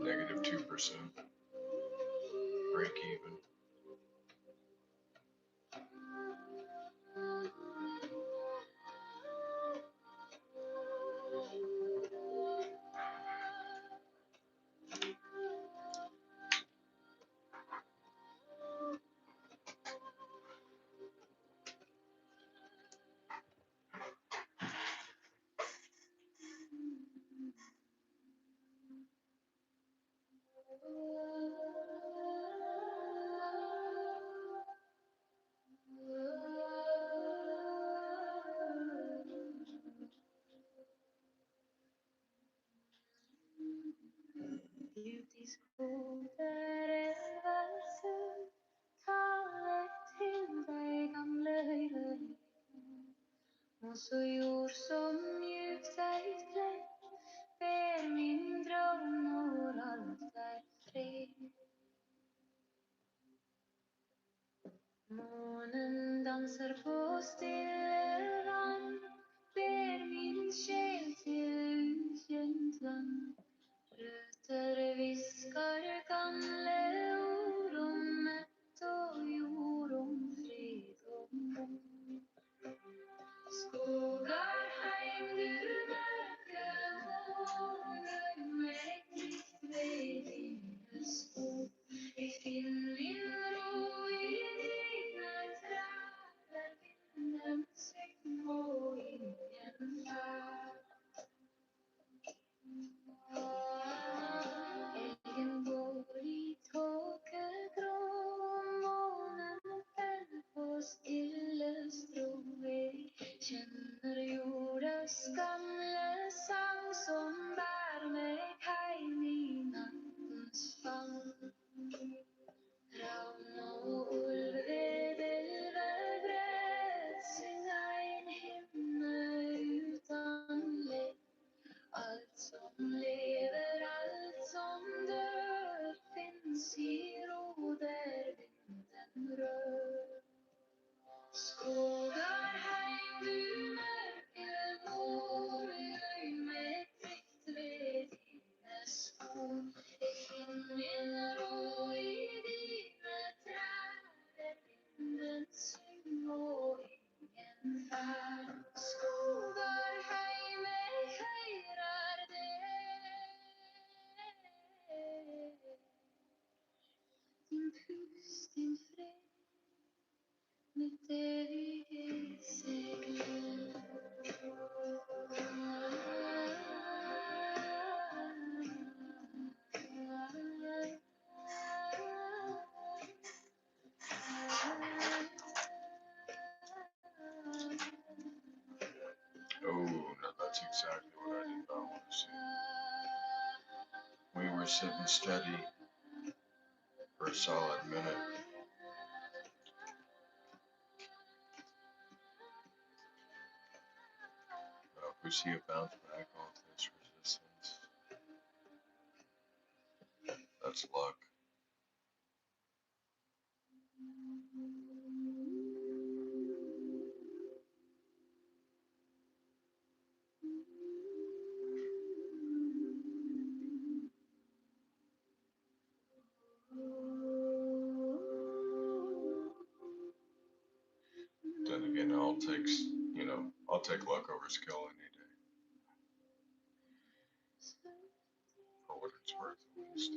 Negative 2%. Break even. camera sitting steady for a solid minute. If we see a bounce back off this resistance, that's luck. Then again, I'll take luck over skill any day. For what it's worth, at least.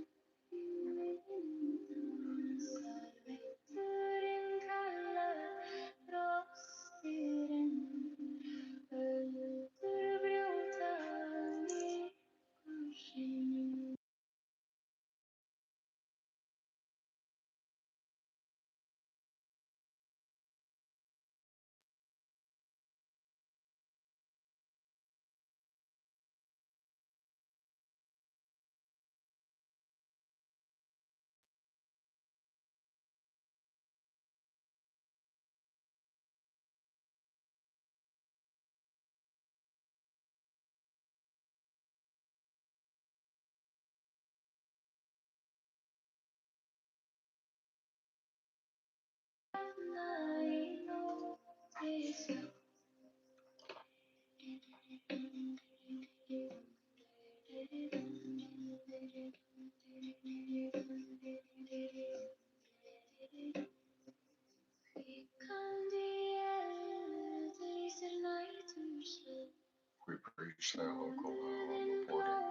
We preach that local reporting.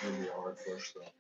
Maybe a hard push though.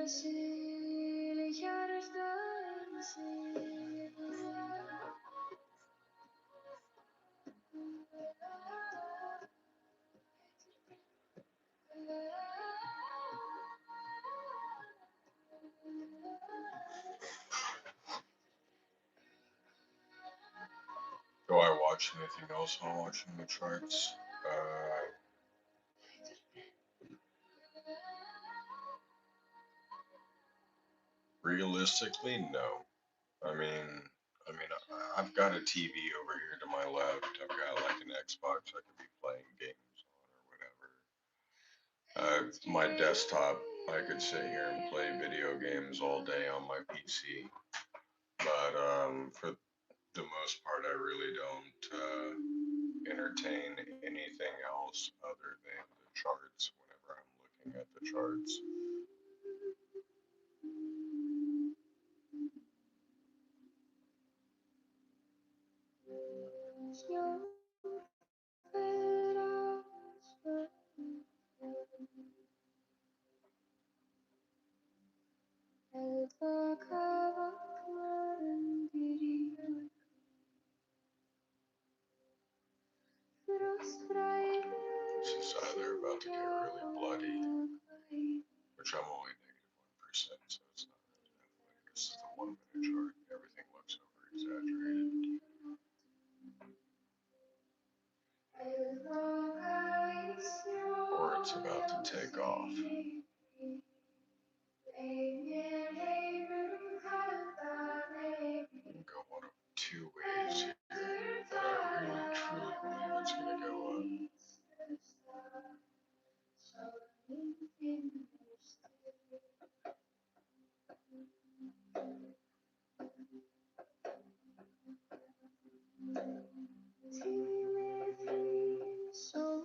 Do I watch anything else while watching the charts? Realistically, no. I've got a TV over here to my left. I've got like an Xbox I could be playing games on or whatever. My desktop, I could sit here and play video games all day on my PC. But for the most part, I really don't entertain anything else other than the charts whenever I'm looking at the charts. This is either about to get really bloody, which I'm only -1%, so it's not really that bloody. This is the 1 minute chart. Everything looks over exaggerated. Or it's about to take off. Go one of two ways here, but I really truly believe it's going to go up.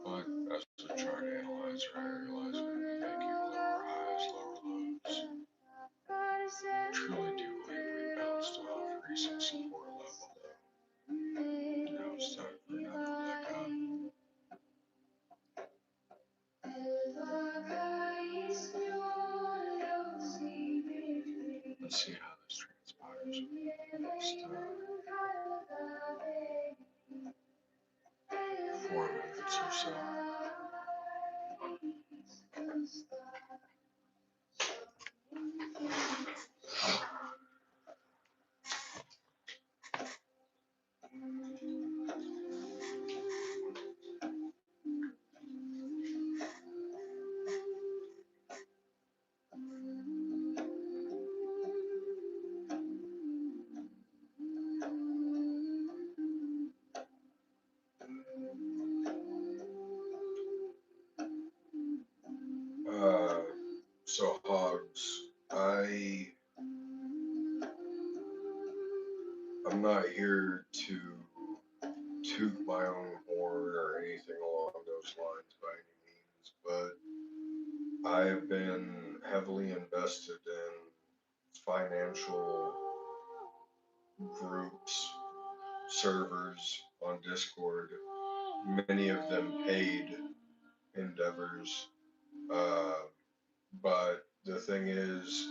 But as a chart analyzer, I realize I'm going to be making lower highs, lower lows. I truly do believe we bounced off recent support level. Now it's time for another leg up. Let's see how this transpires over the next 4 minutes or so. So hogs, I'm not here to toot my own horn or anything along those lines by any means, but I have been heavily invested in financial groups, servers on Discord, many of them paid endeavors. But the thing is,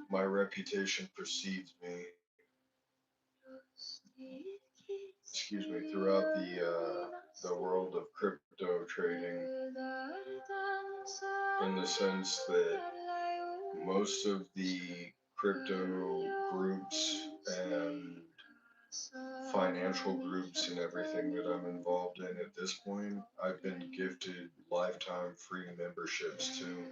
my reputation precedes me, throughout the world of crypto trading, in the sense that most of the crypto groups and financial groups and everything that I'm involved in at this point, I've been gifted lifetime free memberships to.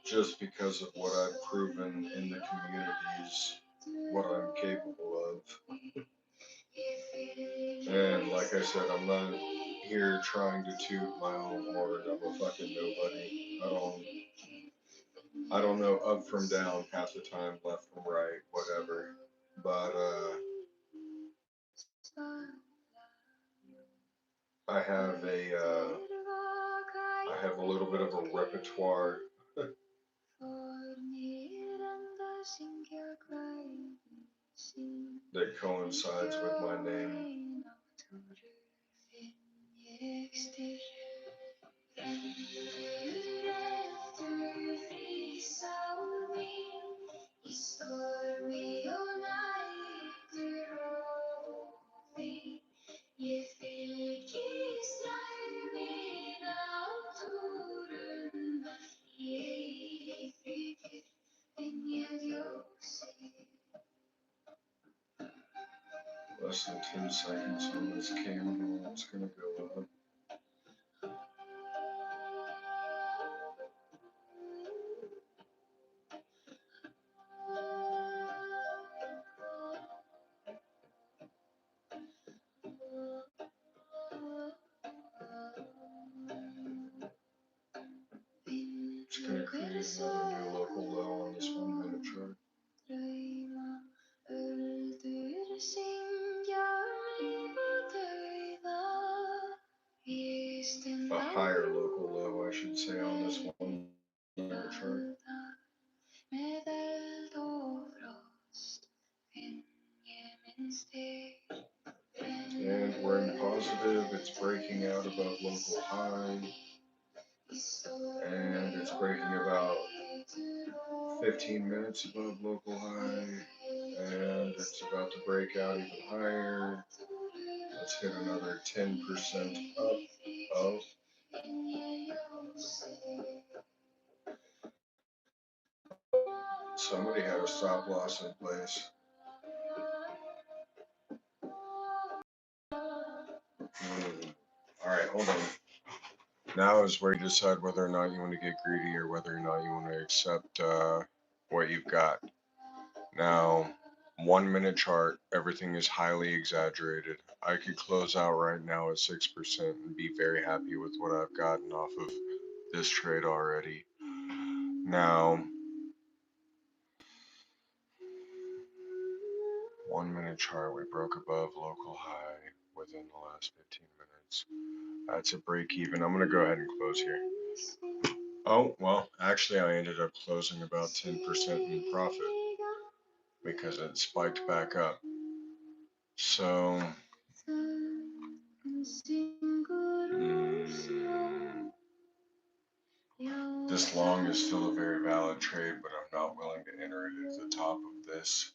Just because of what I've proven in the communities, what I'm capable of. And like I said, I'm not here trying to toot my own horn. I'm a fucking nobody. I don't know up from down half the time, left from right, whatever. But I have a little bit of a repertoire that coincides with my name. Less than 10 seconds on this candle. It's going to go up. It's going to create another new local low on this 1 minute chart. A higher local low, I should say, on this 1 minute chart. And we're in positive. It's breaking out above local high. And it's breaking about 15 minutes above local high. And it's about to break out even higher. Let's hit another 10% up. Oh. Somebody had a stop loss in place. All right, hold on. Now is where you decide whether or not you want to get greedy or whether or not you want to accept what you've got. Now, 1 minute chart, everything is highly exaggerated. I could close out right now at 6% and be very happy with what I've gotten off of this trade already. Now, 1 minute chart, we broke above local high within the last 15 minutes. That's a break even. I'm going to go ahead and close here. Oh, well, actually I ended up closing about 10% in profit because it spiked back up. So, this long is still a very valid trade, but I'm not willing to enter it at the top of this.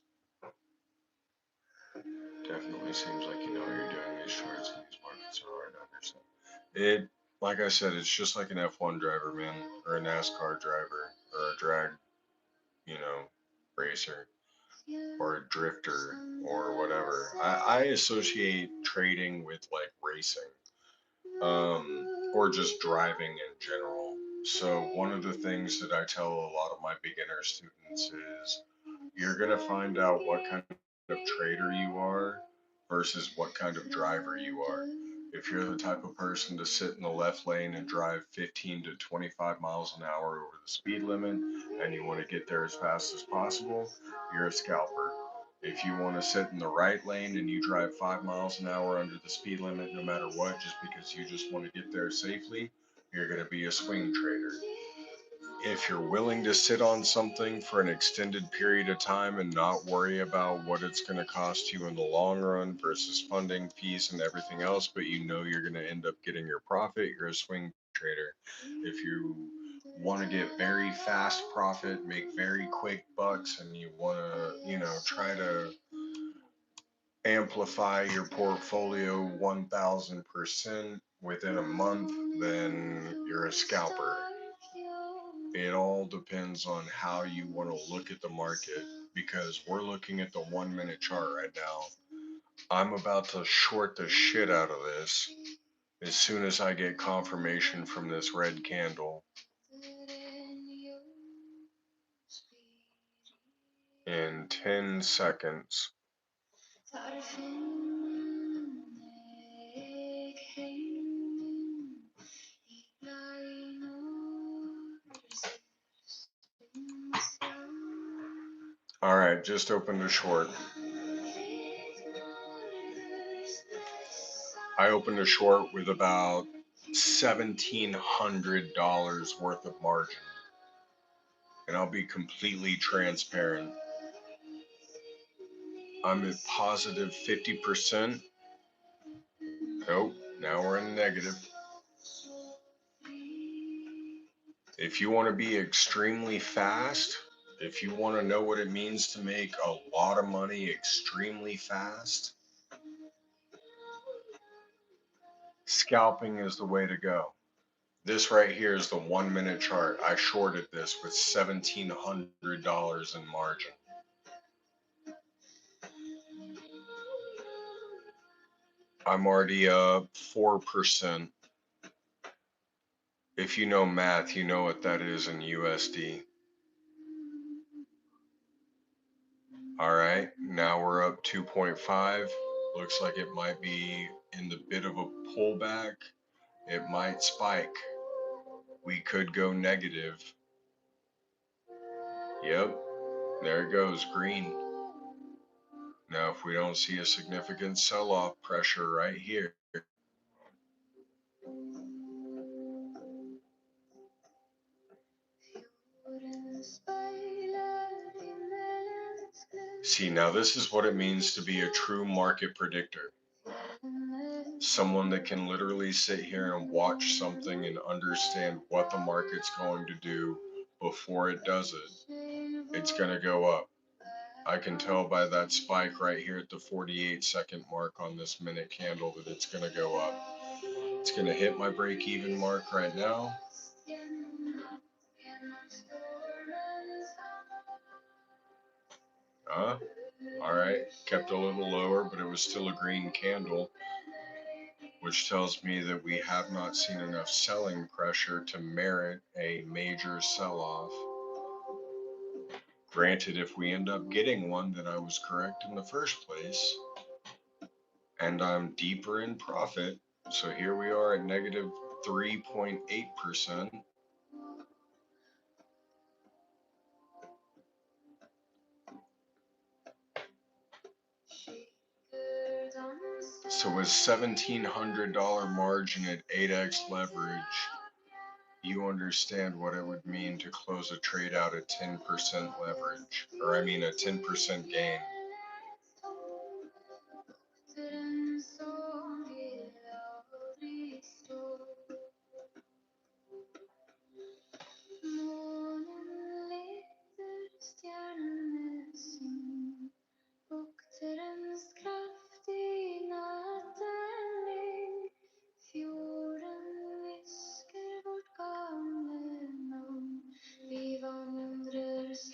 Definitely seems like you know what you're doing. These charts and these markets are hard to understand. It, like I said, it's just like an F1 driver, man, or a NASCAR driver, or a drag, racer, or a drifter, or whatever. I associate trading with like racing, or just driving in general. So one of the things that I tell a lot of my beginner students is you're gonna find out what kind of trader you are versus what kind of driver you are. If you're the type of person to sit in the left lane and drive 15 to 25 miles an hour over the speed limit and you want to get there as fast as possible, you're a scalper. If you want to sit in the right lane and you drive 5 miles an hour under the speed limit no matter what, just because you just want to get there safely, you're going to be a swing trader. If you're willing to sit on something for an extended period of time and not worry about what it's going to cost you in the long run versus funding fees and everything else, but you know you're going to end up getting your profit, you're a swing trader. If you want to get very fast profit, make very quick bucks, and you want to, try to amplify your portfolio 1000% within a month, then you're a scalper. It all depends on how you want to look at the market, because we're looking at the 1 minute chart right now. I'm about to short the shit out of this as soon as I get confirmation from this red candle. In 10 seconds. All right, just opened a short. I opened a short with about $1,700 worth of margin. And I'll be completely transparent. I'm at positive 50%. Nope, now we're in negative. If you want to be extremely fast, if you want to know what it means to make a lot of money extremely fast, scalping is the way to go. This right here is the 1 minute chart. I shorted this with $1,700 in margin. I'm already up 4%. If you know math, you know what that is in USD. All right, now we're up 2.5. Looks like it might be in the bit of a pullback. It might spike. We could go negative. Yep, there it goes, green. Now, if we don't see a significant sell-off pressure right here, see, now this is what it means to be a true market predictor. Someone that can literally sit here and watch something and understand what the market's going to do before it does it. It's going to go up. I can tell by that spike right here at the 48-second mark on this minute candle that it's going to go up. It's going to hit my break-even mark right now. All right, kept a little lower, but it was still a green candle, which tells me that we have not seen enough selling pressure to merit a major sell-off. Granted, if we end up getting one, then I was correct in the first place, and I'm deeper in profit. So here we are at negative 3.8%. So with $1,700 margin at 8x leverage, you understand what it would mean to close a trade out at 10% leverage, or I mean a 10% gain.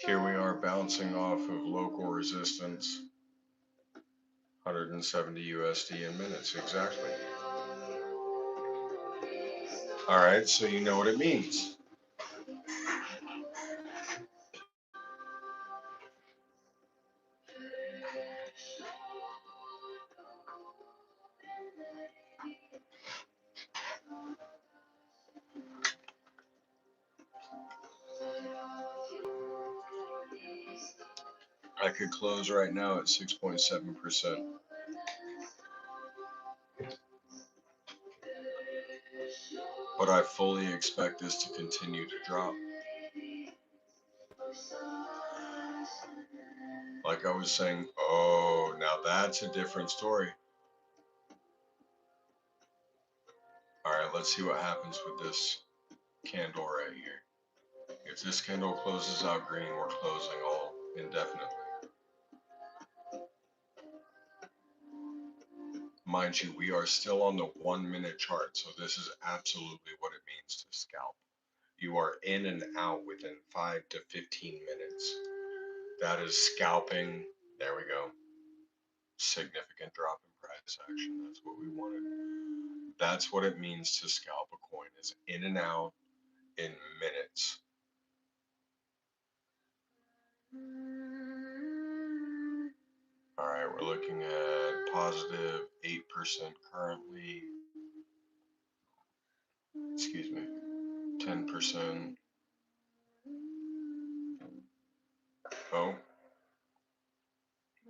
Here we are bouncing off of local resistance, 170 USD in minutes, exactly. All right, so you know what it means. I could close right now at 6.7%. But I fully expect this to continue to drop. Like I was saying, oh, now that's a different story. All right, let's see what happens with this candle right here. If this candle closes out green, we're closing all indefinitely. Mind you, we are still on the 1 minute chart, so this is absolutely what it means to scalp. You are in and out within 5 to 15 minutes. That is scalping. There we go. Significant drop in price action. That's what we wanted. That's what it means to scalp a coin, is in and out in minutes. All right, we're looking at positive 8% currently. Excuse me, 10%. Oh.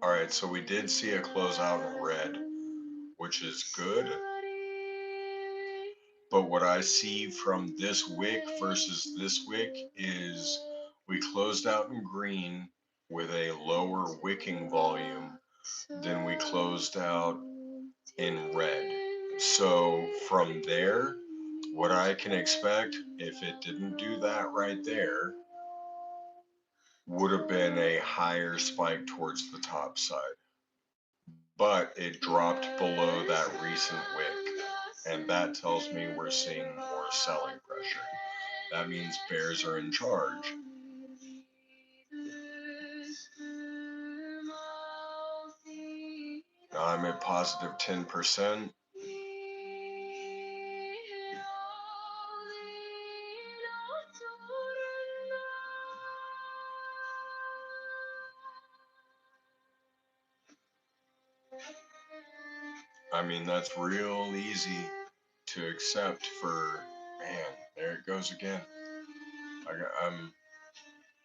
All right, so we did see a closeout in red, which is good. But what I see from this wick versus this wick is we closed out in green with a lower wicking volume than we closed out in red. So from there, what I can expect, if it didn't do that right there, would have been a higher spike towards the top side. But it dropped below that recent wick, and that tells me we're seeing more selling pressure. That means bears are in charge. I'm at positive 10%. I mean, that's real easy to accept for, man, there it goes again.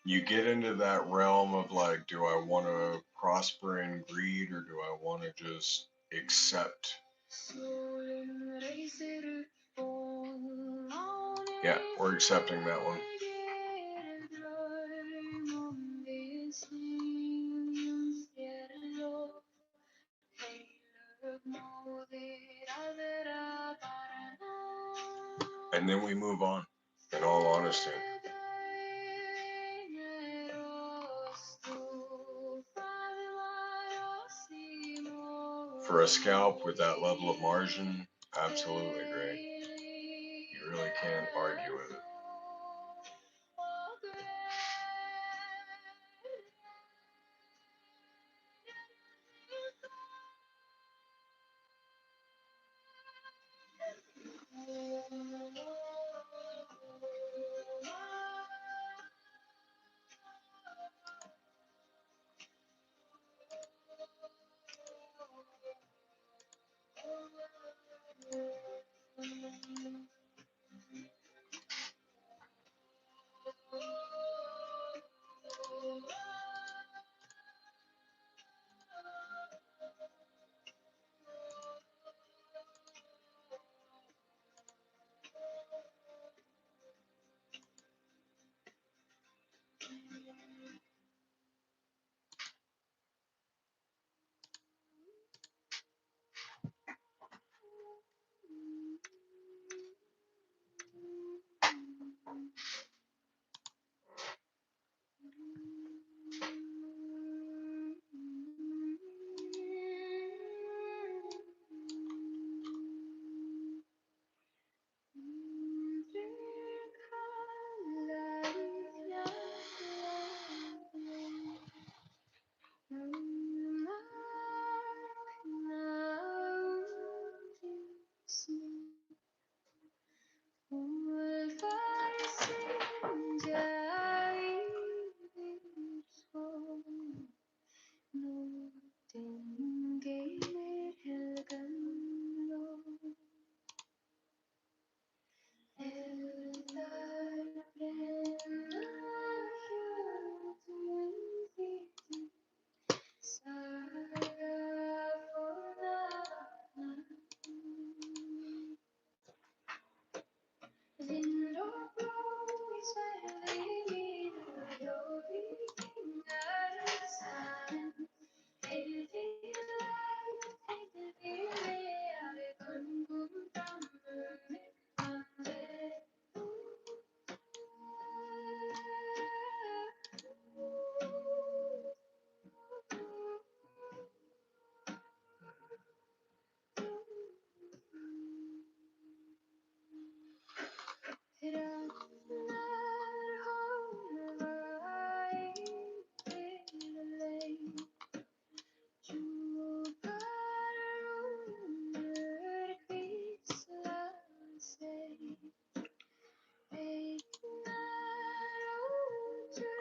You get into that realm of like, do I want to prosper in greed or do I want to just accept? Yeah, we're accepting that one. And then we move on, in all honesty. For a scalp with that level of margin, absolutely great. You really can't argue with it.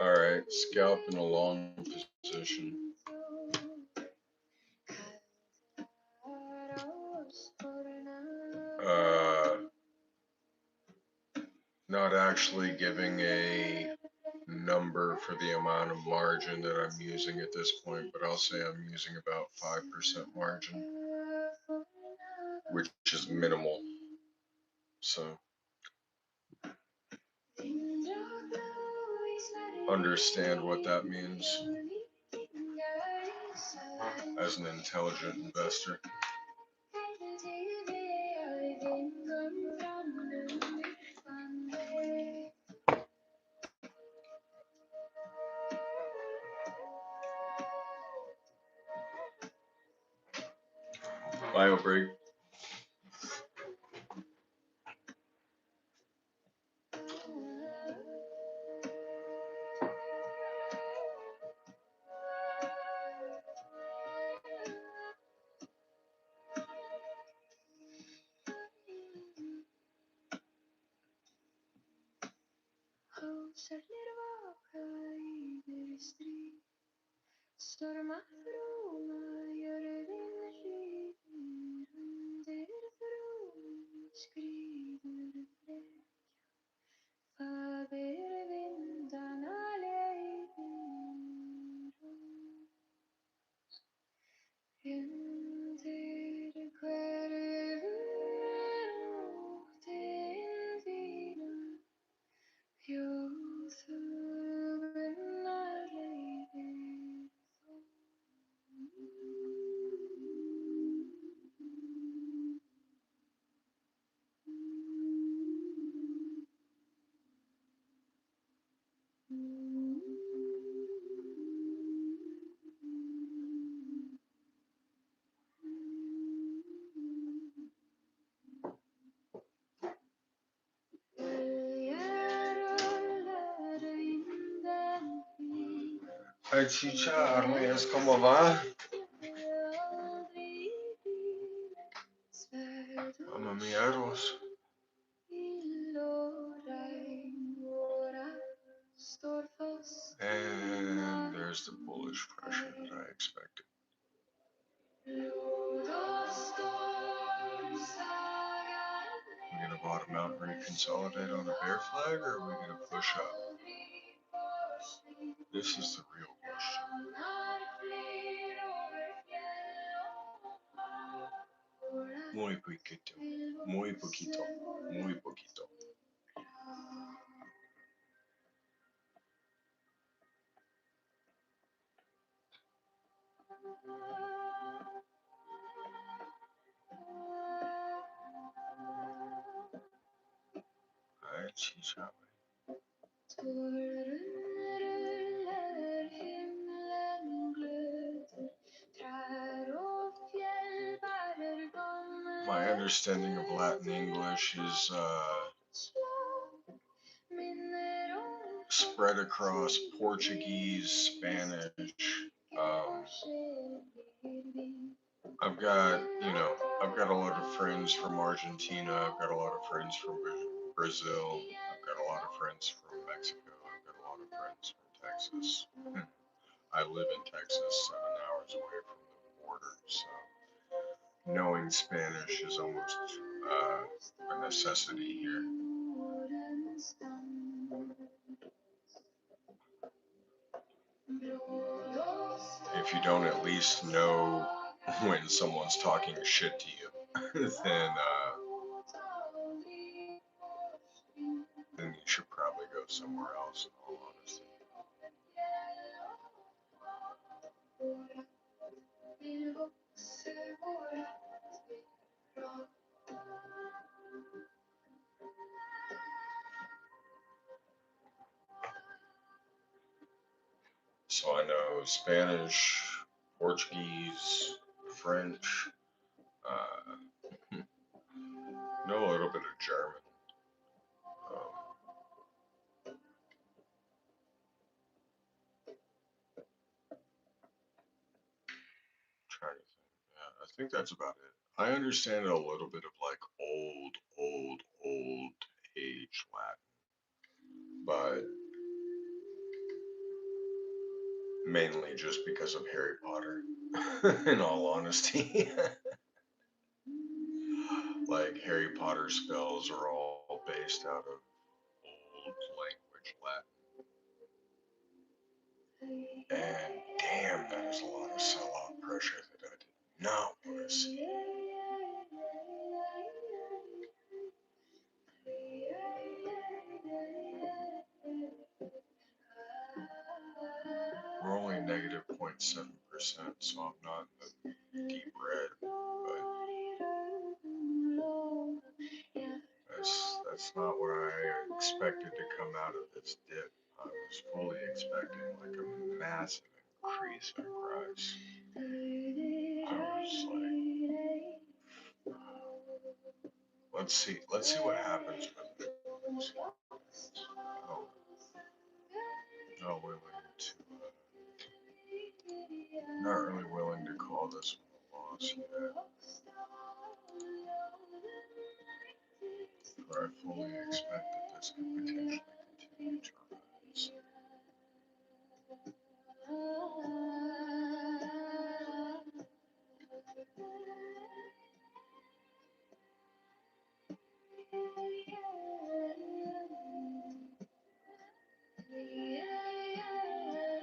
All right, scalp in a long position. Not actually giving a number for the amount of margin that I'm using at this point, but I'll say I'm using about 5% margin, which is minimal. So understand what that means as an intelligent investor. Bio break. Hi Chicha, Arles, ¿cómo va? Mamma miados. And there's the bullish pressure that I expected. We're gonna bottom out and reconsolidate on a bear flag, or are we gonna push up? This is the real question. Muy poquito, muy poquito, muy poquito. Ay, chicha. My understanding of Latin English is spread across Portuguese, Spanish. Um, I've got a lot of friends from Argentina. I've got a lot of friends from Brazil. I've got a lot of friends from Mexico. I've got a lot of friends from Texas. I live in Texas, 7 hours away from the border, so knowing Spanish is almost a necessity here. If you don't at least know when someone's talking shit to you, then you should probably go somewhere else, in all honesty. So I know Spanish, Portuguese, French, know a little bit of German. Trying to think. Yeah, I think that's about it. I understand a little bit of like old age Latin, but mainly just because of Harry Potter, in all honesty. Like Harry Potter spells are all based out of old language Latin. And damn, that is a lot of sell-out pressure that I did not want to see. We're only negative 0.7%, so I'm not in the deep red, but that's not what I expected to come out of this dip. I was fully expecting like a massive increase in price. I was like, let's see what happens with it. Oh, not willing to, not really willing to call this one a loss yet. For I fully expect that this could potentially continue to rise.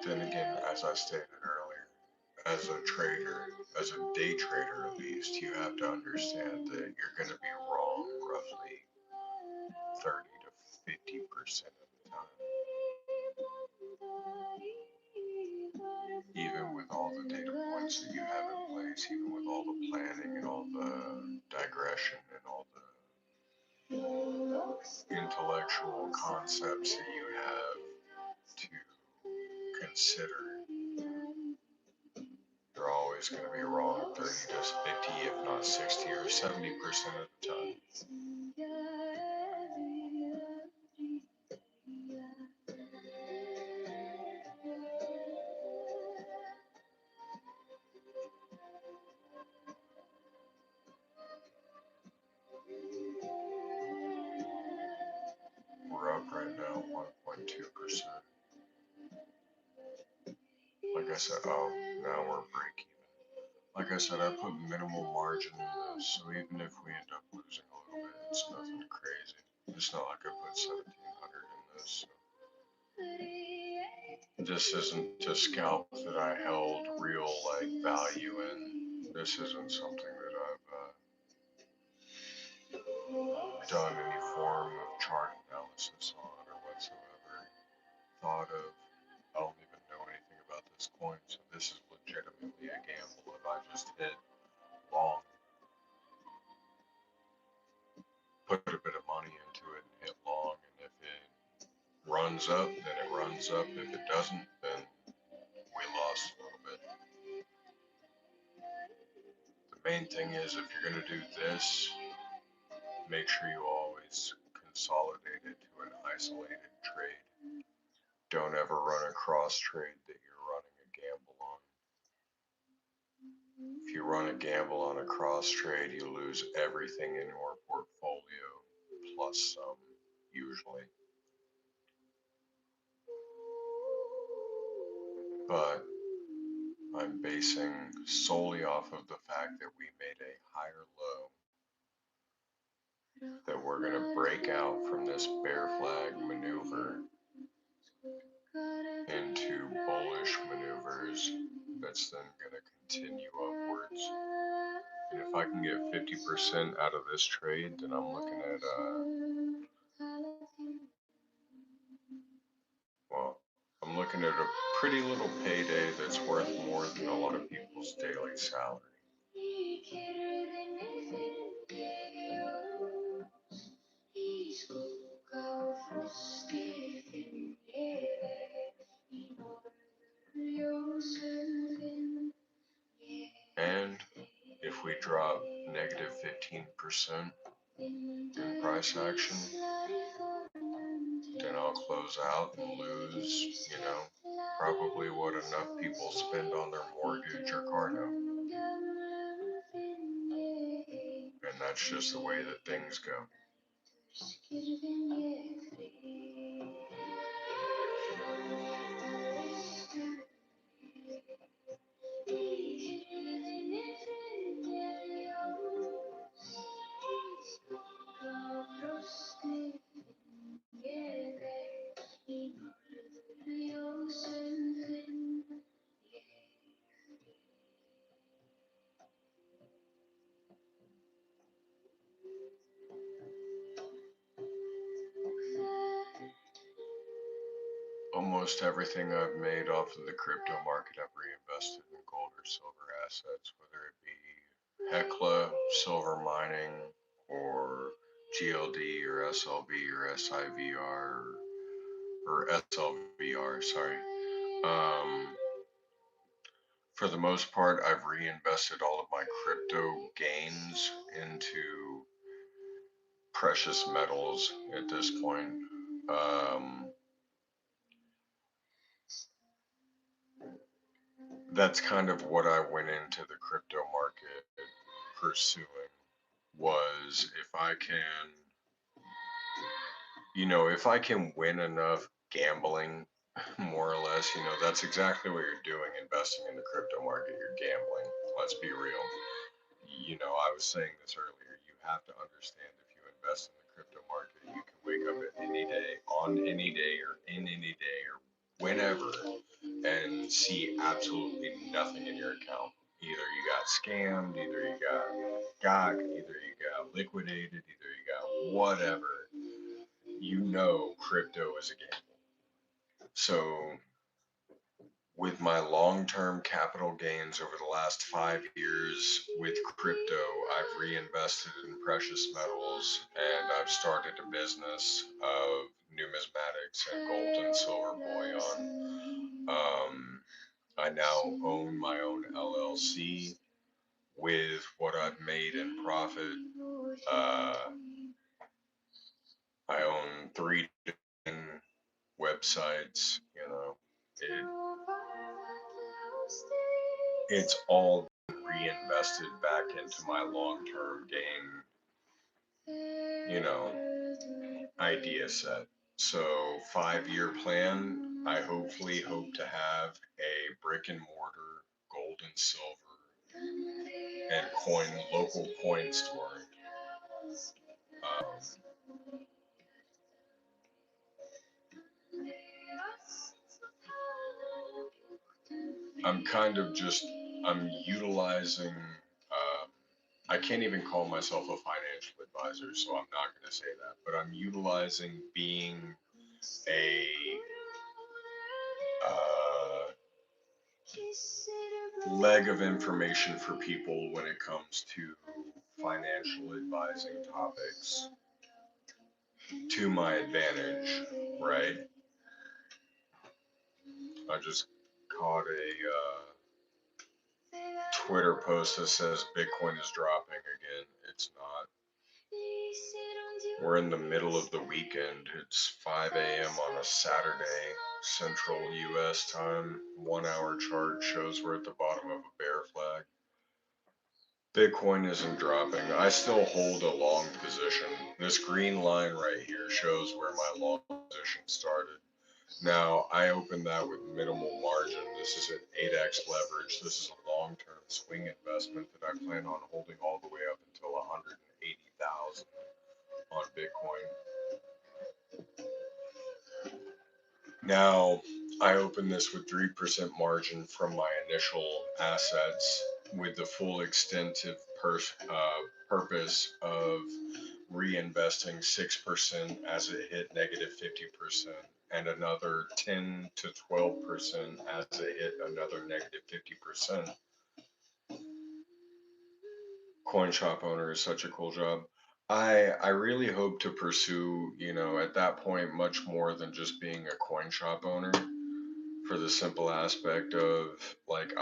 Then again, as I stated earlier, as a trader, as a day trader at least, you have to understand that you're going to be wrong roughly 30 to 50% of the time. Even with all the data points that you have in place, even with all the planning and all the digression and all the intellectual concepts that you have to consider, you're always going to be wrong 30 to 50, if not 60 or 70% of the time. We're up right now 1.2%. Like I said, oh, now we're break even. Like I said, I put minimal margin in this, so even if we end up losing a little bit, it's nothing crazy. It's not like I put 1,700 in this. So. This isn't a scalp that I held real value in. This isn't something that I've done any form of chart analysis on or whatsoever. Thought of. I don't even know anything about this coin, so this is legitimately a gamble. If I just hit long, put a bit of money into it and hit long, and if it runs up, then it runs up. If it doesn't, then we lost a little bit. The main thing is if you're going to do this, make sure you always consolidate it to an isolated trade. Don't ever run a cross trade that you're running a gamble on. If you run a gamble on a cross trade, you lose everything in your portfolio, plus some, usually. But I'm basing solely off of the fact that we made a higher low, that we're going to break out from this bear flag maneuver into bullish maneuvers that's then going to continue upwards. And if I can get 50% out of this trade, then I'm looking at I'm looking at a pretty little payday that's worth more than a lot of people's daily salary. And if we drop negative 15% in price action, then I'll close out and lose, probably what enough people spend on their mortgage or car note. And that's just the way that things go. Almost everything I've made off of the crypto market, I've reinvested in gold or silver assets, whether it be Hecla, silver mining, or GLD or SLV or SIVR or SLVR, sorry. For the most part, I've reinvested all of my crypto gains into precious metals at this point. That's kind of what I went into the crypto market pursuing, was if I can win enough gambling more or less, that's exactly what you're doing investing in the crypto market. You're gambling. Let's be real. I was saying this earlier. You have to understand if you invest in the crypto market, you can wake up at any day, on any day, or in any day, or whenever, and see absolutely nothing in your account. Either you got scammed, either you got either you got liquidated, either you got whatever. Crypto is a gamble. So with my long-term capital gains over the last 5 years with crypto, I've reinvested in precious metals and I've started a business of numismatics and gold and silver bullion. I now own my own LLC with what I've made in profit. Uh, I own 3 websites. It, it's all reinvested back into my long-term game, idea set. So 5-year plan, I hopefully hope to have a brick and mortar gold and silver and local coin store. I'm utilizing, I can't even call myself a financial advisor, so I'm not going to say that, but I'm utilizing being a leg of information for people when it comes to financial advising topics to my advantage, right? I just caught a Twitter post that says Bitcoin is dropping again. It's not. We're in the middle of the weekend. It's 5 a.m. on a Saturday, Central US time. 1 hour chart shows we're at the bottom of a bear flag. Bitcoin isn't dropping. I still hold a long position. This green line right here shows where my long position started. Now, I opened that with minimal margin. This is at 8x leverage. This is a long-term swing investment that I plan on holding all the way up until 180,000 on Bitcoin. Now, I opened this with 3% margin from my initial assets with the full extensive purpose of reinvesting 6% as it hit negative 50% and another 10 to 12% as it hit another negative 50%. Coin shop owner is such a cool job. I really hope to pursue, at that point, much more than just being a coin shop owner, for the simple aspect of, like,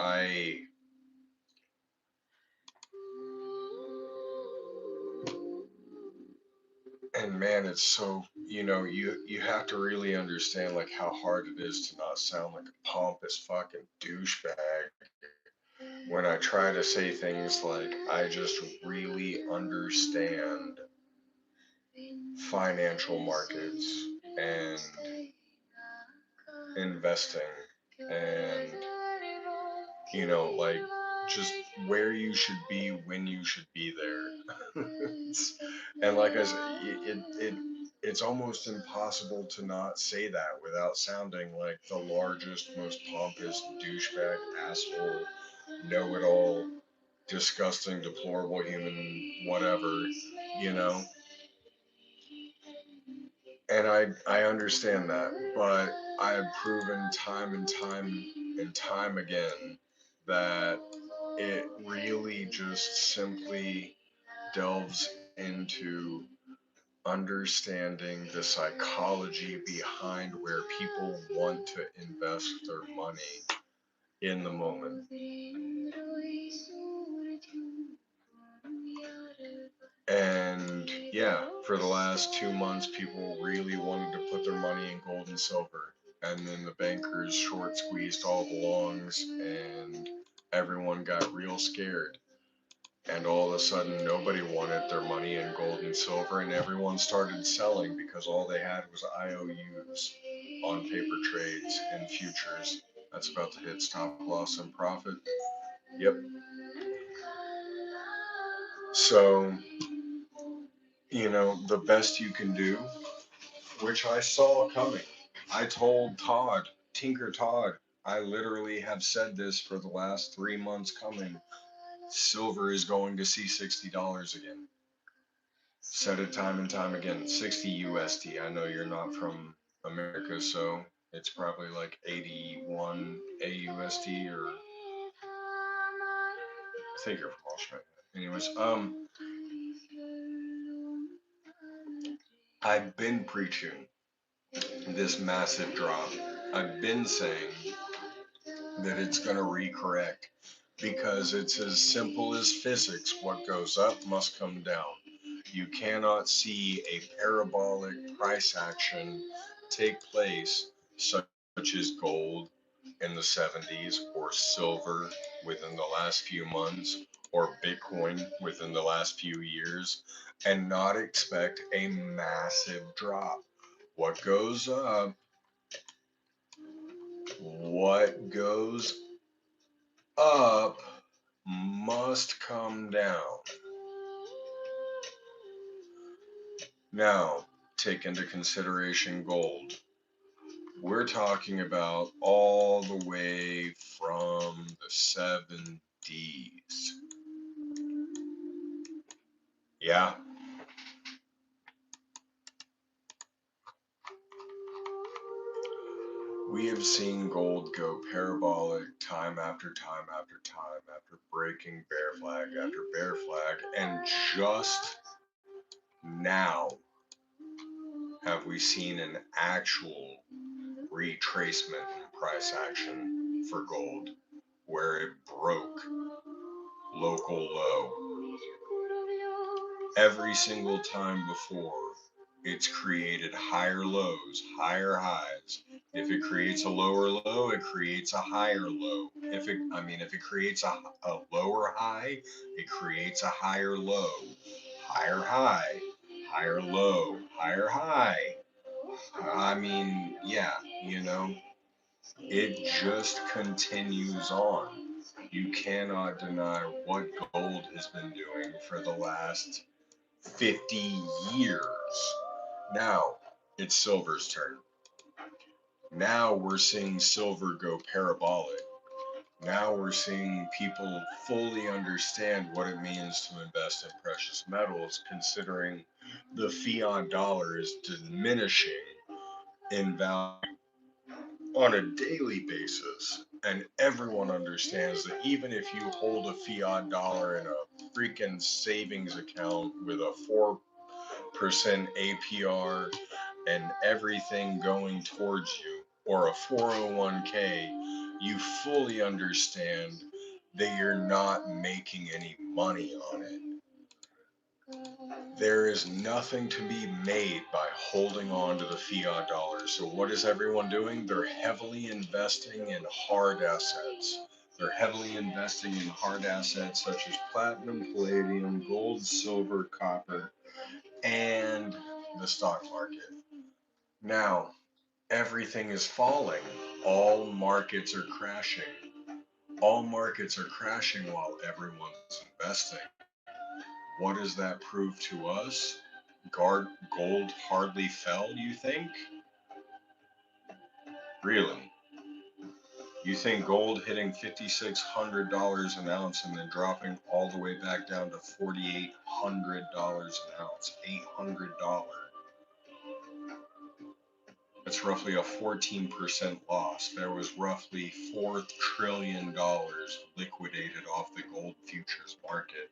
and man, it's so, you have to really understand, like, how hard it is to not sound like a pompous fucking douchebag when I try to say things like, I just really understand financial markets and investing and, like, just where you should be when you should be there. And like I said, it's almost impossible to not say that without sounding like the largest, most pompous douchebag, asshole, know-it-all, disgusting, deplorable human, whatever, you know. And I understand that, but I have proven time and time again that it really just simply delves into understanding the psychology behind where people want to invest their money in the moment. And yeah, for the last 2 months, people really wanted to put their money in gold and silver. And then the bankers short squeezed all the longs, and everyone got real scared. And all of a sudden, nobody wanted their money in gold and silver, and everyone started selling because all they had was IOUs. on paper trades and futures. That's about to hit stop loss and profit. Yep. So, the best you can do, which I saw coming. I told Todd, Tinker Todd, I literally have said this for the last 3 months coming. Silver is going to see $60 again. Said it time and time again. 60 USD. I know you're not from America, so it's probably like 81 AUSD, or I think you're from Australia. Anyways, I've been preaching this massive drop. I've been saying that it's going to recorrect because it's as simple as physics. What goes up must come down. You cannot see a parabolic price action take place, such as gold in the 70s, or silver within the last few months, or Bitcoin within the last few years, and not expect a massive drop. What goes up, what goes up must come down. Now, take into consideration gold. We're talking about all the way from the 70s. Yeah. We have seen gold go parabolic time after time after time after breaking bear flag after bear flag, and just now have we seen an actual retracement in price action for gold where it broke local low. Every single time before, it's created higher lows, higher highs. If it creates a lower low, it creates a higher low. If it creates a lower high, it creates a higher low, higher high, higher low, higher high. Yeah, it just continues on. You cannot deny what gold has been doing for the last 50 years. Now it's silver's turn. Now we're seeing silver go parabolic. Now we're seeing people fully understand what it means to invest in precious metals, considering the fiat dollar is diminishing in value on a daily basis. And everyone understands that even if you hold a fiat dollar in a freaking savings account with a 4% APR and everything going towards you, or a 401k, you fully understand that you're not making any money on it. There is nothing to be made by holding on to the fiat dollar. So what is everyone doing? They're heavily investing in hard assets. They're heavily investing in hard assets such as platinum, palladium, gold, silver, copper, and the stock market. Now, everything is falling. All markets are crashing. All markets are crashing while everyone's investing. What does that prove to us? Gold hardly fell, you think? Really? You think gold hitting $5,600 an ounce and then dropping all the way back down to $4,800 an ounce, $800? That's roughly a 14% loss. There was roughly $4 trillion liquidated off the gold futures market.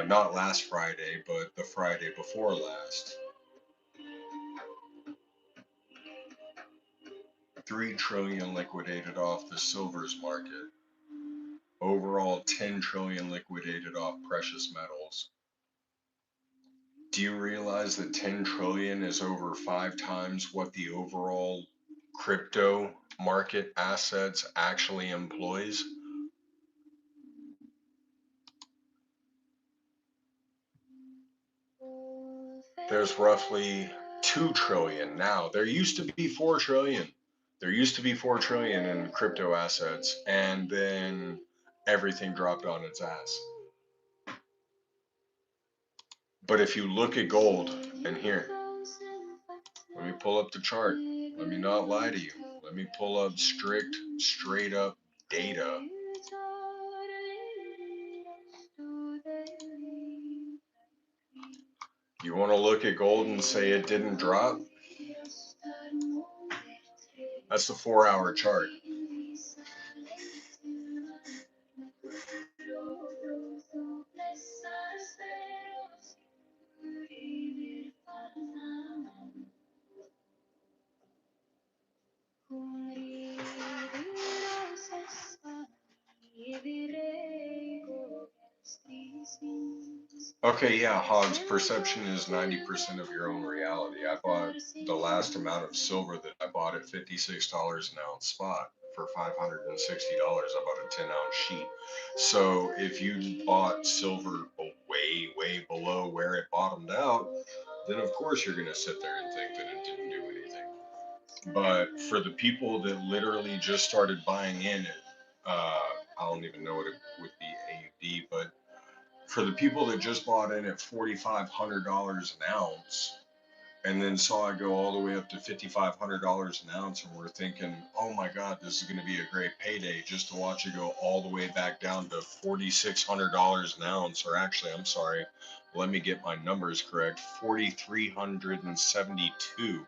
Not last Friday, but the Friday before last. 3 trillion liquidated off the silvers market. Overall, 10 trillion liquidated off precious metals. Do you realize that 10 trillion is over 5 times what the overall crypto market assets actually employs? There's roughly 2 trillion now. There used to be 4 trillion. There used to be 4 trillion in crypto assets, and then everything dropped on its ass. But if you look at gold, and here, let me pull up the chart. Let me not lie to you. Let me pull up straight up data. You want to look at gold and say it didn't drop? That's the 4-hour chart. Okay, yeah, Hogs, perception is 90% of your own reality. I bought the last amount of silver that I bought at $56 an ounce spot for $560. I bought a 10-ounce sheet. So if you bought silver way below where it bottomed out, then of course you're going to sit there and think that it didn't do anything. But for the people that literally just started buying in it, I don't even know what it would be AUD, but for the people that just bought in at $4,500 an ounce and then saw it go all the way up to $5,500 an ounce and we're thinking, oh my God, this is going to be a great payday, just to watch it go all the way back down to $4,600 an ounce, or actually, I'm sorry, let me get my numbers correct, 4,372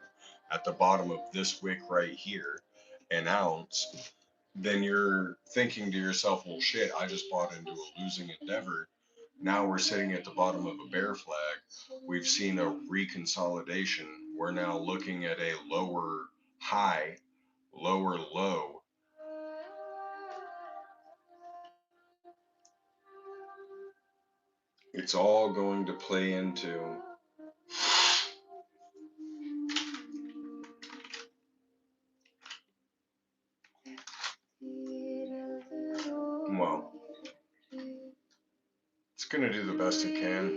at the bottom of this wick right here, an ounce. Then you're thinking to yourself, well, shit, I just bought into a losing endeavor. Now we're sitting at the bottom of a bear flag. We've seen a reconsolidation. We're now looking at a lower high, lower low. It's all going to play into well, it's going to do the best it can.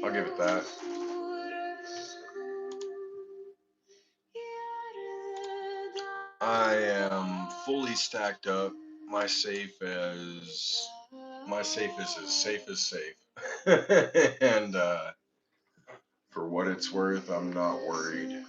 I'll give it that. I am fully stacked up. My safe is as safe as safe. And for what it's worth, I'm not worried.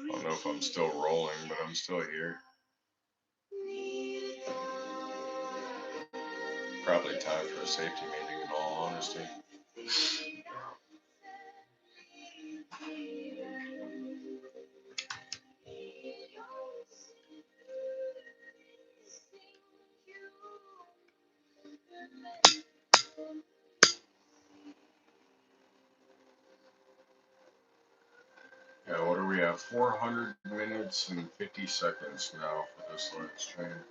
I don't know if I'm still rolling, but I'm still here. Probably time for a safety meeting, in all honesty. Yeah, what are we at? 400 minutes and 50 seconds now for this live stream.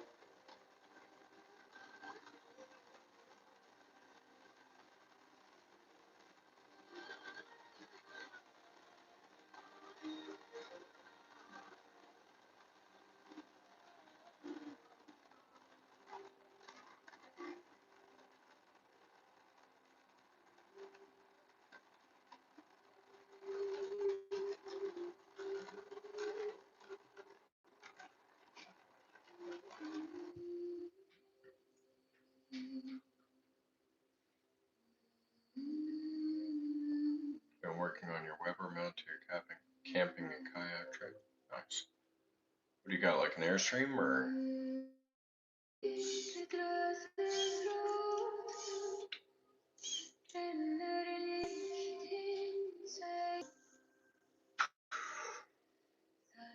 out to your camping and kayak trip. Nice. What do you got, like an Airstream or?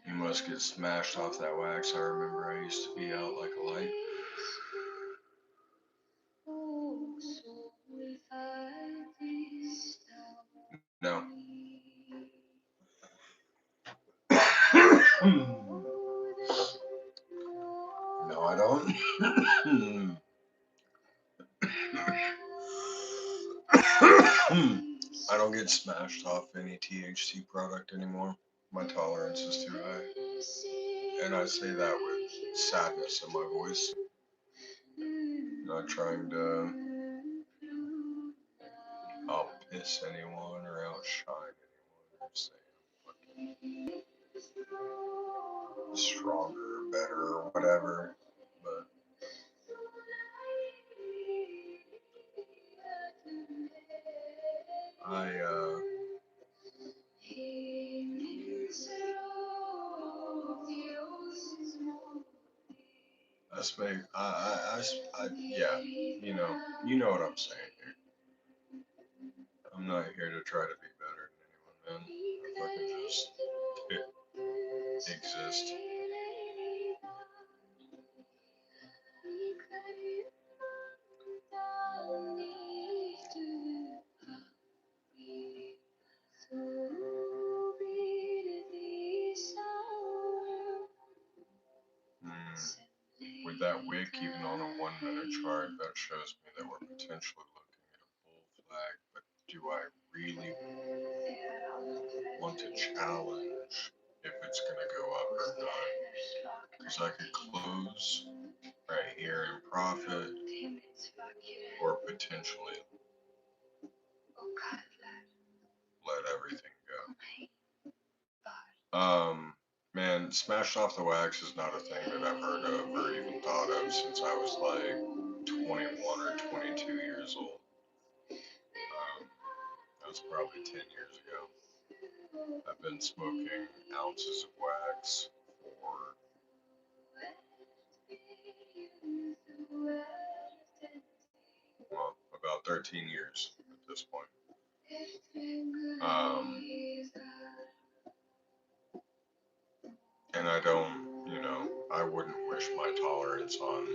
You must get smashed off that wax. I remember I used to be out like a light. No. No, I don't. I don't get smashed off any THC product anymore. My tolerance is too high. And I say that with sadness in my voice. Not trying to outpiss anyone or outshine anyone or say I'm stronger, better, or whatever. But yeah, you know what I'm saying here. I'm not here to try to be better than anyone, man. I fucking just exist. With that wick, even on a 1 minute chart, that shows me that we're potentially looking at a bull flag. But do I really want to challenge if it's going to go up or not? Because I could close right here and profit, or potentially let everything go. Man, smashed off the wax is not a thing that I've heard of or even thought of since I was like 21 or 22 years old. That was probably 10 years ago. I've been smoking ounces of wax for about 13 years at this point. And I don't, I wouldn't wish my tolerance on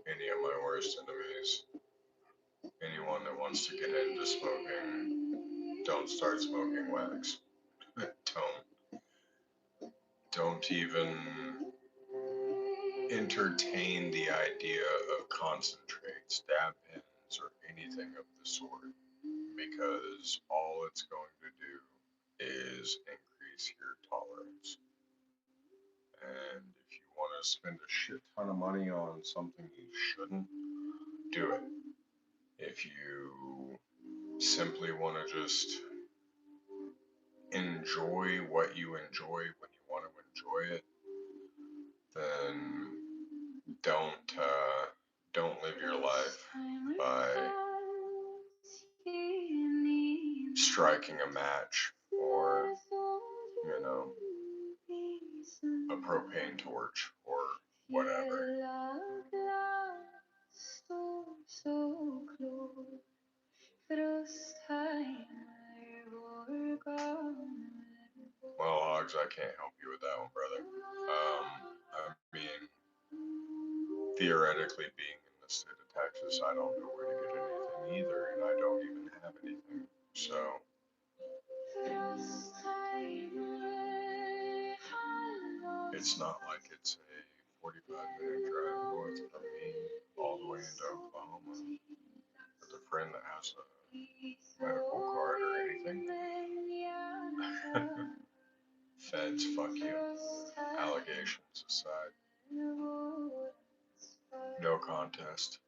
any of my worst enemies. Anyone that wants to get into smoking, don't start smoking wax. Don't even entertain the idea of concentrates, dab pens, or anything of the sort, because all it's going to do is increase your tolerance. And if you want to spend a shit ton of money on something you shouldn't, do it. If you simply want to just enjoy what you enjoy when you want to enjoy it, then don't live your life by striking a match or a propane torch or whatever. Well, Hogs, I can't help you with that one, brother. I mean, theoretically, being in the state of Texas, I don't know where to get anything either, and I don't even have anything. So, it's not like it's a 45-minute drive north from me all the way into Oklahoma with a friend that has a medical card or anything. Feds, fuck you. Allegations aside. No contest.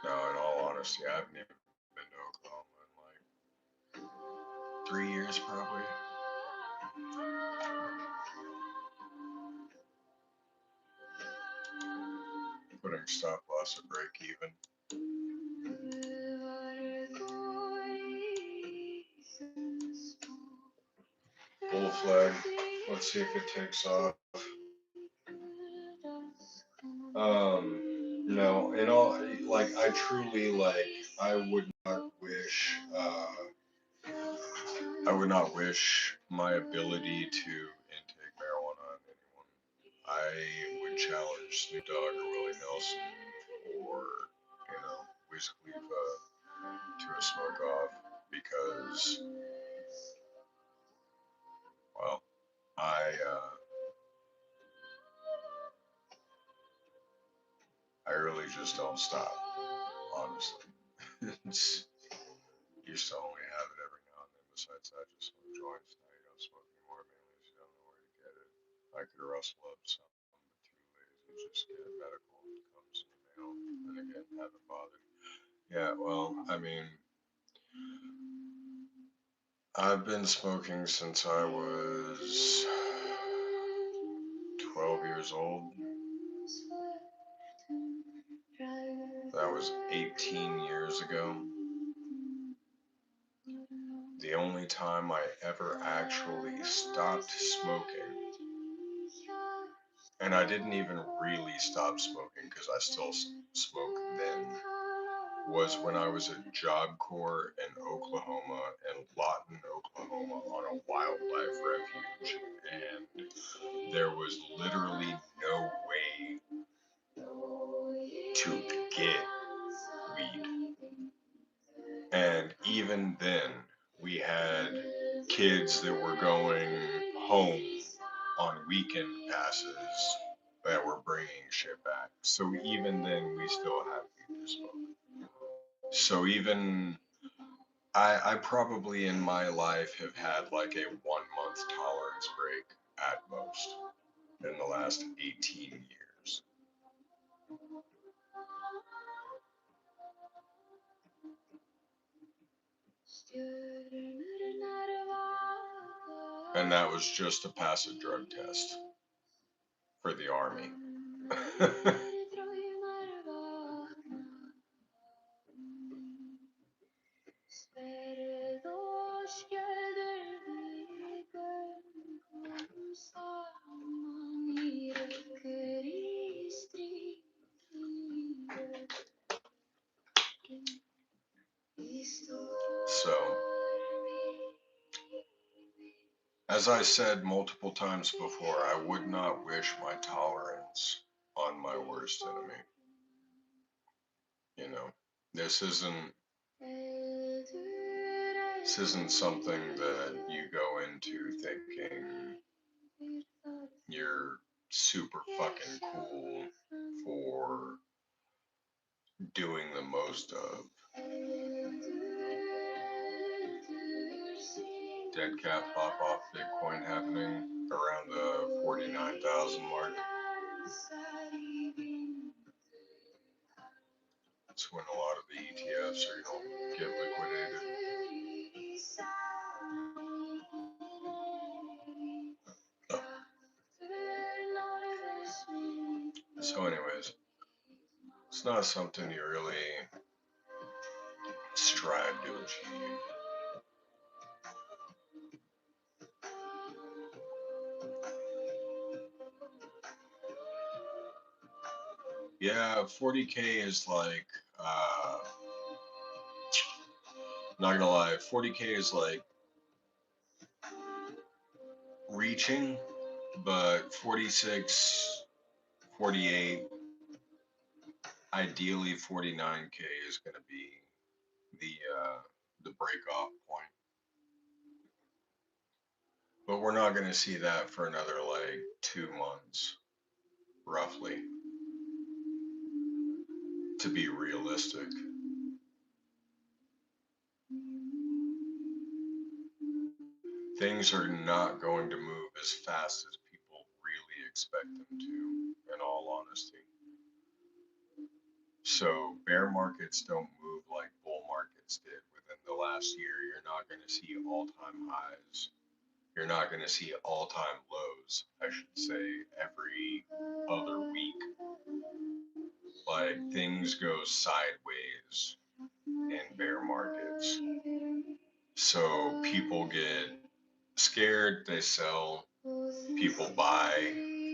No, in all honesty, I haven't even been to Oklahoma in like 3 years probably. Putting stop loss at break even. Bull flag. Let's see if it takes off. No, in all, like, I truly, like, I would not wish, my ability to intake marijuana on anyone. I would challenge Snoop Dogg or Willie Nelson or, Wiz Khalifa to a smoke off because, well, I really just don't stop, honestly. It's used to only have it every now and then. Besides that, just smoke joints. Now you don't smoke anymore, mainly because you don't know where to get it. I could rustle up some, but too lazy. Just get it medical. It comes in the mail. And again, haven't bothered. Yeah, well, I mean, I've been smoking since I was 12 years old. That was 18 years ago. The only time I ever actually stopped smoking, and I didn't even really stop smoking because I still smoke then, was when I was at Job Corps in Oklahoma, in Lawton, Oklahoma, on a wildlife refuge. And there was literally no way to get weed. And even then, we had kids that were going home on weekend passes that were bringing shit back. So even then, we still had weed to smoke. So even I probably in my life have had like a 1 month tolerance break at most in the last 18 years. And that was just to pass a drug test for the army. So, as I said multiple times before, I would not wish my tolerance on my worst enemy. You know, this isn't something that you go into thinking you're super fucking cool for doing the most of. Dead cat pop off Bitcoin happening around the 49,000 mark. That's when a lot of the ETFs are going to get liquidated. So anyways, it's not something you really strive to achieve. Yeah, 40K is like, not gonna lie, 40K is like reaching, but 46, 48, ideally 49K is gonna be the break off point. But we're not gonna see that for another like 2 months, roughly, to be realistic. Things are not going to move as fast as people really expect them to, in all honesty. So bear markets don't move like bull markets did within the last year. You're not going to see all-time highs. You're not going to see all-time lows, I should say, every other week. Like things go sideways in bear markets. So people get scared, they sell, people buy,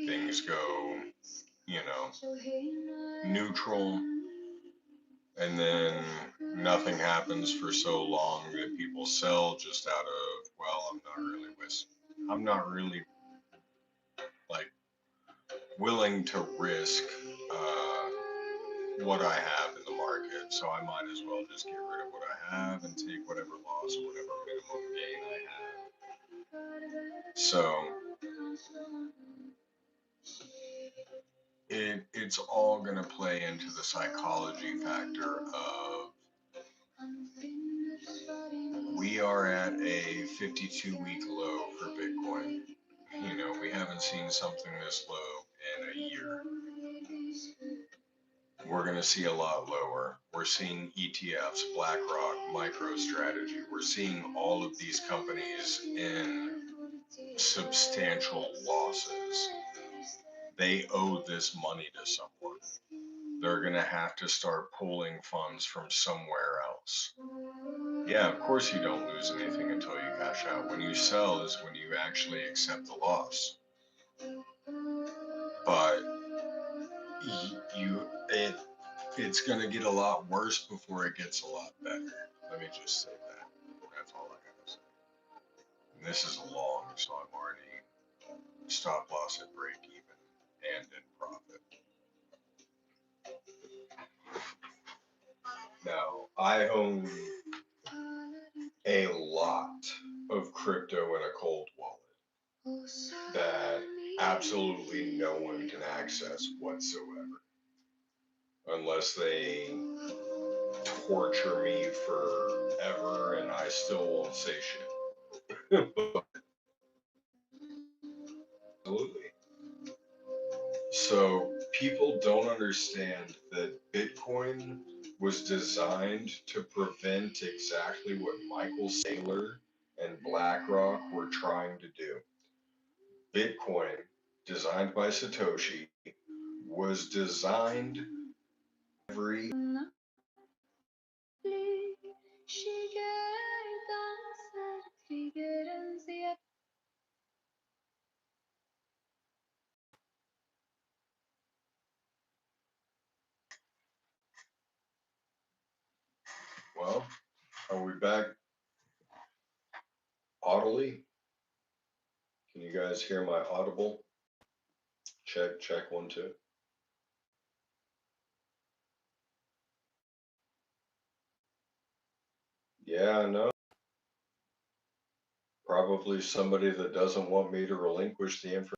things go, neutral, and then nothing happens for so long that people sell just out of, well, I'm not really like willing to risk what I have in the market, so I might as well just get rid of what I have and take whatever loss or whatever minimum gain I have. So it's all going to play into the psychology factor of we are at a 52-week low for Bitcoin. We haven't seen something this low in a year. We're going to see a lot lower. We're seeing ETFs, BlackRock, MicroStrategy. We're seeing all of these companies in substantial losses. They owe this money to someone. They're going to have to start pulling funds from somewhere else. Yeah, of course you don't lose anything until you cash out. When you sell is when you actually accept the loss. But it's going to get a lot worse before it gets a lot better. Let me just say that. That's all I got to say. And this is long, so I'm already stop loss at break even and in profit. Now, I own a lot of crypto in a cold wallet that absolutely no one can access whatsoever unless they torture me forever and I still won't say shit. Absolutely. So people don't understand that Bitcoin was designed to prevent exactly what Michael Saylor and BlackRock were trying to do. Bitcoin, designed by Satoshi, was designed every well, are we back audibly? Can you guys hear my audible? Check 1 2. Yeah, I know. Probably somebody that doesn't want me to relinquish the information.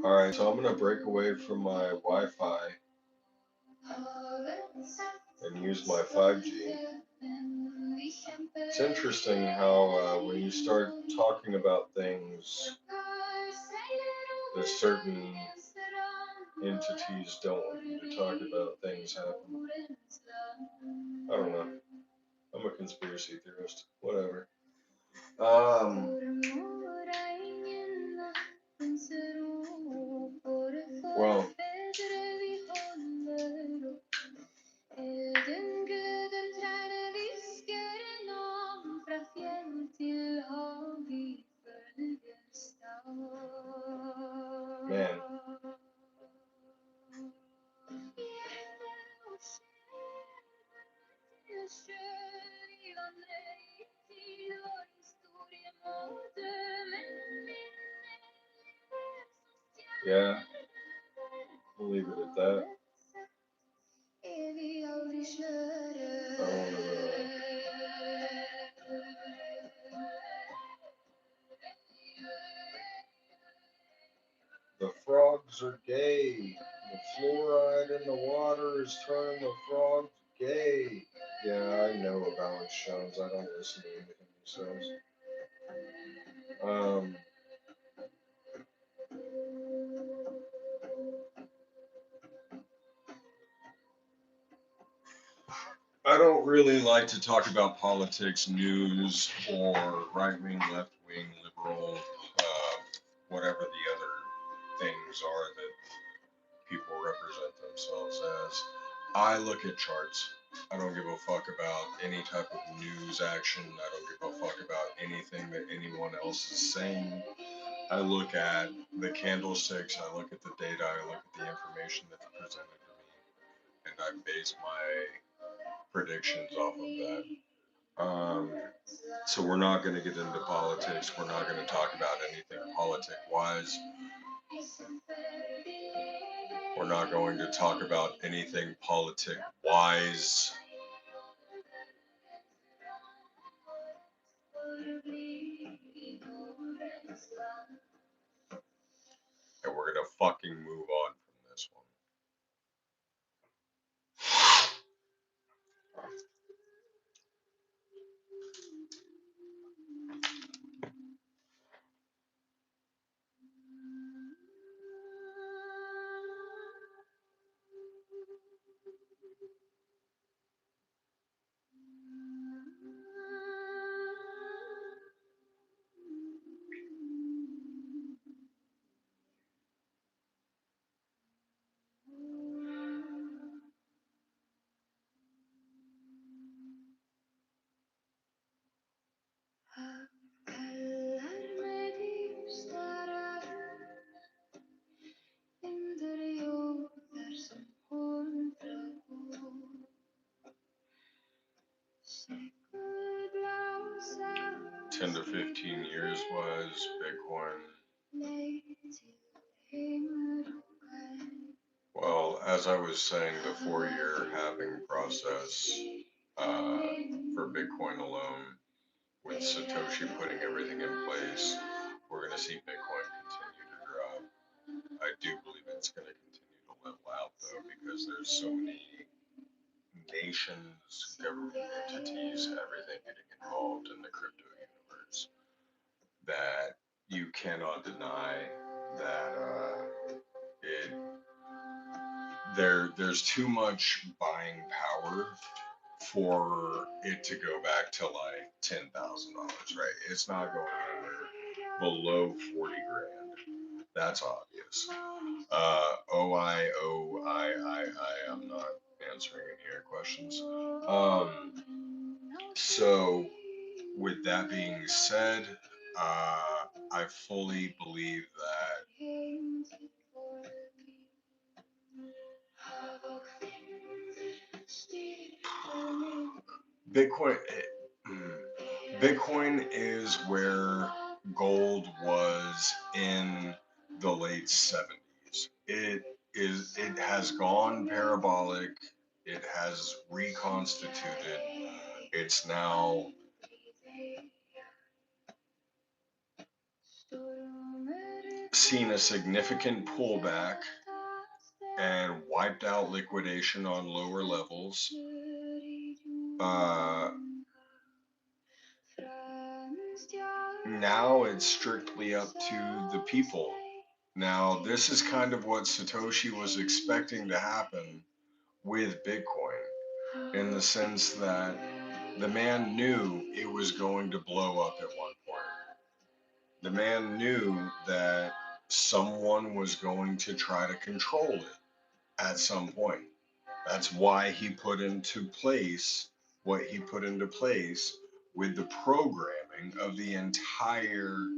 Alright, so I'm going to break away from my Wi-Fi and use my 5G. It's interesting how when you start talking about things that certain entities don't want you to talk about, things happen. I don't know. I'm a conspiracy theorist. Whatever. Well, man. Yeah, we'll leave it at that. I don't want to. frogs are gay. The fluoride in the water is turning the frogs gay. Yeah, I know about Alex Jones. I don't listen to anything he says. Um, I don't really like to talk about politics, news, or right wing, left wing, liberal, whatever the other things are that people represent themselves as. I look at charts. I don't give a fuck about any type of news action. I don't give a fuck about anything that anyone else is saying. I look at the candlesticks, I look at the data, I look at the information that's presented to me, and I base my predictions off of that. So we're not going to get into politics. We're not going to talk about anything politic-wise. We're not going to talk about anything politic-wise. And we're going to fucking move on from this one. Ten to 15 years was Bitcoin. Well, as I was saying, the 4-year halving process for Bitcoin alone, with Satoshi putting everything in place, we're going to see Bitcoin continue to drop. I do believe it's going to continue to level out, though, because there's so many nations, government entities, everything getting involved in the crypto universe that you cannot deny that it there's too much buying power for it to go back to like $10,000, right? It's not going anywhere below 40 grand. That's obvious. I'm not answering any of your questions. So with that being said, I fully believe that Bitcoin Bitcoin is where gold was in the late 70s. It has gone parabolic. It has reconstituted. It's now seen a significant pullback and wiped out liquidation on lower levels. Now it's strictly up to the people. Now, this is kind of what Satoshi was expecting to happen with Bitcoin, in the sense that the man knew it was going to blow up at one point. The man knew that someone was going to try to control it at some point. That's why he put into place what he put into place with the programming of the entire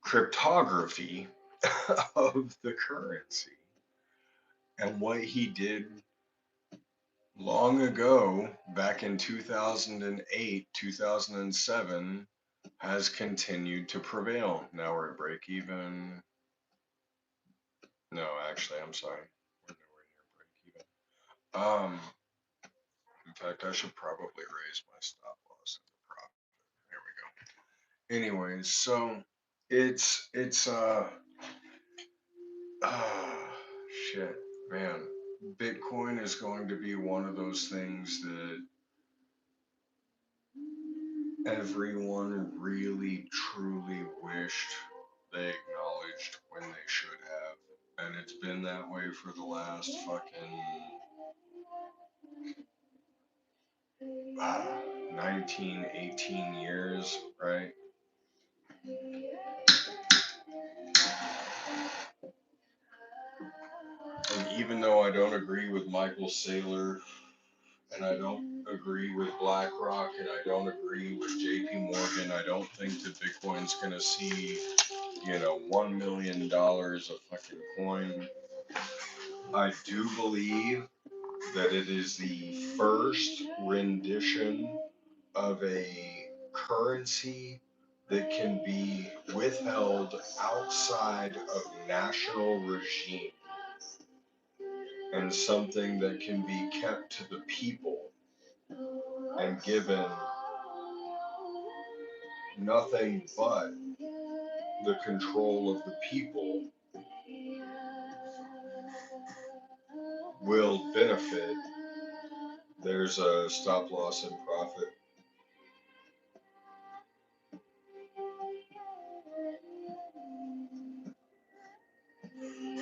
cryptography of the currency. And what he did long ago, back in 2008, 2007, has continued to prevail. Now we're at break even. No, actually, I'm sorry. We're nowhere near break even. In fact, I should probably raise my stop loss into profit. There we go. Anyways, so it's Shit, man. Bitcoin is going to be one of those things that everyone really truly wished they acknowledged when they should have. And it's been that way for the last fucking 19, 18 years, right? And even though I don't agree with Michael Saylor, and I don't agree with BlackRock, and I don't agree with JP Morgan, I don't think that Bitcoin's gonna see, $1 million a fucking coin. I do believe that it is the first rendition of a currency that can be withheld outside of national regime and something that can be kept to the people and given nothing but the control of the people will benefit. There's a stop loss and profit.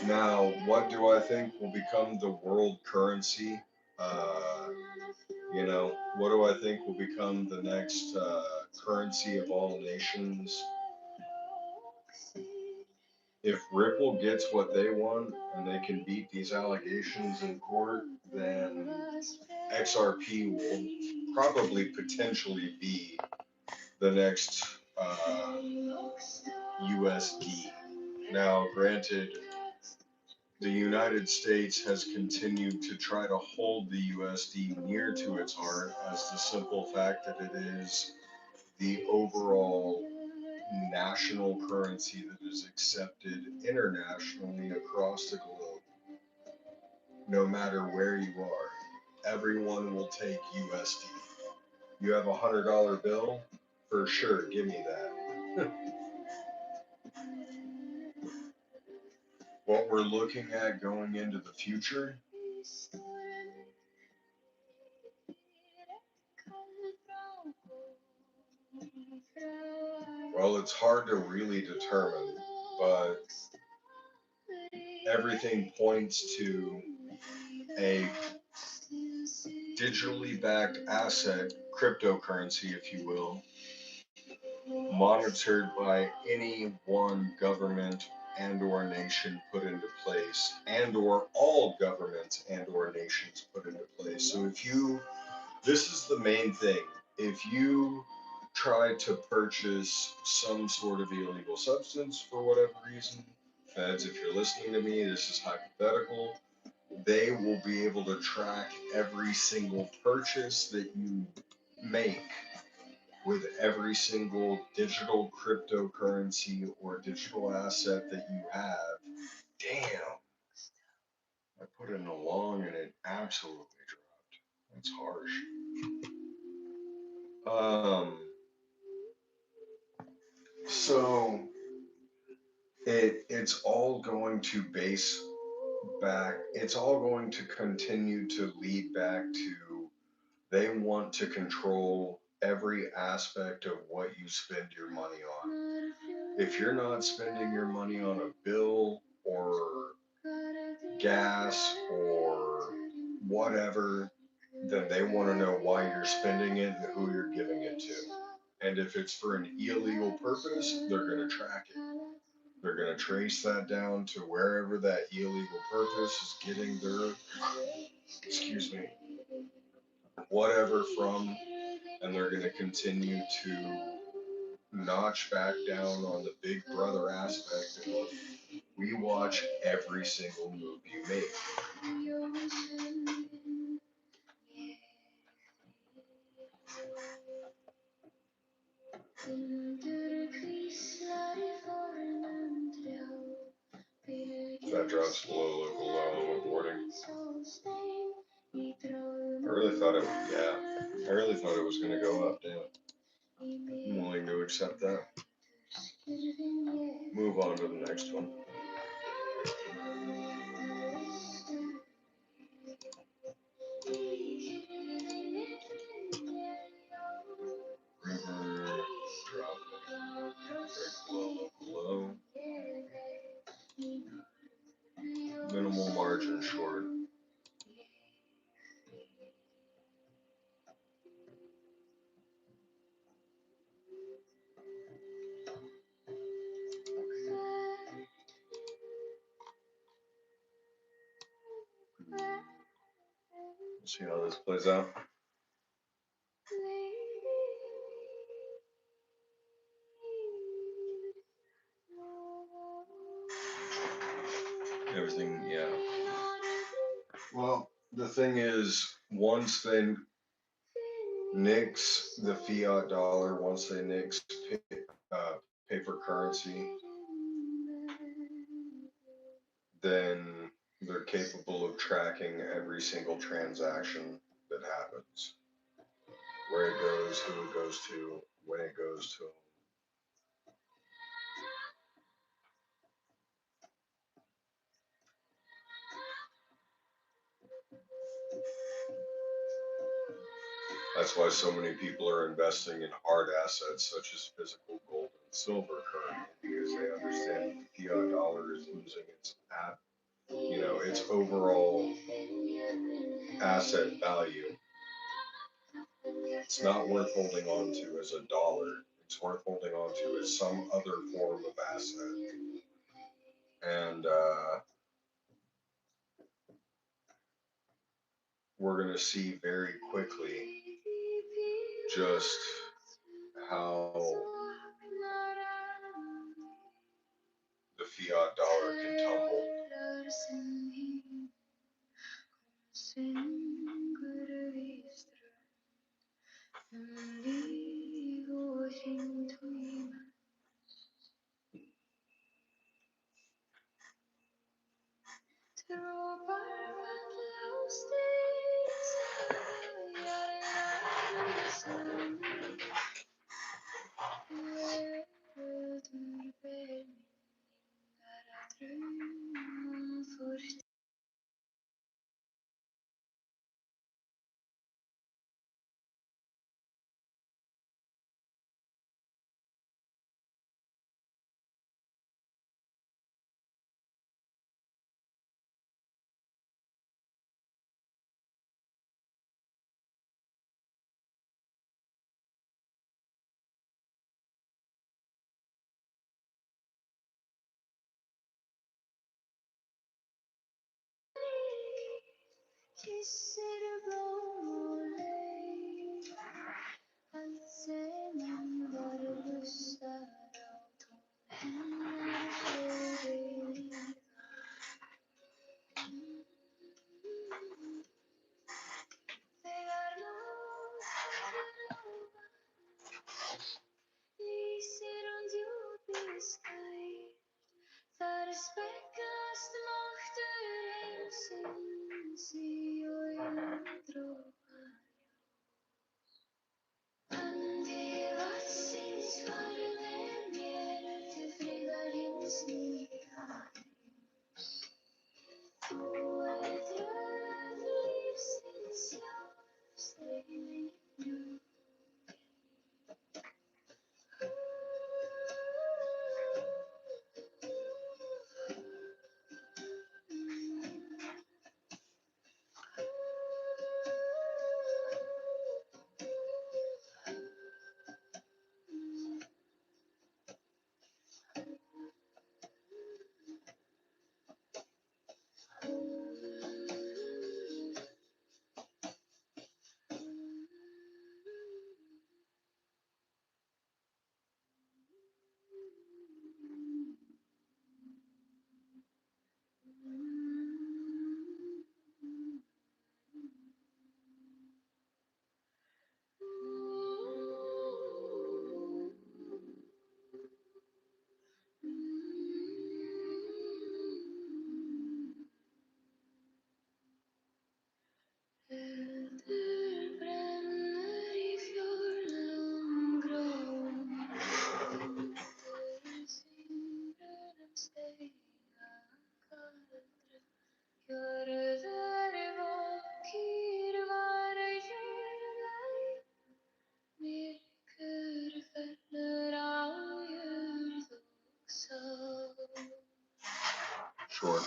Now, what do I think will become the world currency? What do I think will become the next currency of all nations? If Ripple gets what they want and they can beat these allegations in court, then XRP will probably potentially be the next USD. Now, granted, the United States has continued to try to hold the USD near to its heart as the simple fact that it is the overall national currency that is accepted internationally across the globe. No matter where you are, everyone will take USD. You have $100 bill? For sure, give me that. What we're looking at going into the future, well, it's hard to really determine, but everything points to a digitally backed asset, cryptocurrency, if you will, monitored by any one government and or nation put into place, and or all governments and or nations put into place. So this is the main thing. If you try to purchase some sort of illegal substance for whatever reason, feds, if you're listening to me, this is hypothetical, they will be able to track every single purchase that you make with every single digital cryptocurrency or digital asset that you have. Damn, I put in a long and it absolutely dropped. That's harsh. So it's all going to it's all going to continue to lead back to they want to control every aspect of what you spend your money on. If you're not spending your money on a bill or gas or whatever, then they want to know why you're spending it and who you're giving it to. And if it's for an illegal purpose, they're going to track it. They're going to trace that down to wherever that illegal purpose is getting their, whatever from, and they're going to continue to notch back down on the big brother aspect of we watch every single move you make. That drops below local low on boarding. I really thought it was going to go up, damn. I'm willing to accept that. Move on to the next one. Very low. Minimal margin short. We'll see how this plays out. Everything, yeah. Well, the thing is, once they nix the fiat dollar, once they nix paper currency, then they're capable of tracking every single transaction that happens, where it goes, who it goes to, when it goes to. That's why so many people are investing in hard assets such as physical gold and silver currently, because they understand the fiat dollar is losing its overall asset value. It's not worth holding on to as a dollar. It's worth holding on to as some other form of asset. And we're going to see very quickly just how the fiat dollar can tumble. Þar speglast máttur heimsins í og undrun. short.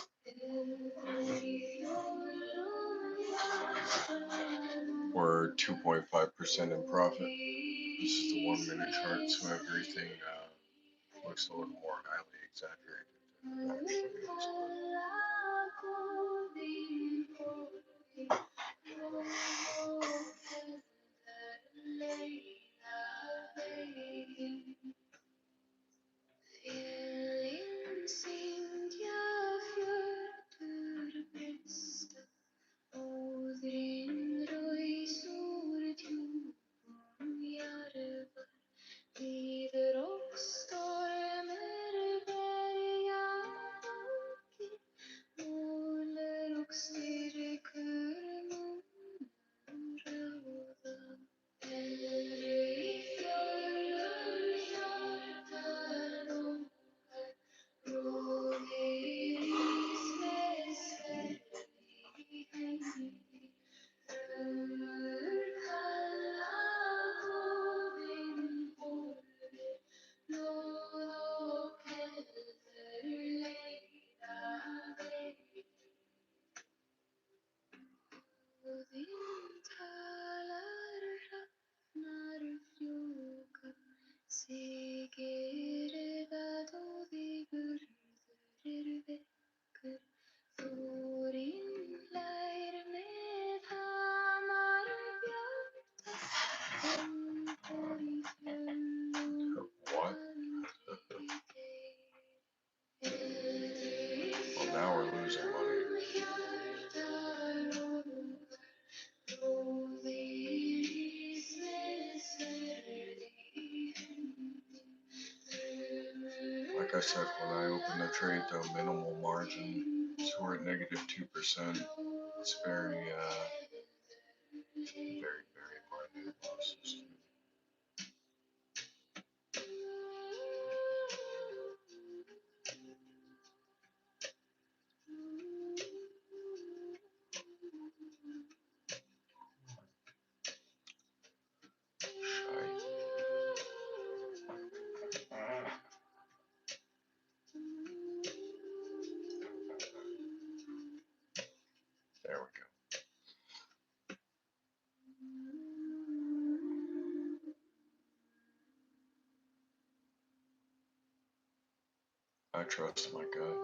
We're 2.5% in profit. This is the 1 minute chart, so everything looks a little more highly exaggerated than it actually What? Well, now we're losing money. Like I said, when I opened the trade, though, minimal margin, so we're at negative 2%. It's very, very minor losses. There we go. I trust my gut.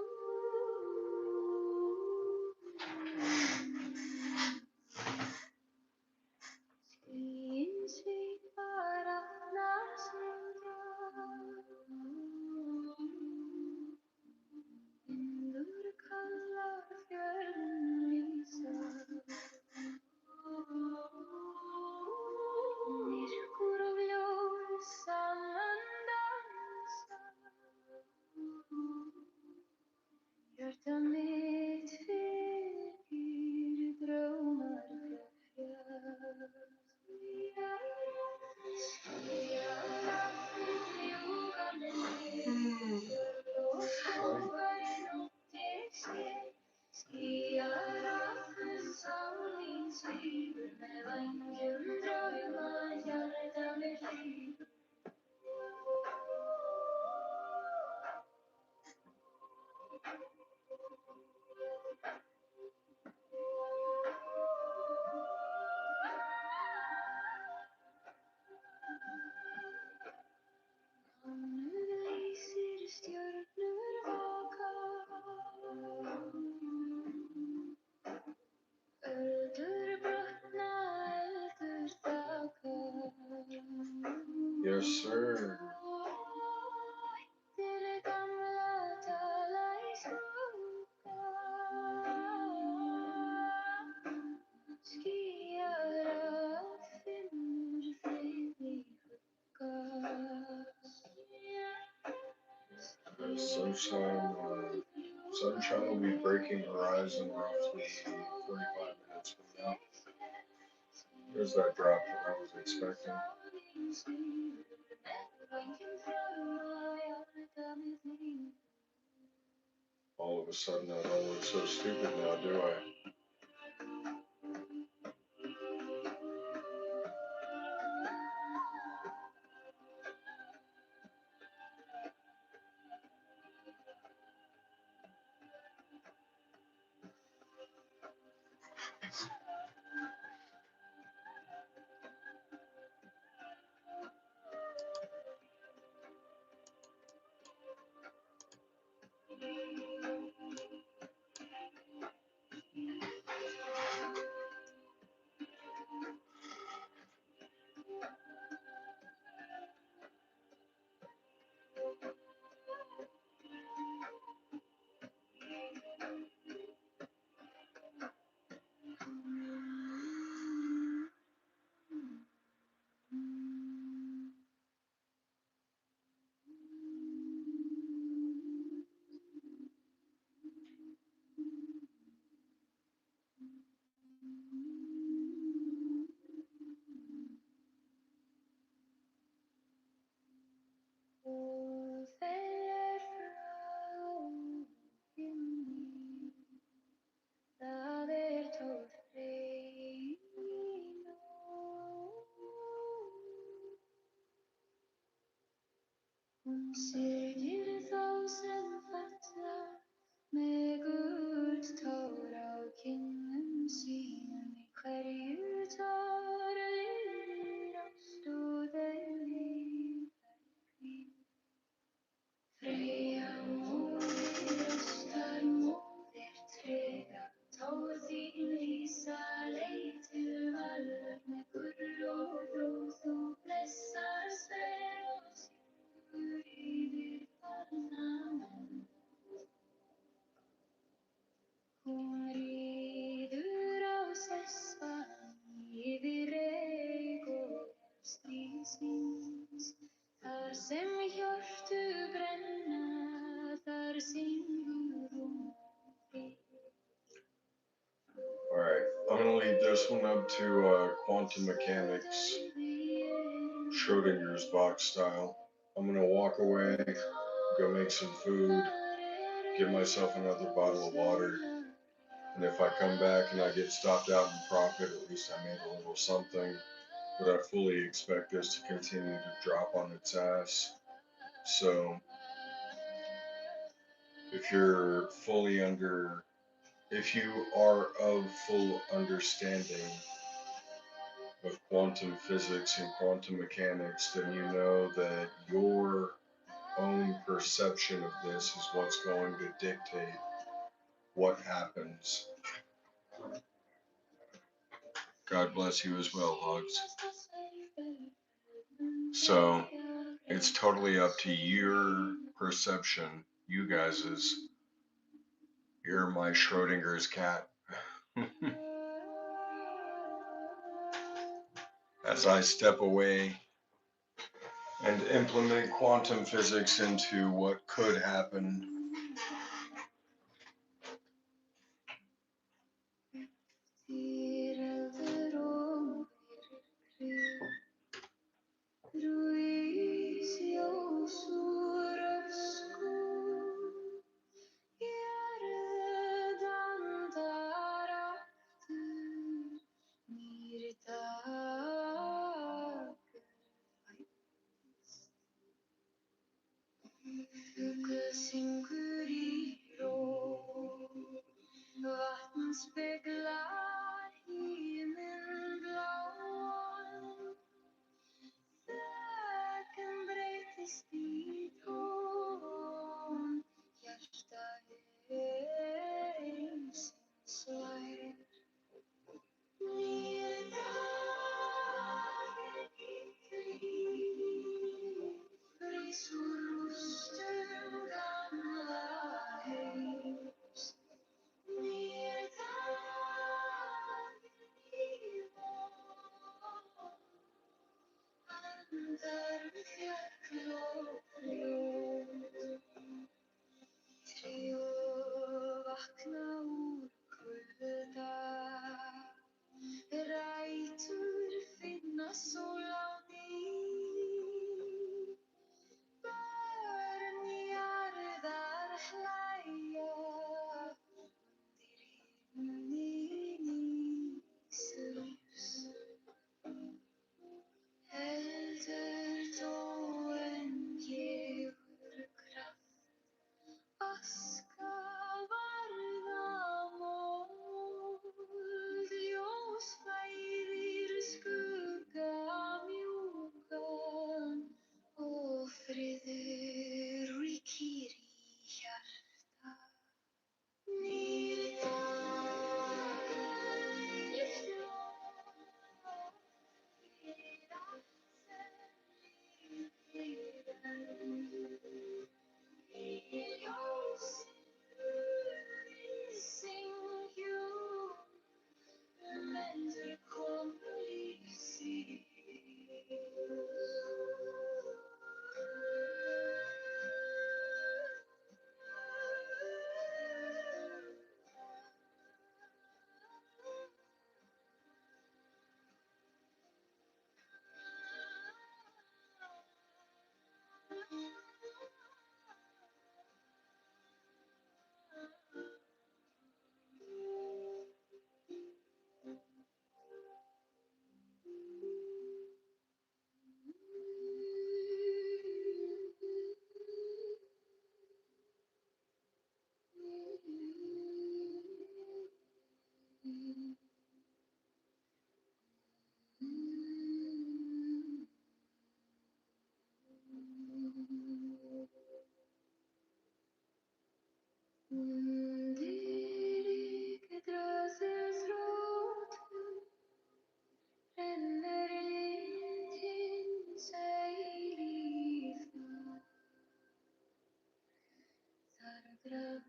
Yes, sir. Sunshine will be breaking horizon roughly 45 minutes from now. There's that drop that I was expecting. All of a sudden, I don't look so stupid now, do I? Alright, I'm gonna leave this one up to quantum mechanics, Schrodinger's box style. I'm gonna walk away, go make some food, get myself another bottle of water, and if I come back and I get stopped out in profit, at least I made a little something. But I fully expect this to continue to drop on its ass. So if you're if you are of full understanding of quantum physics and quantum mechanics, then you know that your own perception of this is what's going to dictate what happens. God bless you as well, Hogs. So it's totally up to your perception, you guys's. You're my Schrodinger's cat. As I step away and implement quantum physics into what could happen. Under yggdrasils roter renner en tynn seilig flod. Þar drakk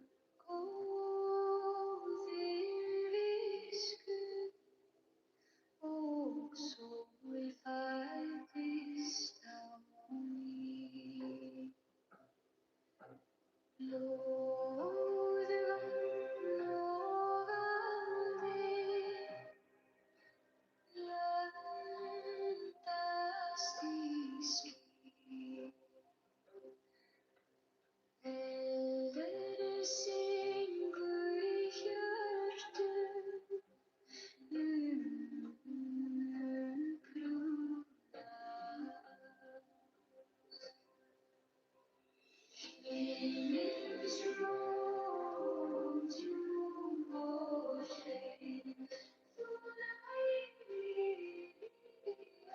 Óðinn visku og sól fæddist á ný. Blóðvatn logandi blandast í ský. Eldur syngur í hjörtum Himins rós, djúp og hrein, þú nærir í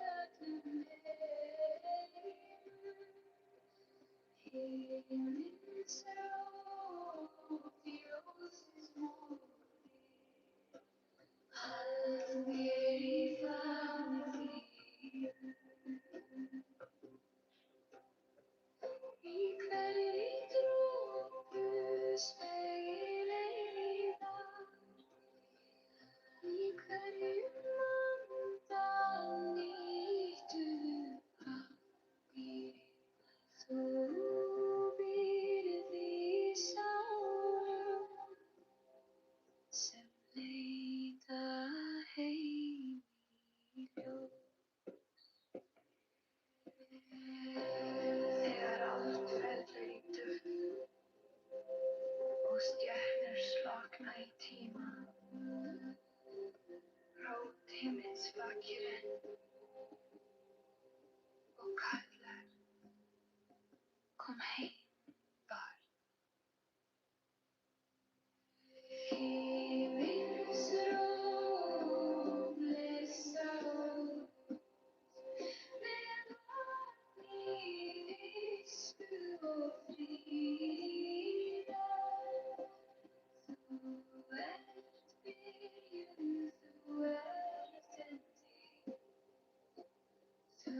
öllum heimum. Himins rós, ljósins móðir, hald mér í faðmi þínum. Í hverri drópu spegil eilífðar, í hverjum anda nýttu pappír. Þú býrð í sálum sem leita heim í ljós. Þegar allt fellur í dufl og stjörnur slokkna í tíma, rót himins vakir enn og kallar, kom heim, barn. Himins ró blessa með vatni, visku og fríðar. Þú ert byrjun, þú ert ending, þú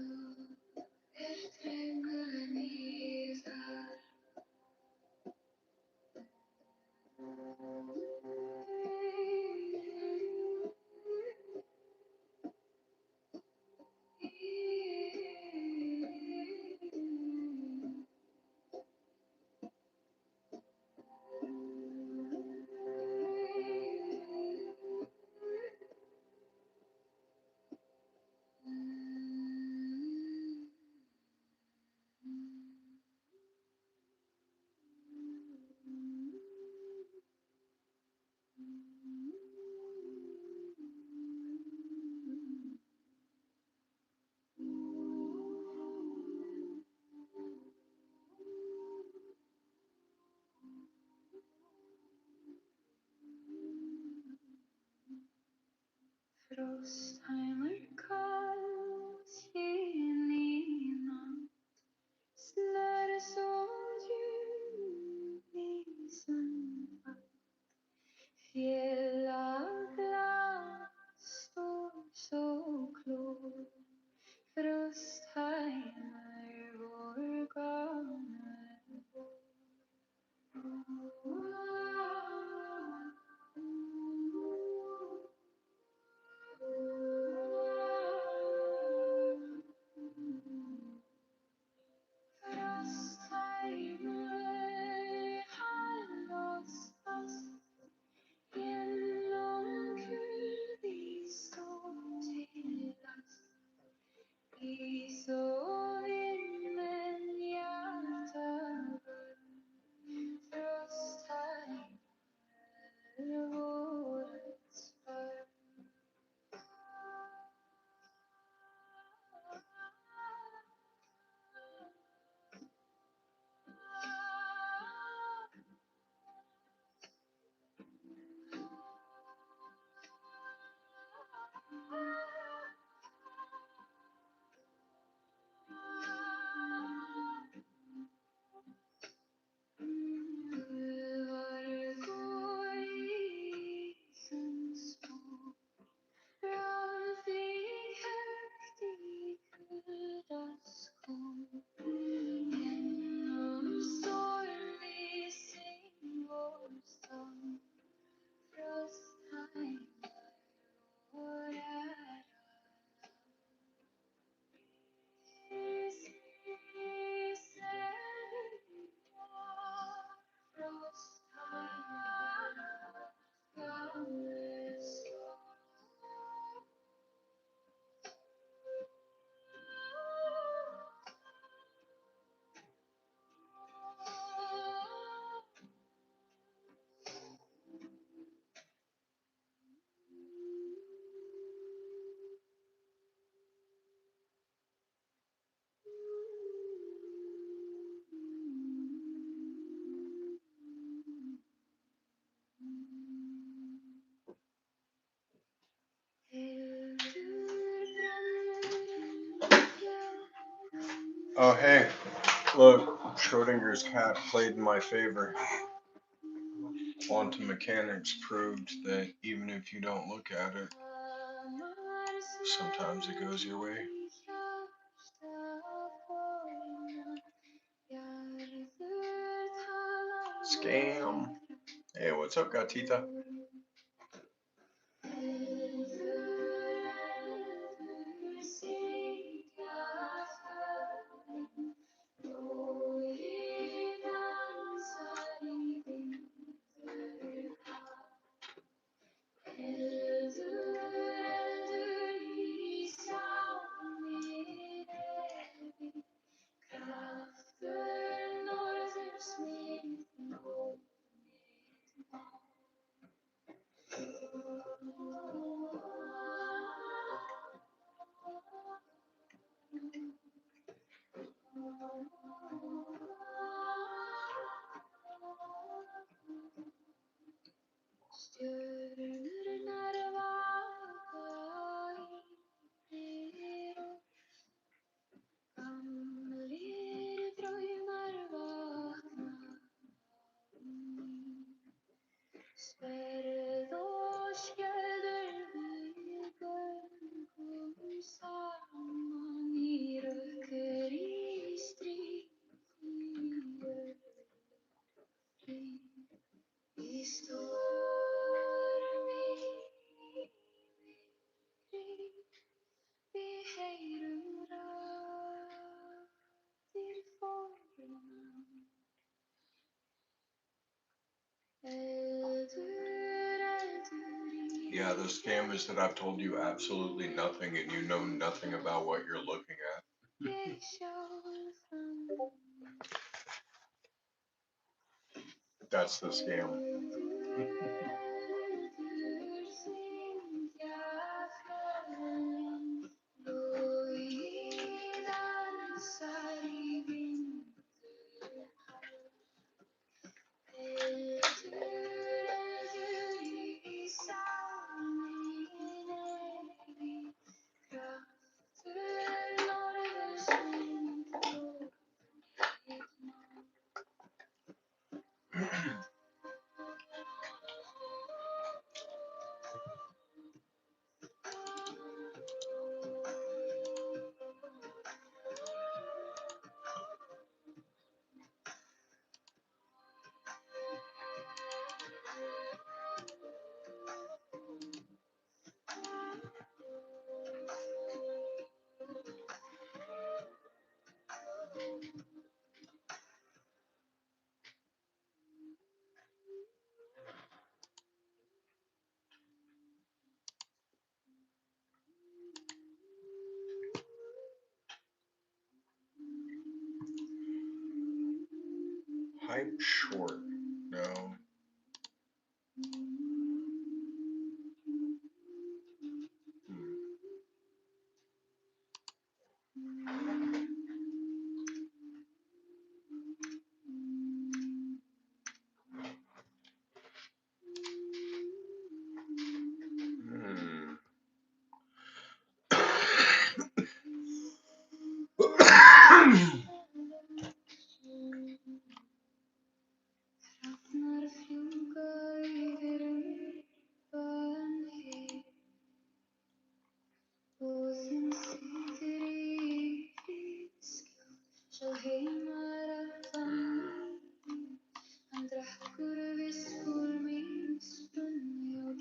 ert drengur nýðar. Frosthæmur kalds inn í nátt, slær svo djúp í sandvatn. Félag last og sóklór, frosthæmur vorgangur vor. Frosthæmur halllost genom kulvis og til last. Ís og vind, men hjarta vörn, frosthæmur Oh, hey, look, Schrodinger's cat played in my favor. Quantum mechanics proved that even if you don't look at it, sometimes it goes your way. Scam. Hey, what's up, gatita? Yeah, the scam is that I've told you absolutely nothing and you know nothing about what you're looking at. That's the scam. Hype short. No.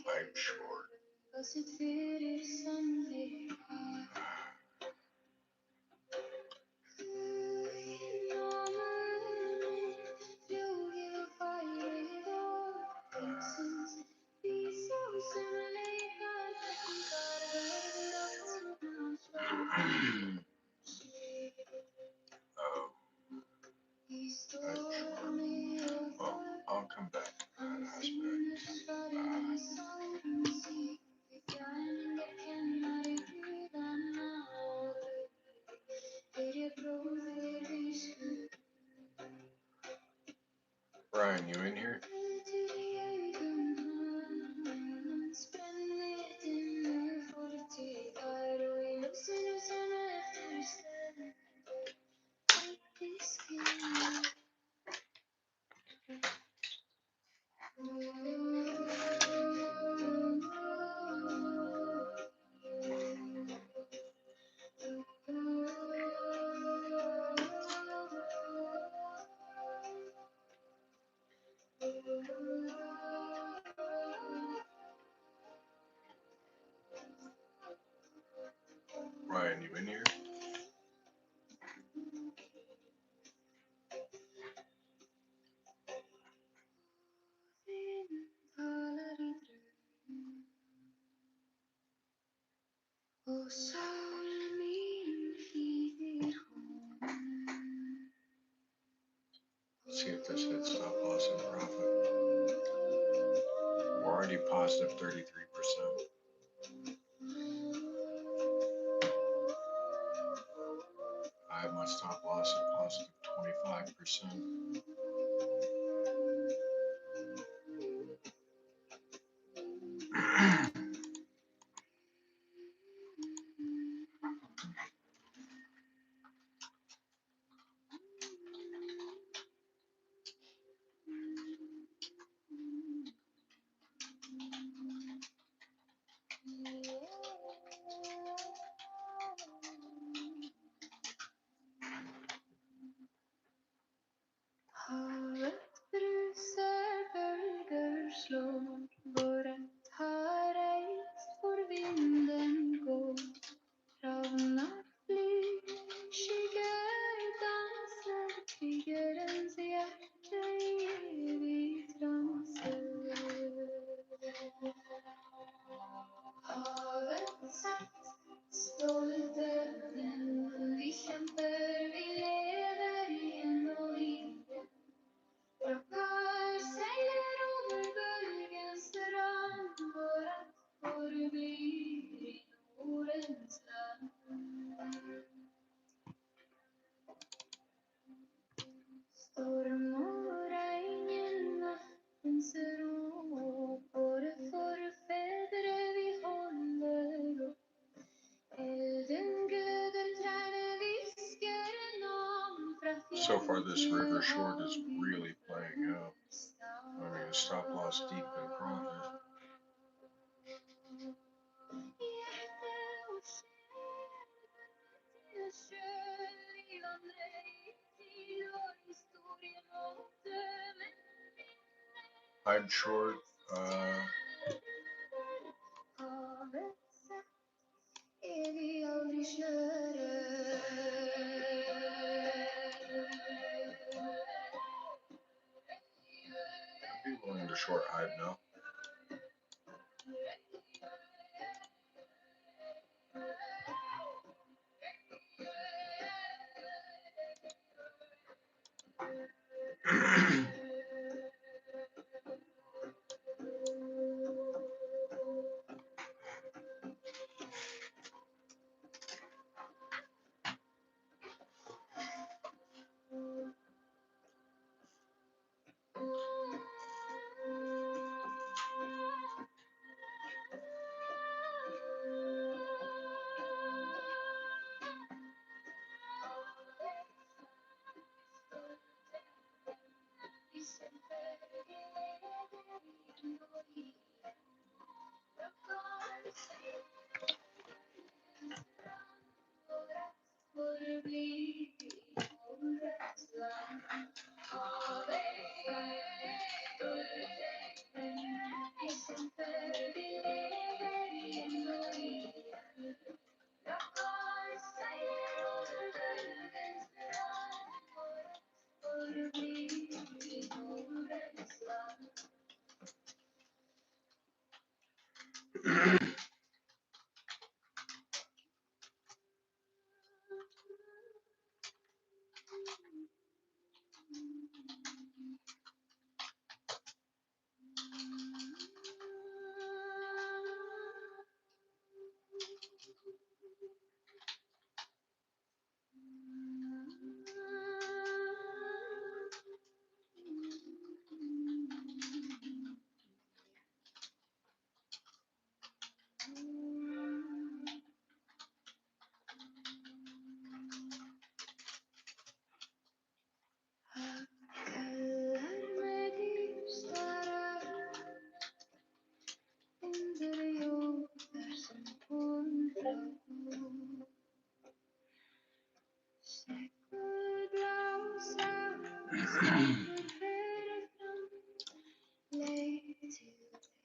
Hype short. Oh, hype short. Well, I'll come back to that aspect. Brian, you in here? positive 33%. I have my stop loss at positive 25%. Havet bruser, bølger slår, våret har reist hvor vinden går. Ravner flyr, skygger danser, krigerens hjerte i evig transe. Havet sett, stolte menn, vi kjemper, vi lever igjen og igjen. Rakkar seiler over bølgens strand, vårt forblir i Nordens land. Storm og regn i nattens ro, våre forfedre vi holder opp. Elden gløder, trærne hvisker navn fra So far, this river fjell short is til really playing out. I mean, stop loss deep in profit. Hjerte og sjel vi vandrer i tid og historien måtte, men I'd short havet sett evig aldri skjøre. I'd be willing to short Hive now.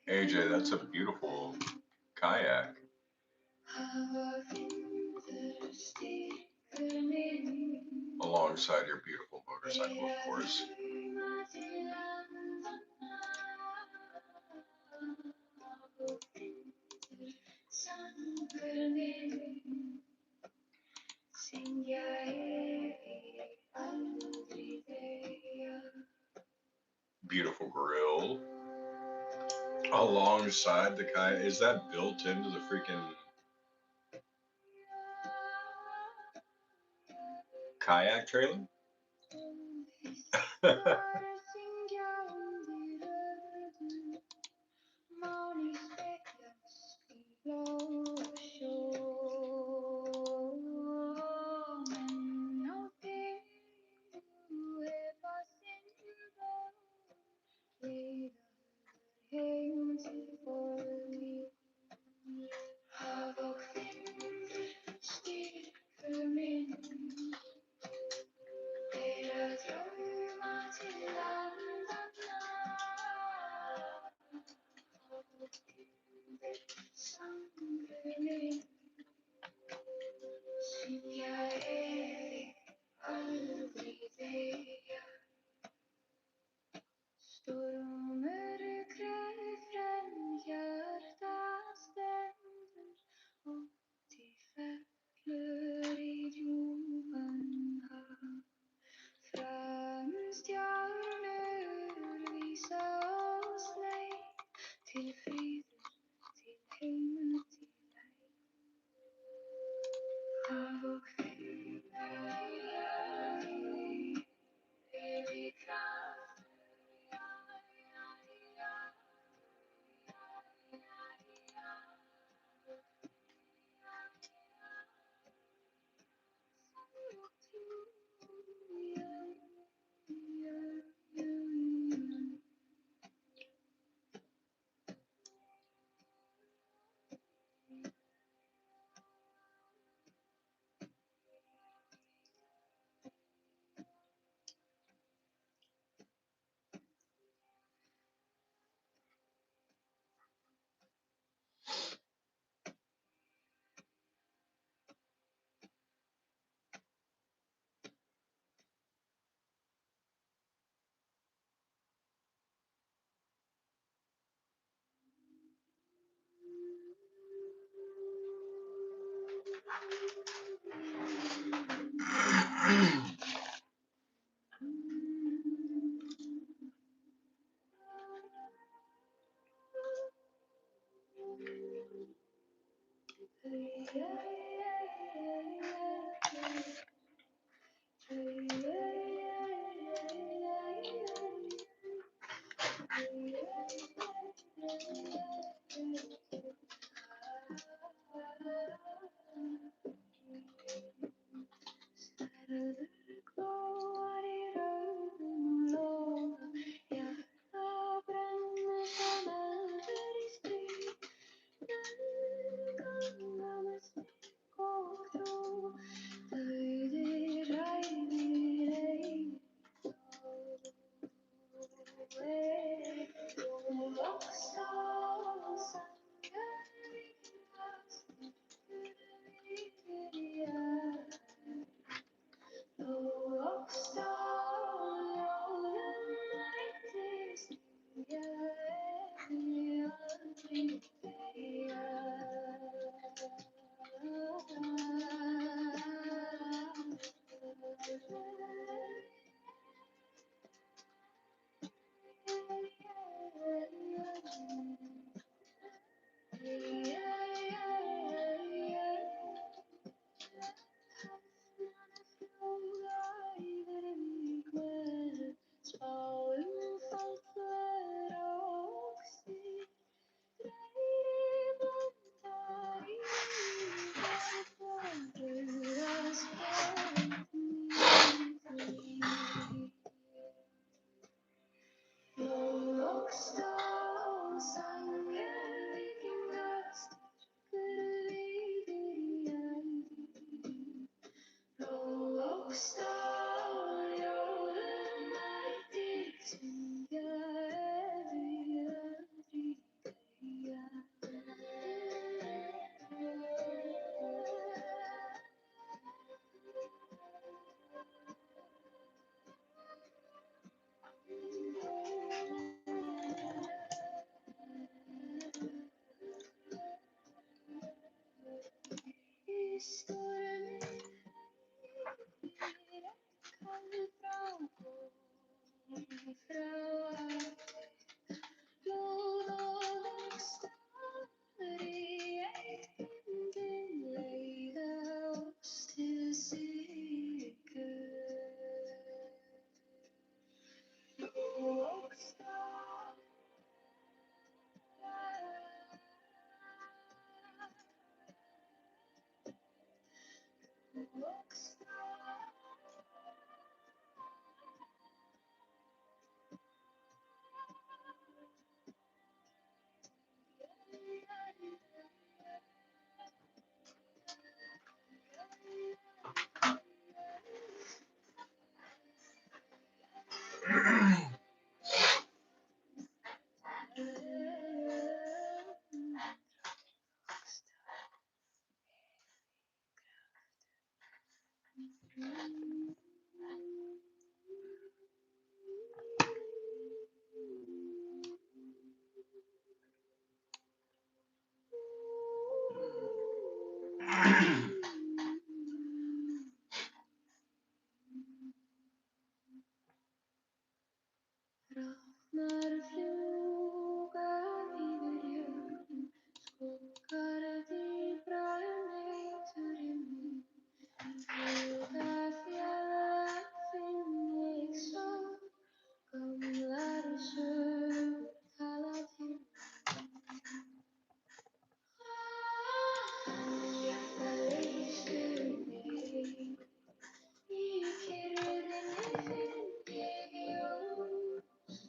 AJ, that's a beautiful kayak. Alongside your beautiful motorcycle, of course. Beautiful grill. alongside the kayak. Is that built into the freaking kayak trailer? Raknar fluga yfir jökli, skuggar dýpra næturinnar. Hugarfjara finn ég svo gamlar sögur tala til Hjartað leystu mig, í kyrrðinni finn ég ljós,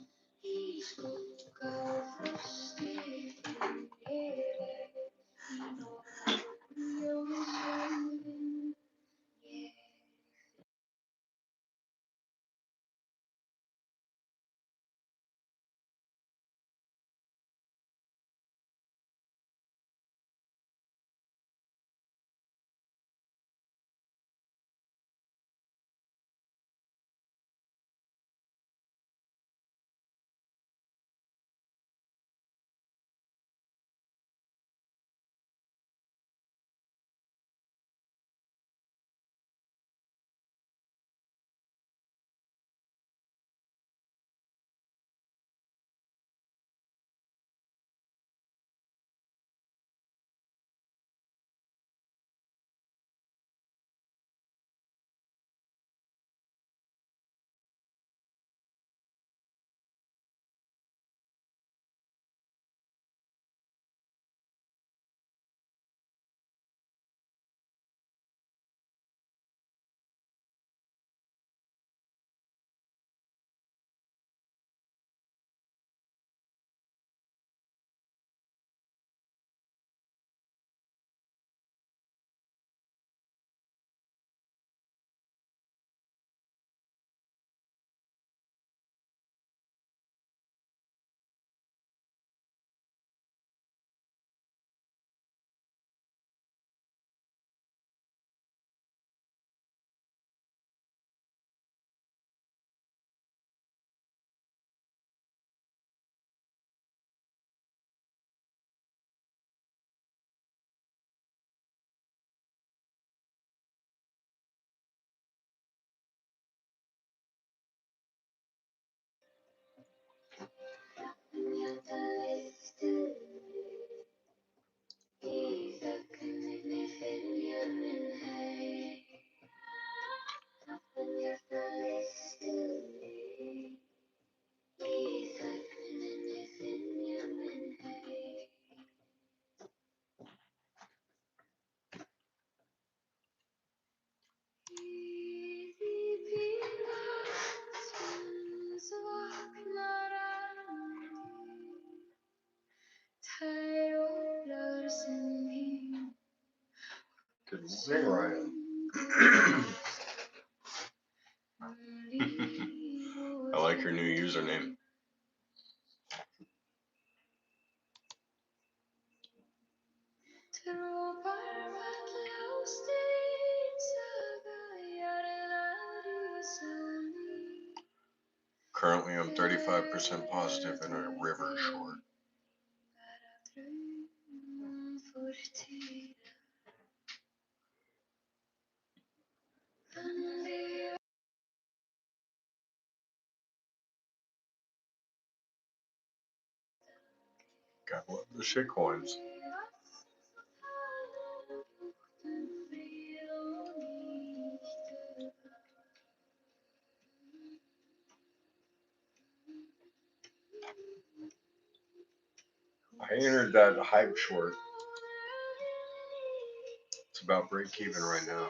í skugga og frosti finn ég leið, í norðurljósum vinn ég. Hjartað leystu mig, í þögninni finn ég minn heim. Hjartað leystu mig, í þögninni finn ég minn heim. Í dýpi vatnsins vaknar andi, tær ólar sem vín. Good morning, Ryan. I like your new username. Dropar falla á stein, saga jarðar rísa á ný. Currently, I'm 35% positive in a river short. Bara draumum fortíðar. Þannig God love the shitcoins. I entered that hype short. It's about break even right now.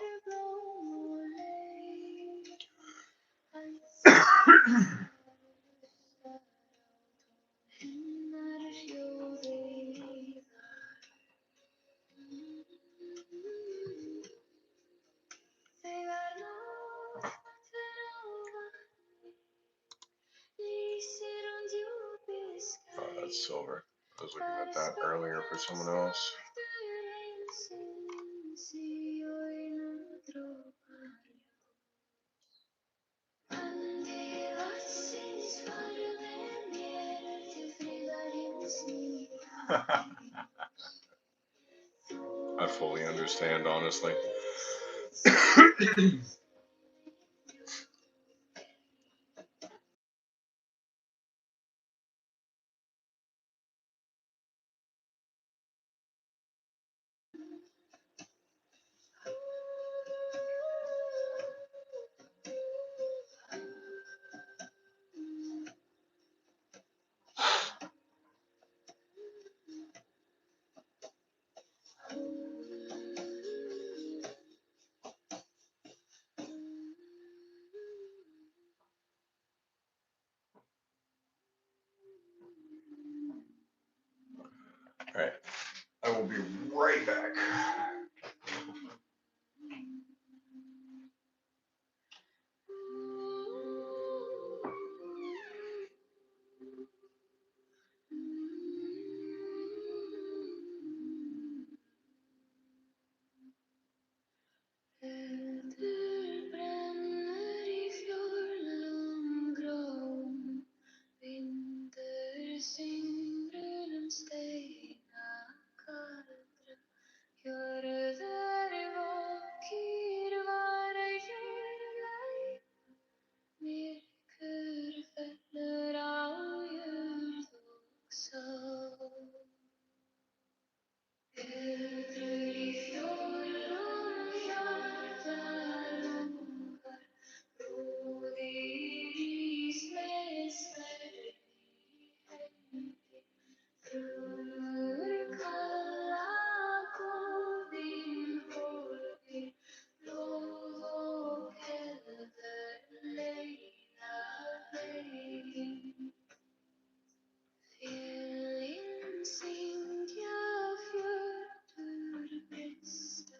Oh, that's silver. I was looking at that earlier for someone else. I fully understand, honestly. Alright. I will be right back. Eldur brennur í fjörðum gráum, vindur syngur steina kaldra, hjörður vakir var jörðæ, myrkur fellur á jörð og sál. Eldur í fjörðum hjartar ungar, bróðir ís með sverð í hendi, þrumur kalla góðin horfir, blóð og eldur leiða veginn. Félin syngja fjörður bresta,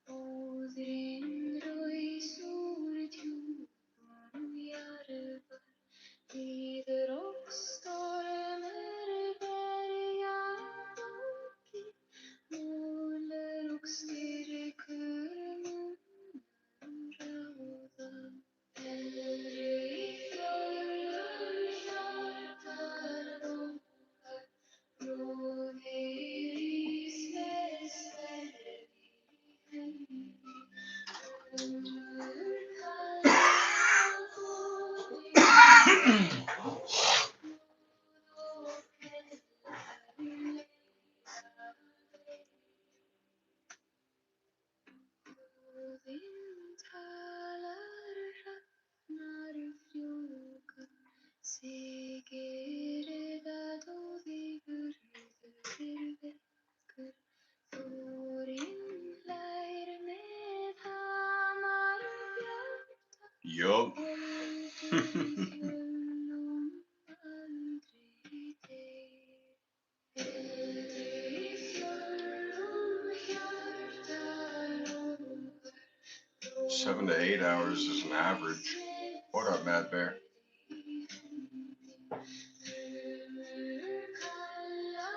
móðirin rauð úr djúpum jarðar, líður og stormur berja baki, múlur og styrkur mun ráða. Eldur í fjörðum hjartar ungar, bróðir ís með sverð í hendi, þrumur kalla góðin horfir, blóð og eldur leiða veginn. Guðinn talar, hrafnar fjúka, sigir dóðigur vekkur, þórinn hlær með hamar bjarta, Yup. eldur í fjörðum aldrei deyr. Eldur í fjörðum hjartar ungar, 7 to 8 hours is an average. What up, Mad Bear? þrumur kalla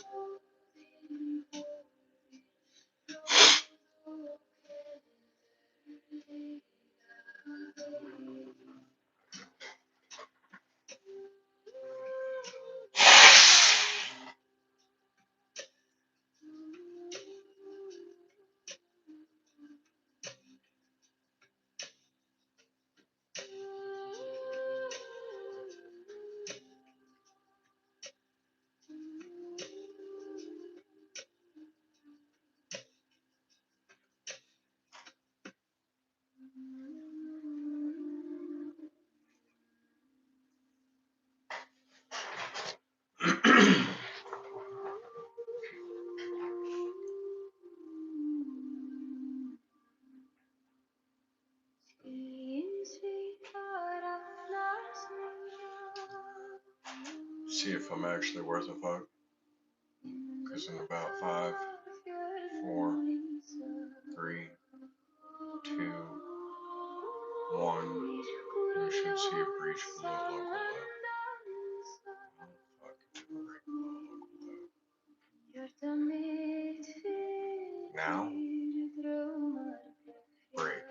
góðin horfir, blóð og eldur leiða veginn. See if I'm actually worth a fuck. Because in about 5, 4, 3, 2, 1, you should see a breach below local low. Oh, fuck, it's right below local low. Now, break.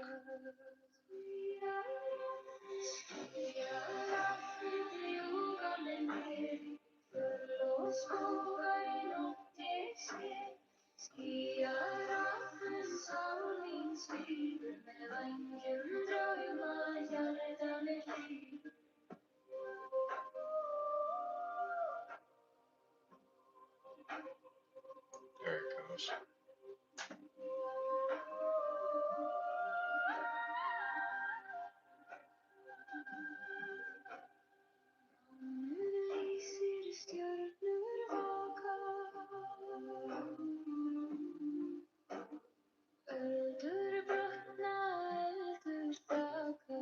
There it goes. Eldur brotna, eldur þakka,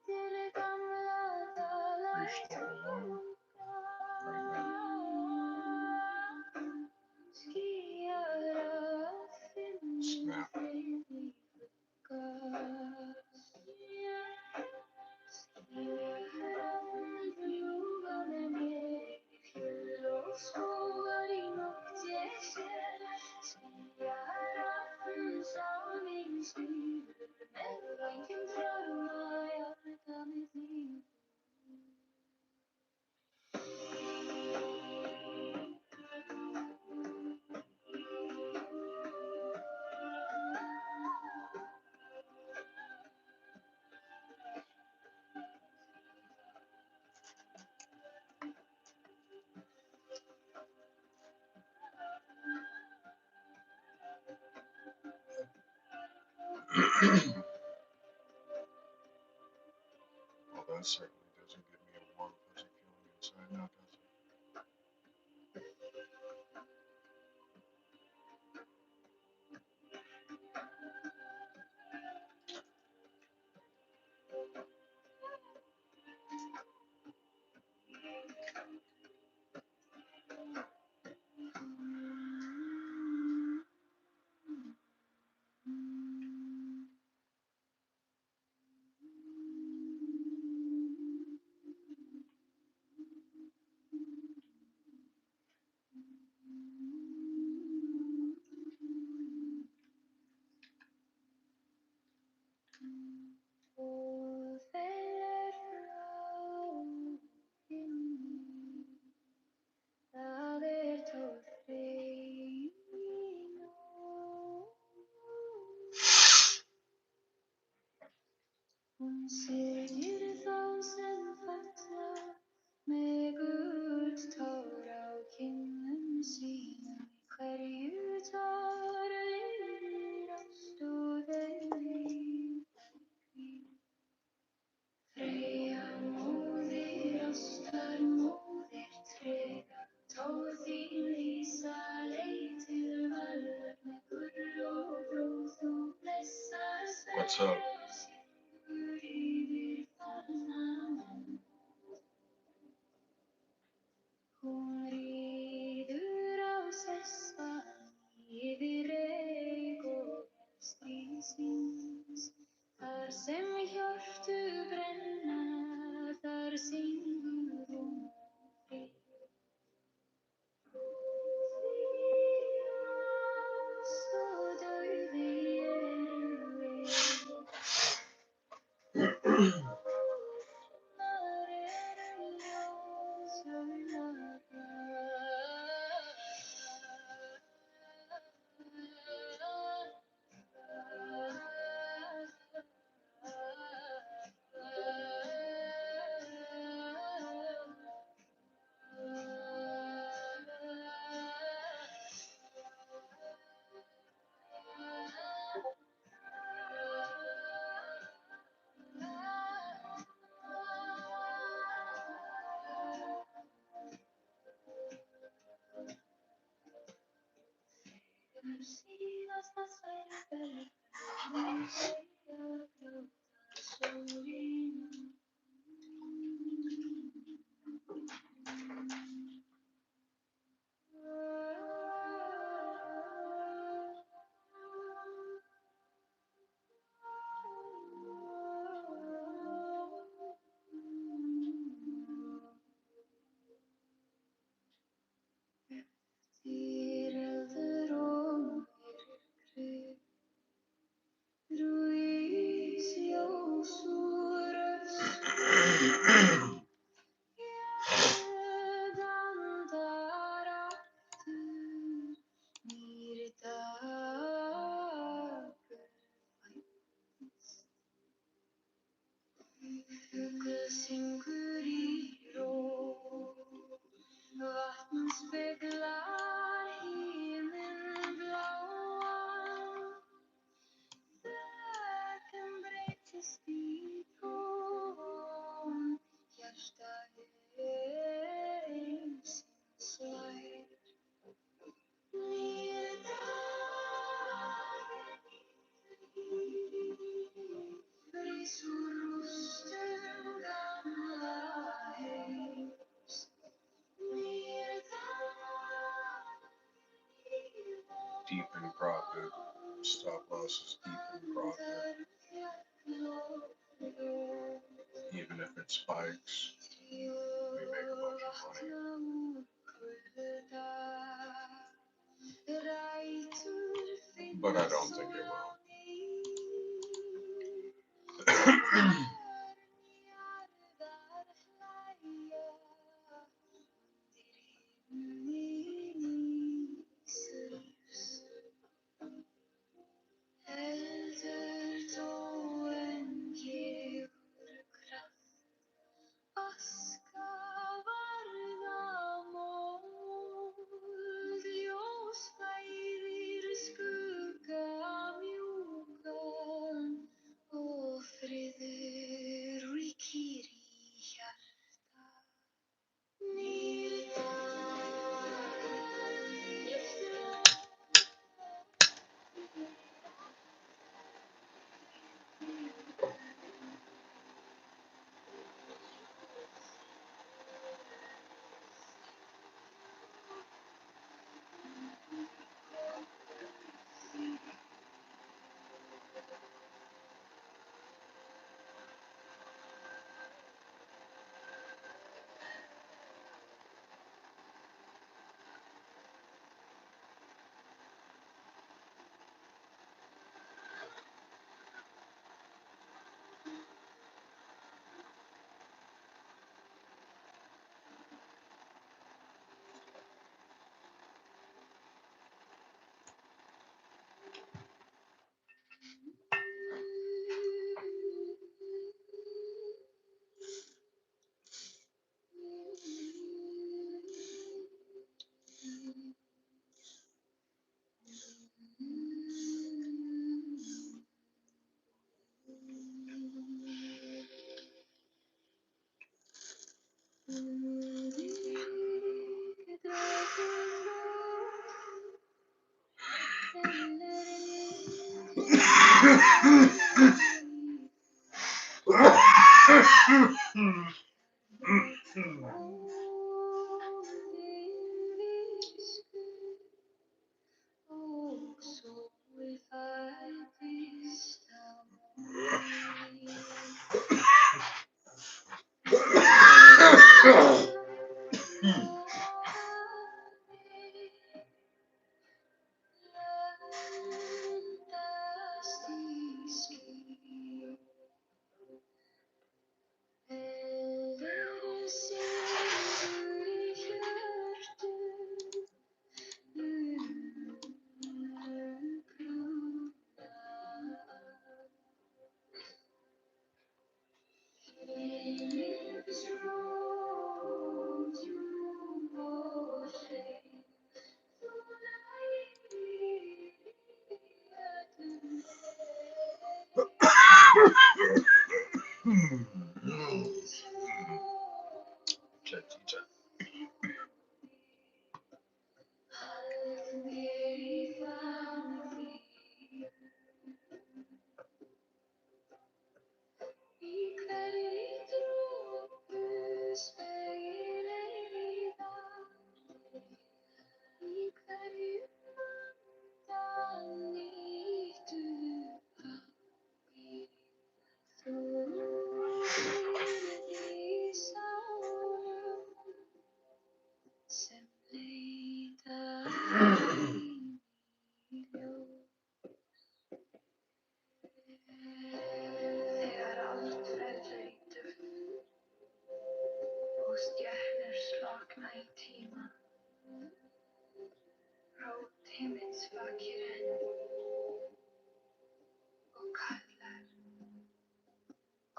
ættir gamla tala Reach level Well, that certainly doesn't give me a warm, fuzzy feeling inside now, does it? Hún segir þá sem falla með gulltár á kinnum sínum. Hverju tárin ást og þeim Freyja móðir ástar, móðir trega, tár þín lýsa leið til vallar með gull og blóð þú blessar What's up? sigur yfir fallna menn. Hún ríður á sessan yfir reyk og stríðsins. Þar sem hjörtu brenna, þar syngur hún frið. Ást og dauði eru ein. Þar eru ljós síðasta sverðbelg segja fljóta sólina. Dýraldur og myrkrið, rúís ljós úr ösku. Andar aftur, nýr dagur fæðist. Fugl syngur í ró, vatn speglar himin bláan. Þögn breytist í tón, hjarta heimsins slær. Nýr dagur rís úr rústum gamla heims. Nýr dagur Deep in profit. Stop loss is deep in profit. Even if it spikes, we make a bunch of money. But I don't think it will. Heldur þú en ég kraft, aska varða mold, ljós fæðir skugga mjúkt. Þegar allt verður í duft og stjörnur slokkna í tíma, rót himins vakir enn og kallar,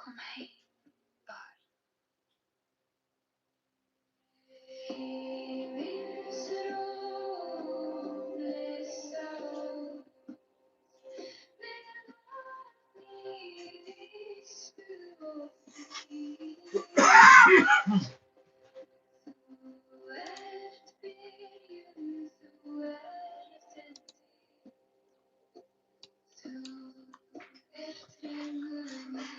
kom heim barn. Himins ró blessa með vatni, visku og frið. Þú ert byrjun, þú ert endi, þú ert drengur mér.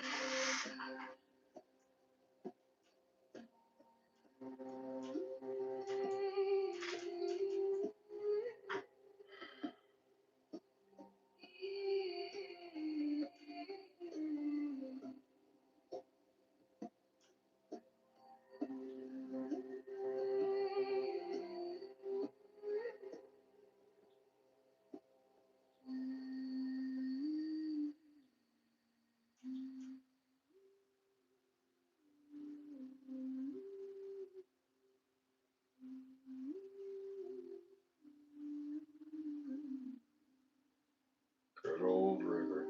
Good old river.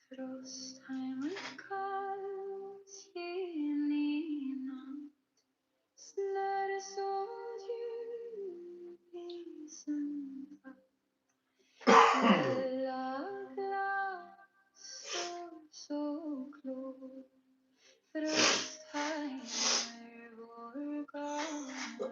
Frostheimer kallt inn í nátt, snöre så djup i sandfall. Alla glas står så klok, Frostheimer vår gamle.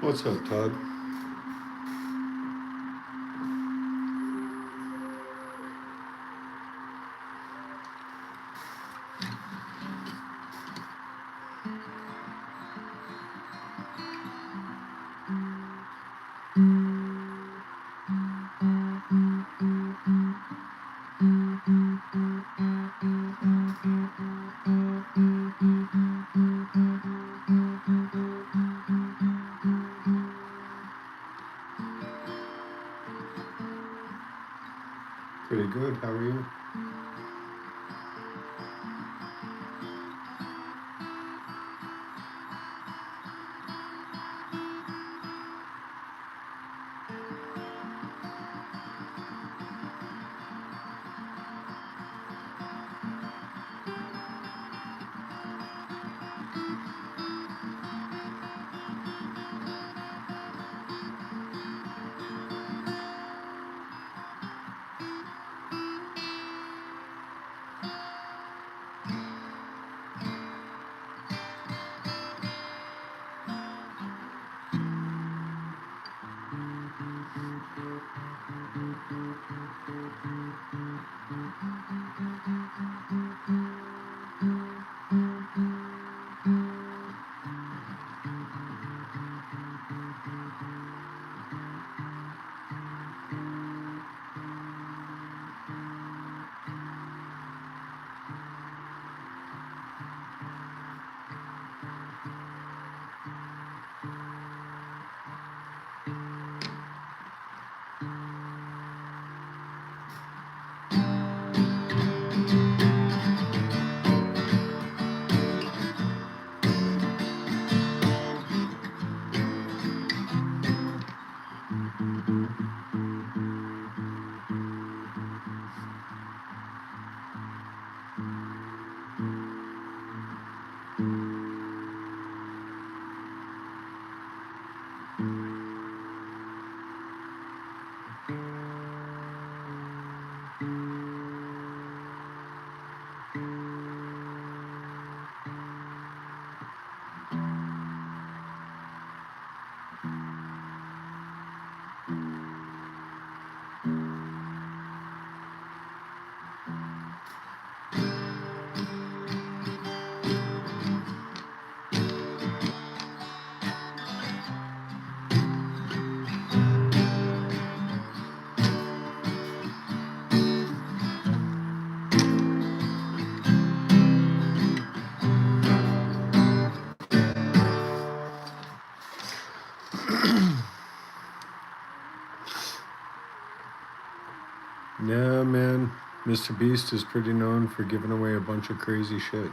What's up, Todd? Pretty good. How are you? Yeah, man. Mr. Beast is pretty known for giving away a bunch of crazy shit.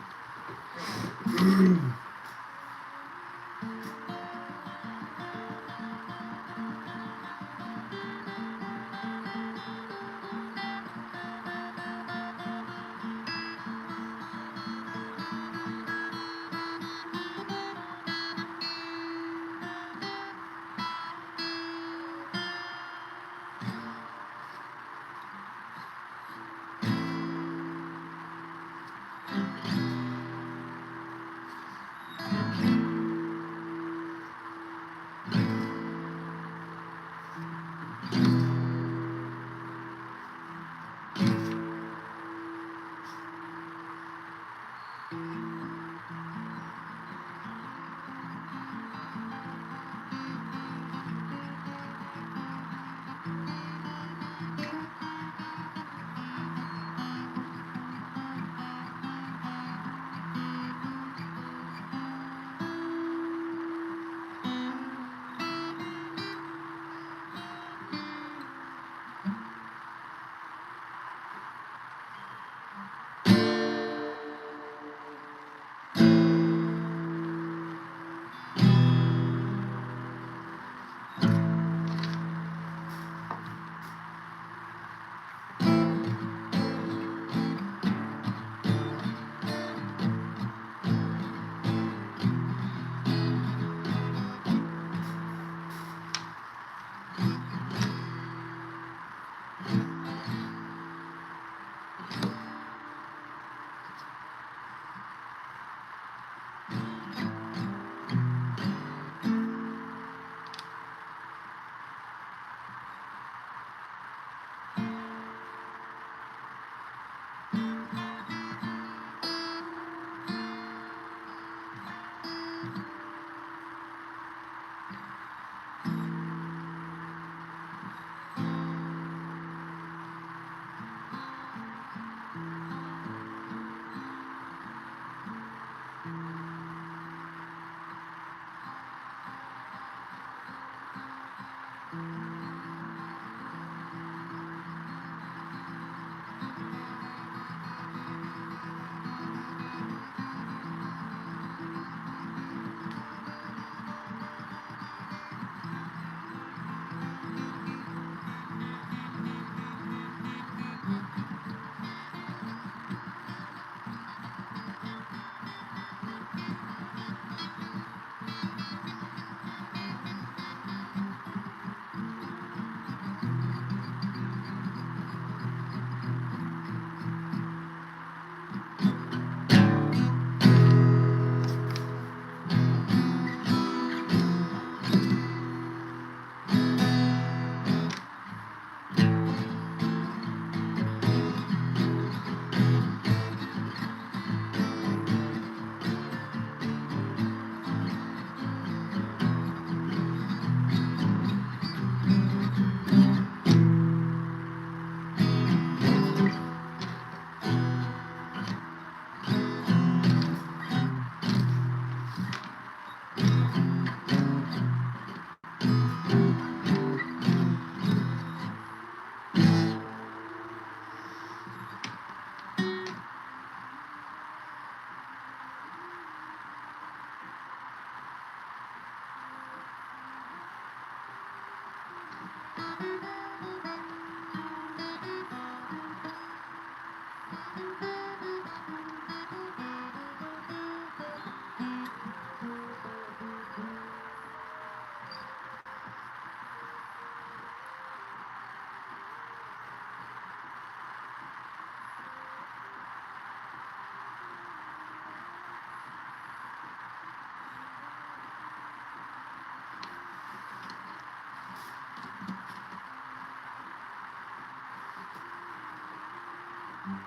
Fucking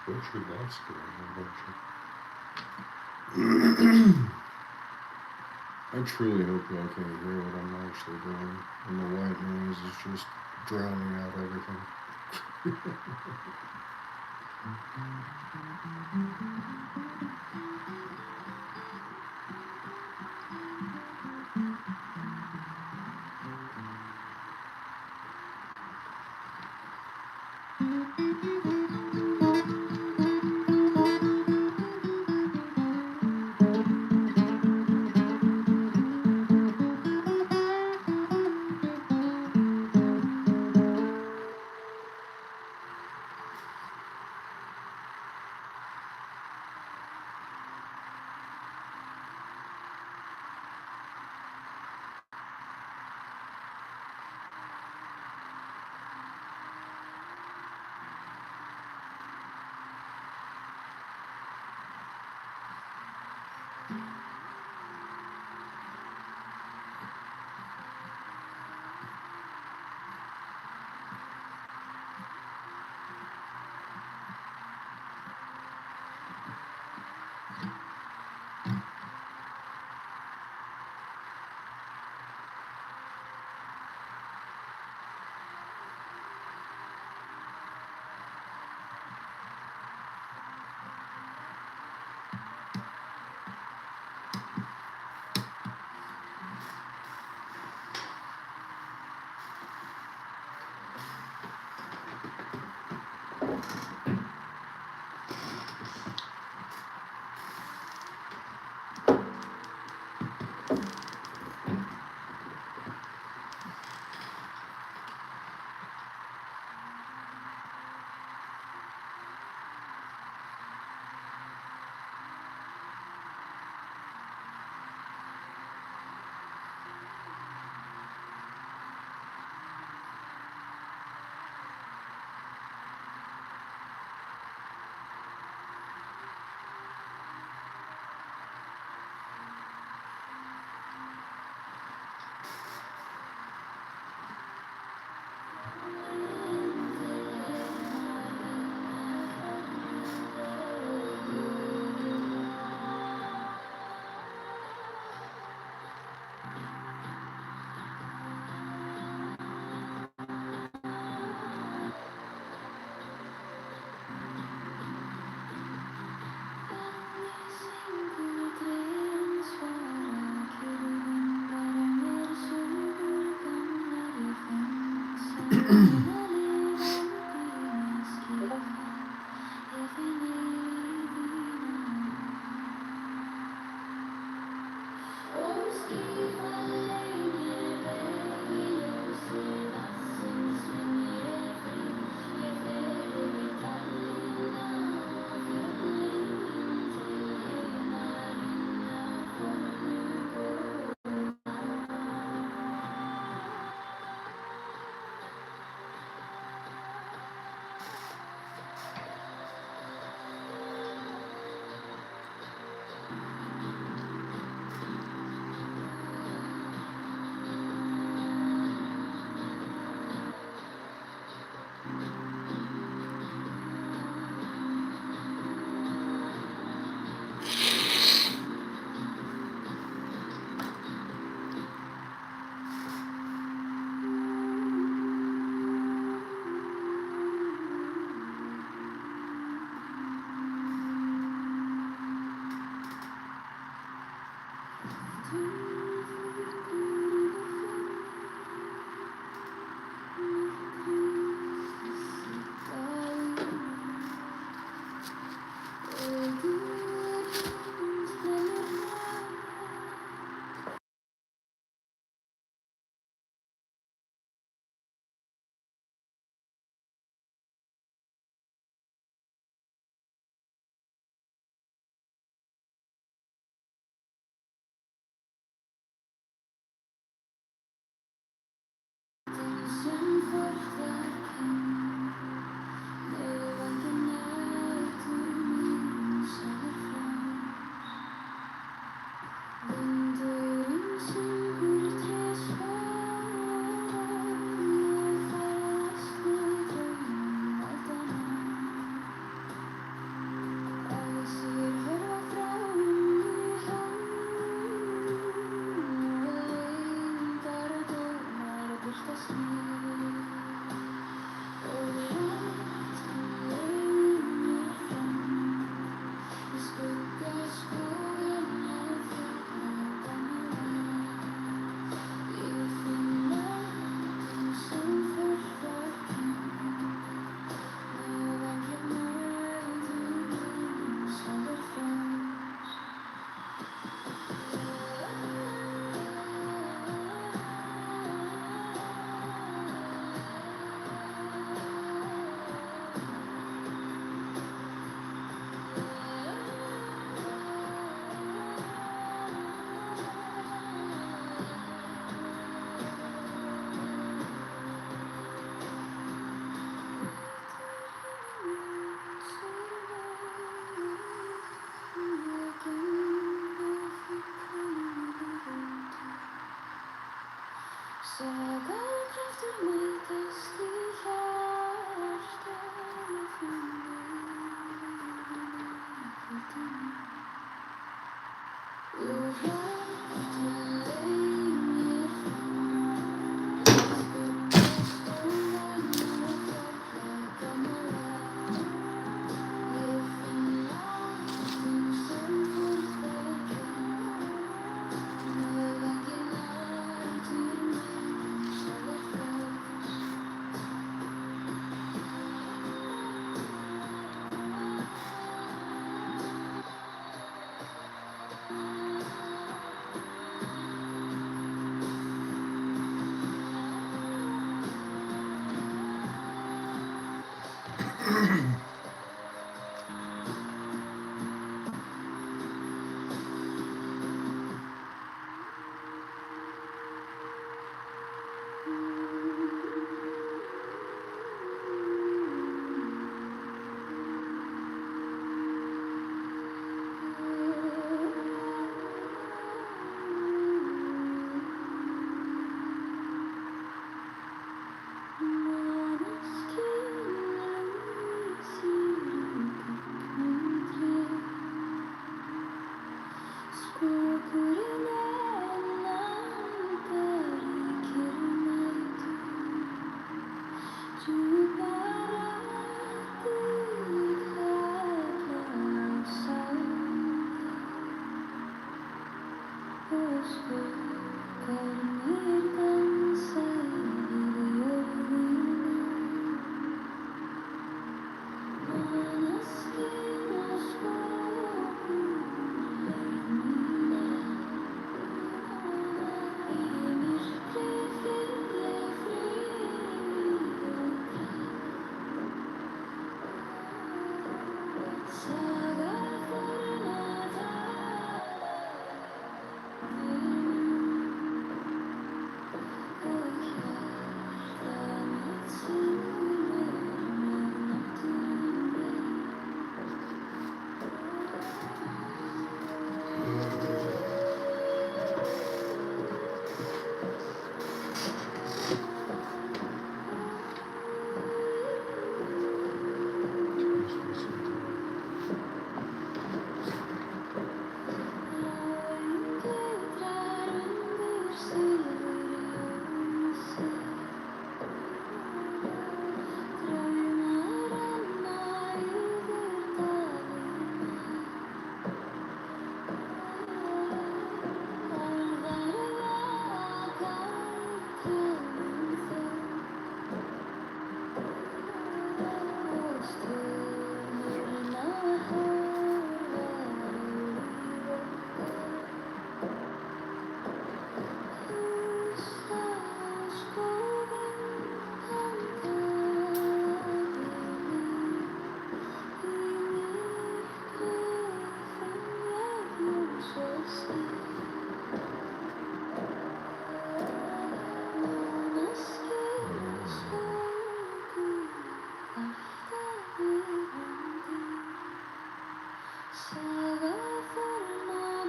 butchered that story, I truly hope y'all can't hear what I'm actually doing, and the white noise is just drowning out everything.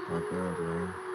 Not bad, right?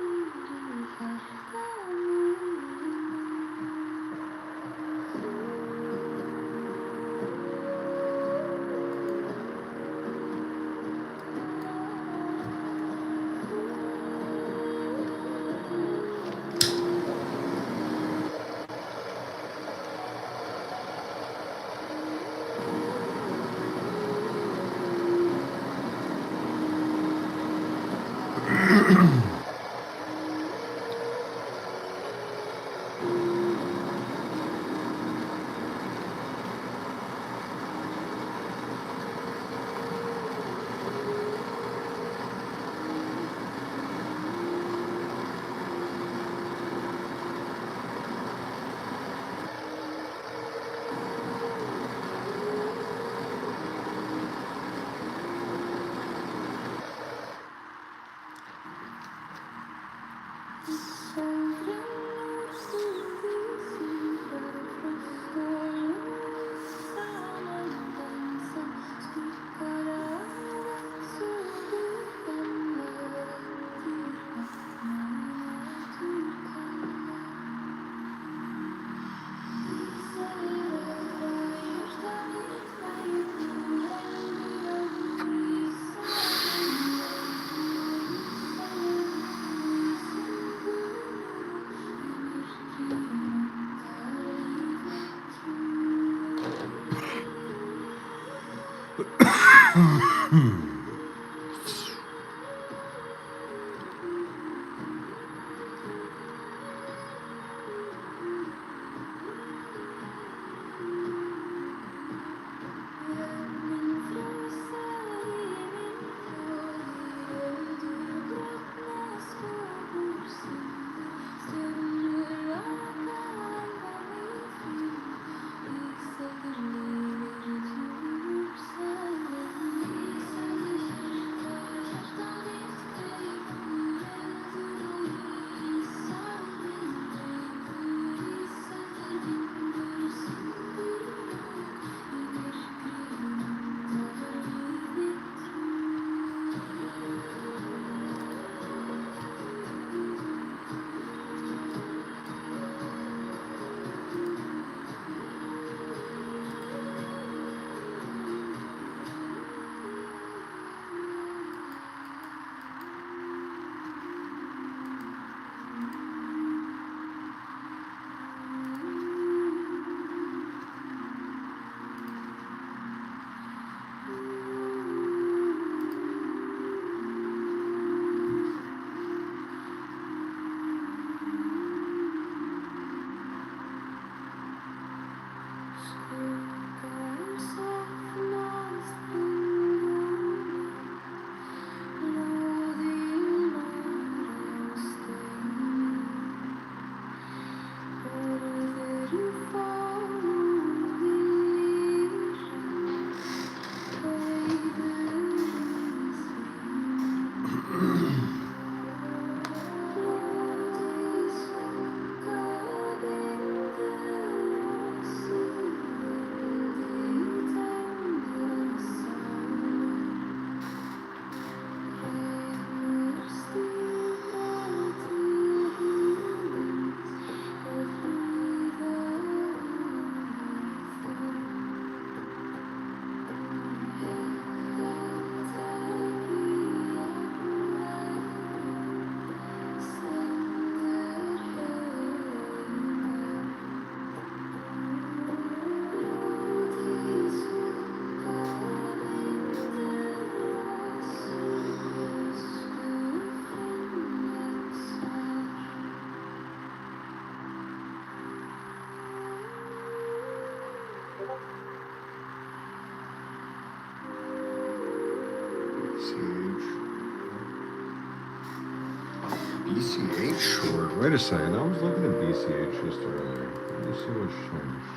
BCH word. Wait a second. I was looking at BCH just earlier. Let me see what's changed.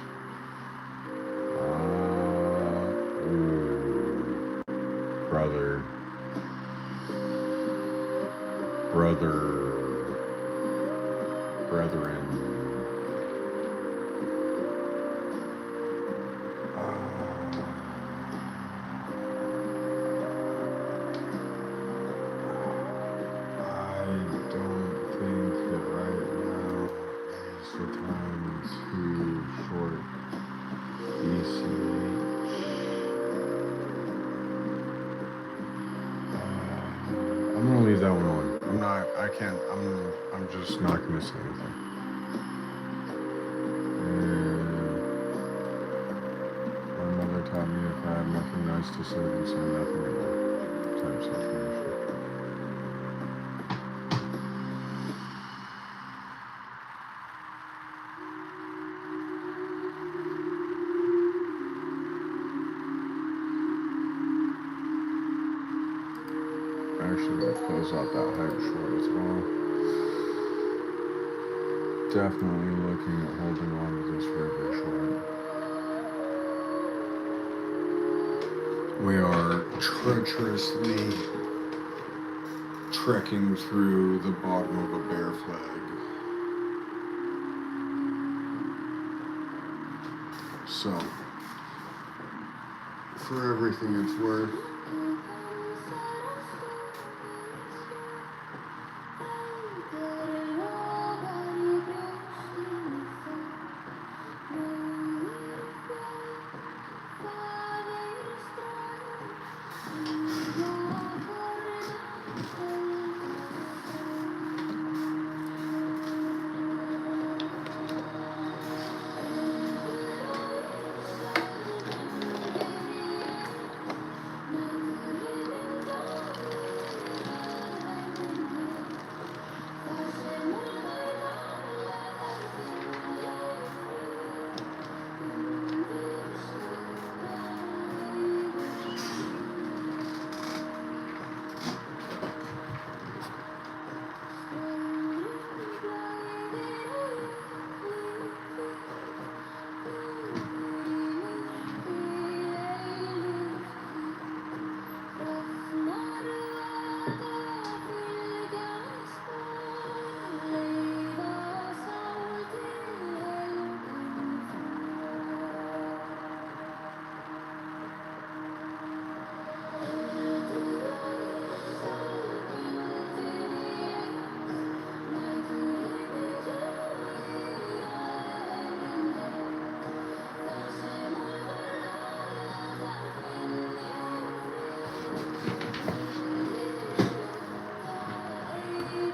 Ooh. Brother. Brethren. that one on. I can't, I'm just not gonna say anything. My mother taught me if I have nothing nice to say, then say nothing at all. Type situation. Actually gonna close out that hype short as well. Definitely looking at holding on to this river short. We are treacherously trekking through the bottom of a bear flag. So, for everything it's worth,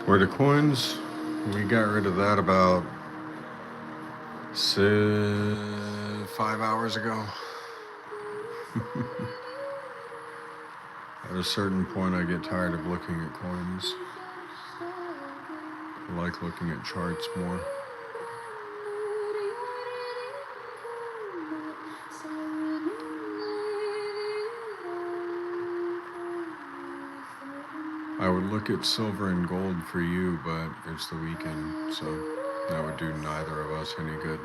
where the coins, we got rid of that about 5 hours ago. At a certain point, I get tired of looking at coins. I like looking at charts more. I would look at silver and gold for you, but it's the weekend, so that would do neither of us any good.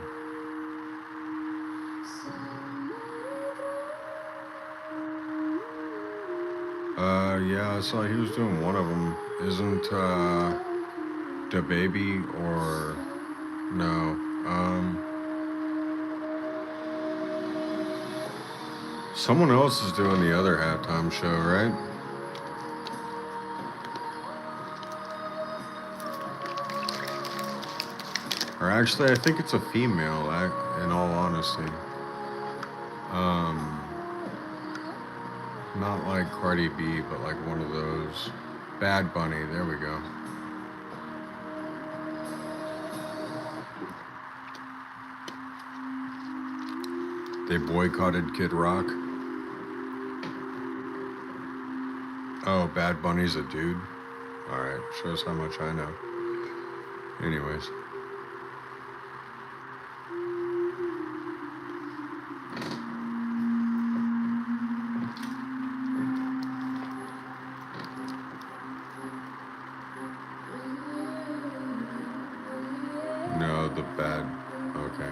Yeah, I saw he was doing one of them. Isn't, Da Baby or, no, someone else is doing the other halftime show, right? Or actually, I think it's a female, in all honesty. Not like Cardi B, but like one of those. Bad Bunny, there we go. They boycotted Kid Rock. Oh, Bad Bunny's a dude? Alright, shows how much I know. Anyways. No, the bad. Okay.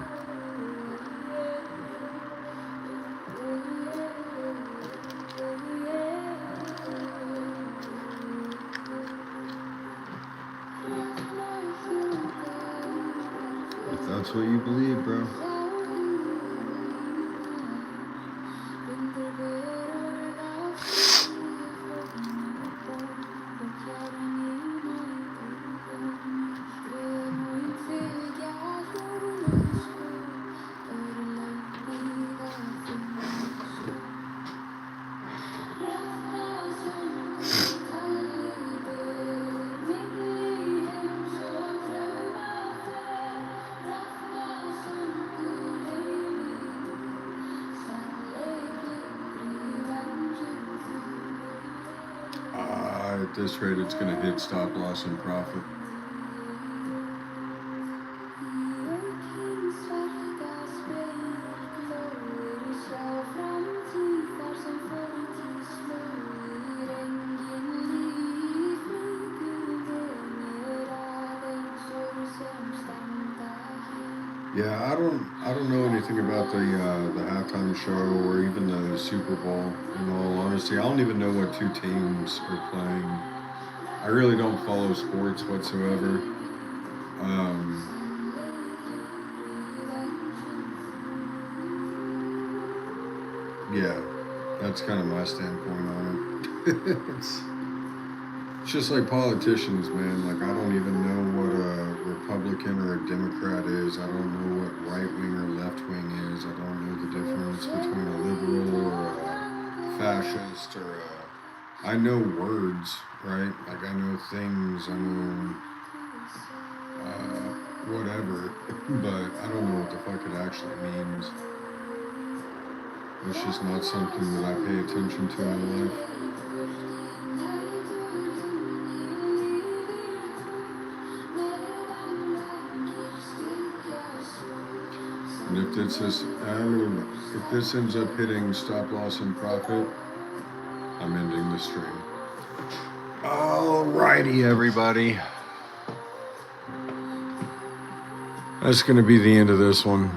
If that's what you believe, bro. at this rate, it's going to hit stop loss and profit. Yeah, I don't know anything about the halftime show or even the Super Bowl. In all honesty, I don't even know what two teams are playing. I really don't follow sports whatsoever. Yeah, that's kind of my standpoint on it. It's just like politicians, man. Like, I don't even know what a Republican or a Democrat is. I don't know what right wing or left wing is. I don't know the difference between a liberal or a fascist or a. I know words, right? Like, I know things. I know whatever, but I don't know what the fuck it actually means. It's just not something that I pay attention to in life. And if this ends up hitting stop loss and profit, I'm ending the stream. Alrighty, everybody. That's gonna be the end of this one.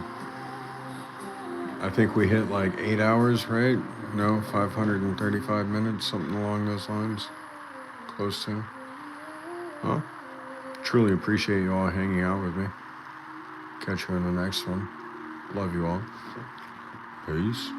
I think we hit like 8 hours, right? No, 535 minutes, something along those lines. Close to. Well, truly appreciate you all hanging out with me. Catch you in the next one. Love you all. Peace.